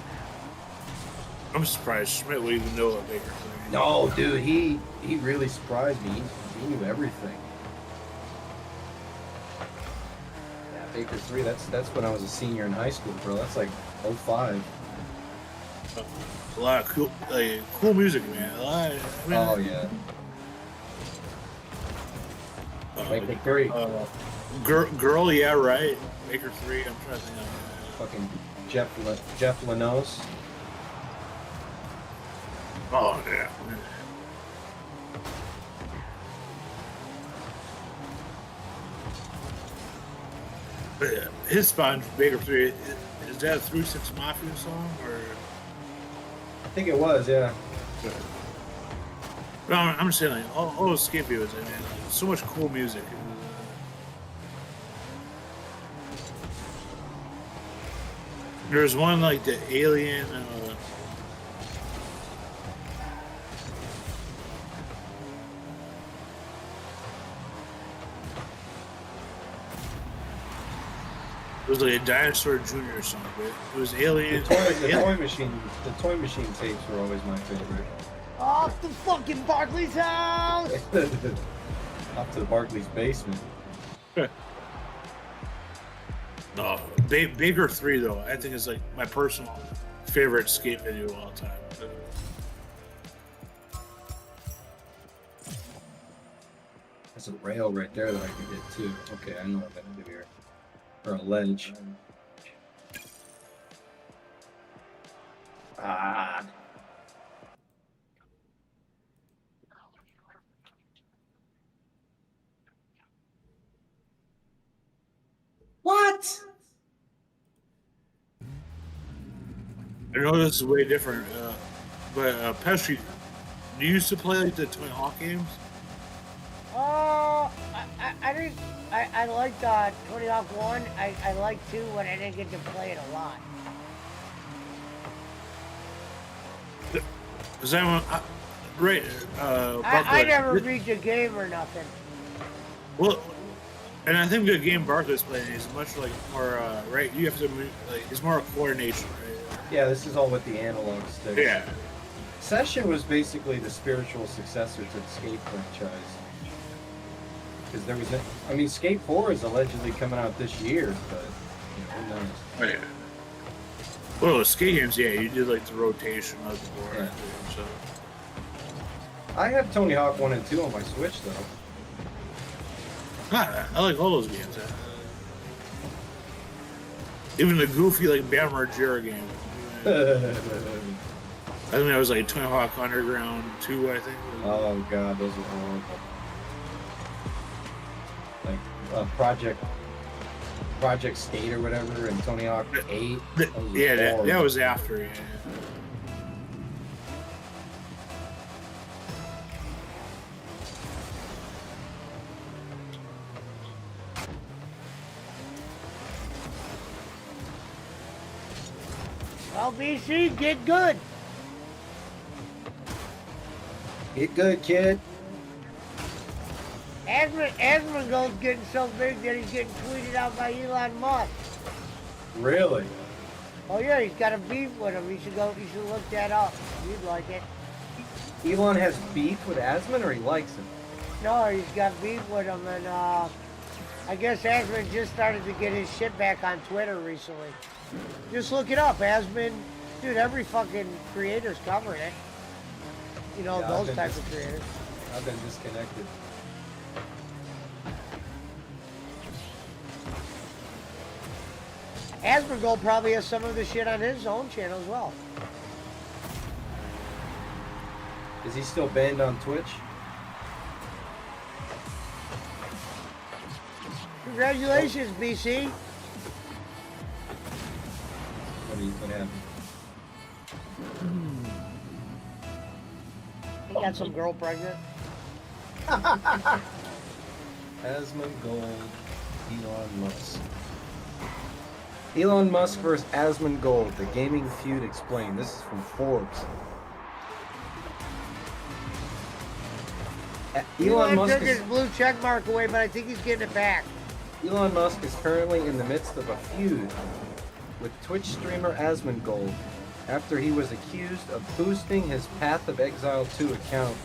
J: I'm surprised Schmidt would even know what Baker 3 is.
B: No, dude, he really surprised me. He knew everything. Yeah, Baker 3, that's when I was a senior in high school, bro. That's like 05.
J: A lot of cool music, man.
B: Oh yeah. Baker 3.
J: Girl, yeah, right. Baker 3. I'm trying to think of
B: fucking Jeff Leno's.
J: Oh yeah. But yeah, his spot Baker 3. Is that a 3 6 Mafia song or?
B: I think it was, yeah.
J: No, I'm just saying, like, all those skate videos, man. Like, so much cool music. There's one like the Alien. was like a Dinosaur Jr. song, but it was Alien.
B: The toy machine tapes were always my favorite.
F: Off the fucking Barclays house!
B: Up to the Barclays basement.
J: No, Baker 3 though, I think is like my personal favorite skate video of all time.
B: There's a rail right there that I can get too. Okay, I know what I can do here. Or a ledge. Ah. What?
J: I know this is way different, but Pesci, do you used to play like the Tony Hawk games?
F: I didn't. I liked Tony Hawk 1. I liked 2, but I didn't get to play it a lot.
J: Because I'm right.
F: I never beat the game or nothing.
J: Well, and I think the game Barclays playing is much like more right. You have to move, like it's more coordination, right?
B: Yeah, this is all with the analog stick.
J: Yeah.
B: Session was basically the spiritual successor to the Skate franchise. Because there was, I mean, Skate 4 is allegedly coming out this year, but you know, who knows?
J: Oh, yeah. Well, skate games, yeah, you did like the rotation of the board.
B: Yeah.
J: So.
B: I have Tony Hawk 1 and 2 on my Switch though.
J: I like all those games. Even the goofy like Bam Margera game. I think that was like Tony Hawk Underground 2, I think.
B: Oh god, those were horrible. Like Project Skate or whatever, and Tony Hawk 8.
J: Yeah, that was after. Yeah.
F: Well, BC, get good.
B: Get good, kid.
F: Asmongold's getting so big that he's getting tweeted out by Elon Musk.
B: Really?
F: Oh yeah, he's got a beef with him. You should look that up. You'd like it.
B: Elon has beef with Asmon, or he likes him?
F: No, he's got beef with him, and I guess Asmon just started to get his shit back on Twitter recently. Just look it up, Asmon. Dude, every fucking creator's covering it. You know,
B: Yeah,
F: those types of creators.
B: I've been disconnected.
F: Asmongold probably has some of the shit on his own channel as well.
B: Is he still banned on Twitch?
F: Congratulations, BC.
B: What happened?
F: He got some girl pregnant.
B: Asmongold, Elon Musk. Elon Musk versus Asmongold, the gaming feud explained. This is from Forbes. Elon Musk
F: took his blue check mark away, but I think he's getting it back.
B: Elon Musk is currently in the midst of a feud with Twitch streamer Asmongold after he was accused of boosting his Path of Exile 2 account,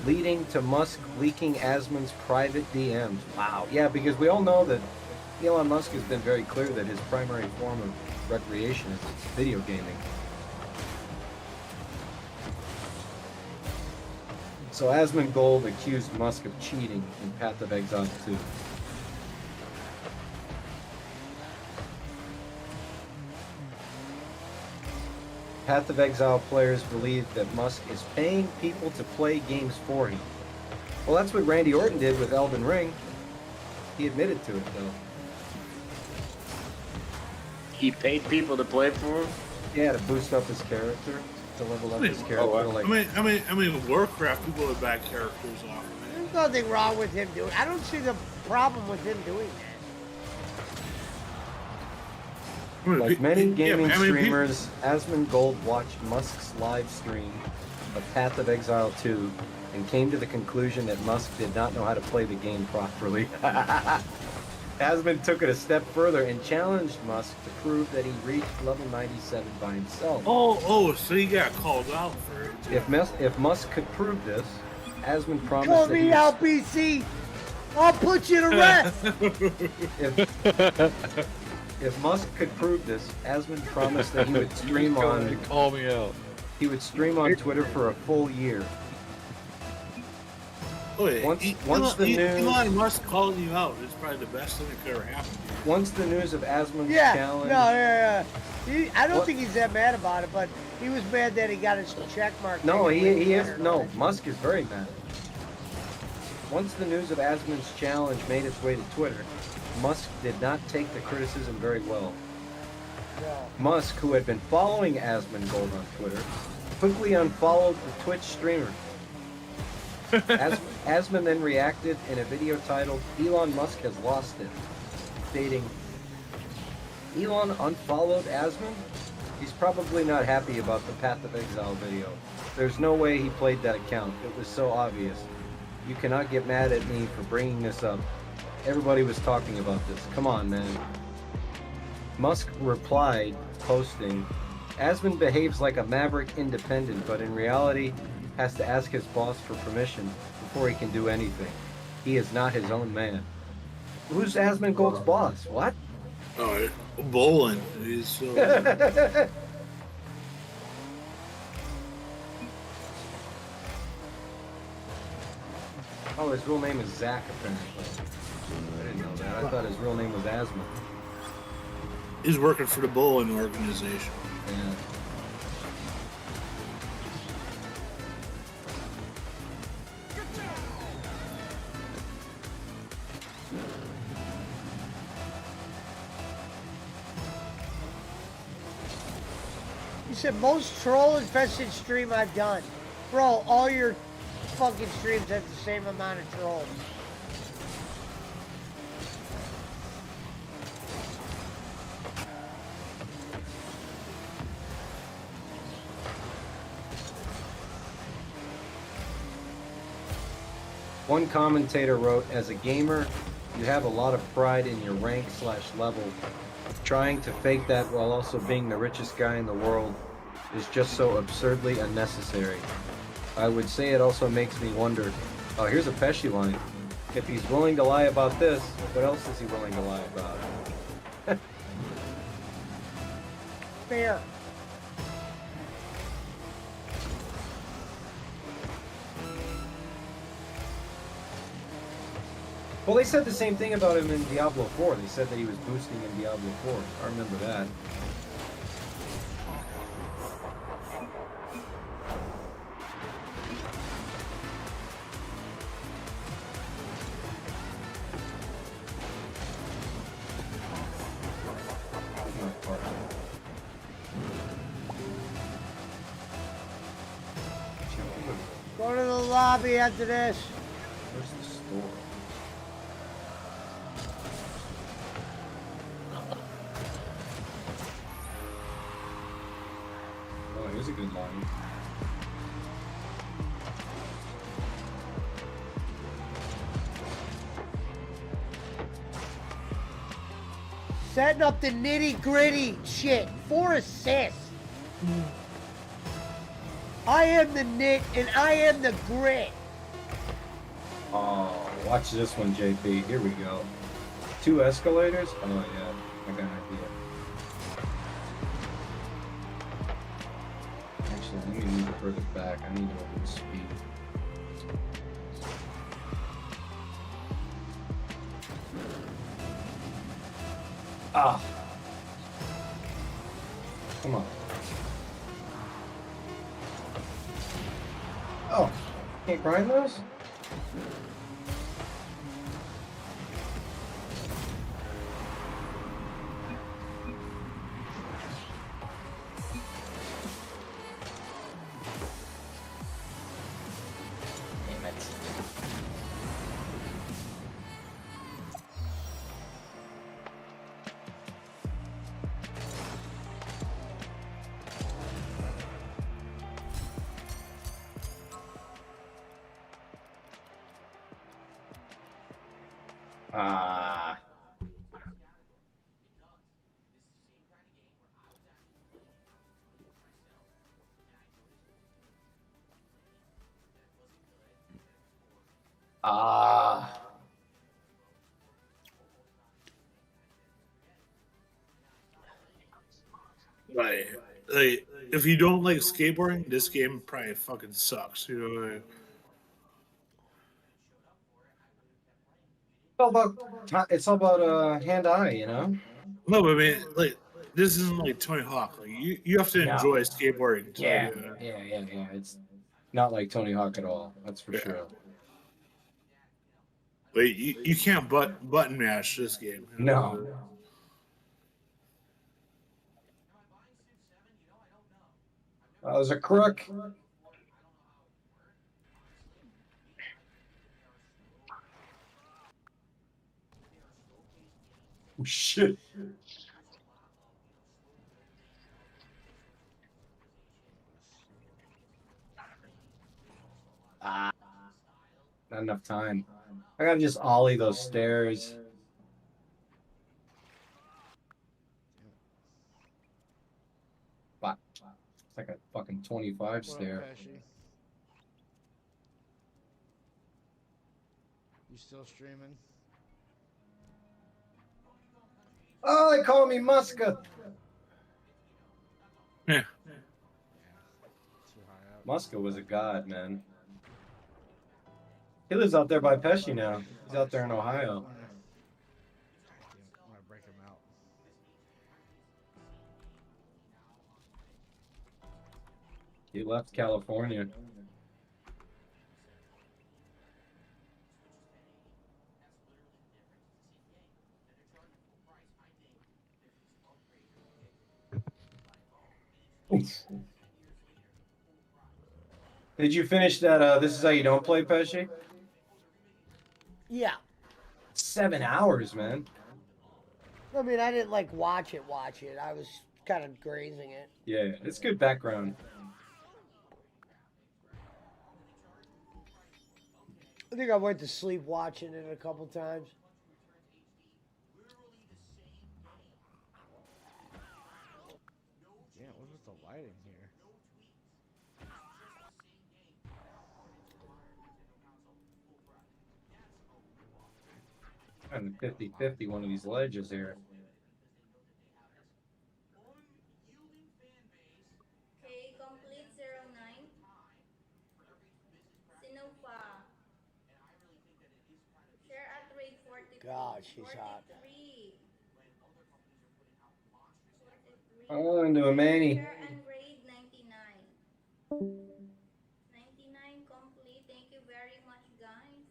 B: leading to Musk leaking Asmon's private DMs. Wow. Yeah, because we all know that Elon Musk has been very clear that his primary form of recreation is video gaming. So Asmongold accused Musk of cheating in Path of Exile 2. Path of Exile players believe that Musk is paying people to play games for him. Well, that's what Randy Orton did with Elden Ring. He admitted to it, though.
L: He paid people to play for him?
B: Yeah, to boost up his character, to level up his character.
J: I mean, Warcraft people would back characters off.
F: There's nothing wrong with him doing. I don't see the problem with him doing that.
B: Like many gaming streamers, Asmongold watched Musk's live stream of Path of Exile 2 and came to the conclusion that Musk did not know how to play the game properly. Asmund took it a step further and challenged Musk to prove that he reached level 97 by himself.
J: So he got called out for it.
B: If Musk could prove this, Asmund promised
F: Call
B: that
F: me
B: he
F: out, BC. I'll put you to rest.
B: If Musk could prove this, Asmund promised that he would stream on.
K: Call me out.
B: He would stream on Twitter for a full year. Once the news,
J: Elon Musk calling you out is probably the best thing that could ever happen.
B: once the news of Asmund's
F: Yeah.
B: challenge.
F: I don't think he's that mad about it, but he was mad that he got his check mark.
B: No,
F: taken away
B: he
F: from
B: is.
F: Twitter.
B: No, Musk is very mad. Once the news of Asmund's challenge made its way to Twitter, Musk did not take the criticism very well. Musk, who had been following Asmongold on Twitter, quickly unfollowed the Twitch streamer. Asmund then reacted in a video titled "Elon Musk has lost it," stating, "Elon unfollowed Asmund? He's probably not happy about the Path of Exile video. There's no way he played that account. It was so obvious. You cannot get mad at me for bringing this up. Everybody was talking about this. Come on, man." Musk replied, posting, "Asmund behaves like a maverick independent, but in reality has to ask his boss for permission before he can do anything. He is not his own man." Who's Asmongold's boss? What?
J: Oh, Bolin. He's so...
B: Oh, his real name is Zach, apparently. I didn't know that. I thought his real name was Asmund.
J: He's working for the Bolin organization.
B: Yeah.
F: He said, most troll-infested stream I've done. Bro, all your fucking streams have the same amount of trolls.
B: One commentator wrote, "As a gamer, you have a lot of pride in your rank/level. Trying to fake that while also being the richest guy in the world is just so absurdly unnecessary. I would say it also makes me wonder." Oh, here's a Pesci line. "If he's willing to lie about this, what else is he willing to lie about?"
F: Fair.
B: Well, they said the same thing about him in Diablo 4. They said that he was boosting in Diablo 4. I remember that.
F: Go to the lobby after this.
B: Where's the store? Oh, here's a good line.
F: Setting up the nitty-gritty shit. 4 assists. I am the nit and I am the grit.
B: Oh, watch this one, JP. Here we go. 2 escalators? Oh, yeah. I got an idea. Actually, let me move it further back. I need to open speed. Ah! Come on. Oh, can't grind those? Damn it. Ah. Ah.
J: Like, if you don't like skateboarding, this game probably fucking sucks. You know what I mean?
B: It's all about hand-eye, you know.
J: No, but I mean, like, this isn't like Tony Hawk. Like, you have to
B: No.
J: enjoy skateboarding. To,
B: Yeah. It's not like Tony Hawk at all. That's for sure.
J: Like, you can't button mash this game. You know?
B: No. That was a crook. Oh, shit. Ah. Not enough time. I gotta just ollie those stairs. But it's like a fucking 25 stair.
H: You still streaming?
B: Oh, they call me Muska.
J: Yeah.
B: Muska was a god, man. He lives out there by Pesci now. He's out there in Ohio.
H: I'm gonna break him out.
B: He left California. Did you finish that? This is how you don't play, Pesci?
F: Yeah.
B: 7 hours, man.
F: I mean, I didn't like watch it. I was kind of grazing it.
B: Yeah, it's good background.
F: I think I went to sleep watching it a couple times.
H: Yeah, what was the lighting here?
B: Kind of 50-50 one of these ledges here.
V: Okay, complete 09. Sinopa. Share at rate 40.
F: God, she's hot.
V: 43.
B: Oh, into a Manny.
V: Share and rate 99. 99 complete. Thank you very much, guys.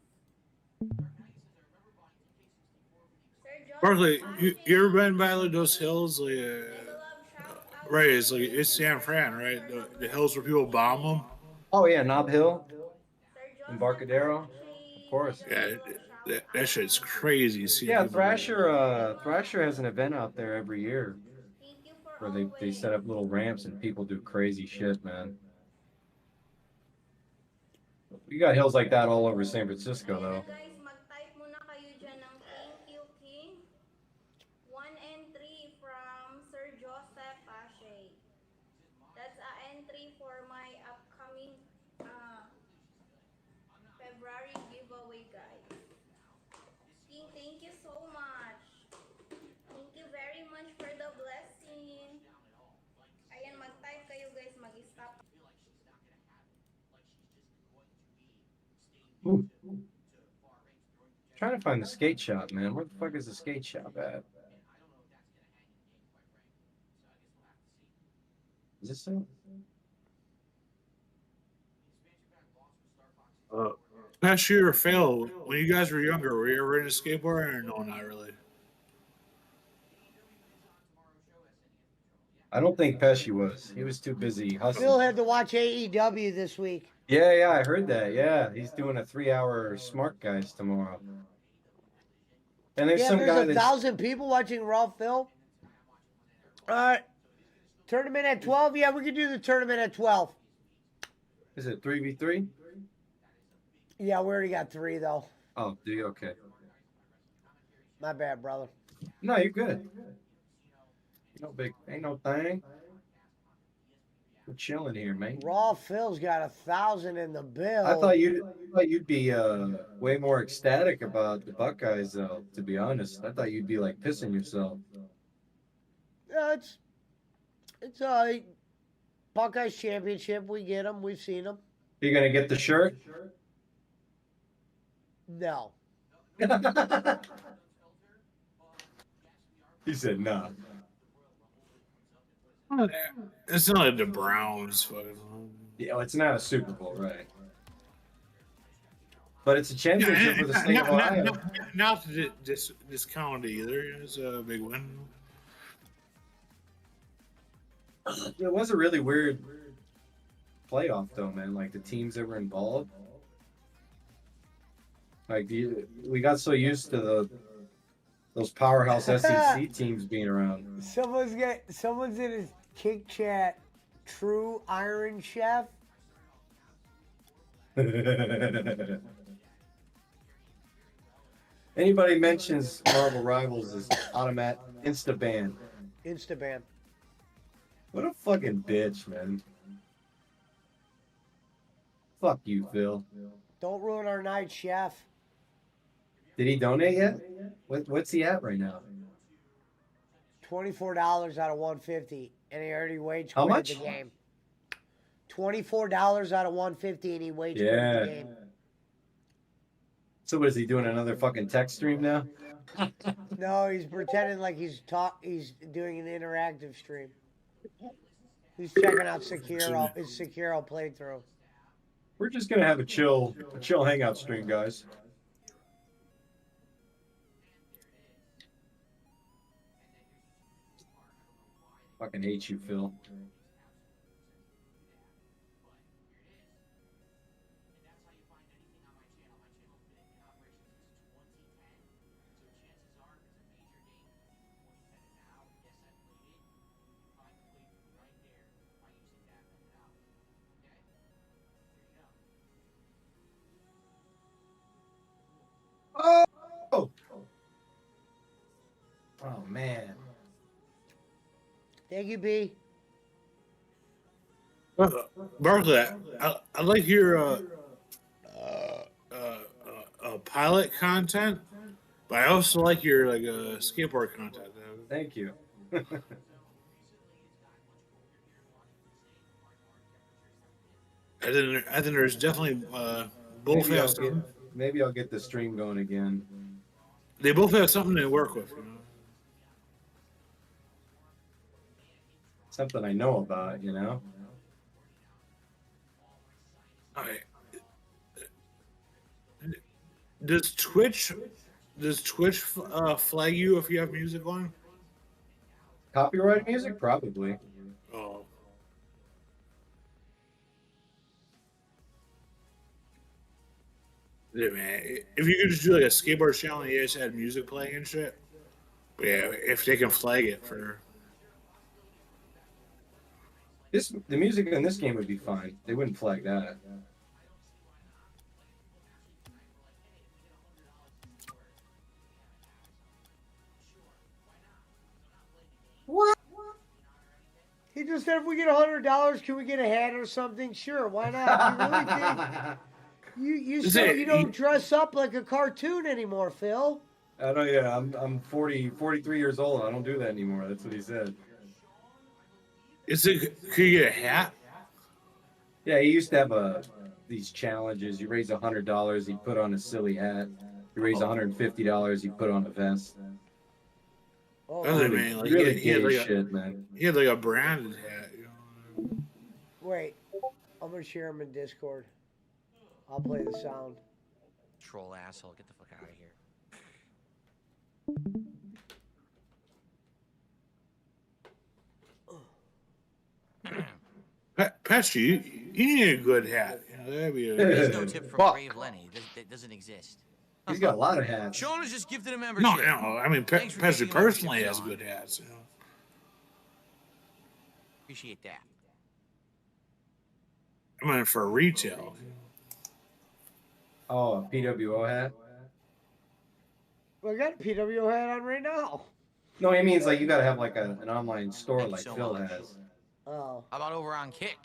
J: Barkley, you ever been by like those hills? Like, right, it's like it's San Fran, right? The hills where people bomb them.
B: Oh yeah, Nob Hill, Embarcadero, of course.
J: Yeah, that shit's crazy.
B: Yeah, Thrasher has an event out there every year where they set up little ramps and people do crazy shit, man. You got hills like that all over San Francisco, though.
V: Guys, mag-type muna kayo dyan ng thank you, King. 1 and 3 from Sir Joseph Pache. That's an entry for my upcoming February giveaway, guys. King, thank you so much. Thank you very much for the blessing. Ayan, mag-type kayo, guys. Mag-stop.
B: Ooh. Trying to find the skate shop, man. Where the fuck is the skate shop at? Is this so?
J: Last year, Phil, when you guys were younger, were you ever into skateboarding or no? Not really.
B: I don't think Pesci was. He was too busy hustling.
F: Phil had to watch AEW this week.
B: Yeah, I heard that. Yeah, he's doing a 3-hour Smart Guys tomorrow. And there's some guy
F: there's
B: that's
F: 1,000 people watching Raw Phil. All right. Tournament at 12? Yeah, we can do the tournament at 12.
B: Is it 3v3?
F: Yeah, we already got 3, though.
B: Oh, do you? Okay.
F: My bad, brother.
B: No, you're good. No big, ain't no thing. We're chilling here, man.
F: Raw Phil's got 1,000 in the bill.
B: I thought you'd be way more ecstatic about the Buckeyes, though. To be honest, I thought you'd be like pissing yourself.
F: Yeah, it's all right. Buckeyes championship. We get them. We've seen them.
B: You gonna get the shirt?
F: No.
B: He said no.
J: It's not like the Browns. Fucking.
B: Yeah, it's not a Super Bowl, right? But it's a championship for the state of Ohio.
J: Not to discount either. It's a big win.
B: It was a really weird playoff, though, man. Like the teams that were involved. Like we got so used to those powerhouse SEC teams being around.
F: Someone's in his kick chat. True Iron Chef.
B: Anybody mentions Marvel Rivals is automatic insta-ban.
F: Instaban.
B: What a fucking bitch, man. Fuck you, Phil.
F: Don't ruin our night, Chef.
B: Did he donate yet? What's he at right now?
F: $24 out of 150, and he already waged
B: How
F: quit
B: much?
F: the game. $24 out of 150, and he waged quit the game.
B: So what is he doing? Another fucking tech stream now?
F: No, he's pretending like he's doing an interactive stream. He's checking out his Sekiro playthrough.
B: We're just gonna have a chill hangout stream, guys. Fucking hate you, Phil. Oh man.
F: Thank you, B.
J: Barkley, I like your pilot content, but I also like your skateboard content.
B: Thank you.
J: I think there's definitely both have something.
B: Maybe I'll get the stream going again.
J: They both have something to work with. You know?
B: Something I know about, you know.
J: All right. Does Twitch flag you if you have music on?
B: Copyright music, probably.
J: Oh. Yeah, man. If you could just do like a skateboard channel and you just had music playing and shit. But yeah, if they can flag it for.
B: The music in this game would be fine. They wouldn't flag that.
F: What? He just said if we get $100, can we get a hat or something? Sure, why not? You really think you said you don't dress up like a cartoon anymore, Phil?
B: I know, yeah. I'm 43 years old. I don't do that anymore. That's what he said.
J: Could you get a hat?
B: Yeah, he used to have these challenges. You raise $100, he put on a silly hat. You raise $150, he put on a vest.
F: Oh,
J: man, like
B: really
J: he had
B: gay
J: like
B: shit, man.
J: He had like a branded hat. You know?
F: Wait, I'm gonna share him in Discord. I'll play the sound.
C: Troll asshole, get the fuck out of here.
J: Pesci, you need a good hat. You know, that'd be
C: There's no tip from Brave Lenny. That doesn't exist.
B: He's got a lot of hats.
C: Sean has just gifted a membership.
J: No, I mean,
C: Thanks for
J: Pesci
C: giving
J: personally
C: membership,
J: has
C: Sean.
J: good hats. You know?
C: Appreciate that.
J: I mean, for retail.
B: Oh, a PWO hat?
F: Well, I got a PWO hat on right now.
B: No, he means like you gotta have like an online store like
C: so
B: Phil
C: much.
B: has.
F: Oh.
C: How about over on Kick?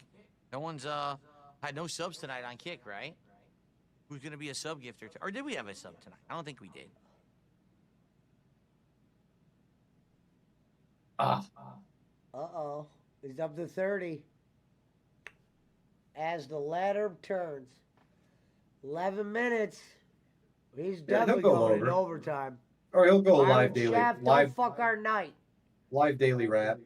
C: No one's had no subs tonight on Kick, right? Who's gonna be a sub gifter? Or did we have a sub tonight? I don't think we did.
F: Uh-oh. He's up to 30. As the ladder turns. 11 minutes. He's definitely
B: he'll go
F: going in
B: over.
F: overtime.
B: Or he'll go
F: Iron
B: live daily.
F: Shaft,
B: Live,
F: don't fuck our night.
B: live daily rap.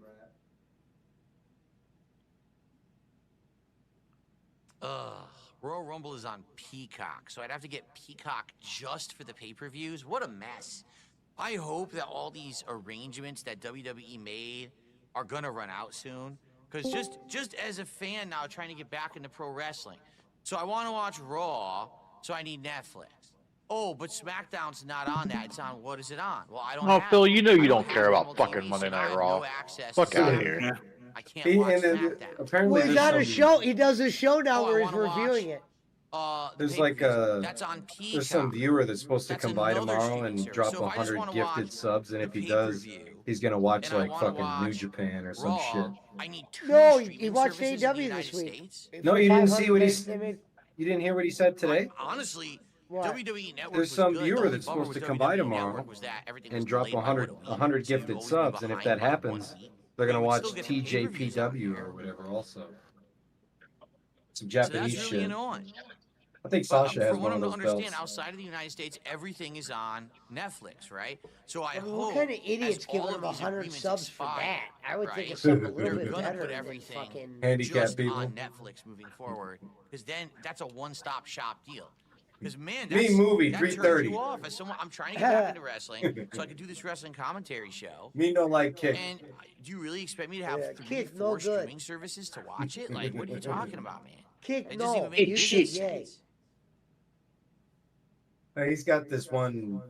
C: Royal Rumble is on Peacock, so I'd have to get Peacock just for the pay-per-views. What a mess. I hope that all these arrangements that WWE made are gonna run out soon. Because just as a fan now trying to get back into pro wrestling. So I want to watch Raw, so I need Netflix. Oh, but SmackDown's not on that. It's on, what is it on? Well, I don't
P: Oh,
C: have
P: Phil,
C: it.
P: you know
C: I
P: you don't
C: have
P: care about
C: normal
P: fucking
C: TV,
P: Monday
C: so I
P: Night
C: have
P: Raw.
C: no access
P: Fuck
C: to
P: out of
C: Saturday.
P: here.
C: I can't watch
B: And then
C: SmackDown.
B: apparently
F: Well, he's
B: there's
F: on a
B: some-
F: show. He does a show now
C: Oh, I
F: where he's
C: wanna watch-
F: reviewing it.
B: There's like a
C: That's on
B: there's some
C: Peacock.
B: viewer that's supposed to
C: That's
B: come by
C: another
B: tomorrow
C: streaming
B: and
C: service.
B: drop
C: So if I just
B: 100
C: wanna
B: gifted
C: watch
B: subs, and if
C: the
B: he does,
C: pay-per-view,
B: he's gonna watch
C: and I
B: like
C: wanna
B: fucking New
C: watch
B: Japan or some
C: Raw,
B: shit.
C: I need two
F: No, he
C: streaming
F: watched
C: services in the
F: AEW
C: United
F: this week.
C: States.
B: No, you didn't see what he
F: They
B: said.
F: made-
B: You didn't hear what he said today?
C: Honestly,
F: What?
C: WWE Network
B: There's
C: was
B: some
C: good.
B: viewer
C: The
B: that's
C: bummer
B: supposed
C: with
B: to come by
C: WWE
B: tomorrow
C: Network was that everything
B: and
C: was
B: drop
C: delayed by,
B: 100
C: what, a week?
B: 100
C: So you'd
B: gifted
C: always be
B: subs, and if that
C: behind by 1
B: happens,
C: week.
B: they're gonna
C: You would
B: watch
C: still get the pay-per-views every
B: TJPW
C: year.
B: or whatever. Also, some
C: So
B: Japanese
C: that's really
B: shit.
C: annoying.
B: I think
C: But,
B: Sasha
C: for
B: has
C: what
B: one
C: I'm
B: of
C: to
B: those
C: understand,
B: belts.
C: outside of the United States, everything is on Netflix, right? So I
F: I mean,
C: hope
F: what kind of idiots
C: as
F: giving
C: all
F: him
C: of these
F: 100
C: agreements
F: subs for
C: expire,
F: that? I would think
C: right,
F: it's something a
B: They're
F: little bit
C: gonna
F: better
C: put
F: than
C: everything
F: fucking.
B: Handicap
C: just
B: people.
C: on Netflix moving forward, because then that's a one-stop shop deal. Because man,
B: Me
C: that's,
B: movie,
C: that turns
B: 3:30.
C: you off as someone. I'm trying to get back into wrestling, so I could do this wrestling commentary show.
B: Me no like kick.
C: And do you really expect me to have
F: Yeah,
C: 3,
F: Kick,
C: 4
F: no good.
C: streaming services to watch it? Like, what are you talking about, man?
F: Kick,
C: It doesn't
F: no.
C: even make
F: It's
C: business
F: shit. Yay.
C: sense.
B: He's got this one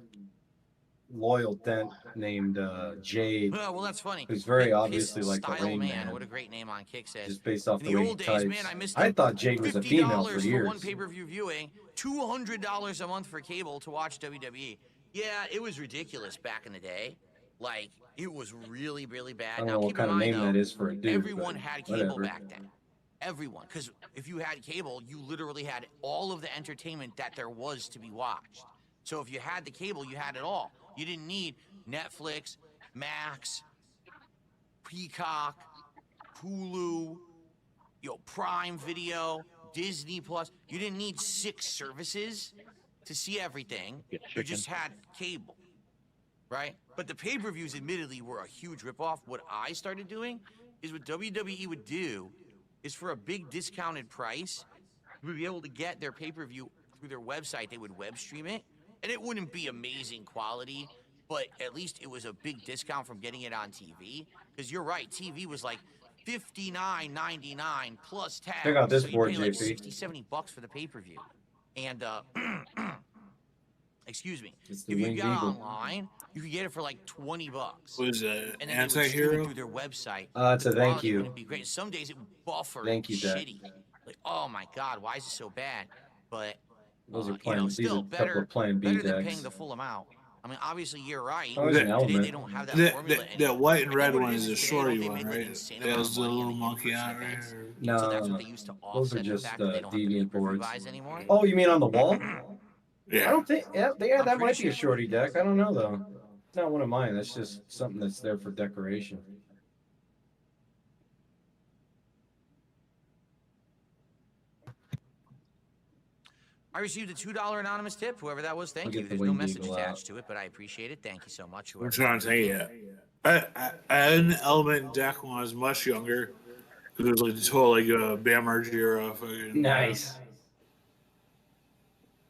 B: loyal dent named Jade,
C: Well, that's funny.
B: who's very
C: His
B: obviously like the
C: style
B: Rain
C: man.
B: Man,
C: What a great name on Kick says.
B: just based off
C: In
B: the
C: the
B: way he
C: old days,
B: types.
C: man, I missed
B: I
C: it.
B: thought Jade was a female for
C: $50
B: years.
C: for one pay-per-view viewing, $200 a month for cable to watch WWE. Yeah, it was ridiculous back in the day. Like, it was really, really bad.
B: I don't
C: Now,
B: know what
C: keep
B: kind
C: in
B: of
C: mind,
B: name
C: though,
B: that is for a dude.
C: everyone
B: but
C: had cable
B: whatever.
C: back then. Everyone. Because if you had cable, you literally had all of the entertainment that there was to be watched. So if you had the cable, you had it all. You didn't need Netflix, Max, Peacock, Hulu, Prime Video, Disney Plus. You didn't need 6 services to see everything. You just had cable, right? But the pay-per-views, admittedly, were a huge ripoff. What I started doing is what WWE would do is for a big discounted price, you would be able to get their pay-per-view through their website. They would web stream it, and it wouldn't be amazing quality, but at least it was a big discount from getting it on TV. Because you're right, TV was like $59.99 plus tax.
B: Check out this
C: so
B: board,
C: you'd pay like
B: JP.
C: $60-$70 for the pay-per-view. And excuse me,
B: It's the
C: if you
B: Winged
C: got
B: Eagle.
C: online, you could get it for like $20.
J: What is that?
C: And then they would stream it
J: Anti-hero?
C: through their website.
B: It's a
C: The
B: thank
C: quality
B: you.
C: wouldn't be great. Some days it would buffer
B: Thank you, Dak.
C: shitty. Like, oh my god, why is it so bad? But
B: Those are
C: you
B: plan.
C: know,
B: these
C: still
B: are a couple
C: better,
B: of Plan B
C: better than
B: decks.
C: paying the full amount. I mean, obviously you're right.
B: Oh, there's an
C: Today
B: element.
C: they don't have that
J: That,
C: formula
J: that,
C: anymore.
J: that white and
C: I think
J: red
C: what it
J: one is
C: is
J: the
C: today,
J: shorty
C: they
J: one,
C: made, like,
J: right?
C: insane
J: It
C: amount
J: has
C: of
J: the
C: money
J: little
C: in
J: monkey
C: in-person
J: on it.
C: events.
B: No,
C: So that's what they use to
B: those are
C: offset the
B: just
C: fact that they don't have the
B: deviant
C: pay-per-view
B: boards.
C: buys anymore.
B: Oh, you mean on the wall?
J: Yeah.
B: I don't think. Yeah,
C: I'm
B: that
C: pretty
B: might be a
C: sure.
B: shorty deck. I don't know though. It's not one of mine. That's just something that's there for decoration.
C: I received a $2 anonymous tip, whoever that was. Thank
B: I'll
C: you.
B: get the
C: There's no
B: Winged
C: message
B: Eagle
C: attached
B: out.
C: to it, but I appreciate it. Thank you so much.
J: I'm
C: Whoever
J: trying to tell you. I had an element deck when I was much younger. It was like this whole Bam Margera fucking.
B: Nice.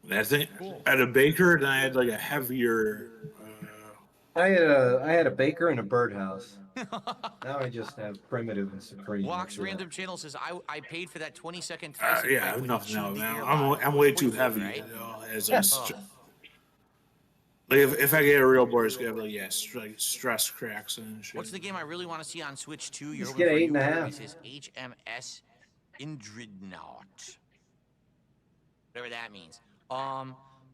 J: I think I had a Baker and I had like a heavier.
B: I had a baker and a birdhouse. Now I just have primitive and supreme.
C: Walks
B: That's it.
C: Random Channel says, I paid for that 20-second
J: Yeah, nothing else, man. I'm way too heavy.
C: Right?
J: You know, as I like if I get a real board, it's gonna have like stress cracks and shit.
C: What's the game I really want to see on Switch 2? You're
B: Just
C: hoping
B: get
C: for
B: 8.5.
C: It says HMS Indridnaut. Whatever that means.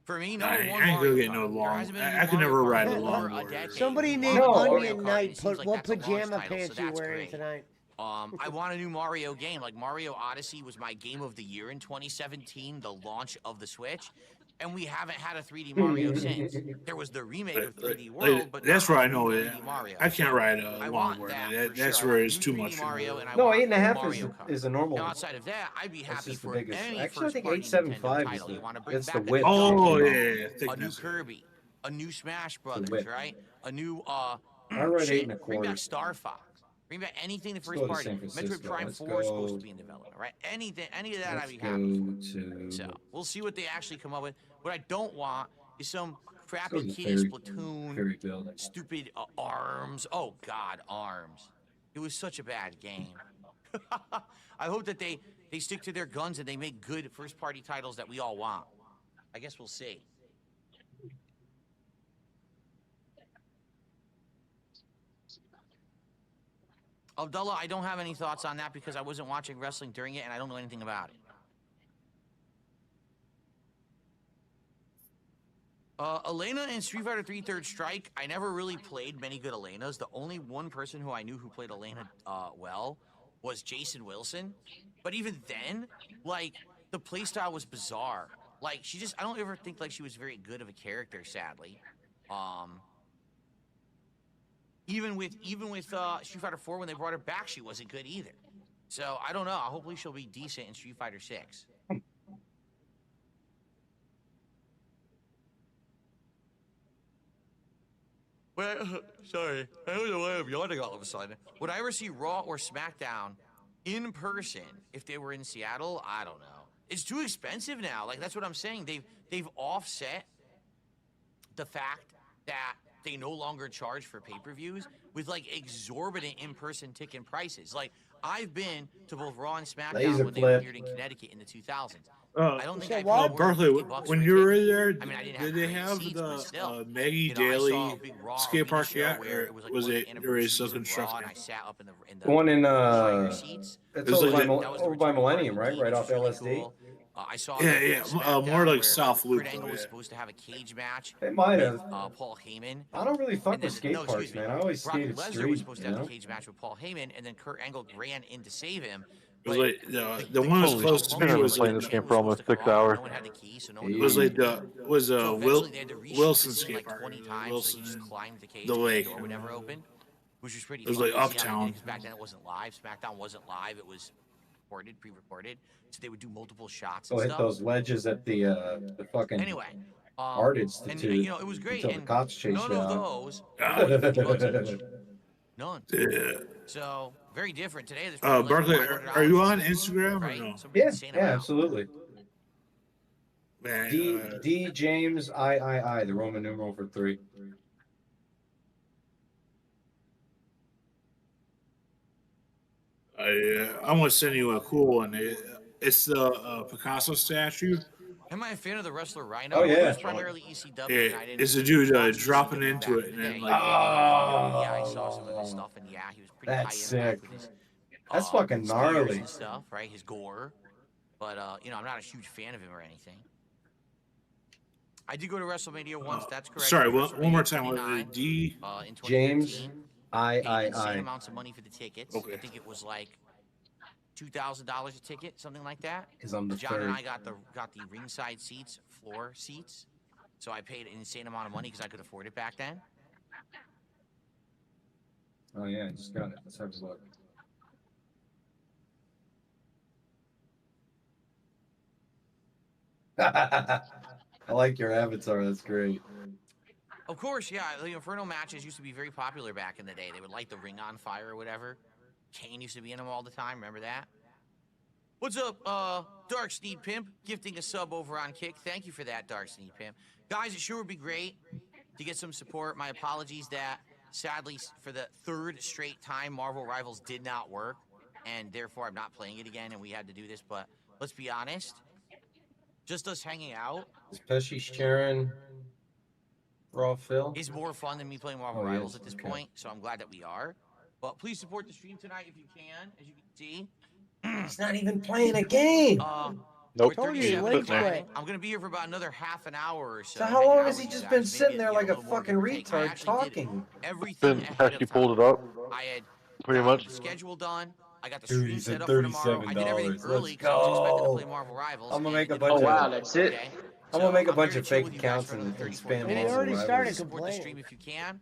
C: For me,
J: I
C: number
J: ain't
C: one.
J: gonna get no
C: There
J: long.
C: hasn't been a
J: I
C: new
J: could never
C: Mario
J: ride a
C: Kart
J: long
C: for a
J: board.
C: decade.
F: Somebody named
B: No,
F: Onion
C: Kart,
F: Knight
C: it seems
F: put
C: like
F: what
C: that's a launch
F: pajama
C: title,
F: pants
C: so
F: you
C: that's
F: wearing
C: great.
F: tonight?
C: I want a new Mario game. Like Mario Odyssey was my game of the year in 2017, the launch of the Switch, and we haven't had a 3D Mario since. There was the remake of 3D World, but
J: that's
C: not
J: where I
C: a
J: know
C: new
J: it.
C: 3D Mario.
J: I can't ride
C: I
J: a
C: want
J: longboard.
C: that for
J: That's
C: sure. I
J: where
C: want
J: it's
C: new
J: too
C: 3D
J: much.
C: Mario, and I
B: No,
C: want
B: 8.5
C: Mario Kart.
B: is a normal.
C: Now, outside of that, I'd be
B: That's
C: happy
B: just the
C: for
B: biggest.
C: any
B: Actually, I think
C: first-party Nintendo
B: 875 is
C: title. You want to bring
B: it's
C: back
B: the
C: a
B: width.
C: new
J: Oh,
C: Donkey
J: yeah,
C: Kong,
J: yeah,
C: a new
J: thickness.
C: Kirby, a new Smash
B: width.
C: Brothers, right? A new
B: I ride
C: shit.
B: 8
C: Bring back
B: 1/4.
C: Star Fox. Bring back anything the
B: Let's
C: first
B: go to
C: party.
B: San
C: Metroid
B: Francisco.
C: Prime
B: Let's
C: 4 is supposed
B: go.
C: to be in development, right? Anything, any of that, I'd
B: Let's
C: be
B: go
C: happy for.
B: to.
C: So we'll see what they actually come up with. What I don't want is some
B: Let's go
C: crappy
B: to the
C: kiddie
B: ferry
C: Splatoon,
B: building.
C: stupid ARMS. Oh God, ARMS. It was such a bad game. I hope that they stick to their guns and they make good first-party titles that we all want. I guess we'll see. Abdullah, I don't have any thoughts on that because I wasn't watching wrestling during it and I don't know anything about it. Elena in Street Fighter 3 Third Strike, I never really played many good Elenas. The only one person who I knew who played Elena well was Jason Wilson. But even then, like, the playstyle was bizarre. Like, she just, I don't ever think like she was very good of a character, sadly. Even with Street Fighter 4, when they brought her back, she wasn't good either. So I don't know. Hopefully she'll be decent in Street Fighter 6. Well, sorry, I don't know why I'm yawning all of a sudden. Would I ever see Raw or SmackDown in person if they were in Seattle? I don't know. It's too expensive now. Like, that's what I'm saying. They've offset the fact that they no longer charge for pay-per-views with like exorbitant in-person ticket prices. Like, I've been to both Raw and SmackDown when they appeared in Connecticut in the 2000s. I don't think I paid more than
J: Berkeley,
C: $50
J: when
C: for a
J: you were
C: ticket.
J: there,
C: I mean, I didn't
J: did they
C: great
J: have
C: seats, but still,
J: the Maggie
C: you know, I
J: Daly
C: saw a big Raw
J: skate
C: arena
J: park
C: show
J: yet,
C: where
J: or
C: it was like
J: was
C: one of
J: it
C: the
J: already
C: anniversaries
J: still
C: of Raw, and
J: constructing?
C: I sat up in the
B: The one in
C: higher seats.
B: it's
J: It was
B: over
J: like
B: by,
J: the-
B: over by Millennium, right? Right off LSD.
C: I saw
J: Yeah,
C: the
J: yeah,
C: SmackDown
J: more like
C: where
J: South Loop,
C: Kurt Angle
J: though,
C: was
J: yeah.
C: supposed to have a cage match.
B: They might
C: with,
B: have.
C: Paul Heyman.
B: I don't really fuck
C: And then,
B: with skate
C: no, excuse
B: parks,
C: me.
B: man. I always
C: Brock
B: skated
C: Lesnar
B: street.
C: was supposed to
B: You
C: have
B: know?
C: the cage match with Paul Heyman, and then Kurt Angle ran in to save him.
J: It was
C: But
J: like the one that's close to me was
K: playing
J: like
K: this game for almost 6 hours.
C: no one had the key, so no
J: it
C: one
J: was
C: knew.
J: like
C: So eventually they had to reshoot
J: Wilson
C: the scene
J: skate
C: like
J: park.
C: 20 times,
J: Wilson,
C: so you just climbed the cage,
J: the
C: and
J: lake.
C: the door would never open, which was pretty
J: It was
C: fun
J: like
C: to see how they did it,
J: Uptown.
C: 'cause back then it wasn't live. SmackDown wasn't live. It was recorded, pre-recorded. So they would do multiple shots
B: Go
C: and
B: hit
C: stuff.
B: those ledges at the fucking
C: Anyway,
B: Art
C: and
B: Institute.
C: you know, it was great.
B: Until the
C: And
B: cops chase
C: none
B: you
C: of
B: out.
C: those were $50 each. None.
J: Yeah.
C: So very different today. There's
J: Berkeley, are you on
C: $500
J: Instagram or
C: right?
J: no?
C: Some
B: Yeah,
C: insane
B: yeah,
C: amount.
B: absolutely.
J: Man,
B: D James III, the Roman numeral for 3.
J: I'm gonna send you a cool one. It's the Picasso statue.
C: Am I a fan of the wrestler Rhino?
B: Oh, yeah.
C: It was primarily ECW. and I
J: Yeah,
C: didn't
J: it's a dude
C: watch
J: dropping
C: ECW
J: into
C: back
J: it
C: in
J: and
C: the
J: then
C: day.
J: like.
C: Yeah, I saw some of his stuff, and yeah, he was pretty
B: That's
C: high impact
B: sick.
C: with his
B: That's fucking
C: spears
B: gnarly.
C: and stuff, right? His gore, but you know, I'm not a huge fan of him or anything. I did go to WrestleMania once. That's correct.
J: Sorry,
C: WrestleMania
J: one more time.
C: 29,
J: D.
C: in 2013.
B: James
C: Paid insane
B: III.
C: amounts of money for the tickets.
J: Okay.
C: I think it was like $2,000 a ticket, something like that.
B: Is on the
C: John and
B: third.
C: I got the ringside seats, floor seats. So I paid an insane amount of money because I could afford it back then.
B: Oh yeah, I just got it. Let's have a look. I like your avatar. That's great.
C: Of course, yeah. The Inferno matches used to be very popular back in the day. They would light the ring on fire or whatever. Kane used to be in them all the time. Remember that? What's up, Dark Sneed Pimp? Gifting a sub over on Kick. Thank you for that, Dark Sneed Pimp. Guys, it sure would be great to get some support. My apologies that, sadly, for the third straight time, Marvel Rivals did not work, and therefore I'm not playing it again, and we had to do this. But let's be honest, just us hanging out
B: Is Pesci sharing Raw Phil?
C: is more fun than me playing Marvel
B: Oh,
C: Rivals
B: yes,
C: at this
B: okay.
C: point, so I'm glad that we are. But please support the stream tonight if you can, as you can see.
B: He's not even playing a game.
K: Nope.
C: We're
F: Told you,
C: 37
F: Link's
C: o'clock.
F: way.
C: I'm gonna be here for about another half an hour or so.
B: So how
C: hanging
B: long
C: out
B: has
C: with
B: he
C: you
B: just
C: guys,
B: been
C: maybe
B: sitting there
C: a
B: like a
C: little more,
B: fucking
C: give or take. I
B: retard
C: actually did
B: talking?
C: everything
K: Been
C: ahead
K: Pesci
C: of
K: pulled
C: time.
K: it up.
C: I had
K: Pretty
C: got
K: much.
C: the schedule done. I got the
B: Dude,
C: stream
B: he
C: set
B: said
C: up for tomorrow. I did everything
B: $37.
C: early
B: Let's
C: because I was expecting to
B: go.
C: play Marvel Rivals.
B: I'm gonna make a
C: and
B: bunch
C: it
B: of.
C: didn't. Okay?
B: I'm gonna make a
C: I'm
B: bunch
C: here
B: of
C: to chill
B: fake
C: with you guys
B: accounts
C: for another
B: and
C: 30, 40
B: spam
C: minutes.
F: He already
B: Marvel
F: started
B: Rivals.
C: Support the
F: complaining.
C: stream if you can.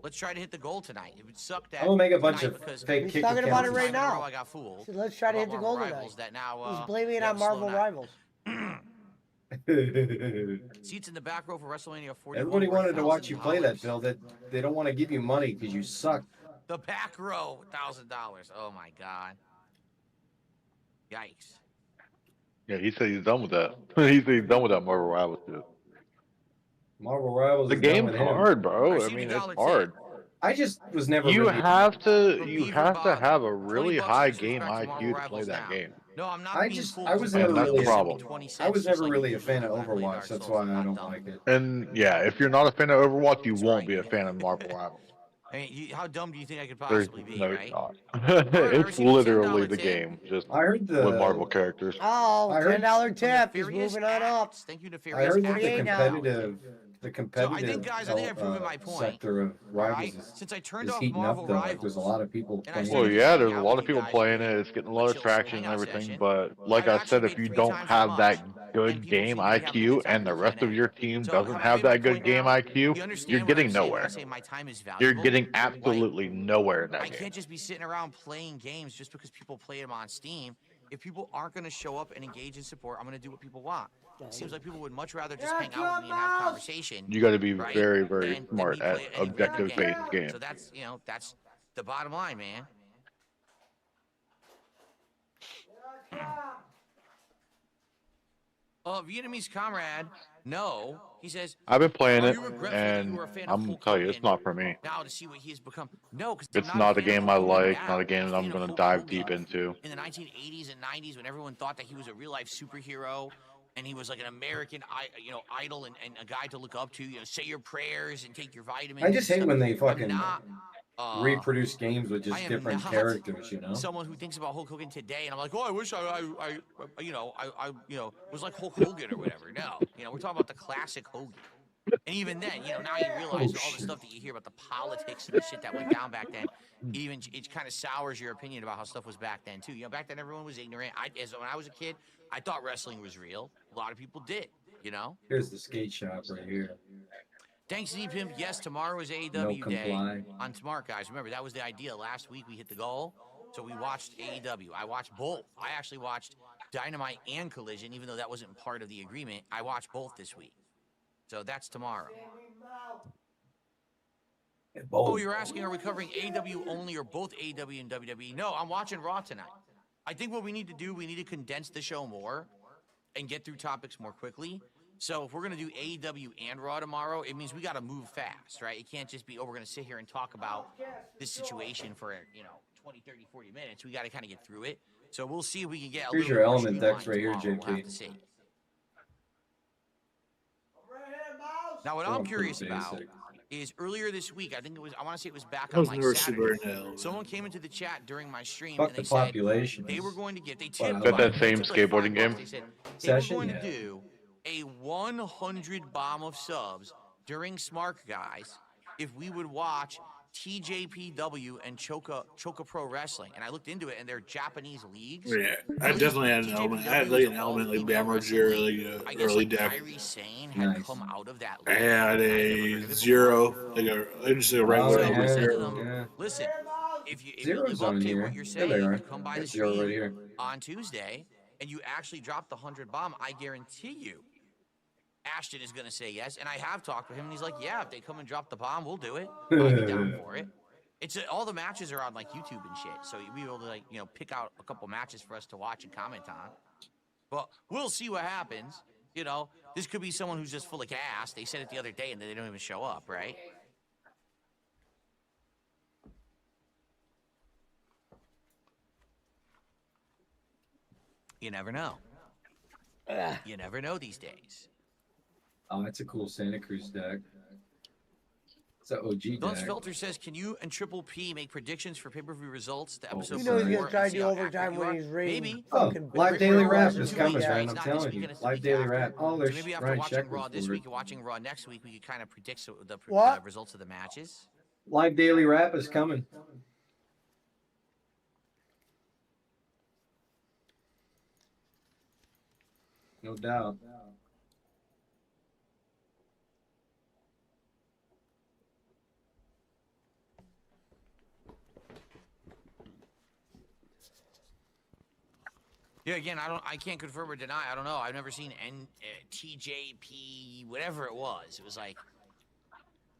C: Let's try to hit the goal tonight. It would suck that
B: I'm gonna make a bunch
C: tonight
B: of
C: because
B: fake
F: He's
B: kick
F: talking about it
B: accounts.
F: right
C: time in a row
F: now.
C: I got fooled.
F: So let's try to hit
C: about
F: the
C: Marvel
F: goal tonight.
C: Rivals that now
F: He's blaming it
C: we have
F: on
C: a slow
F: Marvel
C: night.
F: Rivals.
C: Seats in the back row for WrestleMania 41.
B: Everybody
C: were
B: wanted to watch you play that,
C: $1,000.
B: Bill. That they don't want to give you money because you suck.
C: The back row, $1,000. Oh my God. Yikes.
P: Yeah, he said he's done with that. He said he's done with that Marvel Rivals shit.
B: Marvel Rivals.
P: The
B: is done
P: game's
B: with him.
P: hard, bro. I
C: Received
P: mean,
C: a
P: it's
C: dollar
P: hard.
B: I just was never.
P: You
B: really,
P: have to
C: From
P: you
C: Beaver
P: have to
C: Bob,
P: have a
C: 20
P: really
C: bucks
P: high
C: to
P: game
C: subscribe to Marvel
P: IQ to play
C: Rivals
P: that
C: now.
P: game.
C: No, I'm not
B: I
C: being
B: just.
C: fooled.
B: I was
C: because
B: never
P: And that's
B: really.
P: the problem.
C: 20
B: I
C: cents,
B: was
C: just
B: never
C: like
B: really a
C: usually
B: fan of
C: when I play
B: Overwatch.
C: Dark
B: That's
C: Souls.
B: why
C: I'm
B: I
C: not
B: don't
C: dumb.
B: like it.
P: And yeah, if you're not a fan of Overwatch, you
C: That's
P: won't
C: right.
P: be a fan of Marvel Rivals.
C: I mean, how dumb do you think I could
P: There's
C: possibly be,
P: no,
C: right?
P: it's not.
C: Alright, I
P: It's
C: received a
P: literally
C: $10
P: the
C: tip.
P: game, just
B: I heard
P: with Marvel
B: the.
P: characters.
F: Oh,
B: I heard-
F: $10
C: From
F: tip. He's
C: Nefarious
F: moving on up.
C: Acts. Thank you,
B: I
C: Nefarious
B: heard that
C: Acts.
B: the
F: 48 now.
B: competitive. The
C: So I
B: competitive.
C: think, guys, I think I've proven my point.
B: Sector of
C: All right?
B: Rivals
C: Since I turned
B: is
C: off
B: heating
C: Marvel
B: up though. Like
C: Rivals,
B: there's a lot of people
C: and I
B: playing.
C: started
P: Well,
C: just
P: yeah,
C: hanging
P: there's a
C: out
P: lot
C: with
P: of
C: you
P: people
C: guys
P: playing
C: doing
P: it. It's getting a
C: a
P: lot of
C: chill
P: traction and
C: hangout
P: everything.
C: session.
P: But like
C: I've
P: I
C: actually
P: said, if
C: made
P: you
C: 3
P: don't
C: times as
P: have
C: much,
P: that
C: and
P: good
C: people
P: game
C: seem to be having a
P: IQ
C: good time
P: and the
C: with
P: rest of
C: it.
P: your team
C: So
P: doesn't
C: have I
P: have
C: made my
P: that good
C: point
P: game
C: now?
P: IQ,
C: You
P: you're
C: understand what I'm
P: getting
C: saying when I
P: nowhere.
C: say my time is
P: You're
C: valuable?
P: getting
C: Like,
P: absolutely nowhere in that
C: I
P: game.
C: can't just be sitting around playing games just because people play them on Steam. If people aren't going to show up and engage in support, I'm going to do what people want. It seems like people would much rather just hang out with me and have conversation.
P: You got to be
C: right?
P: very, very
C: than me
P: smart at
C: play any video
P: objective-based
C: game.
P: games.
C: So that's, you know, that's the bottom line, man. Vietnamese comrade, no. He says,
P: I've been playing
C: "Are
P: it,
C: you regretful that you
P: and
C: were a fan of
P: I'm gonna
C: Hulk
P: tell you, it's
C: Hogan
P: not for me.
C: now to see what he has become?" No, because
P: It's not a game I like, not a game that I'm gonna dive deep into.
C: In the 1980s and 90s, when everyone thought that he was a real life superhero and he was like an American, idol and a guy to look up to, say your prayers and take your vitamins.
B: I just hate when they
C: I'm
B: fucking
C: not,
B: reproduce games with
C: I
B: just
C: am
B: different
C: not
B: characters. You know.
C: someone who thinks about Hulk Hogan today, and I'm like, oh, I wish I was like Hulk Hogan or whatever. No, we're talking about the classic Hogan. And even then, now you realize all the stuff that you hear about the politics and the shit that went down back then. It kind of sours your opinion about how stuff was back then too. Back then everyone was ignorant. When I was a kid, I thought wrestling was real. A lot of people did.
B: Here's the skate shop right here.
C: Thanks, Z Pimp. Yes, tomorrow is AEW
B: No
C: Day
B: comply.
C: on Smart Guys. Remember, that was the idea. Last week we hit the goal, so we watched AEW. I watched both. I actually watched Dynamite and Collision, even though that wasn't part of the agreement. I watched both this week. So that's tomorrow. Oh, you're asking, are we covering AEW only or both AEW and WWE? No, I'm watching Raw tonight. I think what we need to do, we need to condense the show more and get through topics more quickly. So if we're going to do AEW and Raw tomorrow, it means we got to move fast, right? It can't just be, we're going to sit here and talk about this situation for, 20, 30, 40 minutes. We got to kind of get through it. So we'll see if we can get a
B: Here's
C: little
B: your
C: more
B: element decks
C: streamlined
B: right here,
C: tomorrow. We'll have
B: JP.
C: to see. Now, what I'm curious about is earlier this week, I want to say it was back
J: I
C: on
J: was
C: like
J: never
C: Saturday.
J: super into
C: Someone came into the chat during my stream
B: Fuck
C: and
B: the
C: they said
B: population.
C: they were going to give, they
B: Well,
C: tipped
P: Got
C: money.
P: that same
C: They tipped like
P: skateboarding
C: $5.
P: game?
C: They said they
B: Session?
C: were going
B: Yeah.
C: to do a 100 bomb of subs during Smart Guys if we would watch TJPW and Choka Pro Wrestling. And I looked into it, and they're Japanese leagues.
J: Yeah, I definitely had an element. I had like an element like Bammerger,
C: I
J: like
C: guess
J: early
C: like
J: deck.
C: Kairi Sane had come out of that
J: I
C: league.
J: had a zero, just a regular
C: So I
J: element
C: said to
J: zero.
C: them, listen, if you
B: Zero's
C: live up
B: on
C: to
B: here.
C: what you're
B: Yeah,
C: saying,
B: they are.
C: you come by the
B: There's zero right
C: stream
B: here.
C: on Tuesday, and you actually drop the 100 bomb, I guarantee you, Ashton is going to say yes. And I have talked with him, and he's like, yeah, if they come and drop the bomb, we'll do it. I'd be down for it. It's all the matches are on like YouTube and shit, so you'll be able to pick out a couple matches for us to watch and comment on. But we'll see what happens. This could be someone who's just full of gas. They said it the other day, and they don't even show up, right? You never know. You never know these days.
B: Oh, that's a cool Santa Cruz deck. It's an OG
C: Dunce
B: deck.
C: Filter says, can you and Triple P make predictions for pay-per-view results? The
B: Oh,
C: episode
F: You know he's
C: before
F: gonna try
C: and
F: to
C: see
F: do
C: how
F: overtime
C: accurate you
F: when
C: are?
F: he's reading
C: Maybe.
F: fucking
B: Live
F: Rick
B: Daily
F: Ross
B: Rap
F: and
B: is
F: two
B: coming,
F: weeks.
B: man.
C: It's
B: I'm
C: not this
B: telling
C: week,
B: you.
C: it's the
B: Live
C: week
B: Daily
C: after.
B: Rap. Oh,
C: So
B: there's
C: maybe after
B: Ryan
C: watching Raw
B: Sheckler's
C: this
B: for
C: week
B: it.
C: and watching Raw next week, we could kind of predict the
F: What?
C: results of the matches.
B: Live Daily Rap is coming. No doubt.
C: Yeah, again, I can't confirm or deny. I don't know. I've never seen TJP, whatever it was. It was like,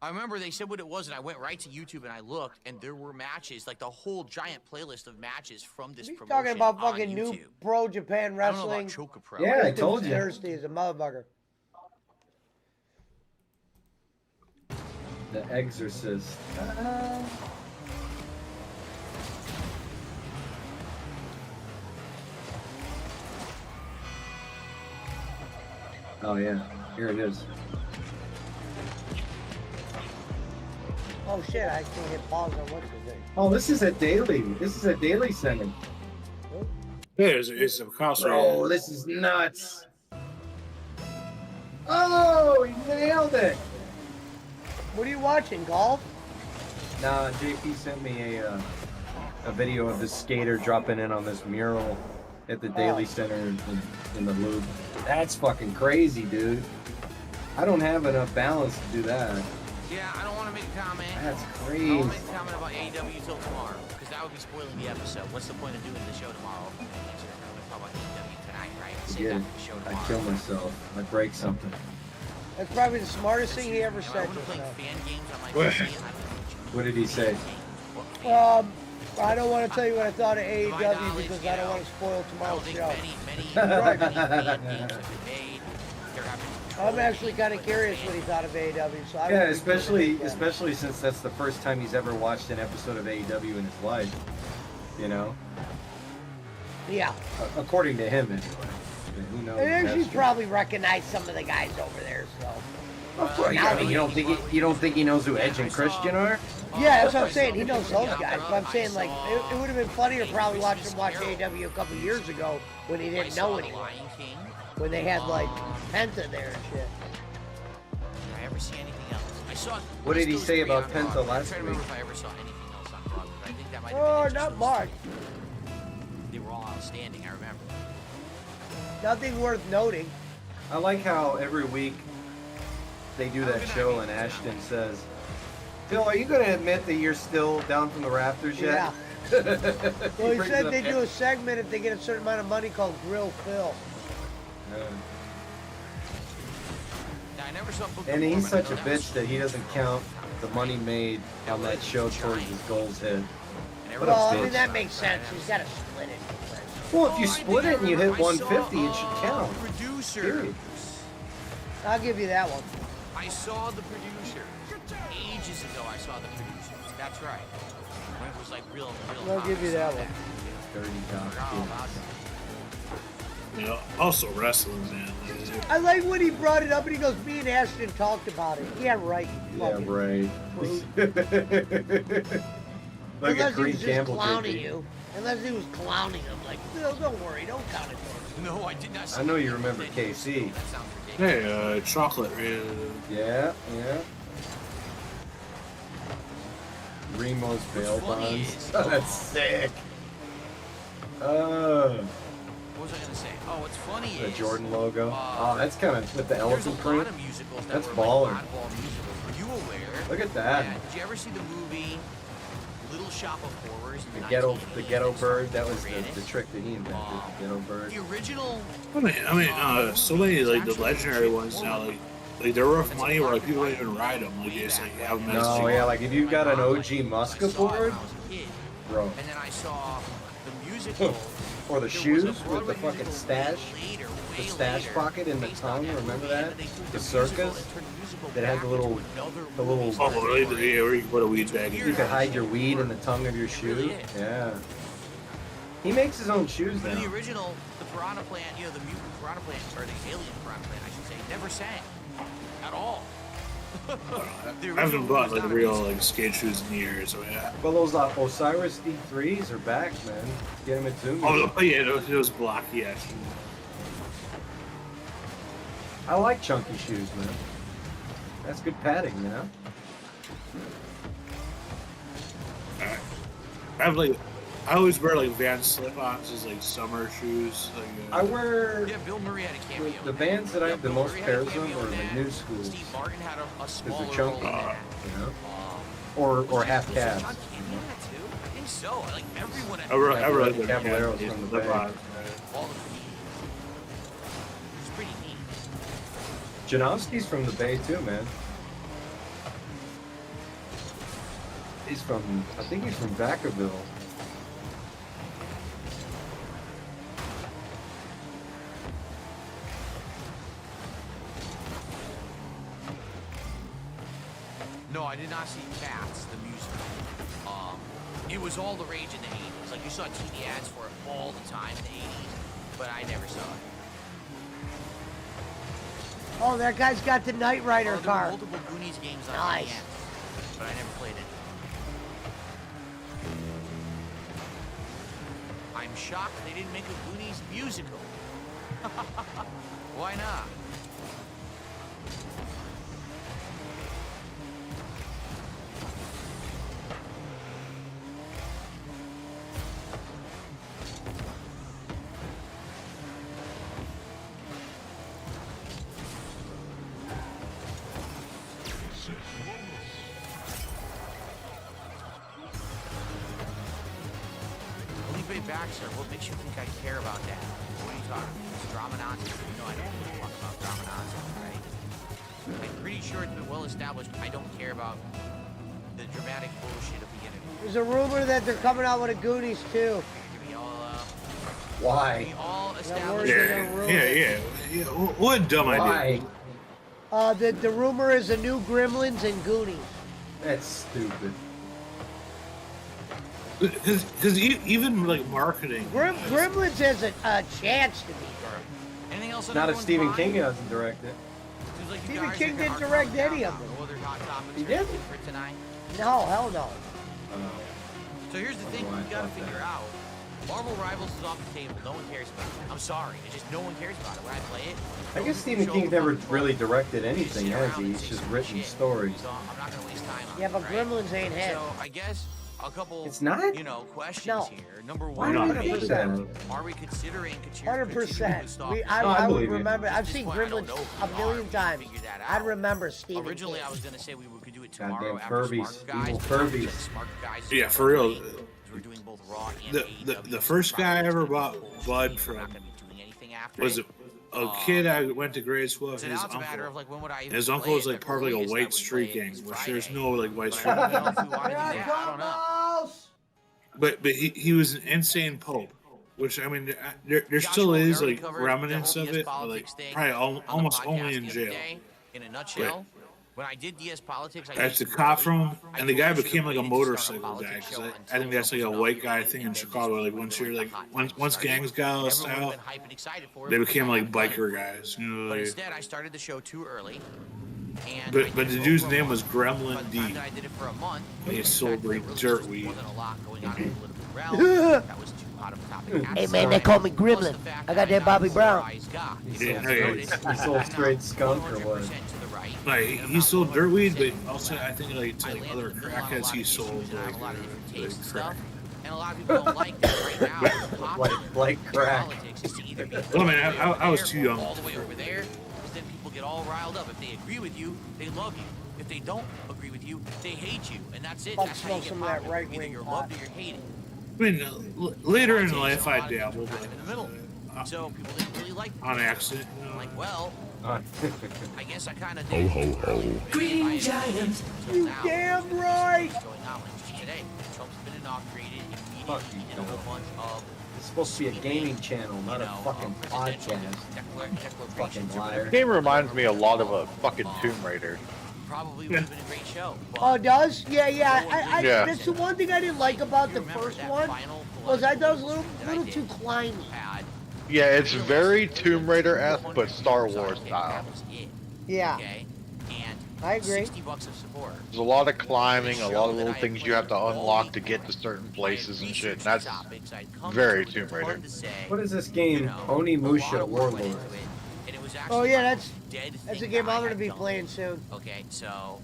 C: I remember they said what it was, and I went right to YouTube and I looked, and there were matches, like the whole giant playlist of matches from this promotion.
F: Talking about
C: on
F: fucking New
C: YouTube.
F: Pro Japan
C: I don't know
F: Wrestling.
C: about Choka Pro.
B: Yeah, I told you.
F: Thirsty as a motherfucker.
B: The Exorcist. Oh yeah, here it is.
F: Oh shit, I can't hit pause on what's the thing.
B: Oh, this is a daily. This is a daily segment.
J: Yeah, it's a console.
B: Bro, this is nuts. Oh, he nailed it.
F: What are you watching, golf?
B: Nah, JP sent me a video of this skater dropping in on this mural at the Daily Center in the Loop. That's fucking crazy, dude. I don't have enough balance to do that.
C: Yeah, I don't want to make a comment.
B: That's
C: I
B: crazy.
C: don't make a comment about AEW till tomorrow, because that would be spoiling the episode. What's the point of doing the show tomorrow? We're going to talk about AEW tonight, right? Save
B: Yeah,
C: that for the show
B: I
C: tomorrow.
B: kill myself. I break something.
F: That's probably the smartest thing he ever
C: Am I
F: said
C: wanna
F: just
C: play
F: now.
C: fan games on my
B: What?
C: PC? I don't
B: What did he say?
F: I don't want to tell you what I thought of AEW
C: knowledge,
F: because
C: you
F: I don't
C: know,
F: want to spoil
C: I
F: tomorrow's
C: don't think
F: show.
C: many
F: Right.
C: fan games have been made. They're having
F: I'm actually kind of curious what he thought of AEW. So I
B: Yeah,
F: won't be doing it again.
B: especially since that's the first time he's ever watched an episode of AEW in his life. You know,
F: Yeah.
B: according to him anyway. Who knows?
F: And
B: That's
F: she's
B: true.
F: probably recognized some of the guys over there. So.
B: Of course, yeah, I mean, you don't think he knows who Edge and Christian are?
F: Yeah, that's what I'm saying. He knows those guys. But I'm saying, like, it would have been funnier probably watching him watch AEW a couple years ago when he didn't know anyone. When they had, like, Penta there and shit.
C: Did I ever see anything else? I saw.
B: What did he
C: those
B: say
C: three
B: about
C: on
B: Penta
C: Raw.
B: last
C: I'm trying to
B: week?
C: remember if I ever saw anything else on Raw, but I think that might have
F: Oh,
C: been
F: not much.
C: They were all outstanding. I remember.
F: Nothing worth noting.
B: I like how every week they do that show and Ashton says, Phil, are you going to admit that you're still down from the rafters yet?
F: Yeah. Well, he
B: brings
F: said
B: up
F: they do
B: Ed-
F: a segment if they get a certain amount of money called Grill Phil.
C: I never saw Book
B: And
C: of
B: he's
C: Mormon.
B: such a bitch that he doesn't count the money made on that show towards his goals hit. What
F: Well,
B: up,
F: I mean,
B: bitch?
F: that makes sense. He's got to split it.
B: Well, if you split it and you hit 150, it should count.
C: Producer.
B: Period.
F: I'll give you that one.
C: I saw the producer. Ages ago, I saw the producers. That's right. When it was like real.
F: I'll give you that one.
B: Dirty
C: Forgot all about that.
J: You know, also wrestling, man.
F: I like when he brought it up and he goes, me and Ashton talked about it. Yeah, right. you
B: Yeah,
F: fucking
B: right.
F: brute.
B: Look
F: Unless
B: at
F: he
B: Green
F: was just
B: Campbell.
F: clowning
B: JP.
F: you. Unless he was clowning him. Like, Phil, don't worry. Don't count it for
C: No, I did not see
B: I know you remember KC.
C: That sounds ridiculous.
J: Hey, chocolate.
B: Yeah, yeah. Remo's bail
C: funny
B: bonds.
C: is-
B: Oh, that's sick.
C: What was I gonna say? Oh, what's funny
B: The
C: is
B: Jordan logo. Oh, that's kind of with the
C: there's a
B: elephant
C: lot
B: print.
C: of musicals that
B: That's
C: were
B: baller.
C: like oddball musicals. Were you aware?
B: Look at that.
C: Yeah, did you ever see the movie Little Shop of Horrors? In
B: The ghetto
C: 1988?
B: bird. That was the trick that he invented. The ghetto bird.
C: The original.
J: I mean, so many like the legendary ones now, like they're worth money where like people don't even ride them. Like they just like have them. as-
B: No, yeah, like if you've got an OG Muska board, bro,
C: And then I saw the musical.
B: or the
C: There was a
B: shoes with the
C: Broadway
B: fucking
C: musical
B: stash,
C: later,
B: the
C: way
B: stash
C: later,
B: pocket in the
C: based on
B: tongue.
C: that
B: Remember
C: movie, and
B: that?
C: then they took
B: The
C: musical
B: circus
C: and turned the musical
B: that had
C: back
B: the little,
C: into another
B: the little.
C: movie.
J: Oh, really? Yeah, where you can put a weed bag in.
B: You could hide your weed in the tongue of your shoe. Yeah. He makes his own shoes
C: But
B: now.
C: the original, the Piranha Plant, you know, the mutant Piranha Plant, or the alien Piranha Plant, I should say, never sang at all.
J: I haven't bought like real like skate shoes in years. So yeah.
B: Well, those Osiris D3s are back, man. Get them at Zoom.
J: Oh yeah, those blocky actually.
B: I like chunky shoes, man. That's good padding, you know?
J: I have like I always wear like Vans slip-ons as like summer shoes. Like,
B: I wear
C: Yeah, Bill Murray had a cameo.
B: the bands that I have the most pairs of are the new schools.
C: Steve Martin had a
B: Because
C: smaller
B: they're chunky,
C: role in that.
B: you know, or half
C: Was
B: calves.
C: John Candy in that too? I think so. Like everyone had
J: I really like the
B: Caballeros
J: Vans
B: from the
J: slip-ons.
B: Bay.
C: all the It's pretty neat.
B: Janowski's from the Bay too, man. He's from, I think he's from Vacaville.
C: No, I did not see Cats, the musical. It was all the rage in the 80s. Like, you saw TV ads for it all the time in the 80s, but I never saw it.
F: Oh, that guy's got the Knight Rider
C: There were
F: car.
C: multiple Goonies games on
F: Nice.
C: NES, but I never played it. I'm shocked they didn't make a Goonies musical. Why not? Felipe Baxter, what makes you think I care about that? What are you talking about? It's drama nonsense. You know I don't really talk about drama nonsense, right? I'm pretty sure it's been well established I don't care about the dramatic bullshit of the internet.
F: There's a rumor that they're coming out with a Goonies too.
C: We all,
B: Why?
C: we all
F: That
C: established.
F: word's
J: Yeah. What a dumb idea.
B: Why?
F: The rumor is a new Gremlins and Goonies.
B: That's stupid.
J: Because even like marketing.
F: Gremlins has a chance to be.
C: Anything else on
B: Not if
C: everyone's
B: Stephen
C: mind?
B: King hasn't directed.
C: Seems like you
F: Stephen
C: guys
F: King
C: are
F: didn't
C: hard to
F: direct
C: run down
F: any of
C: now.
F: them.
C: No other hot topics
B: He
C: or
B: didn't?
C: anything for tonight.
F: No, hell no.
C: So here's the thing we gotta figure out. Marvel Rivals is off the table. No one cares about it. I'm sorry. It's just no one cares about it. When I play it,
B: I guess Stephen King never really directed anything, has he? He's just written stories.
C: so I'm not gonna waste time on
F: Yeah,
C: it,
F: but
C: right?
F: Gremlins ain't hit.
C: So I guess a couple,
B: It's not?
C: you know, questions
F: No.
C: here. Number
B: Why
C: one,
B: not? 100%.
C: are we considering continuing
F: 100%.
C: with Stalker?
F: I would
B: believe you.
F: remember. I've
C: At
F: seen
C: this point, I don't
F: Gremlins
C: know if
F: a
C: we
F: million
C: are.
F: times.
C: Figure that
F: I'd
C: out.
F: remember Stephen
C: Originally,
F: King.
C: I was gonna say we could do it tomorrow
B: Goddamn
C: after
B: Furbies,
C: Smart Guys.
B: evil
C: but
B: Furbies.
C: like Smart Guys is
J: Yeah, for real.
C: we're doing both Raw and
J: The first guy I ever bought Bud from was a kid I went to grade school with.
C: So
J: His
C: now it's a matter
J: uncle.
C: of like when would I even
J: His uncle
C: play
J: was
C: it?
J: like part of like a
C: earliest I
J: white
C: would
J: street
C: play it
J: gang,
C: is
J: which there's
C: Friday.
J: no like white
C: But
J: street
C: I don't know
J: gang.
C: if we wanna do that. I don't know.
J: But he was an insane pope, which I mean there still
C: Joshua, we
J: is
C: already
J: like
C: covered
J: remnants
C: the whole
J: of
C: DS
J: it, but, like
C: politics thing
J: probably
C: on the
J: almost
C: podcast
J: only in
C: the other
J: jail.
C: day. In a nutshell, when I did DS politics, I
J: That's
C: used
J: the
C: to
J: cop
C: really-
J: from,
C: I
J: and the guy
C: totally
J: became like a
C: should've waited to start
J: motorcycle guy.
C: politics
J: 'Cause
C: show
J: I
C: until
J: think that's like a
C: someone
J: white
C: else
J: guy
C: did,
J: thing
C: and
J: in
C: then
J: Chicago.
C: just
J: Like once you're
C: when
J: like
C: the hot
J: once
C: times
J: once
C: started,
J: gangs got all
C: everyone
J: style,
C: would've been hyped and excited for it
J: they
C: because
J: became
C: I
J: like
C: hadn't done it.
J: biker guys. You know,
C: But
J: like,
C: instead, I started the show too early. And
J: but
C: I
J: the
C: did it
J: dude's
C: over a
J: name
C: month.
J: was
C: By
J: Gremlin
C: the
J: D.
C: time that I did it for a month,
J: And he
C: the
J: sold
C: fact that
J: like
C: it really
J: dirt
C: just
J: weed.
C: wasn't a lot going on in the political realm. That was too hot of a topic. at
F: Hey
C: the
F: man, they
C: time.
F: call me
C: Plus
F: Gremlin.
C: the fact
F: I got that
C: I'm
F: Bobby
C: a
F: Brown.
C: polarized guy.
J: He
C: So
J: did,
C: if
J: hey,
C: you
J: hey.
C: notice,
B: He sold
C: I'm
B: straight
C: not
B: skunk or what?
C: 100% to the right,
J: Like
C: and I'm
J: he
C: not
J: sold dirt weed,
C: 100%
J: but also I think like to
C: I
J: like
C: landed
J: other
C: in the middle on a
J: crackheads
C: lot
J: he
C: of
J: sold
C: issues, and I have a lot of
J: like
C: different tastes and
J: crack.
C: stuff. And a lot of people don't like that right now. It's popular
B: Like
C: in
B: crack.
C: politics is to either be
J: Well, I mean,
C: all the way over
J: I was
C: there
J: too
C: or
J: young.
C: all the way over there, because then people get all riled up. If they agree with you, they love you. If they don't agree with you, they hate you, and that's it.
F: I'll
C: That's how you
F: smoke
C: get
F: some of that
C: popular.
F: right-wing
C: Either you're
F: pot.
C: loved or you're hated.
J: I mean, later in
C: Politics,
J: life
C: a
J: I
C: lot of people
J: dabbled
C: are kind of in the middle. So people didn't really like
J: on accident. You know.
C: like, well,
B: Uh,
C: I guess I kind of
U: Ho,
C: did.
U: ho, ho.
C: Green Giant.
F: You damn right.
C: What's going on like just today? Trump's been inaugurated.
B: Fuck
C: Immediately
B: you,
C: did a whole
B: Donald.
C: bunch of
B: It's supposed to be a gaming channel, not a fucking podcast. Fucking liar.
P: Game reminds me a lot of a fucking Tomb Raider.
C: Probably would have been a great show. But
F: Oh, it does? Yeah.
P: Yeah.
F: That's the one thing I didn't like about the first one was I thought it was a little too climby.
C: had
P: Yeah, it's very Tomb Raider-esque, but Star Wars style.
C: that was it.
F: Yeah,
C: Okay, and
F: I agree.
C: $60 of support.
P: There's a lot of climbing, a lot of little things you have to unlock to get to certain places and shit. And that's very Tomb Raider.
B: What is this game? Onimusha Warlord.
F: Oh yeah, that's a game I'm gonna be playing soon.
C: Okay, so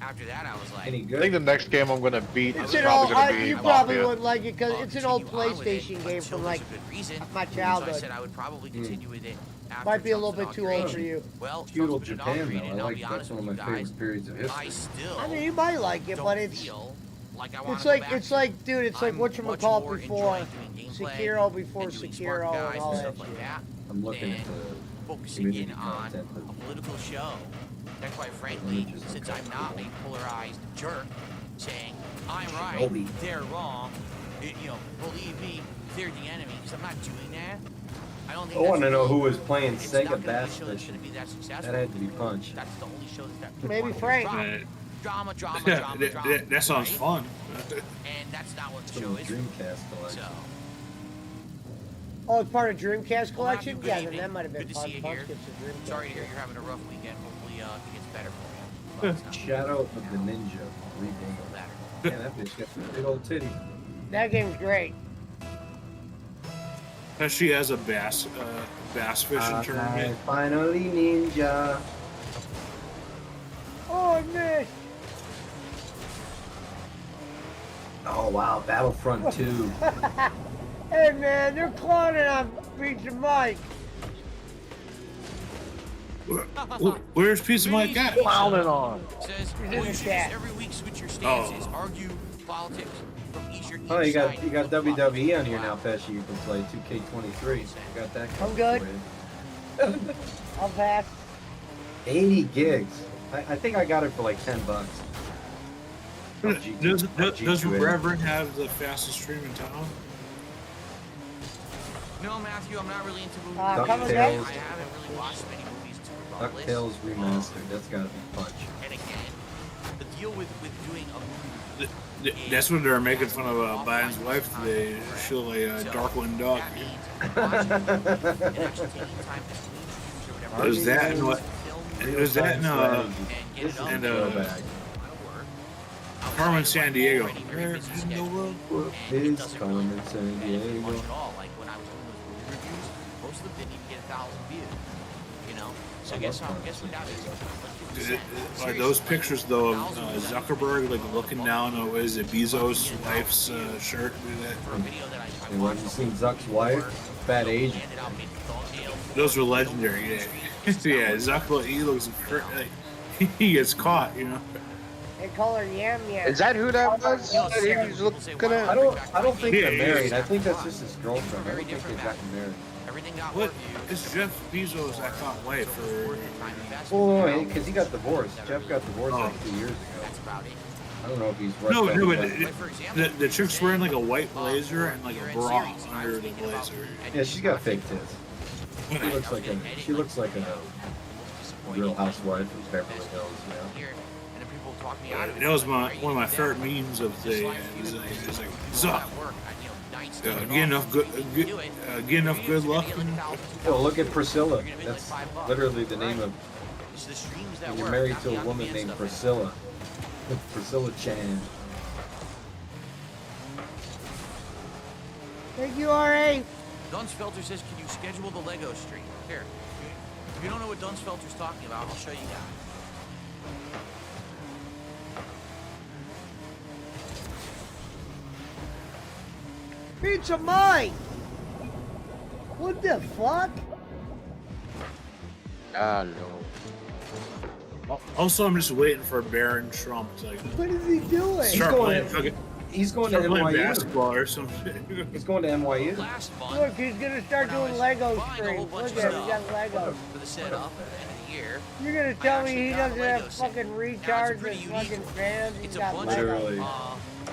C: after that, I was like,
B: Any
P: I
B: good?
P: think the next game I'm gonna beat
F: It's
P: is
F: an old.
P: probably gonna be
F: You probably
P: Mafia.
F: wouldn't like it because it's an old
C: continue on with it
F: PlayStation game
C: until
F: from
C: there's
F: like
C: a good reason.
F: my
C: So I
F: childhood.
C: said I would probably continue with it. After
F: Might be a little
C: Trump's
F: bit too old for
C: inauguration.
F: you.
C: Well,
B: Feudal
C: Trump's been
B: Japan,
C: inaugurated,
B: though.
C: and
B: I
C: I'll
B: like
C: be
B: that's
C: honest
B: one of
C: with
B: my
C: you guys,
B: favorite periods of
C: I
B: history.
C: still
F: I mean, you might like it,
C: don't
F: but it's
C: feel like I wanna
F: it's
C: go
F: like
C: back
F: it's
C: to
F: like dude, it's like
C: I'm
F: what you
C: much
F: call
C: more
F: before
C: enjoying doing gameplay
F: Sekiro before
C: and doing smart
F: Sekiro
C: guys
F: and all
C: and
F: that
C: stuff like
F: shit.
C: that.
B: I'm looking at
C: and
B: the
C: focusing in
B: community
C: on
B: content.
C: a political show that, quite frankly, since I'm not a polarized jerk saying I'm right,
B: Shinobi.
C: they're wrong, believe me, they're the enemy, because I'm not doing that. I don't think
B: I
C: that's
B: want to know
C: really-
B: who was playing
C: it's
B: Sega
C: not gonna be a
B: Bass
C: show that's
B: Fishing.
C: gonna be that successful.
B: That had to be Punch.
C: That's the only show that
F: Maybe
C: people
F: Frank.
C: want. Drama, drama,
J: Yeah,
C: drama, drama.
J: that sounds
C: right?
J: fun.
C: And that's not what the
B: Some
C: show is.
B: Dreamcast collection.
C: So,
F: Oh, it's part of Dreamcast
C: well, Matthew,
F: collection.
C: good
F: Yeah, then
C: evening.
F: that might have been
C: Good to
F: fun.
C: see you
F: Punch
C: here.
F: gets a Dreamcast.
C: Sorry to hear you're having a rough weekend. Hopefully, it gets better for you. But,
B: Shadow of the Ninja remake.
C: feel better.
B: Yeah, that bitch got some big old titties.
F: That game's great.
J: She has a bass fishing tournament.
B: Finally ninja.
F: Oh, I missed.
B: Oh wow, Battlefront 2.
F: Hey man, they're cloning on Pizza Mike.
J: Where's Pizza Mike at?
P: Clowning on.
C: Says,
F: in
C: well,
F: the
C: you should
F: chat.
C: just every week switch your stances,
J: Oh.
C: argue politics from each
B: Oh, you got
C: side,
B: you got
C: flip-flop.
B: WWE on here now, Pesci. You can play 2K23. You got that.
F: I'm good.
B: situated.
F: I'll pass.
B: 80 gigs. I think I got it for like $10.
J: Does Reverend have the fastest stream in town?
C: No, Matthew, I'm not really into movies.
F: come again?
C: I haven't really watched many movies to regardless.
B: DuckTales remastered. That's gotta be Punch.
C: And again, the deal with doing a movie.
J: That's what they're making fun of Biden's wife today. She'll a Darkwind Duck. There's that and what? There's that and Carmen San Diego. Where in the world?
B: Is Carmen San Diego?
C: Much at all. Like when I was doing those movie reviews, most of them didn't even get 1,000 views. So guess what that is?
J: Like those pictures though of Zuckerberg like looking down on what is it Bezos' wife's shirt?
B: And when you seen Zuck's wife, fat Asian.
J: Those were legendary. Yeah, yeah. Zuckerberg, he looks like he gets caught.
F: They call her Yam Yam.
G: Is that who that was? That he was looking at?
B: I don't think
J: Yeah,
B: they're married.
J: yeah.
B: I think that's just his girlfriend. I don't think they've gotten married.
C: Everything got
J: What? It's Jeff Bezos' I can't wait for.
B: Oh, because he got divorced. Jeff got divorced like 2 years ago.
C: That's about it.
B: I don't know if he's
J: No,
B: rushed
J: no,
B: out,
J: but the chick's wearing like a white blazer and like a bra under the blazer.
B: yeah, she's got fake tits. She looks like a real housewife from Beverly Hills. You know.
C: And then people talk me out of it.
J: That was one of my favorite memes of the day. It's like Zuck. Get enough good luck.
B: Oh, look at Priscilla. That's literally the name of. When you're married to a woman named Priscilla. Priscilla Chan.
F: Thank you, R.A.
C: Dunsfelter says, can you schedule the Lego stream? Here. If you don't know what Dunsfelter's talking about, I'll show you guys.
F: Pizza Mike. What the fuck?
G: Ah, no.
J: Also, I'm just waiting for Baron Trump to
F: What is he doing?
J: start playing.
B: He's going
J: Start
B: to
J: playing
B: NYU.
J: basketball or some shit.
B: He's going to NYU.
F: Look, he's gonna start doing Lego streams. Look at him, he got Legos.
C: For the setup at the end of the year.
F: You're gonna tell me he doesn't have fucking recharge and fucking fans? He's got Legos.
B: Literally.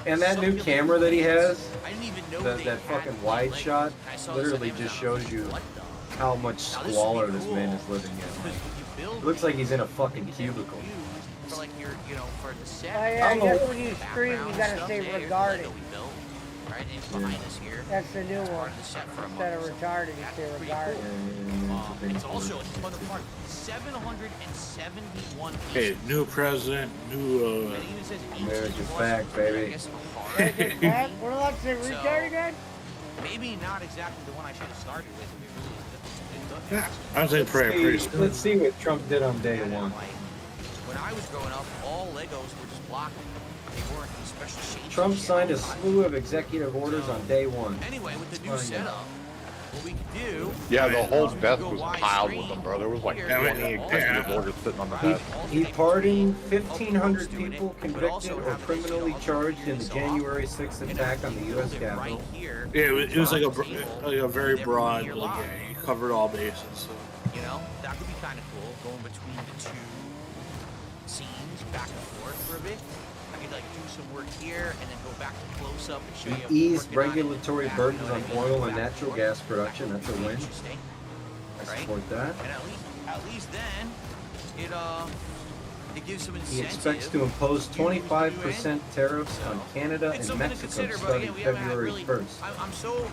B: And that new camera that he has,
C: I didn't even know
B: that fucking wide shot, literally just shows you how much squalor this man is living in. It looks like he's in a fucking cubicle.
C: For like your, for the set.
F: Oh yeah, I guess when you stream, you gotta say regarded.
C: Right, and behind us here.
F: That's the new one. Instead of retarded, you say regarded.
C: It's also a ton of fun. 771
J: Okay, new president, new.
B: America's back, baby.
F: America's back? What about to say retarded again?
C: Maybe not exactly the one I should have started with.
J: I think pretty.
B: Let's see what Trump did on day one.
C: when I was growing up, all Legos were just block. They weren't these special shapes.
B: Trump
C: and shit.
B: signed a slew of executive orders on day one.
C: Anyway, with the new setup, what we could do.
P: Yeah, the whole desk
C: go
P: was
C: wide
P: piled
C: screen
P: with them, bro. There was like
C: here,
P: 20
C: and all
P: executive
C: the-
P: orders sitting on the
B: He,
P: desk.
B: he pardoned 1,500 people convicted or criminally charged in the January 6th attack on the U.S. Capitol.
C: here.
J: Yeah, it was like a very broad, like, yeah, he covered all bases. So.
C: You know, that could be kind of cool, going between the two scenes, back and forth for a bit. I could like do some work here and then go back to close up and show you.
B: He eased regulatory burdens on oil and natural gas production. That's a win. I support that.
C: And at least then, it gives some
B: He
C: incentive.
B: expects to impose 25% tariffs on Canada
C: It's
B: and
C: something to
B: Mexico
C: consider, but
B: starting
C: again, we haven't had
B: February
C: really.
B: 1st.
C: I'm so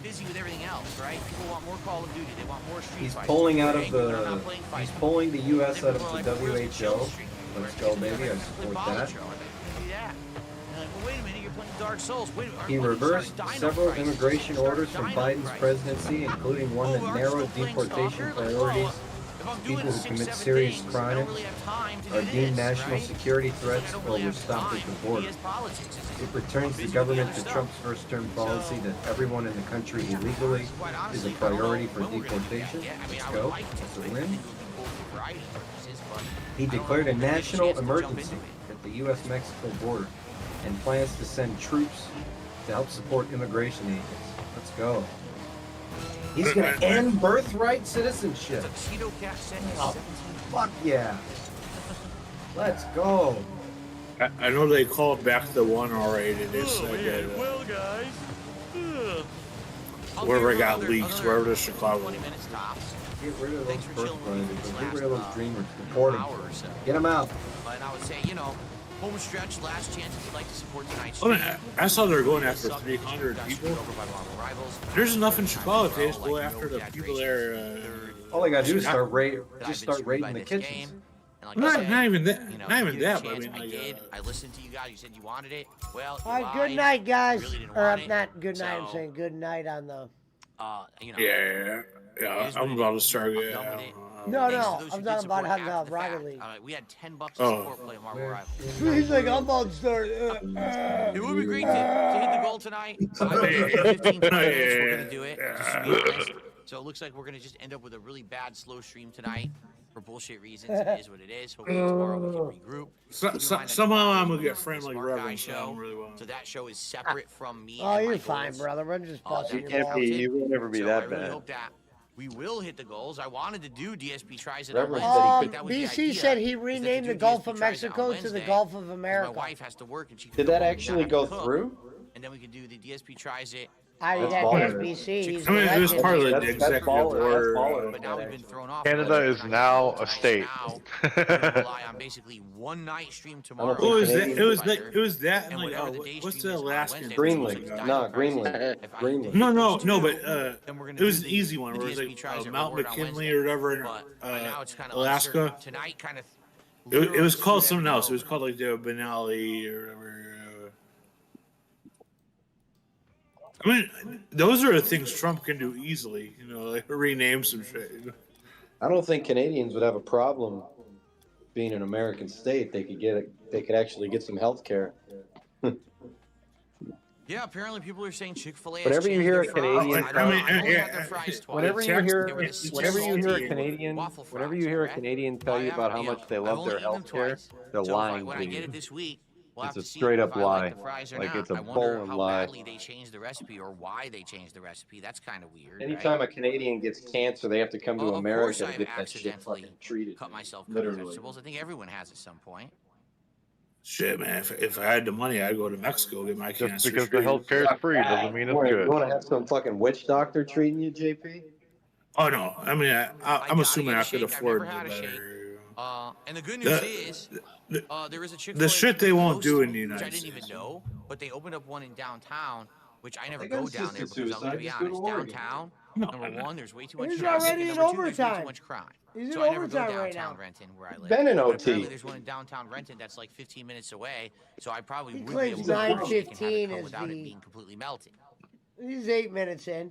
C: busy with everything else, right? People want more Call of Duty. They want more Street
B: He's
C: Fighter.
B: pulling out
C: They're
B: of
C: angry when I'm
B: the.
C: not playing Fight
B: He's
C: Night.
B: pulling the U.S.
C: Then
B: out of
C: people are
B: the
C: like, "Where's the chill
B: WHO.
C: streak?"
B: Let's
C: Where
B: go,
C: it's
B: baby. I
C: like,
B: support
C: "Play
B: that.
C: Balatro." I'm like, "Do that." And they're like, well, wait a minute, you're playing Dark Souls. Wait,
B: He reversed several immigration orders from Biden's presidency, including one that narrowed deportation priorities. People who commit serious crimes are deemed national security threats or were stopped at the border. It returns the government to Trump's first-term policy that everyone in the country illegally is a priority for deportation. Let's go. That's a win. He declared a national emergency at the U.S.-Mexico border and plans to send troops to help support immigration agents. Let's go. He's gonna end birthright citizenship. Oh, fuck yeah. Let's go.
J: I know they called back the one already. They said that
C: Well, guys.
J: wherever it got leaked, wherever the Chicago.
C: 20 minutes tops.
B: Get rid of those birthrights. Get rid of those dreamers. Report them. Get them out.
C: And I would say, you know, home stretch, last chance if you'd like to support tonight's
J: Oh,
C: stream.
J: man, I saw they're going after 300 people. There's enough in Chicago if they just go after the people there.
B: All they gotta do is start raiding the kitchens.
J: Not even that.
C: You know,
J: Not even
C: give it a
J: that. But I
C: chance.
J: mean,
C: I
J: like,
C: did. I listened to you guys. You said you wanted it. Well, you
F: All right, good
C: lied.
F: night, guys.
C: Really didn't
F: Or
C: want it.
F: not good night. I'm
C: So,
F: saying good night on the.
C: you know,
J: yeah. I'm about to start. Yeah.
F: No, I'm talking about on the Rocket League.
C: we had 10 bucks to support play Marvel Rivals.
F: He's like, I'm about to start.
C: It would be great to hit the goal tonight. I think in 15 20 minutes we're going to do it, just to be honest. So it looks like we're going to just end up with a really bad, slow stream tonight for bullshit reasons. It is what it is. Hopefully tomorrow we can regroup.
J: Somehow I'm going to get framed like
C: Smart Guy
J: Reverend, so
C: show.
J: I'm really well.
C: So that show is separate from me.
F: Oh,
C: and
F: you're
C: my
F: fine,
C: goals.
F: brother. I'm just busting your
C: that
F: balls.
C: counted.
G: You will never be
C: So
G: that
C: I really
G: bad.
C: hope that we will hit the goals. I wanted to do DSP tries it
G: Reverend
C: on
G: said he
C: Wednesday.
G: could-
C: That was the
F: BC
C: idea,
F: said he
C: is that to
F: renamed
C: do
F: the Gulf
C: DSP
F: of
C: tries it on
F: Mexico to the
C: Wednesday,
F: Gulf of
C: 'cause
F: America.
C: My wife has to work and she
G: Did that actually go through?
C: And then we could do the DSP tries it.
F: I
G: That's
F: had
G: baller.
F: SBC. He's
J: I mean, it was
F: elected.
J: part of the
G: That's
J: executive
G: baller.
J: order.
G: That's baller.
C: But now we've been thrown off.
P: Canada is now a state.
C: Now we're gonna rely on basically one night stream tomorrow.
G: Oh,
J: It was that.
G: Canadian
J: It was
C: Fighter,
J: that. It was that. And
C: and
J: like,
C: whatever the day
J: what's
C: stream
J: the
C: is on
J: last
C: Wednesday,
G: Greenland.
C: which is
G: No,
C: Dino
G: Greenland.
C: Crisis. If I
G: Greenland.
C: did
J: No,
C: those
J: but
C: two, then we're gonna
J: it was
C: do
J: an easy one.
C: the
J: Where it was
C: DSP
J: like
C: tries it
J: Mount
C: report on
J: McKinley
C: Wednesday.
J: or whatever in
C: But right now it's kind of
J: Alaska.
C: uncertain. Tonight kind of.
J: It was called something else. It was called like the Benali or whatever. I mean, those are the things Trump can do easily. You know, like rename some shit.
G: I don't think Canadians would have a problem being an American state. They could get it. They could actually get some health care.
C: Yeah, apparently people are saying Chick-fil-A.
G: Whenever you hear a Canadian,
J: whenever
G: you hear a Canadian, whenever you hear a Canadian tell you about how much they love their health care, they're lying
C: When
G: to
C: I get
G: you.
C: it this week, we'll
G: It's
C: have
G: a
C: to see
G: straight
C: if
G: up
C: I like
G: lie.
C: the fries or
G: Like
C: not.
G: it's a
C: I wonder
G: bowling
C: how
G: lie.
C: badly they changed the recipe or why they changed the recipe. That's kind of weird.
G: Anytime
C: right?
G: a Canadian gets cancer, they have to come to
C: Of
G: America
C: course
G: to
C: I've
G: get that shit
C: accidentally
G: fucking treated.
C: cut myself cutting
G: Literally.
C: vegetables. I think everyone has at some point.
J: Shit, man. If I had the money, I'd go to Mexico get my cancer.
P: Just because the
J: treated.
P: healthcare is free doesn't mean
G: You
P: it's
G: want
P: good.
G: to have some fucking witch doctor treating you, JP?
J: Oh no, I mean, I'm
C: gotta
J: assuming
C: get a
J: I could
C: shake. I've
J: afford
C: never had
J: the
C: a shake.
J: better.
C: And the good news is, there is a Chick-fil-A
J: The shit they won't
C: close
J: do
C: to
J: in
C: me,
J: the
C: which I
J: United
C: didn't even
J: States.
C: know, but they opened up one in downtown, which I never
G: They got
C: go down there
G: assisted
C: because I'm gonna
G: suicide.
C: be
G: Just go to
C: honest.
G: Oregon.
C: Downtown,
J: No,
C: number one, there's way too much
F: He's
C: traffic.
F: already
C: and
F: in
C: number two, there's way
F: overtime.
C: too much crime.
F: He's
C: So
F: in
C: I never go
F: overtime right
C: downtown
F: now.
C: Renton where I live.
G: Been in
C: But
G: OT.
C: apparently there's one in downtown Renton that's like 15 minutes away, so I probably
F: He
C: would be
F: claims
C: able to have a shake and have it
F: 9:15
C: come
F: is
C: without it
F: the-
C: being completely melted.
F: He's 8 minutes in.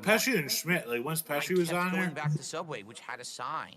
J: Pesci and Schmidt, like once
C: I
J: Pesci was
C: kept
J: on
C: going
J: there,
C: back to Subway, which had a sign.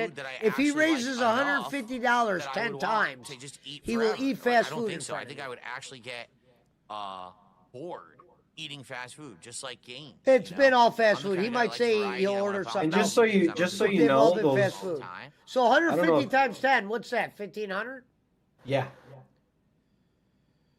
F: confident
C: food that I
F: if he
C: actually like
F: raises
C: enough
F: $150
C: that I
F: 10
C: would want
F: times,
C: to just eat
F: he will
C: forever.
F: eat fast
C: I don't
F: food
C: think
F: in
C: so. I
F: front of
C: think
F: you.
C: I would actually get bored eating fast food, just like games.
F: It's been all fast
C: I'm the
F: food. He
C: kinda guy that
F: might
C: likes
F: say
C: variety,
F: he'll
C: and I
F: order
C: wanna
F: something
B: And just
F: else.
B: so you
F: But
B: just so
F: they've
B: you
F: all
B: know,
F: been
B: those
F: fast food.
C: time.
F: So
B: I don't
F: 150
B: know.
F: times 10, what's that? 1,500?
B: Yeah.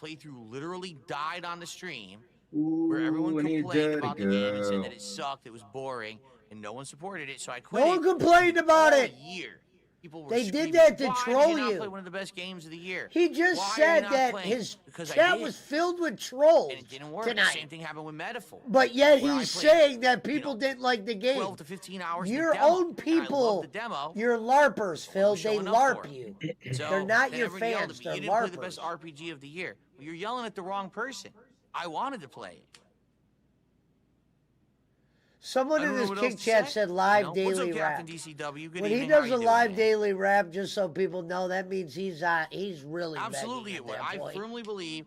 C: playthrough literally died on the stream,
B: Ooh,
C: where everyone
B: I need
C: complained
B: to
C: about the game and said
B: go.
C: that it sucked, it was boring, and no one supported it. So I quit.
F: No one complained about
C: all
F: it.
C: Year. People were
F: They did
C: screaming,
F: that to
C: "Why
F: troll
C: did you not
F: you."
C: play one of the best games of the year?
F: He just
C: Why are you
F: said
C: not
F: that
C: playing?"
F: his
C: Because I
F: chat
C: did.
F: was filled with trolls
C: And it didn't work.
F: tonight.
C: Same thing happened with Metaphor.
F: But yet
C: where I
F: he's
C: played,
F: saying that people didn't like the game.
C: 12 to 15 hours. in the
F: Your
C: demo,
F: own
C: and I loved
F: people,
C: the demo.
F: your LARPers, Phil. They
C: showing up for
F: LARP
C: it.
F: you.
C: So
F: They're not
C: then
F: your
C: everybody yelled
F: fans.
C: at me,
F: They're
C: you didn't play the
F: LARPers.
C: best RPG of the year. Well, you're yelling at the wrong person. I wanted to play it.
F: Someone
C: I
F: in
C: don't know
F: this
C: what
F: kick
C: else to
F: chat
C: say.
F: said live
C: What's
F: daily
C: up,
F: rap.
C: Captain DCW? Good
F: When he
C: evening. How
F: does
C: you
F: a
C: doing,
F: live
C: man?
F: daily rap, just so people know, that means he's really
C: Absolutely,
F: begging
C: it
F: at
C: would.
F: that
C: I
F: point.
C: firmly believe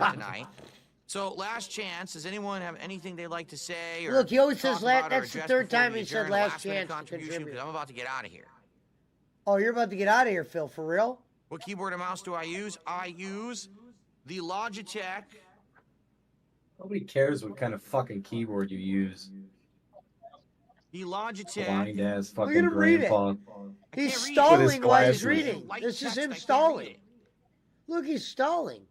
C: tonight. So, last chance. Does anyone have anything they'd like to say? Or
F: Look, he always
C: talk
F: says
C: about or
F: that's the
C: address
F: third
C: before
F: time
C: we
F: he said
C: adjourn?
F: last
C: Minute
F: chance to
C: contribution,
F: contribute.
C: because I'm about to get out of here.
F: Oh, you're about to get out of here, Phil, for real?
C: What keyboard and mouse do I use? I use the Logitech.
B: Nobody cares what kind of fucking keyboard you use.
C: The Logitech.
B: Blind ass fucking
F: Look at him read it.
B: grandpa.
F: He's
B: With his
F: stalling while he's
B: glasses.
F: reading.
C: Light
F: This is
C: text,
F: him
C: I can't read
F: stalling.
C: it.
F: Look, he's stalling.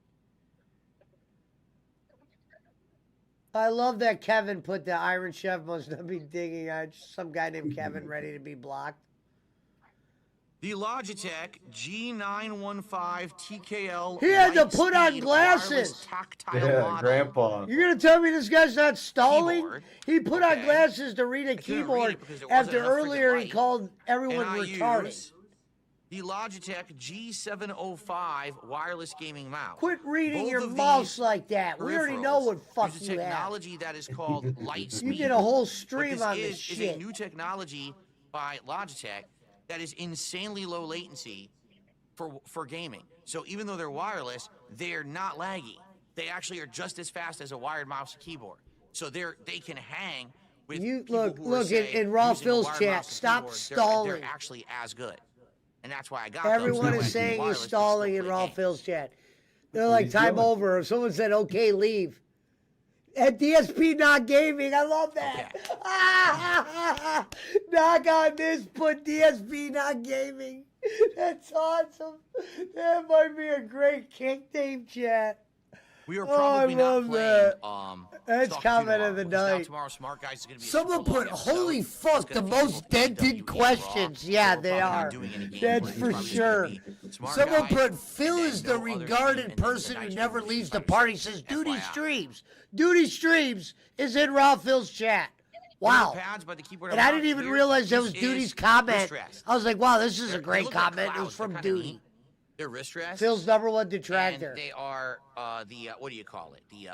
F: I love that Kevin put the Iron Chef must not be digging on some guy named Kevin ready to be blocked.
C: The Logitech G915 TKL.
F: He had to put on
C: Lightspeed
F: glasses.
C: wireless Tactile
B: Yeah,
C: model.
B: grandpa.
F: You're gonna tell me this guy's not stalling?
C: Keyboard.
F: He put on
C: Okay.
F: glasses to read a
C: I couldn't read
F: keyboard
C: it because there wasn't
F: after
C: enough freaking
F: earlier he
C: light.
F: called everyone
C: And I
F: retarded.
C: use the Logitech G705 wireless gaming mouse.
F: Quit reading
C: Both
F: your
C: of
F: mouse
C: these
F: like that. We already know
C: peripherals
F: what fuck
C: use a
F: you have.
C: technology that is called Lightspeed.
F: You did a whole
C: What
F: stream
C: this
F: on
C: is
F: this
C: is
F: shit.
C: a new technology by Logitech that is insanely low latency for gaming. So even though they're wireless, they're not laggy. They actually are just as fast as a wired mouse and keyboard. So they can hang with
F: You
C: people
F: look,
C: who are,
F: look
C: say,
F: in Raw
C: using a
F: Phil's
C: wired
F: chat.
C: mouse and
F: Stop
C: keyboard.
F: stalling.
C: They're actually as good, and that's why I got
F: Everyone
C: them.
F: is saying he's stalling in Raw Phil's chat. They're like, time over. If someone said, okay, leave. At DSP Not Gaming, I love that. Knock on this, put DSP Not Gaming. That's awesome. That might be a great kick name chat.
C: We are
F: Oh, I
C: probably
F: love
C: not
F: that.
C: playing.
F: That's
C: Talk
F: comment
C: tomorrow,
F: of the
C: because now
F: night.
C: tomorrow, Smart Guys is going to be.
F: Someone put, holy fuck, the most dented questions. Yeah, they are. That's for sure. Someone put, Phil is the regarded person who never leaves the party, says, Duty Streams. Duty Streams is in Raw Phil's chat. Wow. And I didn't even realize that was Duty's comment. I was like, wow, this is a great comment. It was from Duty.
C: They're wrist rests.
F: Phil's number one detractor.
C: And they are the what do you call it? The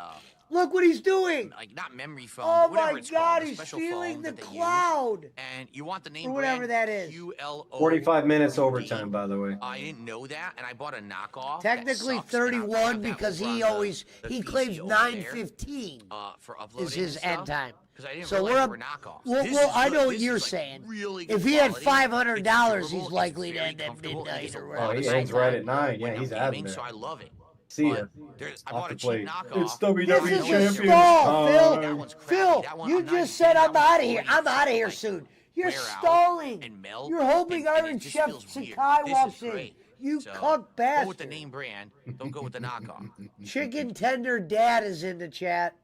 F: Look what he's doing.
C: like not memory foam.
F: Oh
C: but whatever
F: my
C: it's
F: God,
C: called, the
F: he's
C: special
F: stealing
C: foam
F: the
C: that they use.
F: cloud.
C: And you want the name
F: Or whatever
C: brand
F: that is.
C: QLO.
B: 45 minutes overtime, by the way.
C: I didn't know that, and I bought a knockoff. that
F: Technically
C: sucks, and I don't
F: 31
C: have that
F: because
C: over
F: he
C: on
F: always,
C: the
F: he
C: PC
F: claims
C: over there,
F: 9:15
C: for uploading
F: is his
C: and stuff,
F: end time.
C: 'cause I didn't
F: So
C: realize
F: we're
C: they
F: up.
C: were knockoffs.
F: Well,
C: This
F: well
C: is
F: I
C: good.
F: know what
C: This
F: you're
C: is, like,
F: saying.
C: really
F: If
C: good
F: he had
C: quality.
F: $500,
C: It's
F: he's
C: durable,
F: likely
C: it's
F: to
C: very
F: end at
C: comfortable, and
F: midnight
C: it's a
F: or
C: lot
F: whatever.
C: of
B: he ends right at
C: nighttime
B: 9. Yeah,
C: when
B: he's
C: I'm
B: out of
C: gaming,
B: there.
C: so I love it.
B: See
C: But
B: ya.
C: I
B: Off
C: bought
B: the
C: a cheap
B: plate.
C: knockoff.
B: It's WWE
F: This is
B: Championship
F: your stall,
B: time.
F: Phil. Phil, you just said I'm out of here. I'm out of here soon. You're
C: wear out
F: stalling.
C: and melt,
F: You're hoping
C: and
F: Iron
C: it just
F: Chef
C: feels weird.
F: Sakai
C: This
F: walks
C: is
F: in.
C: great.
F: You
C: So,
F: cuck
C: go with the
F: bastard.
C: name brand. Don't go with the knockoff.
F: Chicken Tender Dad is in the chat.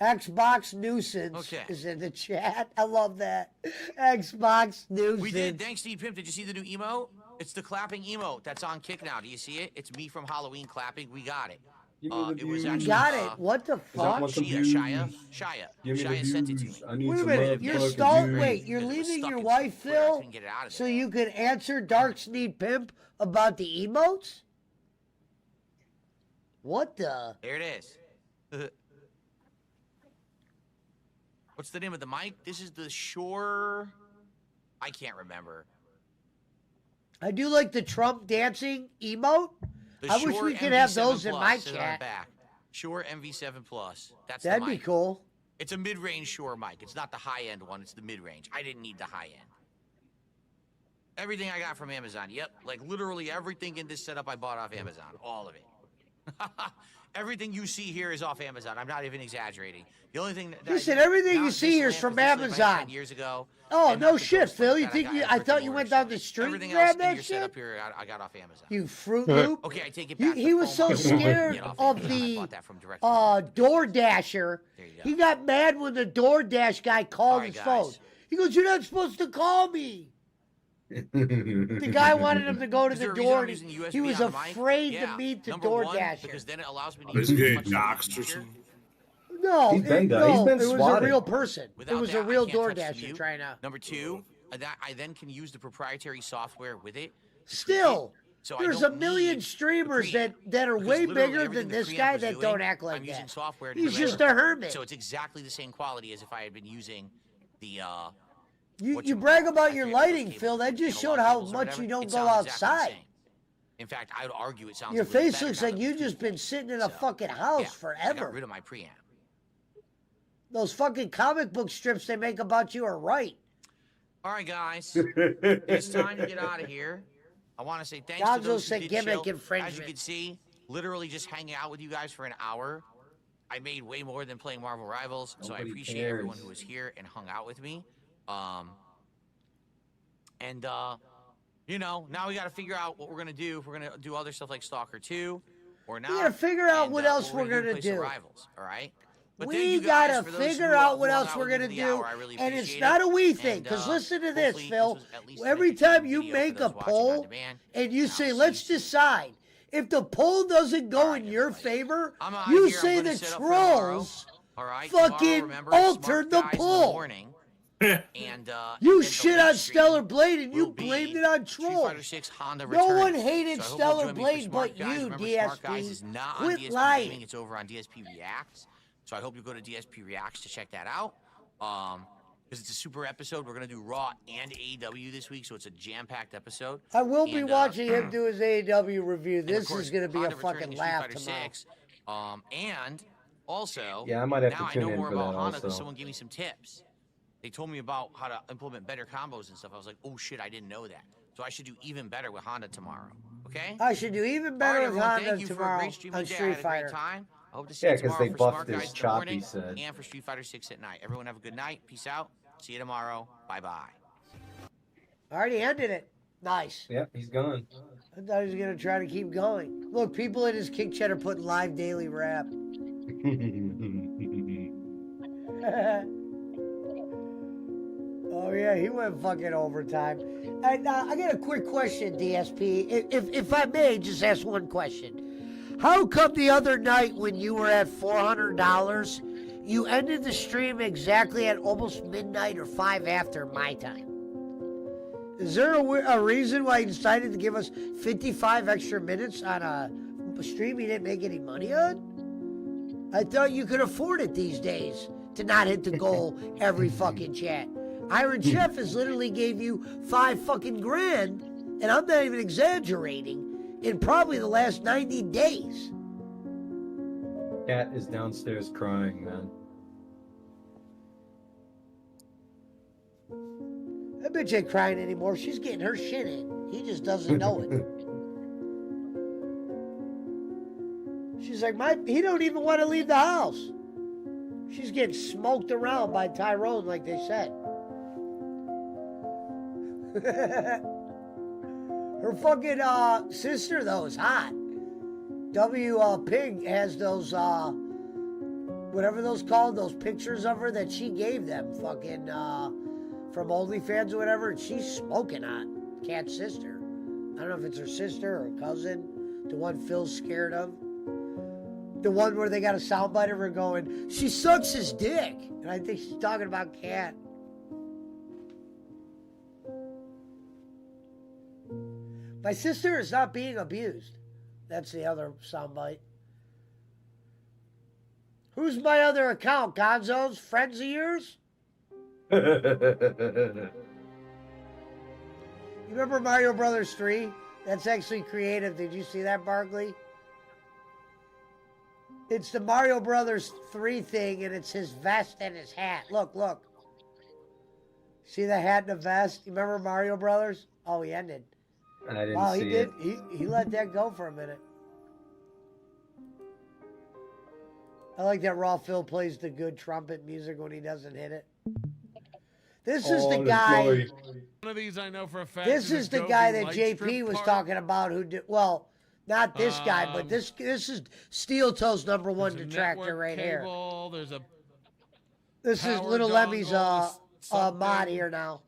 F: Xbox Nuisance
C: Okay.
F: is in the chat. I love that. Xbox Nuisance.
C: We did. Thanks, Steve Pimp. Did you see the new emote? It's the clapping emote that's on Kick now. Do you see it? It's me from Halloween clapping. We got it. It was
F: You
C: actually,
F: got it. What the fuck?
C: Shia
B: Give me the
C: Shia sent it to me.
B: views. I need
F: Wait a
B: some
F: minute. You're
B: motherfucking
F: stalling.
B: views.
F: Wait, you're
C: Because it was
F: leaving
C: stuck
F: your
C: in
F: wife,
C: some Twitter. I
F: Phil,
C: couldn't get it out of
F: so
C: there.
F: you could answer Dark Sneed Pimp about the emotes? What the?
C: There it is. What's the name of the mic? This is the Shure. I can't remember.
F: I do like the Trump dancing emote.
C: The
F: I wish
C: Shure
F: we could have
C: MV7
F: those in
C: Plus
F: my
C: is on the
F: chat.
C: back. Shure MV7 Plus. That's
F: That'd
C: the
F: be
C: mic.
F: cool.
C: It's a mid-range Shure mic. It's not the high-end one. It's the mid-range. I didn't need the high-end. Everything I got from Amazon. Yep, like literally everything in this setup I bought off Amazon. All of it. Everything you see here is off Amazon. I'm not even exaggerating. The only thing that
F: Listen, everything
C: now
F: you
C: this
F: see here is
C: lamp
F: from
C: this lamp I had
F: Amazon.
C: 10 years ago.
F: Oh,
C: and
F: no
C: not the
F: shit,
C: ghost
F: Phil.
C: light
F: You
C: that
F: think
C: got
F: you?
C: in
F: I
C: brick
F: thought
C: and
F: you
C: mortar
F: went down the
C: stores.
F: street and
C: Everything
F: grabbed
C: else in
F: that
C: your
F: shit.
C: setup here, I got off Amazon.
F: You Fruit Loop.
C: Okay, I take it back.
F: He was so scared
C: Yeah,
F: of
C: I
F: the
C: bought that from direct.
F: DoorDasher.
C: There you go.
F: He got mad when the DoorDash guy called
C: All right,
F: his
C: guys.
F: phone. He goes, "You're not supposed to call me." The guy wanted him to go to
C: Is
F: the
C: there a reason
F: door.
C: I'm
F: and
C: using
F: he
C: USB
F: was
C: on the mic?
F: afraid
C: Yeah.
F: to meet the
C: Number one,
F: DoorDasher.
C: because then it allows me to
J: Is
C: use
J: he
C: as
J: getting
C: much of the
J: doxxed or
C: feature.
J: something?
F: No,
B: He's been done.
F: no,
B: He's been
F: it was a
B: swatted.
F: real person. It
C: Without
F: was
C: that,
F: a real
C: I can't touch
F: DoorDasher
C: mute.
F: trying to.
C: Number two, that I then can use the proprietary software with it.
F: Still,
C: So I
F: there's a
C: don't
F: million
C: need
F: streamers
C: the
F: that are
C: Because
F: way
C: literally
F: bigger
C: everything
F: than
C: the
F: this
C: preamp
F: guy
C: was
F: that
C: doing,
F: don't act like
C: I'm using
F: that.
C: software to
F: He's
C: deliver.
F: just a hermit.
C: So it's exactly the same quality as if I had been using the.
F: You brag about your lighting, Phil. That just showed how much you don't go outside.
C: In fact, I would argue it sounds.
F: Your
C: a little
F: face
C: better
F: looks
C: now
F: like
C: that
F: you've
C: it's
F: just been sitting in a fucking
C: yeah,
F: house
C: I got
F: forever.
C: rid of my preamp.
F: Those fucking comic book strips they make about you are right.
C: All right, guys, it's time to get out of here. I want to say thanks to
F: Gonzo
C: those who
F: said
C: did
F: gimmick
C: chill. As you
F: infringement.
C: can see, literally just hanging out with you guys for an hour, I made way more than playing Marvel Rivals. So I
B: Nobody
C: appreciate everyone
B: cares.
C: who was here and hung out with me. You know, now we got to figure out what we're gonna do. If we're gonna do other stuff like Stalker 2 or not.
F: We gotta figure out
C: and,
F: what else
C: we're
F: we're gonna
C: play some
F: do.
C: Rivals, all right? But thank
F: We
C: you guys
F: gotta
C: for those
F: figure
C: who,
F: out what
C: who hung
F: else
C: out
F: we're
C: with me
F: gonna
C: for the
F: do,
C: hour. I really
F: and it's
C: appreciate
F: not
C: it.
F: a we
C: And,
F: thing. Because listen to this,
C: hopefully
F: Phil.
C: was at least an
F: Every
C: entertaining
F: time you
C: video for
F: make a
C: those watching on
F: poll
C: demand.
F: and you say, "Let's decide," if the poll doesn't go in your favor,
C: I'm out
F: you
C: here. I'm
F: say
C: gonna
F: the
C: set up for tomorrow.
F: trolls
C: All right,
F: fucking
C: tomorrow, remember,
F: altered
C: smart
F: the
C: guys in
F: poll.
C: morning. And
F: You
C: and the
F: shit
C: late
F: on
C: stream
F: Stellar Blade and you
C: will be
F: blamed it on
C: Street
F: trolls.
C: Fighter 6 Honda
F: No
C: returning.
F: one hated
C: So I hope
F: Stellar
C: you'll join me for
F: Blade
C: Smart
F: but
C: Guys.
F: you,
C: Remember,
F: DSP.
C: Smart Guys is not on
F: Quit
C: DSP
F: lying.
C: Gaming. It's over on DSP Reacts. So I hope you go to DSP Reacts to check that out. Because it's a super episode. We're going to do Raw and AEW this week, so it's a jam-packed episode.
F: I will be
C: And,
F: watching him do his AEW review.
C: and of
F: This
C: course,
F: is going to be a
C: Honda returning
F: fucking
C: in Street
F: laugh
C: Fighter
F: tomorrow.
C: 6. And also,
B: Yeah, I might have
C: now
B: to
C: I
B: tune
C: know
B: in
C: more
B: for
C: about
B: that
C: Honda because
B: also.
C: someone gave me some tips. They told me about how to implement better combos and stuff. I was like, oh shit, I didn't know that. So I should do even better with Honda tomorrow. Okay?
F: I should do even
C: All
F: better
C: right,
F: with
C: everyone,
F: Honda
C: thank you for a
F: tomorrow
C: great stream
F: on
C: today. I
F: Street
C: had a
F: Fighter.
C: great time. I hope to see
B: Yeah,
C: you
B: 'cause
C: tomorrow
B: they
C: for
B: buffed
C: Smart
B: his
C: Guys in the
B: chop, he
C: morning
B: said.
C: and for Street Fighter 6 at night. Everyone have a good night. Peace out. See you tomorrow. Bye-bye.
F: I already ended it. Nice.
B: Yep, he's gone.
F: I thought he was going to try to keep going. Look, people in his kick chat are putting live daily rap. Oh yeah, he went fucking overtime. And I got a quick question, DSP. If I may, just ask one question. How come the other night when you were at $400, you ended the stream exactly at almost midnight or 5 after my time? Is there a reason why you decided to give us 55 extra minutes on a stream you didn't make any money on? I thought you could afford it these days to not hit the goal every fucking chat. Iron Chef has literally gave you $5 fucking grand, and I'm not even exaggerating, in probably the last 90 days.
B: Cat is downstairs crying, man.
F: That bitch ain't crying anymore. She's getting her shit in. He just doesn't know it. She's like, he don't even want to leave the house. She's getting smoked around by Tyrone, like they said. Her fucking sister, though, is hot. Pig has those, whatever those called, those pictures of her that she gave them, fucking, from OnlyFans or whatever, and she's smoking hot. Cat's sister. I don't know if it's her sister or her cousin, the one Phil's scared of. The one where they got a soundbite of her going, she sucks his dick. And I think she's talking about Cat. My sister is not being abused. That's the other soundbite. Who's my other account? Gonzo's? Friends of yours? You remember Mario Brothers 3? That's actually creative. Did you see that, Barkley? It's the Mario Brothers 3 thing, and it's his vest and his hat. Look, look. See the hat and the vest? You remember Mario Brothers? Oh, he ended.
B: I didn't
F: Wow,
B: see
F: he did.
B: it.
F: He let that go for a minute. I like that Raw Phil plays the good trumpet music when he doesn't hit it. This is the guy.
D: One of these I know for a fact.
F: This is the guy that JP was
D: talking
F: talking about. Who did well? Not this guy, but this is Steel Toes =1 detractor right here.
D: There's a
F: This is
D: power
F: Little Lemmy's
D: dongle,
F: mod here now.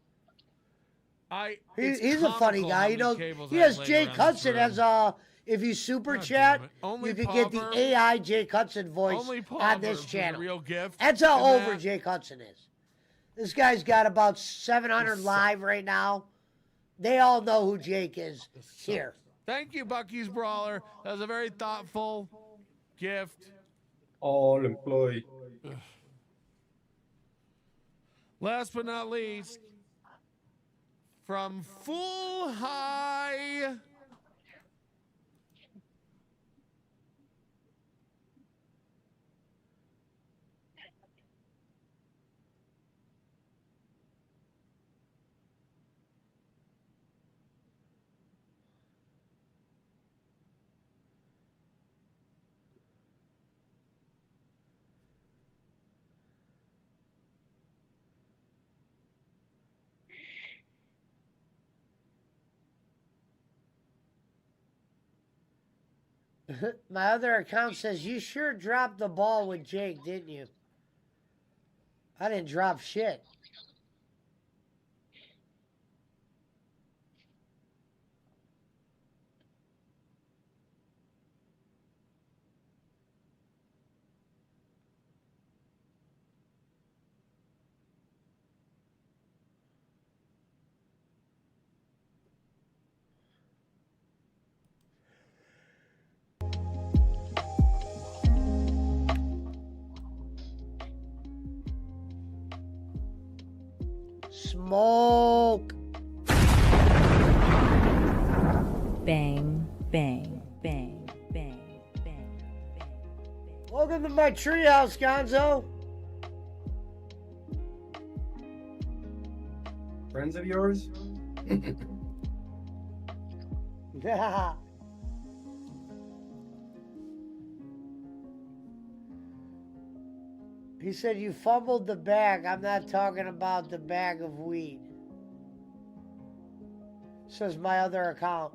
D: It's
F: He's a funny
D: comical
F: guy.
D: how
F: You know,
D: many cables
F: he
D: I
F: has
D: laid
F: Jake
D: around
F: Hudson
D: this
F: as if you super chat,
D: Only
F: you can get the
D: Pauper-
F: AI Jake Hudson voice
D: Only
F: on
D: Pauper
F: this
D: was a
F: channel.
D: real gift
F: That's how
D: in
F: over
D: that.
F: Jake Hudson is. This guy's got about 700 live right now. They all know who Jake is here.
D: Thank you, Bucky's Brawler. That was a very thoughtful gift.
B: All employee.
D: Last but not least, from Full High
F: My other account says, you sure dropped the ball with Jake, didn't you? I didn't drop shit. Smoke.
T: Bang, bang, bang, bang, bang.
F: Welcome to my treehouse, Gonzo.
B: Friends of yours?
F: Yeah. He said you fumbled the bag. I'm not talking about the bag of weed. Says my other account.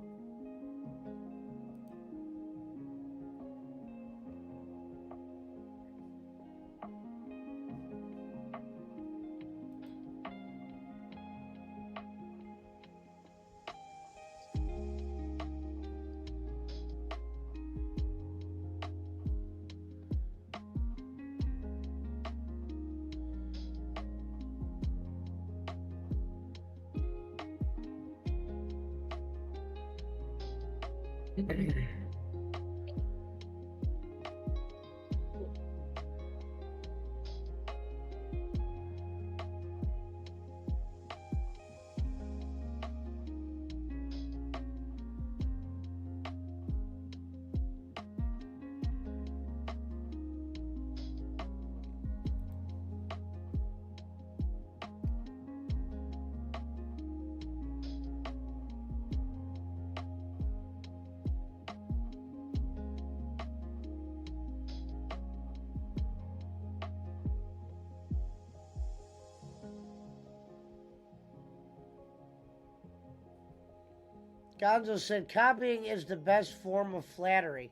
F: Gonzo said copying is the best form of flattery.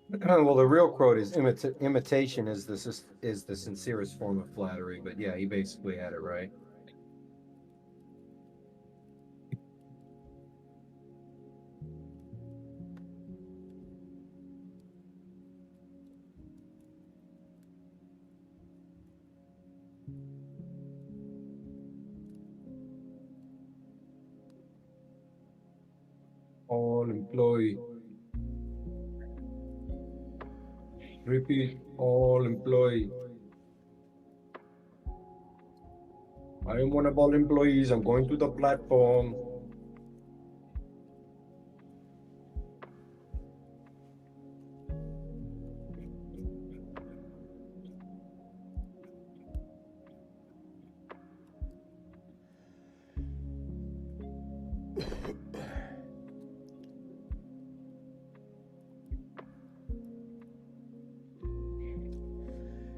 B: Well, the real quote is imitation is the sincerest form of flattery. But yeah, he basically had it right. All employee. Repeat, all employee. I am one of all employees. I'm going to the platform.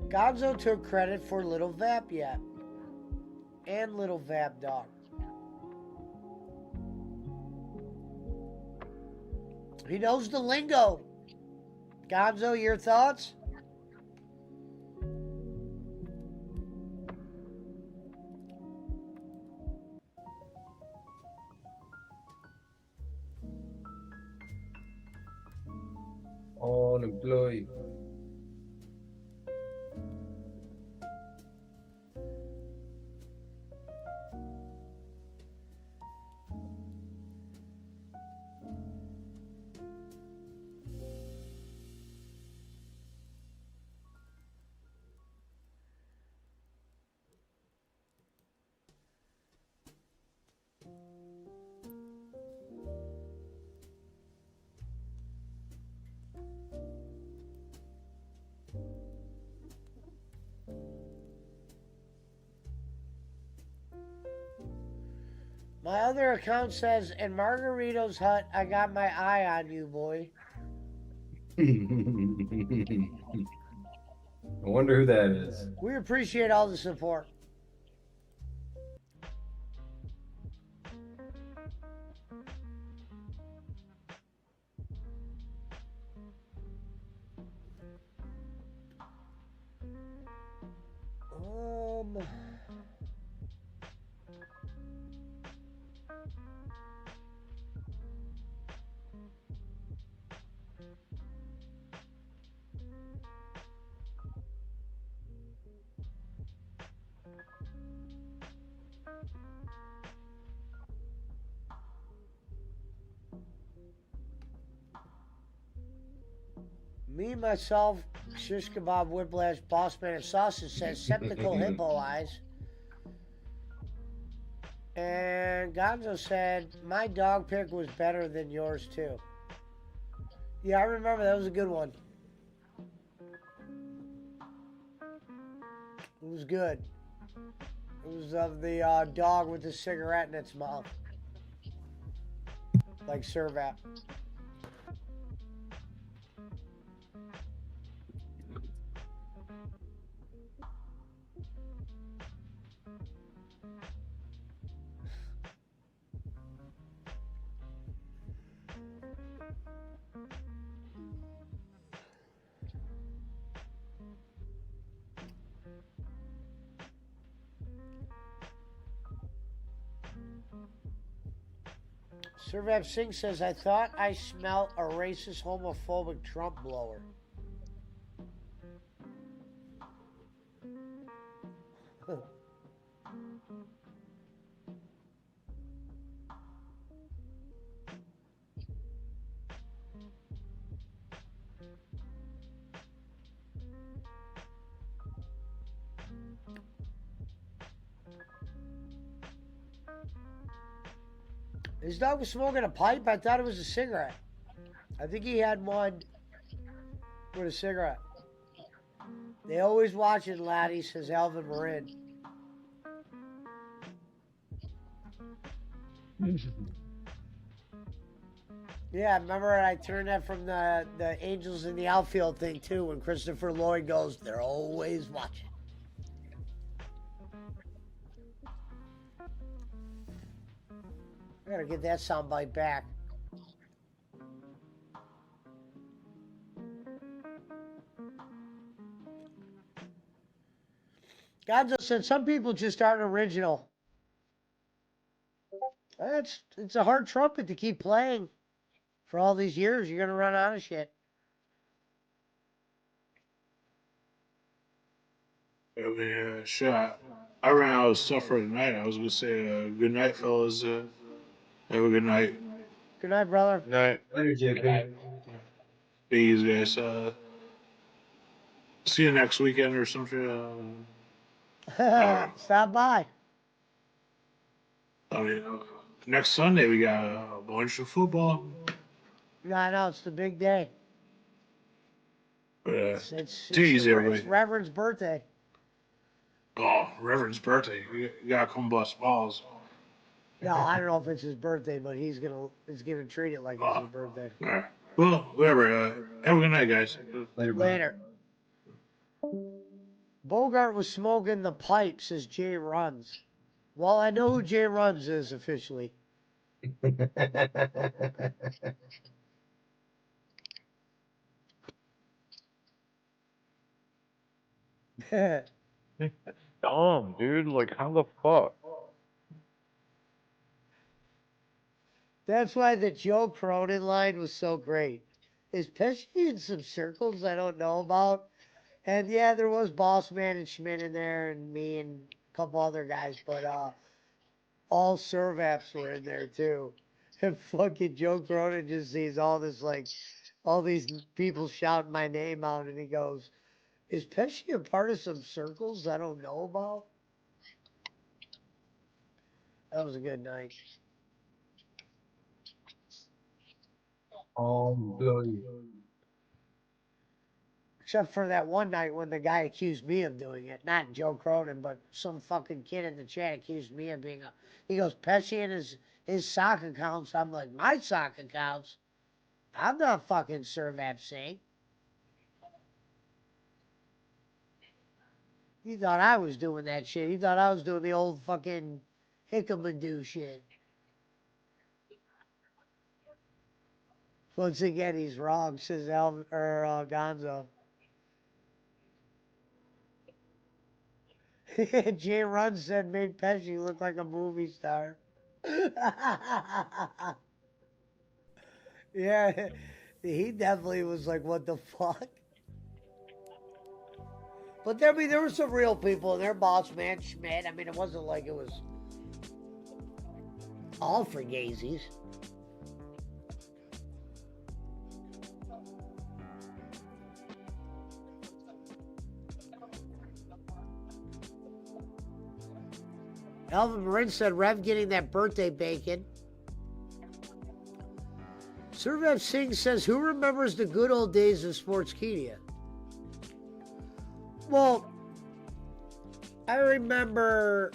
F: Gonzo took credit for Little Vap Yet and Little Vap Dog. He knows the lingo. Gonzo, your thoughts?
B: All employee.
F: My other account says, in Margarito's hut, I got my eye on you, boy.
B: I wonder who that is.
F: We appreciate all the support. Um, Me, myself, shish kebab, whiplash, boss man, and sausage says septical hippo eyes. And Gonzo said, my dog pick was better than yours too. Yeah, I remember that was a good one. It was good. It was of the dog with the cigarette in its mouth. Like Servat. Servat Singh says, I thought I smelled a racist, homophobic Trump blower. His dog was smoking a pipe. I thought it was a cigarette. I think he had one with a cigarette. They always watching, laddie, says Alvin Marin. Yeah, remember I turned that from the Angels in the Outfield thing too, when Christopher Lloyd goes, they're always watching. I gotta get that soundbite back. Gonzo said some people just aren't original. It's a hard trumpet to keep playing for all these years. You're gonna run out of shit.
J: I mean, shit. I ran out of stuff for tonight. I was gonna say good night, fellas. Have a good night.
F: Good night, brother.
P: Night.
B: Later, JP.
J: Peace, guys. See you next weekend or something.
F: Stop by.
J: I mean, next Sunday we got a bunch of football.
F: Yeah, I know, it's the big day.
J: It's everybody.
F: It's Reverend's birthday.
J: Oh, Reverend's birthday. You gotta come bust balls.
F: No, I don't know if it's his birthday, but he's gonna treat it like it's his birthday.
J: All right. Well, whatever. Have a good night, guys.
F: Later. Bogart was smoking the pipe, says Jay Runs. Well, I know who Jay Runs is officially.
P: Dumb, dude. Like, how the fuck?
F: That's why the Joe Cronin line was so great. Is Pesci in some circles I don't know about? And yeah, there was Boss Man and Schmidt in there, and me and a couple other guys, but all Servaps were in there too. And fucking Joe Cronin just sees all this, like, all these people shouting my name out, and he goes, is Pesci a part of some circles I don't know about? That was a good night. Except for that one night when the guy accused me of doing it. Not Joe Cronin, but some fucking kid in the chat accused me of being a... He goes, Pesci and his sock accounts. I'm like, my sock accounts? I'm not fucking Servat Singh. He thought I was doing that shit. He thought I was doing the old fucking Hickamadoo shit. Once again, he's wrong, says Gonzo. Jay Run said made Pesci look like a movie star. Yeah, he definitely was like, what the fuck? But there were some real people in there, Boss Man, Schmidt. I mean, it wasn't like it was all for gazies. Alvin Marin said, Rev getting that birthday bacon. Survev Singh says, who remembers the good old days of Sportskeeda? Well, I remember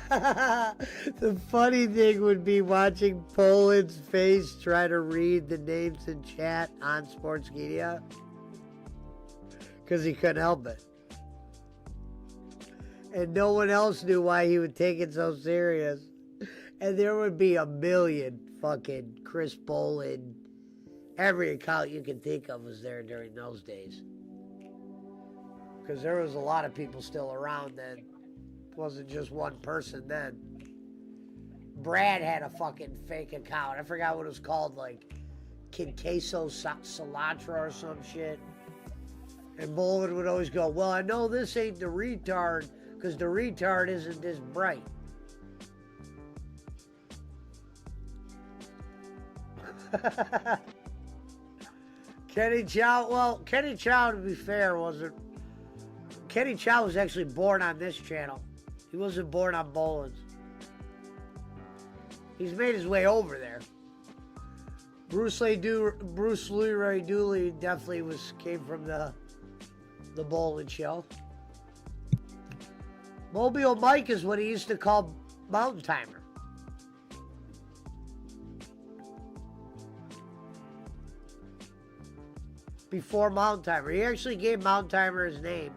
F: the funny thing would be watching Poland's face try to read the names in chat on Sportskeeda because he couldn't help it. And no one else knew why he would take it so serious. And there would be a million fucking Chris Poland. Every account you can think of was there during those days. Because there was a lot of people still around then. It wasn't just one person then. Brad had a fucking fake account. I forgot what it was called, like Quinqueso Cilantro or some shit. And Boland would always go, well, I know this ain't the retard, because the retard isn't this bright. Kenny Chow, well, Kenny Chow, to be fair, wasn't. Kenny Chow was actually born on this channel. He wasn't born on Boland's. He's made his way over there. Bruce Leroy Dooley definitely came from the Boland show. Mobile Mike is what he used to call Mountain Timer. Before Mountain Timer. He actually gave Mountain Timer his name,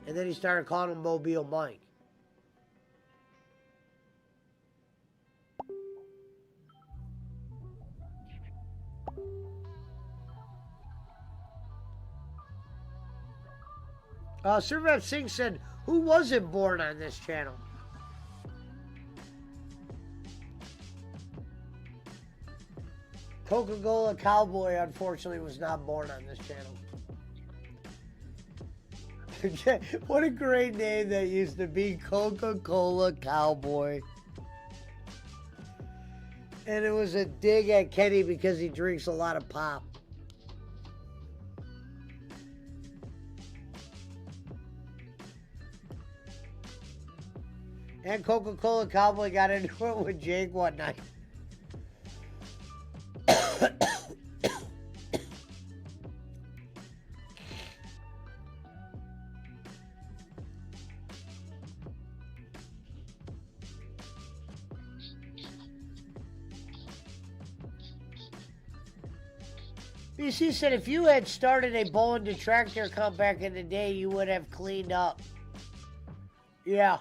F: and then he started calling him Mobile Mike. Survev Singh said, who wasn't born on this channel? Coca-Cola Cowboy, unfortunately, was not born on this channel. What a great name that used to be, Coca-Cola Cowboy. And it was a dig at Kenny because he drinks a lot of pop. And Coca-Cola Cowboy got into it with Jake one night. BC said if you had started a Boland Detractor account back in the day, you would have cleaned up. Yeah.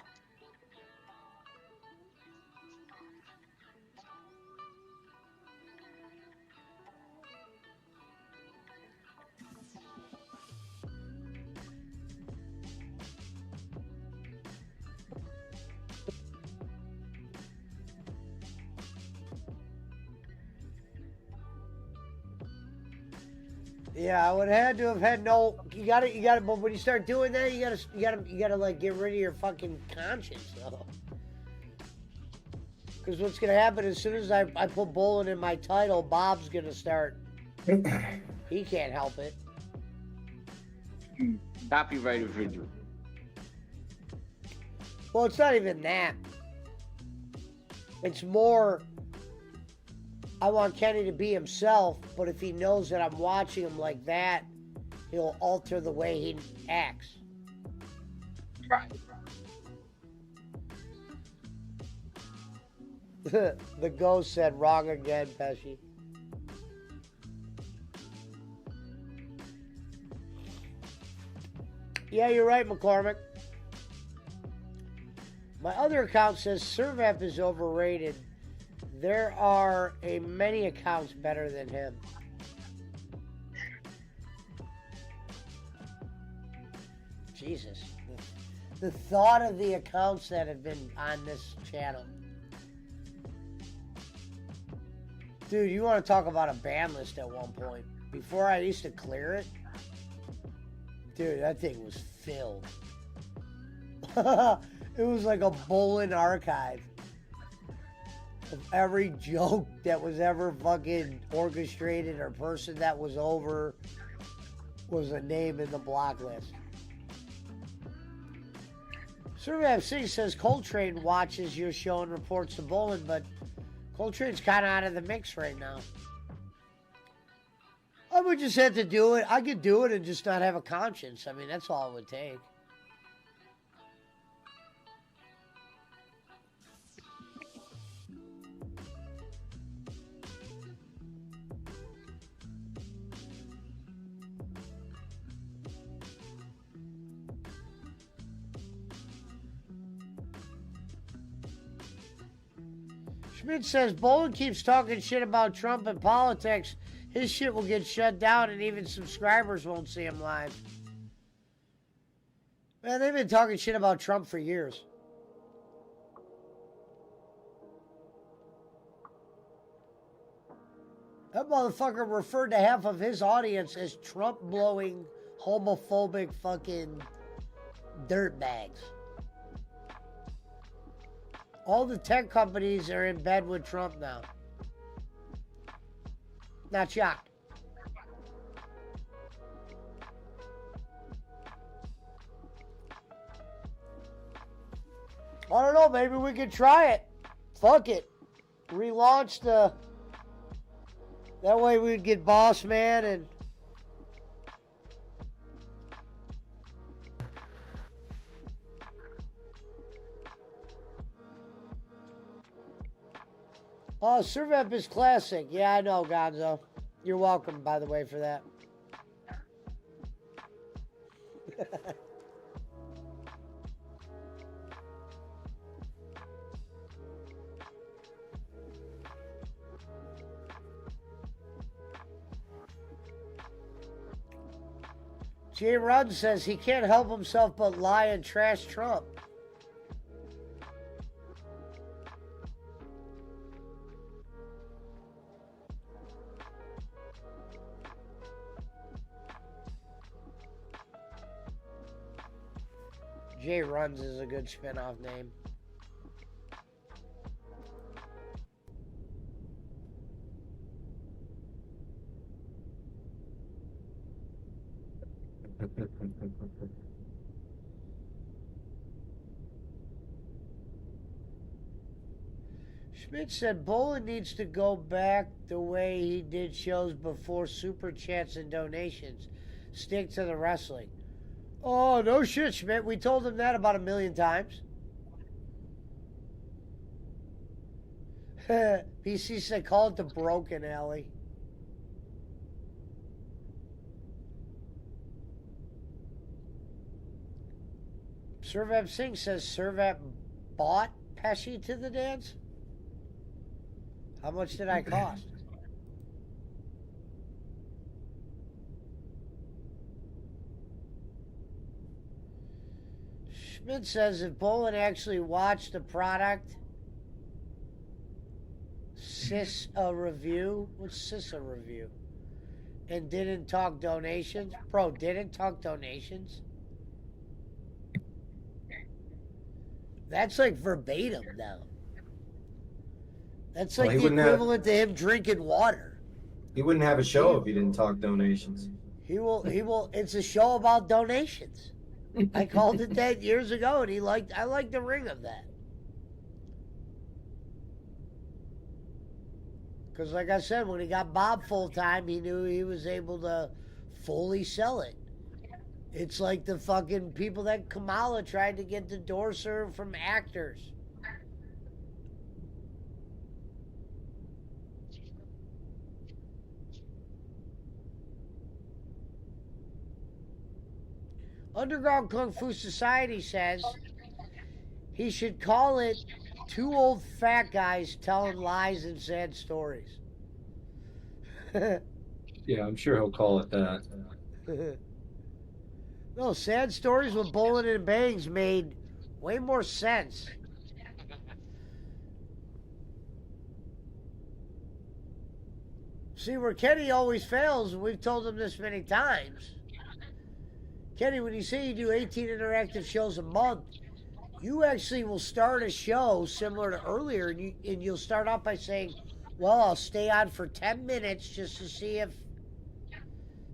F: Yeah, I would have had to have had no. You got to. But when you start doing that, you gotta like get rid of your fucking conscience, though. Because what's gonna happen as soon as I put Boland in my title, Bob's gonna start. He can't help it.
N: Copyright infringement.
F: Well, it's not even that. It's more. I want Kenny to be himself, but if he knows that I'm watching him like that, he'll alter the way he acts.
N: Right.
F: The ghost said wrong again, Pesci. Yeah, you're right, McCormick. My other account says Servap is overrated. There are many accounts better than him. Jesus. The thought of the accounts that have been on this channel. Dude, you want to talk about a ban list at one point. Before I used to clear it, dude, that thing was filled. It was like a bowling archive of every joke that was ever fucking orchestrated or person that was over was a name in the block list. Survey FC says Coltrane watches your show and reports to bowling, but Coltrane's kind of out of the mix right now. I would just have to do it. I could do it and just not have a conscience. I mean, that's all it would take. Schmidt says Bolin keeps talking shit about Trump and politics. His shit will get shut down and even subscribers won't see him live. Man, they've been talking shit about Trump for years. That motherfucker referred to half of his audience as Trump-blowing, homophobic fucking dirtbags. All the tech companies are in bed with Trump now. Not shocked. I don't know, maybe we could try it. Fuck it. Relaunch the... That way we'd get Boss Man and... Oh, Servep is classic. Yeah, I know, Gonzo. You're welcome, by the way, for that. Jay Rudd says he can't help himself but lie and trash Trump. Jay Runs is a good spin-off name. Schmidt said Bolin needs to go back the way he did shows before super chats and donations. Stick to the wrestling. Oh, no shit, Schmidt. We told him that about 1 million times. PC said call it the broken alley. Servap Singh says Servap bought Pesci to the dance? How much did I cost? Schmidt says if Bolin actually watched the product, a review? What's a review? And didn't talk donations? Bro, didn't talk donations? That's like verbatim now. That's like the equivalent to him drinking water.
B: He wouldn't have a show if he didn't talk donations.
F: He will, it's a show about donations. I called it that years ago, and I like the ring of that. Because like I said, when he got Bob full-time, he knew he was able to fully sell it. It's like the fucking people that Kamala tried to get the door served from actors. Underground Kung Fu Society says he should call it Two Old Fat Guys Telling Lies and Sad Stories.
B: Yeah, I'm sure he'll call it that.
F: No, Sad Stories with Bowling and Bangs made way more sense. See, where Kenny always fails, and we've told him this many times. Kenny, when you say you do 18 interactive shows a month, you actually will start a show similar to earlier, and you'll start off by saying, well, I'll stay on for 10 minutes just to see if,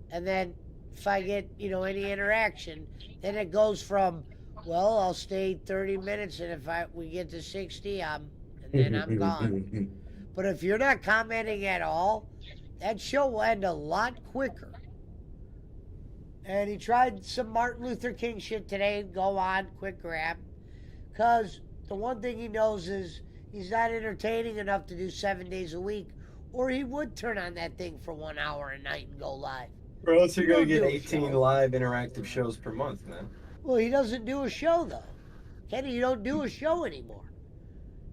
F: and then if I get, any interaction, then it goes from, well, I'll stay 30 minutes, and if we get to 60, and then I'm gone. But if you're not commenting at all, that show will end a lot quicker. And he tried some Martin Luther King shit today. Go on, quick grab. Because the one thing he knows is he's not entertaining enough to do 7 days a week, or he would turn on that thing for 1 hour a night and go live.
B: Or else you're going to
F: Don't
B: get
F: do a
B: 18
F: show.
B: live interactive shows per month, man.
F: Well, he doesn't do a show, though. Kenny, you don't do a show anymore.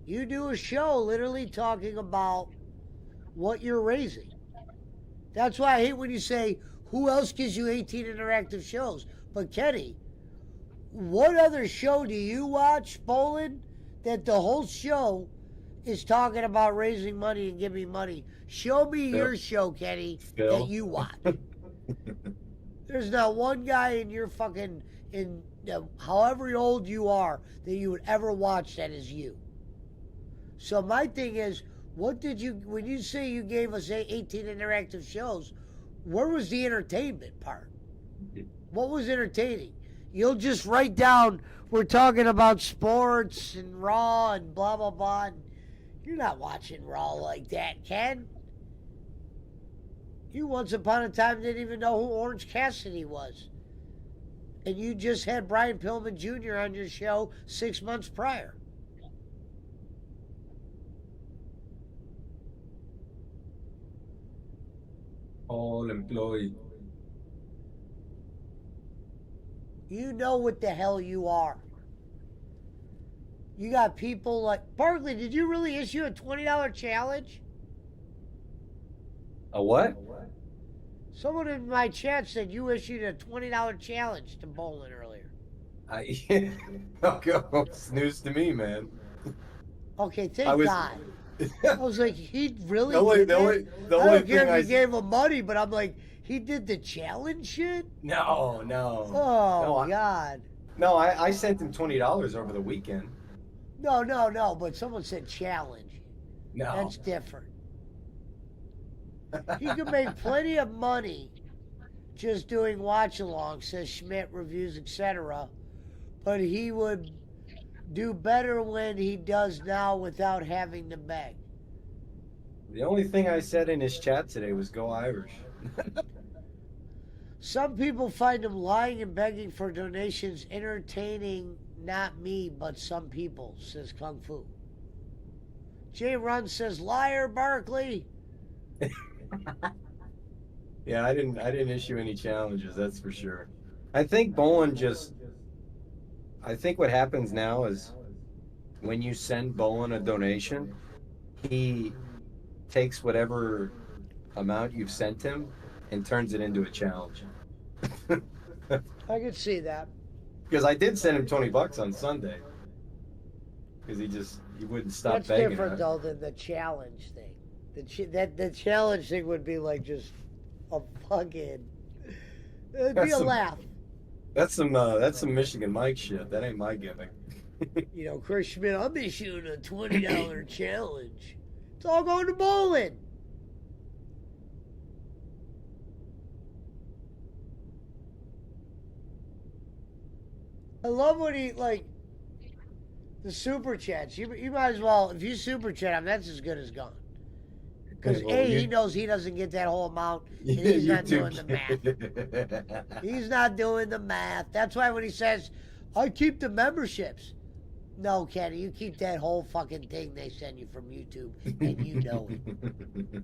F: You do a show literally talking about what you're raising. That's why I hate when you say, who else gives you 18 interactive shows? But Kenny, what other show do you watch, Bowling, that the whole show is talking about raising money and giving money? Show me your show, Kenny, that you watch. There's not one guy in your fucking, however old you are, that you would ever watch that is you. So my thing is, when you say you gave us 18 interactive shows, where was the entertainment part? What was entertaining? You'll just write down, we're talking about sports and Raw and blah, blah, blah. And you're not watching Raw like that, Ken. You once upon a time didn't even know who Orange Cassidy was. And you just had Brian Pillman Jr. on your show 6 months prior.
B: All employee.
F: You know what the hell you are. You got people like... Barkley, did you really issue a $20 challenge?
B: A what?
F: Someone in my chat said you issued a $20 challenge to Bowling earlier.
B: Okay, it's news to me, man.
F: Okay, thank
B: I was-
F: God. I was like, he really
B: The only-
F: did
B: the only-
F: that?
B: the
F: I
B: only
F: don't care
B: thing
F: if you gave him money, but I'm like, he did the challenge shit?
B: No.
F: Oh, God.
B: No, I sent him $20 over the weekend.
F: No, but someone said challenge.
B: No.
F: That's different. He could make plenty of money just doing watch-alongs, says Schmidt, reviews, etc. But he would do better when he does now without having to beg.
B: The only thing I said in his chat today was go Irish.
F: Some people find him lying and begging for donations entertaining, not me, but some people, says Kung Fu. Jay Run says, liar, Barkley.
B: Yeah, I didn't issue any challenges, that's for sure. I think Bolin I think what happens now is when you send Bolin a donation, he takes whatever amount you've sent him and turns it into a challenge.
F: I could see that.
B: Because I did send him $20 on Sunday. Because he wouldn't stop
F: That's
B: begging.
F: different, though, than the challenge thing. The challenge thing would be like just a fucking... It'd be a laugh.
B: That's some Michigan Mike shit. That ain't my gimmick.
F: You know, Chris Schmidt, I'm issuing a $20 challenge. It's all going to Bowling. I love when he, like, the super chats. You might as well, if you super chat him, that's as good as gone. Because he knows he doesn't get that whole amount, and he's not doing the math. He's not doing the math. That's why when he says, I keep the memberships. No, Kenny, you keep that whole fucking thing they send you from YouTube, and you know it.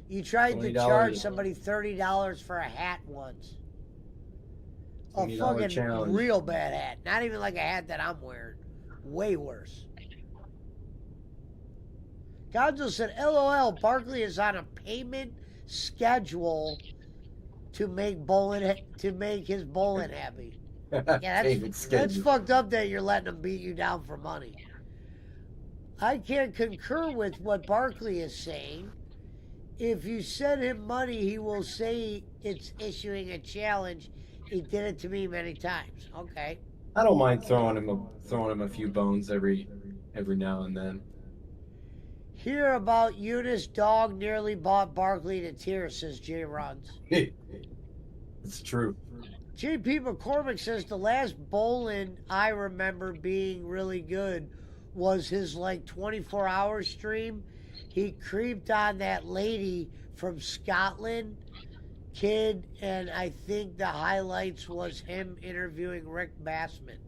F: You tried to charge somebody $30 for a hat once. A
B: $20
F: fucking
B: challenge.
F: real bad hat. Not even like a hat that I'm wearing. Way worse. Gonzo said, LOL, Barkley is on a payment schedule to make his bowling happy. Yeah,
B: David's
F: that's
B: schedule.
F: fucked up that you're letting him beat you down for money. I can't concur with what Barkley is saying. If you send him money, he will say it's issuing a challenge. He did it to me many times. Okay.
B: I don't mind throwing him a few bones every now and then.
F: Hear about Eunice dog nearly bought Barkley to tears, says Jay Runs.
B: It's true.
F: JP McCormick says the last bowling I remember being really good was his like 24-hour stream. He creeped on that lady from Scotland, kid, and I think the highlights was him interviewing Rick Bassman.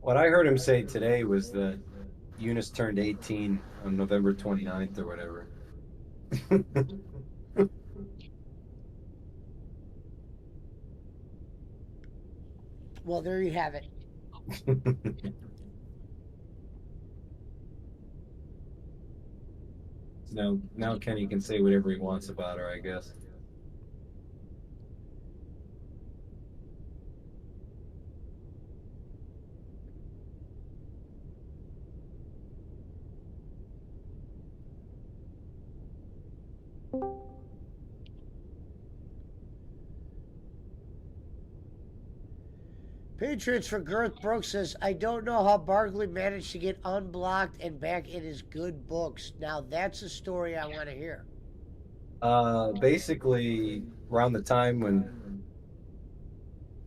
B: What I heard him say today was that Eunice turned 18 on November 29th or whatever.
F: Well, there you have it.
B: Now Kenny can say whatever he wants about her, I guess.
F: Patriots for Girth Brooks says, I don't know how Barkley managed to get unblocked and back in his good books. Now, that's a story I want to hear.
B: Basically, around the time when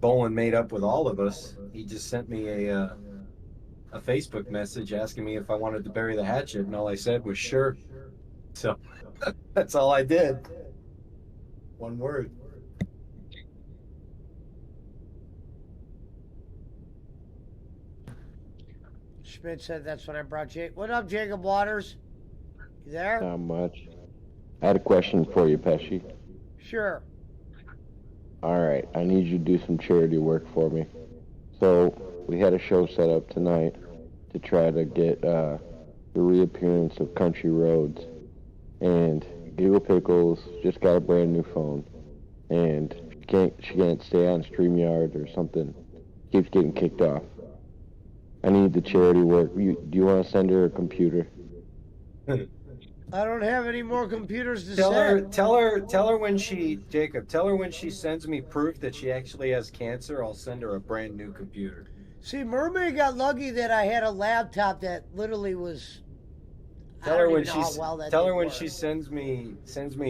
B: Bolin made up with all of us, he just sent me a Facebook message asking me if I wanted to bury the hatchet, and all I said was sure. So that's all I did. One word.
F: Schmidt said that's when I brought Jake. What up, Jacob Waters? You there?
O: Not much. I had a question for you, Pesci.
F: Sure.
O: All right, I need you to do some charity work for me. So we had a show set up tonight to try to get the reappearance of Country Roads, and Giggle Pickles just got a brand new phone, and she can't stay on StreamYard or something. Keeps getting kicked off. I need the charity work. Do you want to send her a computer?
F: I don't have any more computers to
B: Tell
F: send.
B: her when she sends me proof that she actually has cancer, I'll send her a brand new computer.
F: See, Mermaid got lucky that I had a laptop that literally was.
B: Tell her when
F: she
B: sends me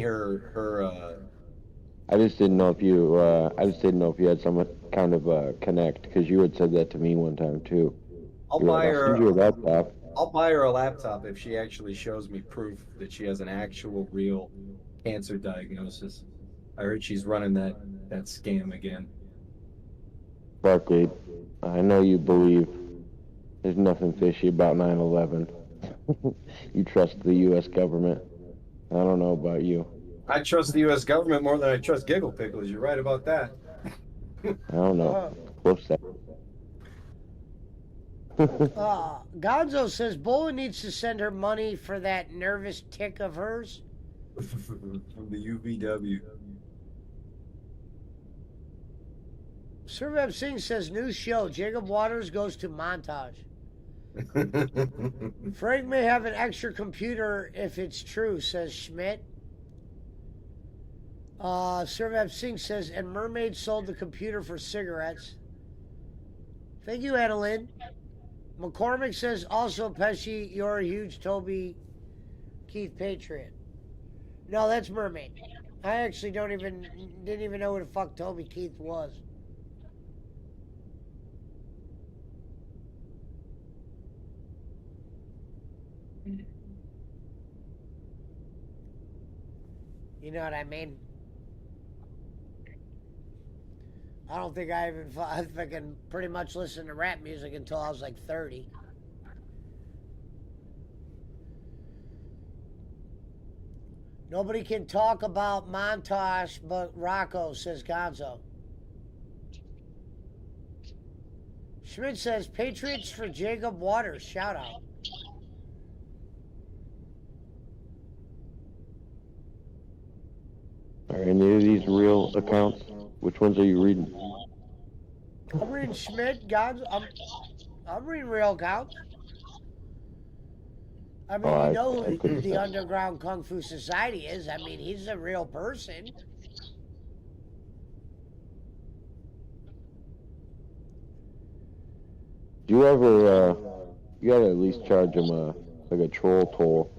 B: her
O: I just didn't know if you had some kind of connect, because you had said that to me one time too.
B: I'll
O: You're
B: buy
O: like,
B: her
O: I'll send you a laptop.
B: I'll buy her a laptop if she actually shows me proof that she has an actual real cancer diagnosis. I heard she's running that scam again.
O: Barkley, I know you believe there's nothing fishy about 9/11. You trust the U.S. government. I don't know about you.
B: I trust the U.S. government more than I trust Giggle Pickles. You're right about that.
O: I don't know. Close that.
F: Gonzo says Bola needs to send her money for that nervous tick of hers.
B: From the UVW.
F: Survev Singh says new show. Jacob Waters goes to montage. Frank may have an extra computer if it's true, says Schmidt. Survev Singh says, and Mermaid sold the computer for cigarettes. Thank you, Adeline. McCormick says, also, Pesci, you're a huge Toby Keith Patriot. No, that's Mermaid. I actually didn't even know who the fuck Toby Keith was. You know what I mean? I don't think I fucking pretty much listened to rap music until I was like 30. Nobody can talk about Montage but Rocco, says Gonzo. Schmidt says, Patriots for Jacob Waters. Shout out.
O: Are any of these real accounts? Which ones are you reading?
F: I'm reading Schmidt, Gods. I'm reading real accounts. I mean,
O: Oh,
F: you know who the Underground Kung Fu Society is. I mean, he's a real person.
O: Do you ever, you gotta at least charge them like a troll toll.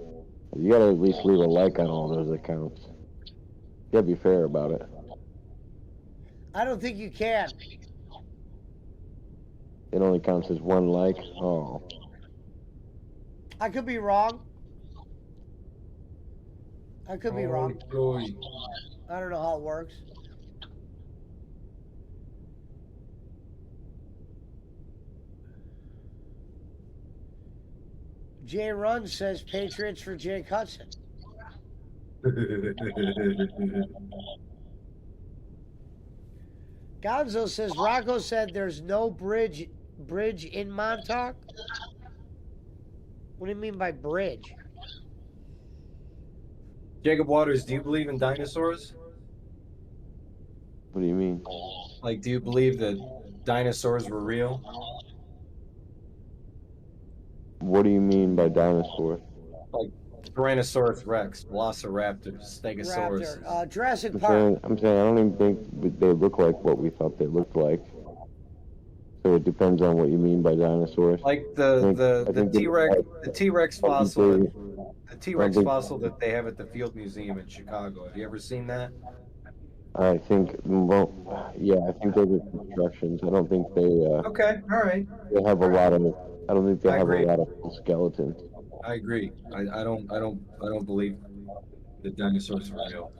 O: You gotta at least leave a like on all those accounts. You gotta be fair about it.
F: I don't think you can.
O: It only counts as one like. Oh.
F: I could be wrong. I could be wrong. I don't know how it works. Jay Run says Patriots for Jake Hudson. Gonzo says Rocco said there's no bridge in Montauk. What do you mean by bridge?
B: Jacob Waters, do you believe in dinosaurs?
O: What do you mean?
B: Like, do you believe that dinosaurs were real?
O: What do you mean by dinosaur?
B: Like Tyrannosaurus Rex, Velociraptor, Stegosaurus.
F: Raptor. Jurassic
O: I'm
F: Park.
O: saying I don't even think they look like what we thought they looked like. So it depends on what you mean by dinosaurs.
B: Like the T-Rex fossil, the T-Rex fossil that they have at the Field Museum in Chicago. Have you ever seen that?
O: I think, well, yeah, I think those are constructions. I don't think they.
B: Okay, all right.
O: They have a lot of. I don't think they have
B: agree.
O: a lot of full skeletons.
B: I agree. I don't believe that dinosaurs were real.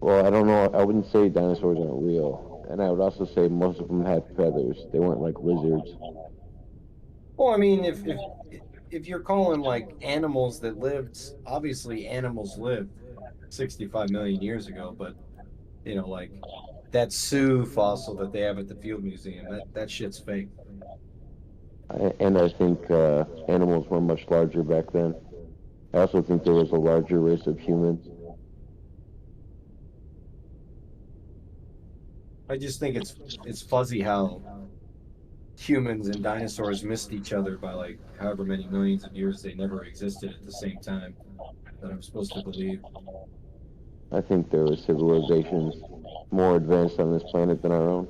O: Well, I don't know. I wouldn't say dinosaurs aren't real, and I would also say most of them had feathers. They weren't like lizards.
B: Well, I mean, if you're calling like animals that lived, obviously animals lived 65 million years ago, but you know, like that Sioux fossil that they have at the Field Museum, that shit's fake.
O: And I think animals were much larger back then. I also think there was a larger race of humans.
B: I just think it's fuzzy how humans and dinosaurs missed each other by like however many millions of years. They never existed at the same time that I'm supposed to believe.
O: I think there were civilizations more advanced on this planet than our own.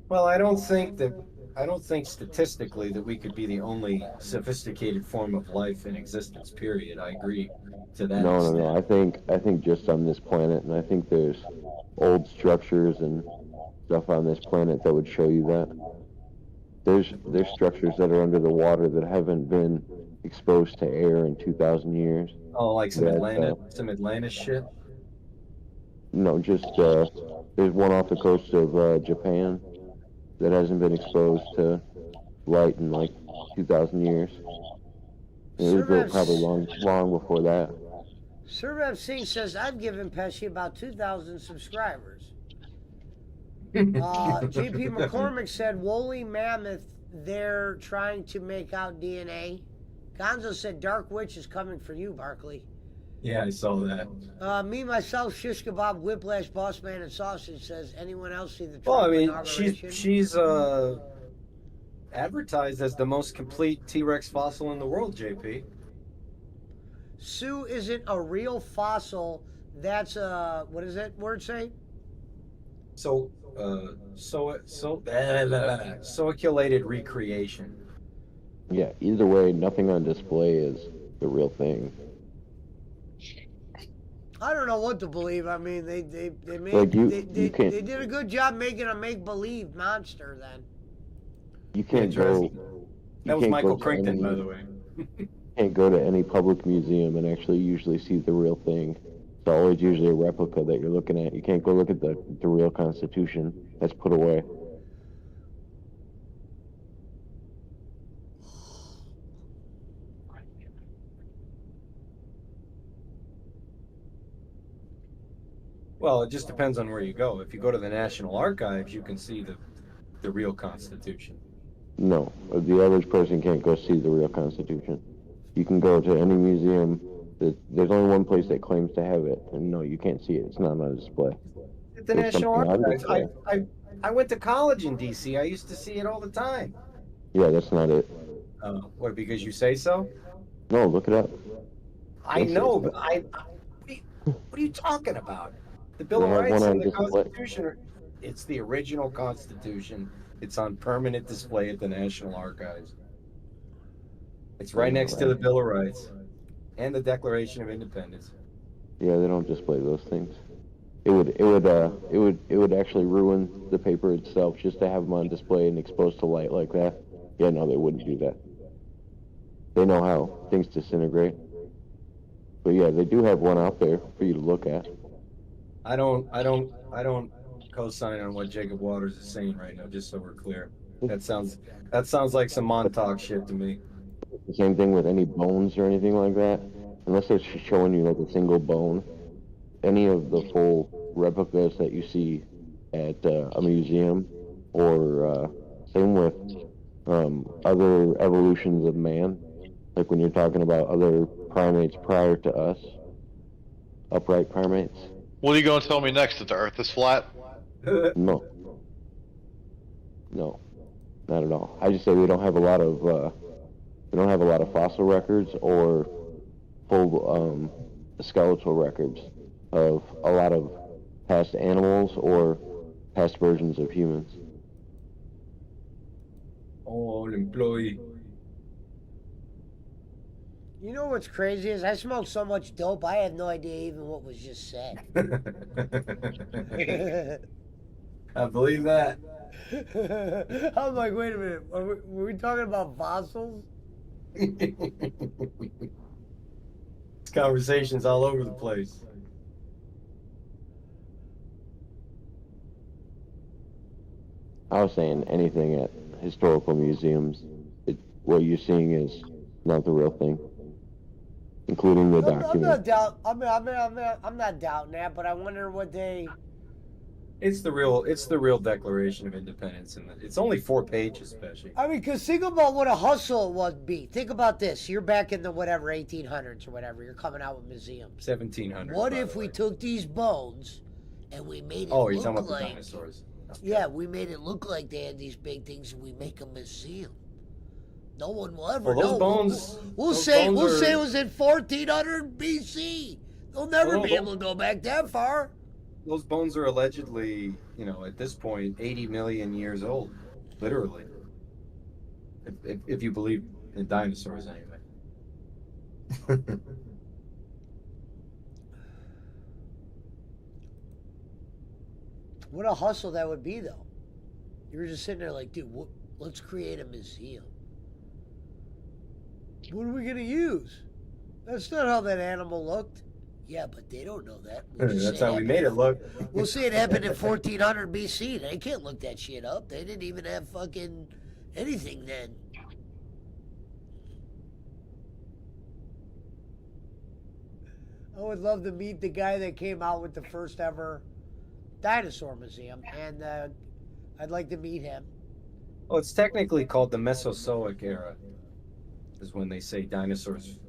B: Well, I don't think statistically that we could be the only sophisticated form of life in existence, period. I agree to that extent.
O: No. I think just on this planet, and I think there's old structures and stuff on this planet that would show you that. There's structures that are under the water that haven't been exposed to air in 2,000 years.
B: Oh, like some Atlantis shit?
O: No, just there's one off the coast of Japan that hasn't been exposed to light in like 2,000 years. And it was built probably long before that.
F: Survev Singh says, I've given Pesci about 2,000 subscribers. JP McCormick said, woolly mammoth, they're trying to make out DNA. Gonzo said, Dark Witch is coming for you, Barkley.
B: Yeah, I saw that.
F: Me, myself, Shish Kebab, Whiplash, Bossman, and Sausage says, anyone else see the Trump
B: Well, I mean,
F: inauguration?
B: she's advertised as the most complete T-Rex fossil in the world, JP.
F: Sue isn't a real fossil. That's a, what does that word say?
B: Circulated recreation.
O: Yeah, either way, nothing on display is the real thing.
F: I don't know what to believe. I mean, they made
O: Like
F: they did a good job making a make-believe monster. Then
O: You can't go.
B: That was Michael Crichton, by the way.
O: Can't go to any public museum and actually usually see the real thing. It's always usually a replica that you're looking at. You can't go look at the real Constitution that's put away.
B: Well, it just depends on where you go. If you go to the National Archives, you can see the real Constitution.
O: No, the average person can't go see the real Constitution. You can go to any museum There's only one place that claims to have it, and no, you can't see it. It's not on display.
B: At the
O: There's
B: National
O: something on
B: Archives.
O: display.
B: I went to college in D.C. I used to see it all the time.
O: Yeah, that's not it.
B: What, because you say so?
O: No, look it up.
B: I
O: Yes,
B: know,
O: yes.
B: but what are you talking about? The Bill
O: They
B: of
O: have
B: Rights
O: one on
B: and the
O: display.
B: Constitution. It's the original Constitution. It's on permanent display at the National Archives. It's right next to the Bill of Rights and the Declaration of Independence.
O: Yeah, they don't display those things. It would actually ruin the paper itself just to have them on display and exposed to light like that. Yeah, no, they wouldn't do that. They know how things disintegrate. But yeah, they do have one out there for you to look at.
B: I don't co-sign on what Jacob Waters is saying right now, just so we're clear. That sounds like some Montauk shit to me.
O: The same thing with any bones or anything like that. Unless they're showing you like a single bone, any of the full replicas that you see at a museum, or same with other evolutions of man, like when you're talking about other primates prior to us, upright primates.
P: What are you going to tell me next? That the Earth is flat?
O: No, not at all. I just say we don't have a lot of fossil records or full skeletal records of a lot of past animals or past versions of humans.
B: All employee.
F: You know what's crazy is I smoked so much dope, I had no idea even what was just said.
B: I believe that.
F: I'm like, wait a minute, were we talking about fossils?
B: This conversation's all over the place.
O: I was saying anything at historical museums, what you're seeing is not the real thing, including the document.
F: I'm not doubting that, but I wonder what they.
B: It's the real Declaration of Independence, and it's only 4 pages, especially.
F: I mean, because think about what a hustle would be. Think about this. You're back in the whatever 1800s or whatever. You're coming out with museums.
B: 1700s.
F: What if we took these bones and we made it
B: Oh,
F: look
B: you're talking about
F: like
B: the dinosaurs.
F: Yeah, we made it look like they had these big things, and we make a museum. No one will ever
B: Well, those
F: know.
B: bones.
F: We'll
B: those
F: say
B: bones
F: it
B: are-
F: was in 1400 BC. They'll never
B: Well,
F: be able to go back that far.
B: Those bones are allegedly, at this point, 80 million years old, literally. If you believe in dinosaurs, anyway.
F: What a hustle that would be, though. You're just sitting there like, dude, let's create a museum. What are we going to use? That's not how that animal looked. Yeah, but they don't know that.
B: That's how we made it look.
F: We'll say it happened in 1400 BC. They can't look that shit up. They didn't even have fucking anything then. I would love to meet the guy that came out with the first ever dinosaur museum, and I'd like to meet him.
B: Well, it's technically called the Mesozoic era, is when they say dinosaurs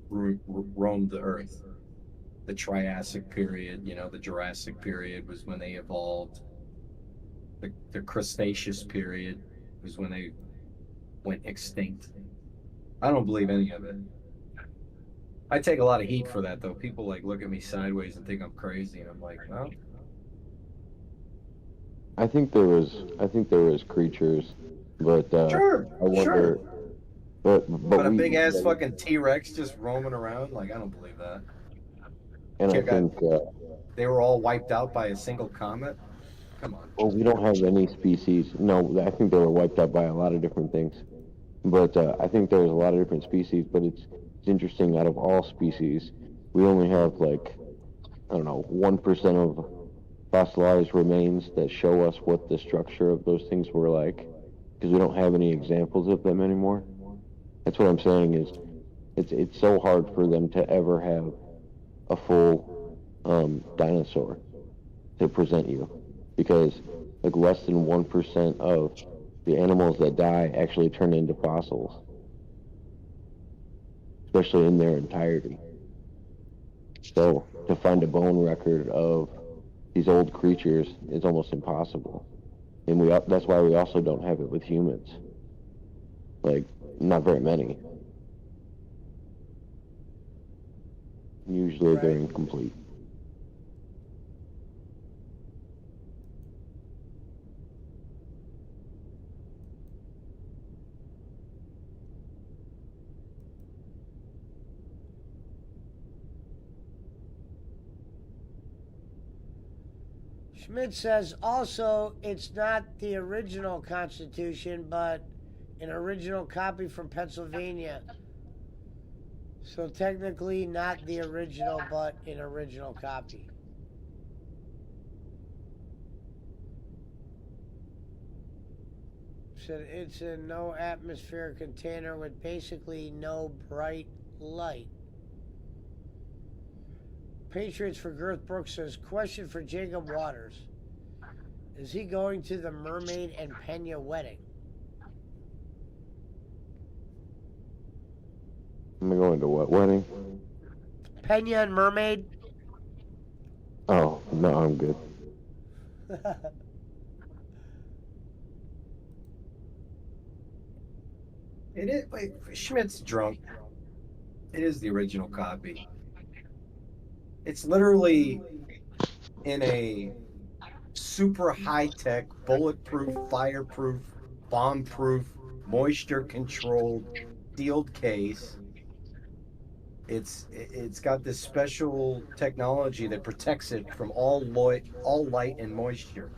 B: roamed the earth. The Triassic period, the Jurassic period was when they evolved. The Cretaceous period was when they went extinct. I don't believe any of it. I take a lot of heat for that, though. People look at me sideways and think I'm crazy, and I'm like, no.
O: I think there was creatures, but
B: Sure,
O: I wonder.
B: sure.
O: But
B: a
O: we-
B: big ass fucking T-Rex just roaming around, I don't believe that.
O: And I
B: Check out-
O: think
B: They were all wiped out by a single comet. Come on.
O: well, we don't have any species. No, I think they were wiped out by a lot of different things. But I think there's a lot of different species. But it's interesting. Out of all species, we only have 1% of fossilized remains that show us what the structure of those things were like, because we don't have any examples of them anymore. That's what I'm saying is, it's so hard for them to ever have a full dinosaur to present you, because less than 1% of the animals that die actually turn into fossils, especially in their entirety. So to find a bone record of these old creatures is almost impossible. And that's why we also don't have it with humans. Like, not very many. Usually they're incomplete.
F: Schmidt says also it's not the original Constitution, but an original copy from Pennsylvania. So technically not the original, but an original copy. Said it's a no atmosphere container with basically no bright light. Patriots for Girth Brooks says, question for Jacob Waters. Is he going to the Mermaid and Pena wedding?
O: Am I going to what wedding?
F: Pena and Mermaid?
O: Oh, no, I'm good.
B: It is. Wait, Schmidt's drunk. It is the original copy. It's literally in a super high-tech, bulletproof, fireproof, bomb-proof, moisture-controlled, sealed case. It's got this special technology that protects it from all light and moisture.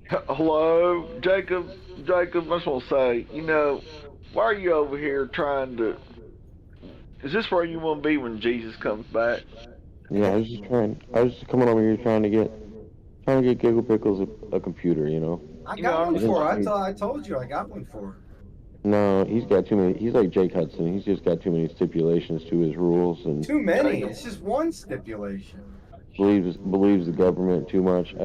K: Hello, Jacob. Jacob, I just want to say, why are you over here trying to? Is this where you want to be when Jesus comes back?
O: Yeah, I was just coming over here trying to get Giggle Pickles a computer,
B: I got one for her. I told you I got one for her.
O: No, he's got too many. He's like Jake Hudson. He's just got too many stipulations to his rules and
B: Too many. It's just one stipulation.
O: believes the government too much.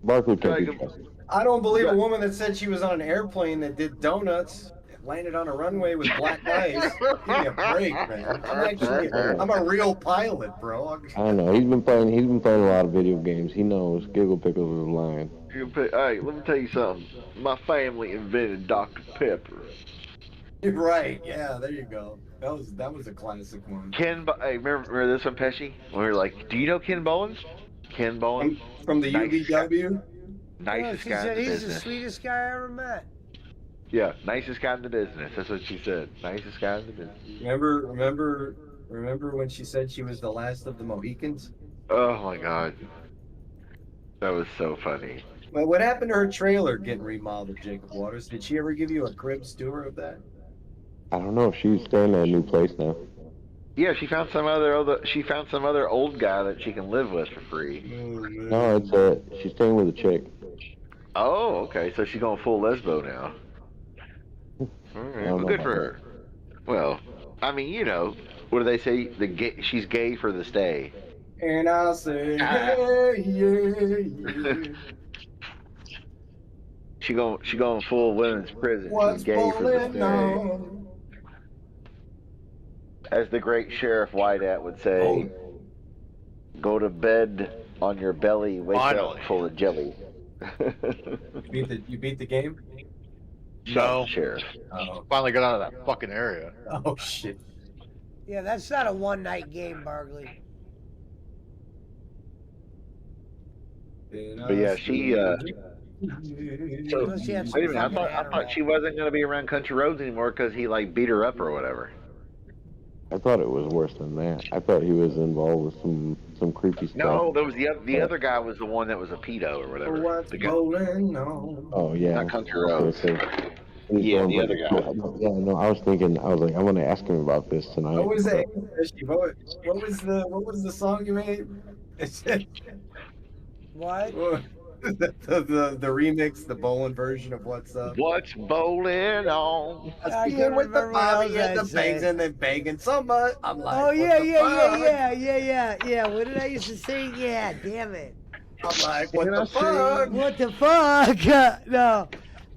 O: Barkley can't be trusted.
B: I don't believe a woman that said she was on an airplane that did donuts, landed on a runway with black ice. Give me a break, man. I'm a real pilot, bro.
O: I don't know. He's been playing a lot of video games. He knows Giggle Pickles is lying.
K: Hey, let me tell you something. My family invented Dr. Pepper.
B: You're right. Yeah, there you go. That was a classic one.
K: Hey, remember this one, Pesci? When we were like, do you know Ken Bowens? Ken Bowens?
B: From the UBW?
K: Nicest
F: she
K: guy
F: said
K: in the
F: he's
K: business.
F: the sweetest guy I ever met.
K: Yeah, nicest guy in the business. That's what she said. Nicest guy in the business.
B: Remember when she said she was the last of the Mohicans?
K: Oh my God. That was so funny.
B: Well, what happened to her trailer getting remodeled, Jacob Waters? Did she ever give you a cribs tour of that?
O: I don't know. She's staying at a new place now.
K: Yeah, she found some other old guy that she can live with for free.
O: No, she's staying with a chick.
K: Oh, okay. So she's going full lesbo now. All right, well, good for her. Well, I mean, what do they say? She's gay for the stay.
B: And I'll say, hey, yeah.
K: She going full women's prison.
B: What's
K: She's gay for the stay.
B: on?
K: As the great Sheriff Whiteat would say, go to bed on your belly, wake up full of jelly.
B: You beat the game?
P: No.
K: Sheriff.
P: Finally got out of that fucking area.
B: Oh, shit.
F: Yeah, that's not a one-night game, Barkley.
K: But yeah, she. So, wait a minute, I thought she wasn't going to be around Country Roads anymore because he beat her up or whatever.
O: I thought it was worse than that. I thought he was involved with some creepy stuff.
K: No, there was the other guy was the one that was a pedo or whatever.
B: What's going on?
O: Oh yeah,
K: not Country Roads.
O: Yeah,
K: the other guy.
O: Yeah, no, I was like, I'm gonna ask him about this tonight.
B: What was that? What was the song you made?
F: What?
B: the remix, the bowling version of What's Up.
K: What's bowling on?
B: I can't with the Bobby and the bangs and then banging so much. I'm like,
F: Oh yeah. What did I used to sing? Yeah, damn it.
B: I'm like, what the fuck?
F: What the fuck? No.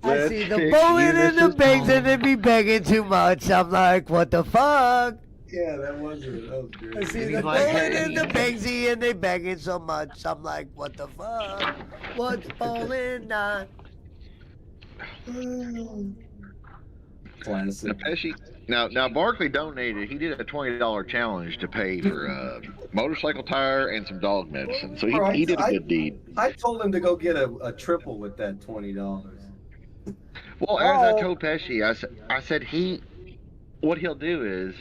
F: I see the bowling and the bangs and then be begging too much. I'm like, what the fuck?
B: Yeah, that was it. That was great.
F: I see
K: he's
F: the
K: like,
F: bowling
K: hey.
F: and the Bigsy and they begging so much. I'm like, what the fuck? What's bowling on?
B: Classic.
K: Now Barkley donated. He did a $20 challenge to pay for motorcycle tire and some dog medicine. So he did a good deed.
B: I told him to go get a triple with that $20.
K: Well, as I told Pesci, I said what he'll do is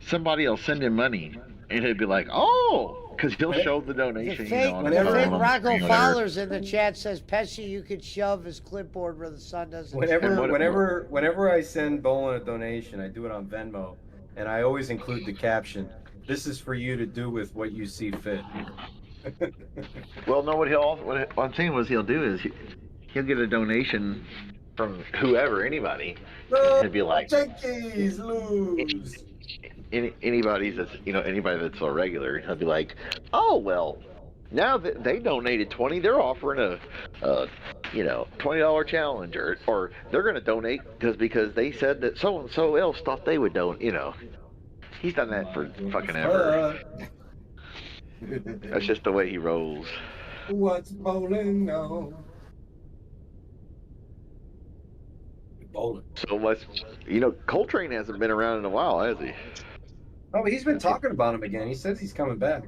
K: somebody will send him money, and he'll be like, oh, because he'll show the donation.
F: The fake
K: on the
F: Rocco
K: whatever.
F: Fowler's in the chat says, Pesci, you could shove his clipboard where the sun doesn't.
B: Whenever I send Bolin a donation, I do it on Venmo, and I always include the caption, "This is for you to do with what you see fit."
K: Well, no, what I'm saying was he'll do is he'll get a donation from whoever, anybody, and he'll be like,
B: Yankees lose.
K: anybody that's a regular, he'll be like, oh well, now that they donated 20, they're offering a $20 challenge, or they're going to donate because they said that so and so else thought they would donate. He's done that for fucking ever. That's just the way he rolls.
B: What's bowling now? Bowling.
K: So let's, Coltrane hasn't been around in a while, has he?
B: Oh, he's been talking about him again. He says he's coming back.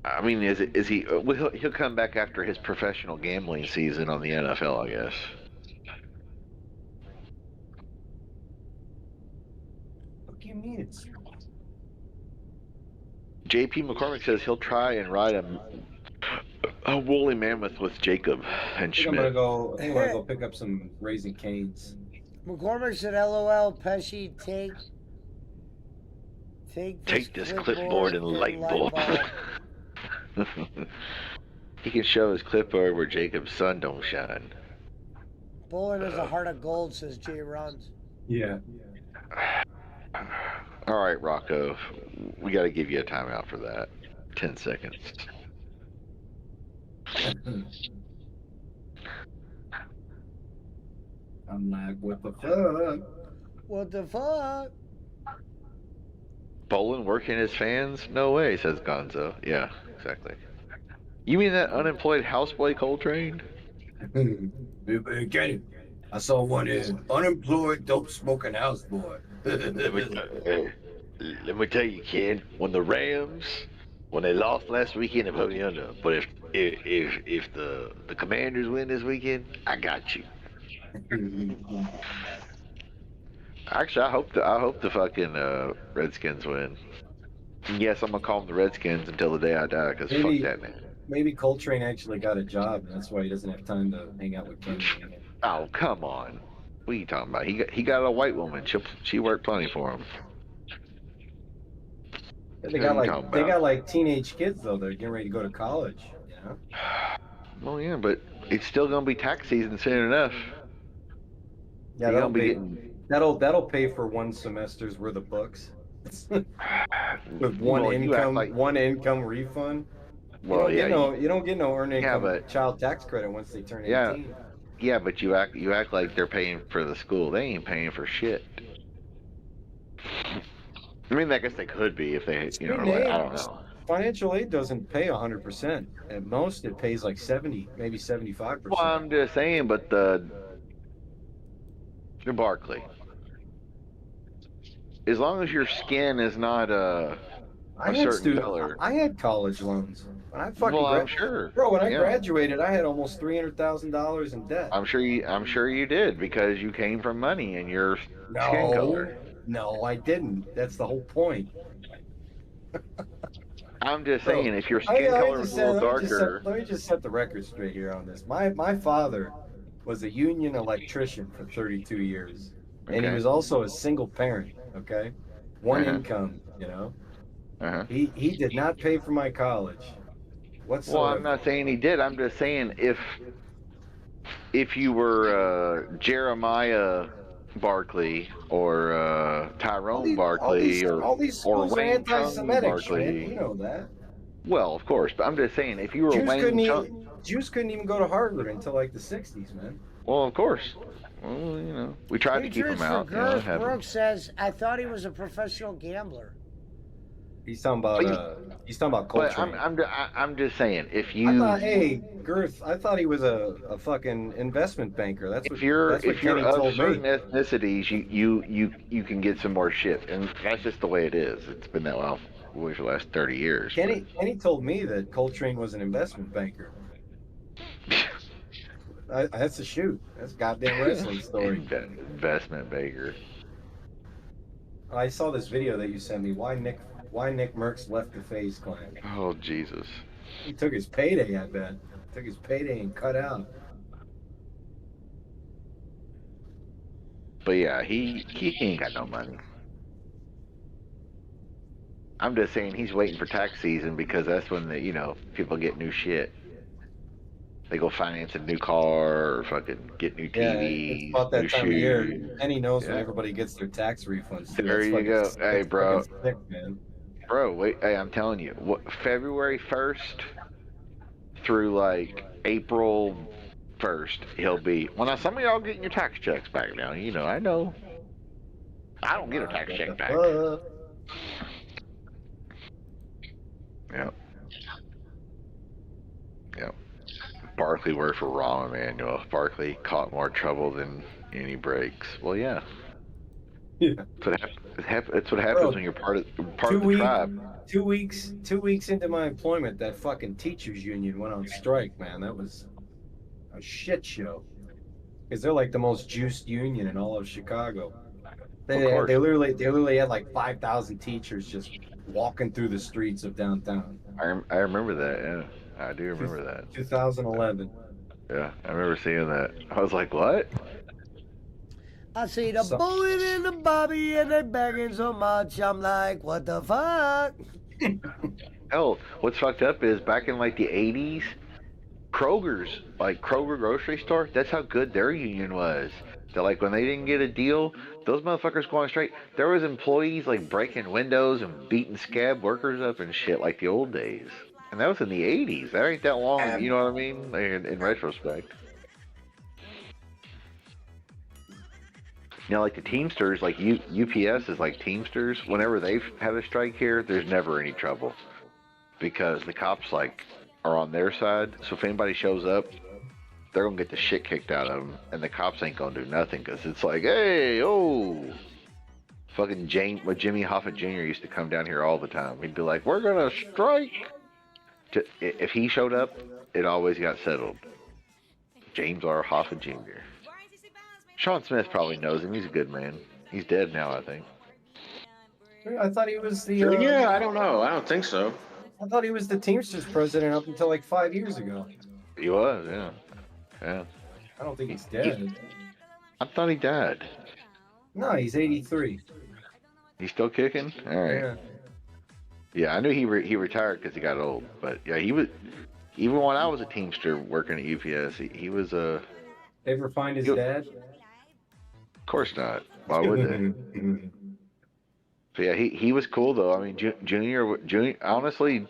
K: I mean, is he? Well, he'll come back after his professional gambling season on the NFL, I guess.
B: What do you mean it's?
K: JP McCormick says he'll try and ride a woolly mammoth with Jacob and Schmidt.
B: I'm gonna go pick up some Raising Cane's.
F: McCormick said, LOL, Pesci, take
K: this clipboard and light bulb. He can show his clipboard where Jacob's sun don't shine.
F: Bowling is a heart of gold, says Jay Runs.
B: Yeah.
K: All right, Rocco, we got to give you a timeout for that. 10 seconds.
B: I'm like, what the fuck?
F: What the fuck?
K: Bolin working his fans? No way, says Gonzo. Yeah, exactly. You mean that unemployed houseboy Coltrane?
B: Get him. I saw one in unemployed dope smoking houseboy.
K: Let me tell you, kid. When they lost last weekend, they put me under. But if the Commanders win this weekend, I got you. Actually, I hope the fucking Redskins win. Yes, I'm gonna call them the Redskins until the day I die, because fuck that man.
B: Maybe Coltrane actually got a job, and that's why he doesn't have time to hang out with Kenny.
K: Oh, come on. What are you talking about? He got a white woman. She worked plenty for him.
B: They got like teenage kids though. They're getting ready to go to college. You know?
K: Well, yeah, but it's still gonna be tax season soon enough.
B: Yeah, that'll pay for one semester's worth of books. With one income refund.
K: Well,
B: you don't get no earned income child tax credit once they turn 18.
K: Yeah, but you act like they're paying for the school. They ain't paying for shit. I mean, I guess they could be if they, I don't know.
B: Financial aid doesn't pay 100%. At most, it pays like 70, maybe 75%.
K: Well, I'm just saying, but the Barkley, as long as your skin is not a certain color.
B: I had college loans.
K: I'm sure.
B: Bro, when I graduated, I had almost $300,000 in debt.
K: I'm sure you did, because you came from money and your skin color.
B: No, I didn't. That's the whole point.
K: I'm just saying, if your skin color was a little darker.
B: Let me just set the record straight here on this. My father was a union electrician for 32 years. And he was also a single parent, okay? One income, He did not pay for my college. Whatsoever.
K: Well, I'm not saying he did. I'm just saying if you were Jeremiah Barkley or Tyrone Barkley
B: all these schools are anti-Semitic, man. You know that.
K: Well, of course, but I'm just saying, if you were
B: Jews couldn't even go to Harvard until like the 60s, man.
K: Well, of course. Well, you know, we tried to keep him
F: Patriots for
K: out. You know, it
F: Girth,
K: happened.
F: Brooks says, I thought he was a professional gambler.
B: He's talking about
K: But
B: Coltrane.
K: I'm just saying, if
B: I
K: you
B: thought, hey, Girth, I thought he was a fucking investment banker. That's what
K: if you're
B: Kenny
K: of
B: told
K: certain
B: me.
K: ethnicities, you can get some more shit, and that's just the way it is. It's been that way for the last 30 years.
B: Kenny told me that Coltrane was an investment banker. That's a shoot. That's a goddamn wrestling story.
K: Investment banker.
B: I saw this video that you sent me. Why Nick Merckx left the FaZe Clan?
K: Oh Jesus!
B: He took his payday. I bet. Took his payday and cut out.
K: But yeah, he ain't got no money. I'm just saying he's waiting for tax season because that's when people get new shit. They go finance a new car or fucking get new TVs,
B: it's about that
K: new
B: time of year.
K: shoes.
B: And he knows when
K: Yeah.
B: everybody gets their tax refunds. Too.
K: There
B: That's
K: you
B: fucking
K: go.
B: sick.
K: Hey,
B: That's
K: bro.
B: fucking sick, man.
K: Bro, wait. Hey, I'm telling you, February 1st through like April 1st, he'll be. Well, now some of y'all getting your tax checks back now. You know, I know. I don't get a tax check back. Yep. Yep. Barkley worked for Rahm Emanuel. Barkley caught more trouble than any breaks. Well, yeah.
B: Yeah.
K: That's what happens when you're part of the tribe.
B: 2 weeks into my employment, that fucking teachers union went on strike, man. That was a shit show. Because they're like the most juiced union in all of Chicago. They literally had like 5,000 teachers just walking through the streets of downtown.
K: I remember that. Yeah, I do remember that.
B: 2011.
K: Yeah, I remember seeing that. I was like, what?
F: I see the bullet in the Bobby and they begging so much. I'm like, what the fuck?
K: Hell, what's fucked up is back in like the 80s, Kroger grocery store, that's how good their union was. That like when they didn't get a deal, those motherfuckers going straight. There was employees like breaking windows and beating scab workers up and shit like the old days. And that was in the 80s. That ain't that long, you know what I mean? Like, in retrospect. You know, like the Teamsters, like UPS is like Teamsters. Whenever they've had a strike here, there's never any trouble. Because the cops like are on their side. So if anybody shows up, they're gonna get the shit kicked out of them, and the cops ain't gonna do nothing because it's like, hey, oh, fucking Jimmy Hoffa Jr. used to come down here all the time. He'd be like, we're gonna strike. If he showed up, it always got settled. James R. Hoffa Jr. Sean Smith probably knows him. He's a good man. He's dead now, I think.
B: I thought he was the.
N: Yeah, I don't know. I don't think so.
B: I thought he was the Teamsters president up until like 5 years ago.
K: He was, yeah. Yeah.
B: I don't think he's dead.
K: I thought he died.
B: No, he's 83.
K: He's still kicking? All right.
B: Yeah.
K: Yeah, I knew he retired because he got old. But yeah, he was. Even when I was a Teamster working at UPS, he was a.
B: Ever find his dad?
K: Of course not. Why would they? So yeah, he was cool though. I mean, Junior, honestly,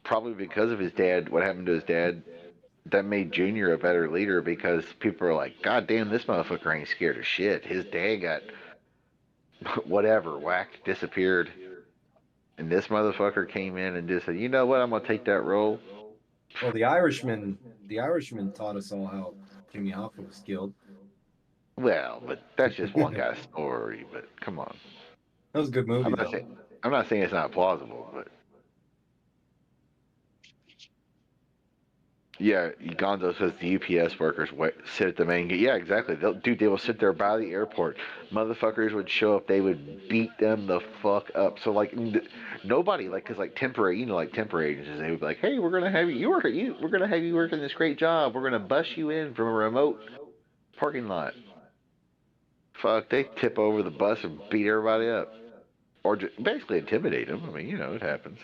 K: probably because of his dad, what happened to his dad, that made Junior a better leader because people are like, God damn, this motherfucker ain't scared of shit. His dad got whatever, whacked, disappeared. And this motherfucker came in and just said, you know what, I'm gonna take that role.
B: Well, the Irishman taught us all how Jimmy Hoffa was killed.
K: Well, but that's just one guy's story, but come on.
B: That was a good movie,
K: I'm not saying it's not plausible, but yeah, Gonzo says the UPS workers sit at the main gate. Yeah, exactly. They will sit there by the airport. Motherfuckers would show up. They would beat them the fuck up. So like nobody, like, cause like temporary, like temporary agencies, they would be like, hey, we're gonna have you work in this great job. We're gonna bus you in from a remote parking lot. Fuck, they tip over the bus and beat everybody up, or just basically intimidate them. I mean, you know, it happens.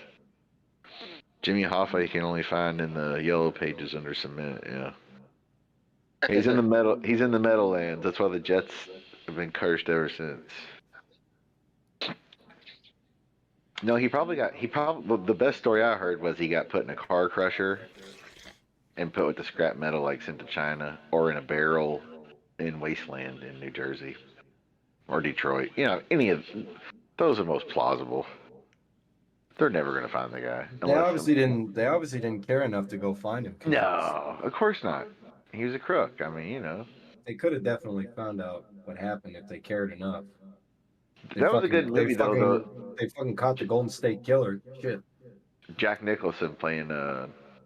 K: Jimmy Hoffa you can only find in the yellow pages under cement. Yeah, he's in the metal. He's in the Meadowlands. That's why the Jets have been cursed ever since. No, the best story I heard was he got put in a car crusher and put with the scrap metal like sent to China or in a barrel in Wasteland in New Jersey or Detroit. You know, any of those are most plausible. They're never going to find the guy.
B: They obviously didn't. They obviously didn't care enough to go find him.
K: No, of course not. He was a crook. I mean, you know.
B: They could have definitely found out what happened if they cared enough.
K: That was a good movie, though.
B: They fucking caught the Golden State Killer. Shit.
K: Jack Nicholson playing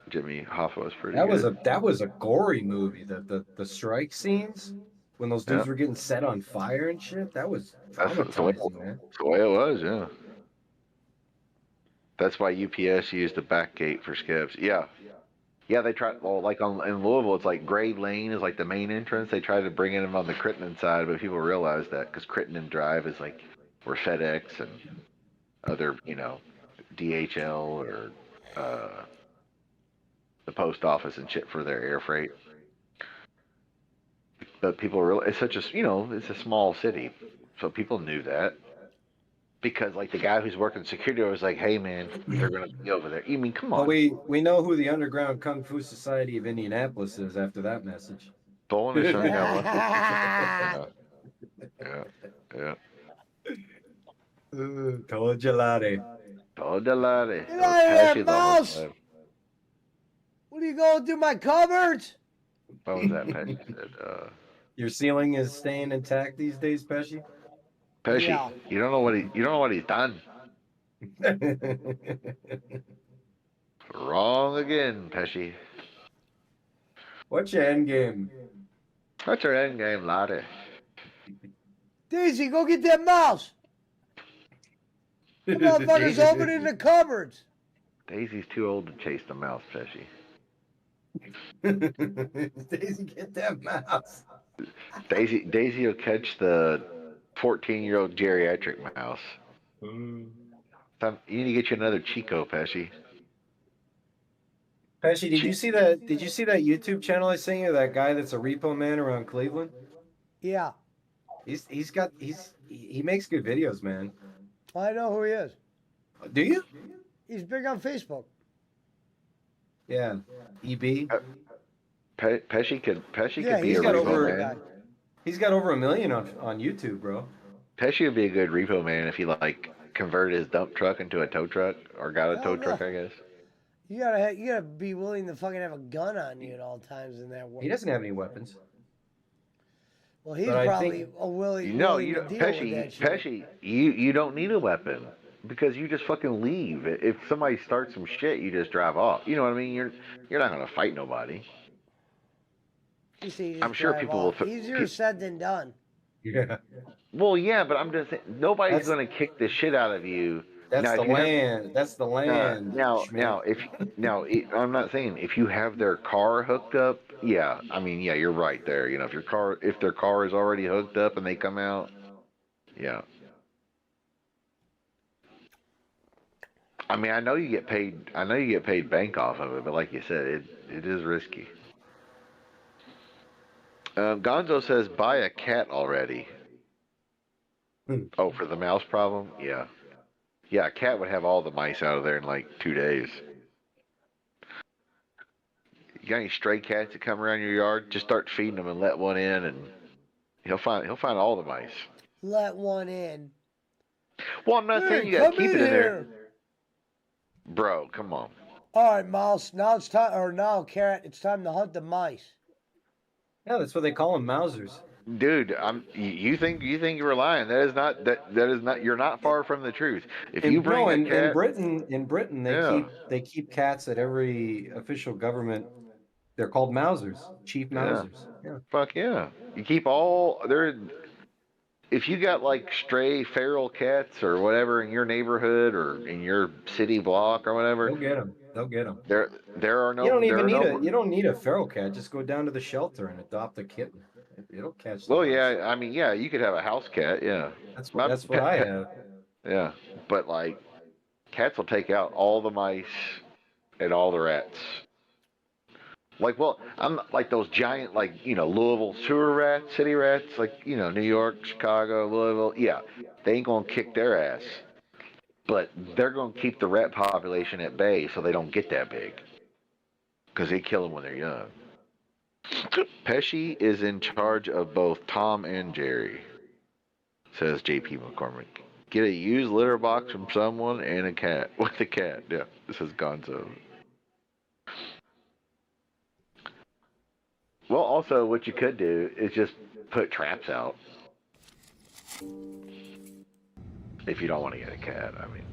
K: Jimmy Hoffa was pretty
B: That
K: good.
B: was a gory movie. The strike scenes when those dudes were getting set on fire and shit. That was traumatizing, man.
K: That's the way it was, yeah. That's why UPS used the back gate for skips. Yeah. Yeah, they tried, well, like in Louisville, it's like Gray Lane is like the main entrance. They tried to bring in them on the Crittenden side, but people realized that because Crittenden Drive is like where FedEx and other, you know, DHL or the post office and shit for their air freight. But people realize it's such a, you know, it's a small city, so people knew that. Because like the guy who's working security was like, "Hey man, they're gonna be over there." You mean, come on?
B: Well, we know who the Underground Kung Fu Society of Indianapolis is after that message.
K: Bowling is yeah.
B: Told you, laddie.
K: Told you, laddie.
F: Get out of here, mouse! What are you going to do, my cupboards?
K: What was that, Pesci said?
B: Your ceiling is staying intact these days, Pesci.
K: Pesci,
F: Yeah.
K: you don't know what he's done. Wrong again, Pesci.
B: What's your end game?
K: What's your end game, laddie?
F: Daisy, go get that mouse. The motherfucker's opening the cupboards.
K: Daisy's too old to chase the mouse, Pesci.
B: Daisy, get that mouse.
K: Daisy will catch the 14-year-old geriatric mouse. You need to get you another Chico, Pesci.
B: Pesci, did you see that? Did you see that YouTube channel I sent you? That guy that's a repo man around Cleveland.
F: Yeah,
B: He makes good videos, man.
F: I know who he is.
B: Do you?
F: He's big on Facebook.
B: Yeah. EB.
K: Pesci could
F: Yeah,
K: be
F: he's
K: a
F: got
K: repo
F: over
K: man.
B: He's got over 1 million on YouTube, bro.
K: Pesci would be a good repo man if he like converted his dump truck into a tow truck or got a tow truck, I guess.
F: You gotta be willing to fucking have a gun on you at all times in that world.
B: He doesn't have any weapons.
F: Well, he's
B: But I
F: probably
B: think-
F: willing.
K: No,
F: willing
K: you
F: to
K: don't,
F: deal
K: Pesci.
F: with that shit.
K: Pesci, you don't need a weapon because you just fucking leave. If somebody starts some shit, you just drive off. You know what I mean? You're not gonna fight nobody.
F: You see, you
K: I'm
F: just
K: sure
F: drive
K: people
F: off.
K: will.
F: Easier said than done.
B: Yeah.
K: Well, yeah, but I'm just saying, nobody's gonna kick the shit out of you.
B: That's
K: Now,
B: the
K: if you have-
B: land. That's the land.
K: Now, I'm not saying if you have their car hooked up. Yeah, I mean, yeah, you're right there. You know, if their car is already hooked up and they come out, yeah. I mean, I know you get paid bank off of it, but like you said, it is risky. Gonzo says buy a cat already. Oh, for the mouse problem? Yeah. Yeah, a cat would have all the mice out of there in like 2 days. You got any stray cats that come around your yard? Just start feeding them and let one in, and he'll find all the mice.
F: Let one in.
K: Well, I'm not saying you gotta keep it in there, bro. Come on.
F: All right, mouse. Now it's time, or now, cat. It's time to hunt the mice.
B: Yeah, that's what they call them, Mausers.
K: Dude, you think you're lying. That is not you're not far from the truth. If you bring a cat,
B: in Britain they keep cats at every official government. They're called Mausers, chief Mausers. Yeah.
K: Fuck yeah. You keep all there. If you got like stray feral cats or whatever in your neighborhood or in your city block or whatever,
B: They'll get them. They'll get them.
K: There are no.
B: You don't even
K: there are
B: need
K: no,
B: you don't need a feral cat. Just go down to the shelter and adopt a kitten. It'll catch.
K: Well, yeah. I mean, yeah. You could have a house cat. Yeah.
B: That's what I have.
K: Yeah, but like, cats will take out all the mice and all the rats. Like, well, I'm like those giant, like, you know, Louisville sewer rats, city rats, like, you know, New York, Chicago, Louisville. Yeah, they ain't gonna kick their ass, but they're gonna keep the rat population at bay so they don't get that big, because they kill them when they're young. Pesci is in charge of both Tom and Jerry, says JP McCormick. Get a used litter box from someone and a cat. With a cat, yeah. This is Gonzo. Well, also, what you could do is just put traps out. If you don't want to get a cat, I mean.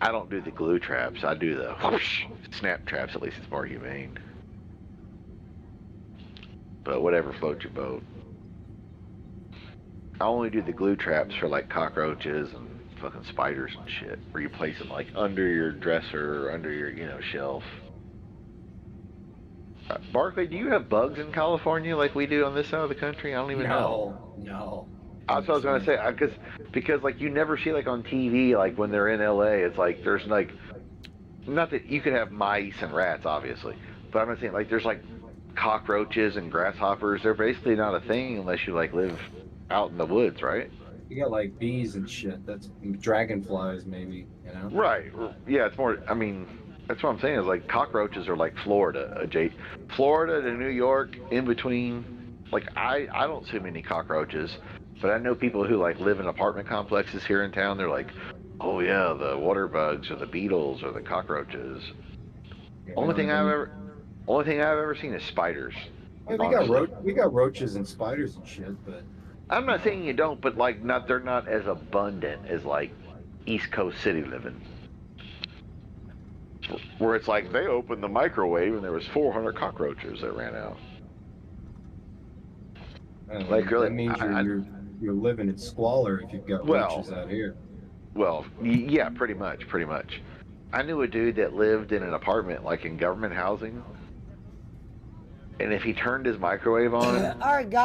K: I don't do the glue traps. I do the whoosh, snap traps. At least it's more humane. But whatever floats your boat. I only do the glue traps for like cockroaches and fucking spiders and shit. Where you place them like under your dresser or under your, shelf. Barkley, do you have bugs in California like we do on this side of the country? I don't even know.
B: No.
K: That's what I was gonna say. Because like you never see like on TV like when they're in LA, it's like there's like, not that you could have mice and rats obviously, but I'm not saying like there's like cockroaches and grasshoppers. They're basically not a thing unless you like live out in the woods, right?
B: You got like bees and shit. That's dragonflies, maybe.
K: Right. Yeah, it's more. I mean, that's what I'm saying is like cockroaches are like Florida, Florida to New York, in between. Like I don't see many cockroaches, but I know people who like live in apartment complexes here in town. They're like, oh yeah, the water bugs or the beetles or the cockroaches. Only thing I've ever seen is spiders.
B: Yeah, we got roaches and spiders and shit, but
K: I'm not saying you don't, but like they're not as abundant as like East Coast city living. Where it's like they opened the microwave and there was 400 cockroaches that ran out.
B: Like really, that means you're living in squalor if you've got roaches out here.
K: Well, yeah, pretty much. I knew a dude that lived in an apartment like in government housing, and if he turned his microwave on,
F: All right, guys.